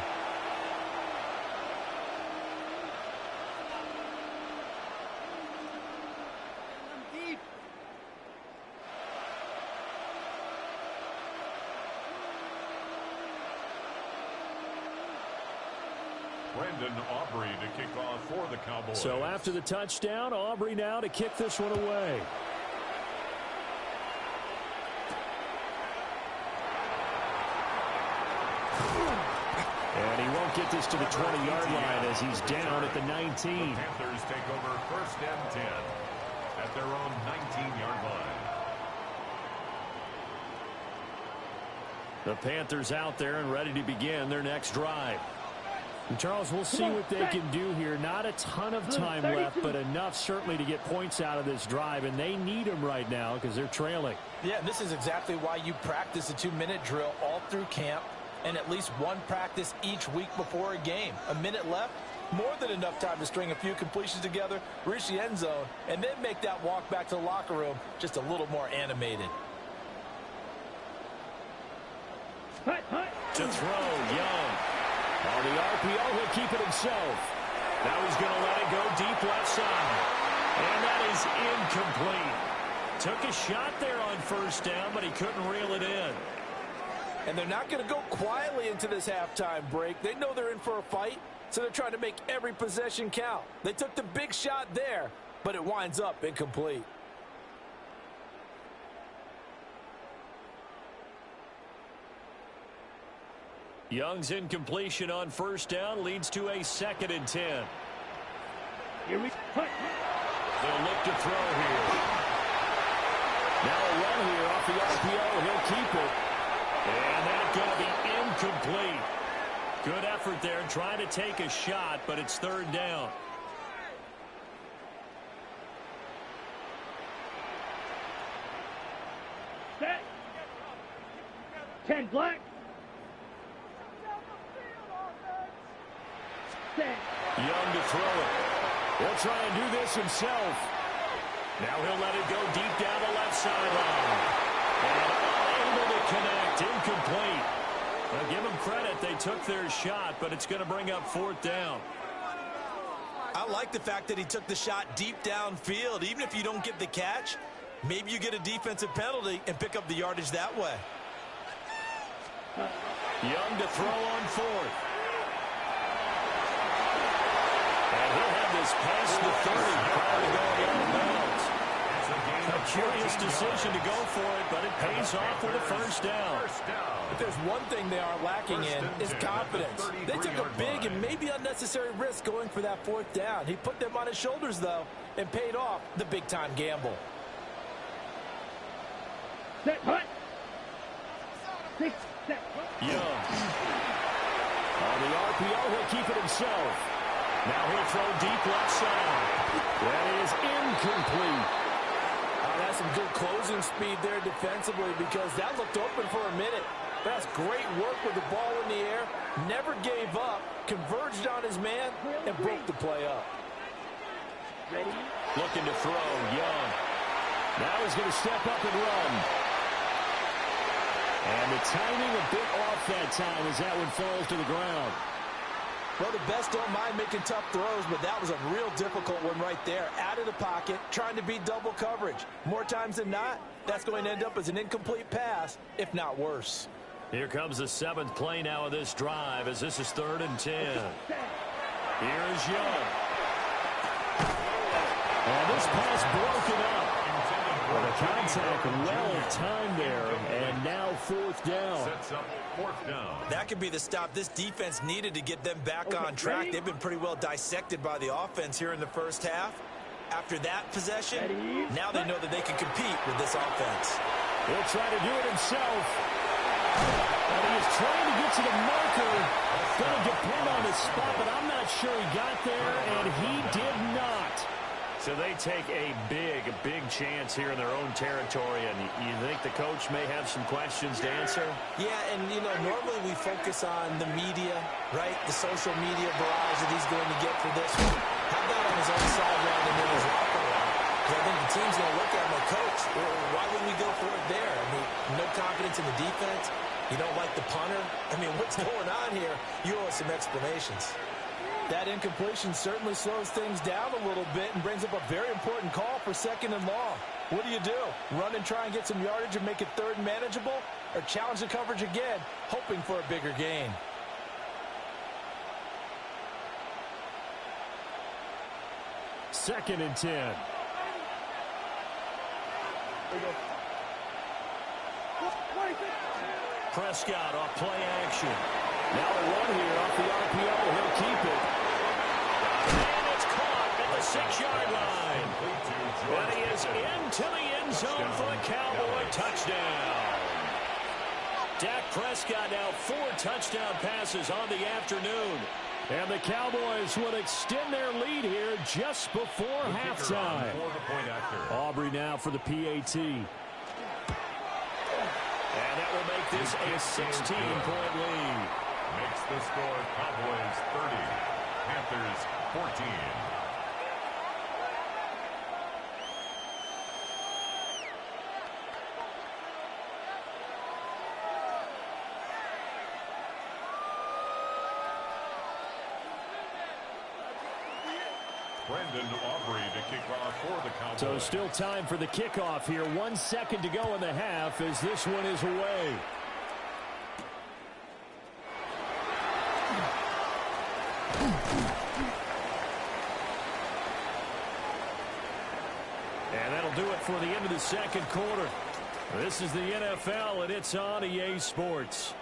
Aubrey to kick off for the Cowboys. So after the touchdown, Aubrey now to kick this one away. And he won't get this to the 20-yard line as he's down at the 19. The Panthers take over 1st and 10 at their own 19-yard line. The Panthers out there and ready to begin their next drive. And Charles, we'll see what they can do here. Not a ton of time left, but enough certainly to get points out of this drive, and they need them right now because they're trailing. Yeah, this is exactly why you practice a 2-minute drill all through camp. and at least one practice each week before a game. A minute left, more than enough time to string a few completions together, reach the end zone, and then make that walk back to the locker room just a little more animated. To throw, Young. On the RPO, he'll keep it himself. Now he's going to let it go deep left side. And that is incomplete. Took a shot there on first down, but he couldn't reel it in. And they're not going to go quietly into this halftime break. They know they're in for a fight, so they're trying to make every possession count. They took the big shot there, but it winds up incomplete. Young's incompletion on first down leads to a 2nd and 10. Here we go. They'll look to throw here. Now a run here off the RPO. He'll keep it. And that's going to be incomplete. Good effort there trying to take a shot, but it's 3rd down. Set. 10 black. Set. Young to throw it. He'll try and do this himself. Now he'll let it go deep down the left sideline. And unable to connect. Incomplete. Now give them credit. They took their shot, but it's going to bring up 4th down. I like the fact that he took the shot deep downfield. Even if you don't get the catch, maybe you get a defensive penalty and pick up the yardage that way. Young to throw on 4th. And he'll have this past the 30 prior to going out of bounds. A curious decision to go for it, but it pays off with a 1st down. If there's one thing they are lacking in, is confidence. They took a big and maybe unnecessary risk going for that 4th down. He put them on his shoulders, though, and paid off the big-time gamble. Set, hut. 6, set. Young. On the RPO, he'll keep it himself. Now he'll throw deep left side. That is incomplete. That's some good closing speed there defensively because that looked open for a minute. That's great work with the ball in the air. Never gave up, converged on his man, and broke the play up. Ready? Looking to throw, Young. Now he's going to step up and run. And the timing a bit off that time as that one falls to the ground. Well, the best don't mind making tough throws, but that was a real difficult one right there. Out of the pocket, trying to beat double coverage. More times than not, that's going to end up as an incomplete pass, if not worse. Here comes the 7th play now of this drive as this is 3rd and 10. Here's Young. And this pass broken up. Well, the contact well-timed there, and now 4th down. Sets up 4th down. That could be the stop this defense needed to get them back on track. They've been pretty well dissected by the offense here in the first half. After that possession, now they know that they can compete with this offense. He'll try to do it himself. And he is trying to get to the marker. Going to depend on his spot, but I'm not sure he got there, and he did not. So they take a big chance here in their own territory, and you think the coach may have some questions to answer? Yeah, and, you know, normally we focus on the media, right? The social media barrage that he's going to get for this one. How about on his own sideline and in his locker room? Because I think the team's going to look at him like, Coach, why wouldn't we go for it there? I mean, no confidence in the defense. You don't like the punter. I mean, what's going on here? You owe us some explanations. That incompletion certainly slows things down a little bit and brings up a very important call for 2nd and long. What do? Run and try and get some yardage and make it 3rd and manageable? Or challenge the coverage again, hoping for a bigger gain? Second and 10. Prescott off play action. Now a run here off the RPO. He'll keep it. And it's caught at the 6-yard line. And he is into the end zone for a Cowboy touchdown. Dak Prescott now 4 touchdown passes on the afternoon. And the Cowboys will extend their lead here just before halftime. Aubrey now for the PAT. And that will make this a 16-point lead. Makes the score Cowboys 30, Panthers 14. Brendan Aubrey to kick off for the Cowboys. So still time for the kickoff here. 1 second to go in the half as this one is away. And that'll do it for the end of the second quarter. This is the NFL, and it's on EA Sports.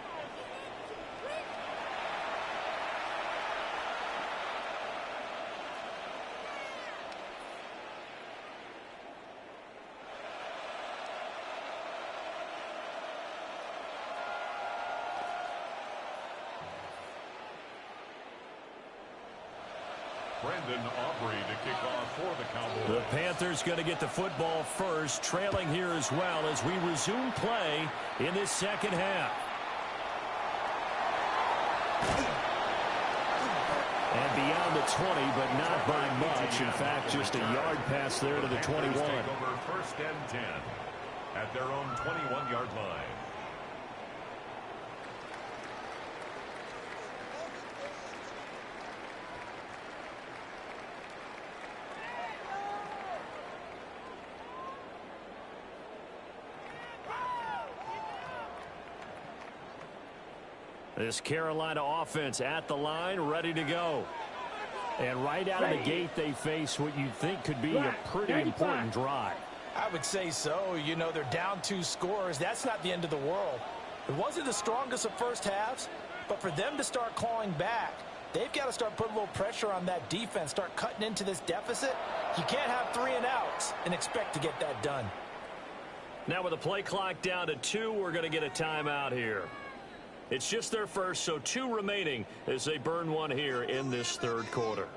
Brendan Aubrey to kick off for the Cowboys. The Panthers going to get the football first, trailing here as well as we resume play in this second half. And beyond the 20, but not by much. In fact, just a yard pass there to the 21. Take over first and 10 at their own 21-yard line. This Carolina offense at the line, ready to go. And right out of the gate, they face what you think could be a pretty important drive. I would say so. You know, they're down 2 scores. That's not the end of the world. It wasn't the strongest of first halves, but for them to start clawing back, they've got to start putting a little pressure on that defense, start cutting into this deficit. You can't have 3 and outs and expect to get that done. Now with the play clock down to 2, we're going to get a timeout here. It's just their first, so 2 remaining as they burn one here in this third quarter.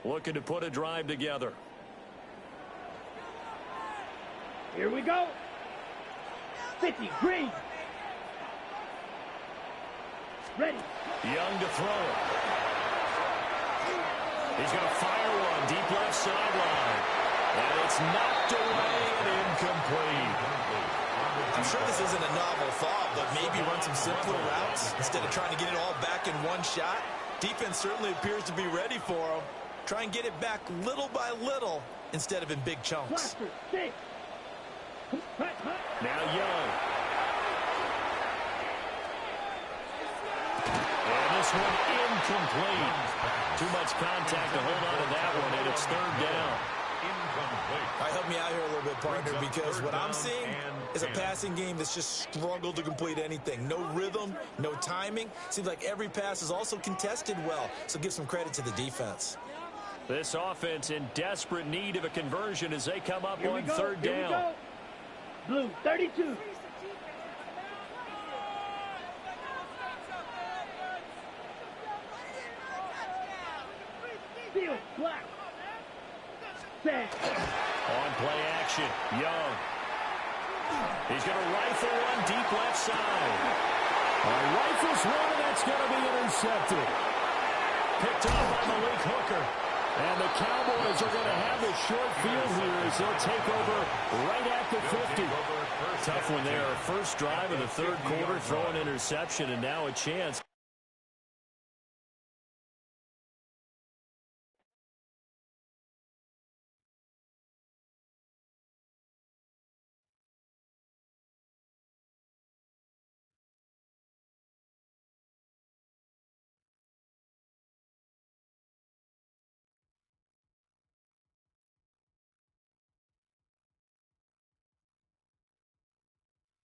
Looking to put a drive together. Here we go. 50, green. Ready. Young to throw it. He's going to fire one deep left sideline. And it's knocked away and incomplete. I'm sure this isn't a novel thought, but maybe run some simpler routes instead of trying to get it all back in one shot. Defense certainly appears to be ready for him. Try and get it back little by little instead of in big chunks. Now Young. And this one incomplete. Too much contact to hold on to that one, and it's third down. All right, help me out here a little bit, partner, because what I'm seeing is a passing game that's just struggled to complete anything. No rhythm, no timing. Seems like every pass is also contested well, so give some credit to the defense. This offense in desperate need of a conversion as they come up on third down. Blue, 32. Field, black. Set. On play action, Young. He's going to rifle one deep left side. Rifles one, and that's going to be intercepted. Picked off by Malik Hooker. And the Cowboys are going to have a short field here as they'll take over right at the 50. Tough one there. First drive of the third quarter, throw an interception, and now a chance.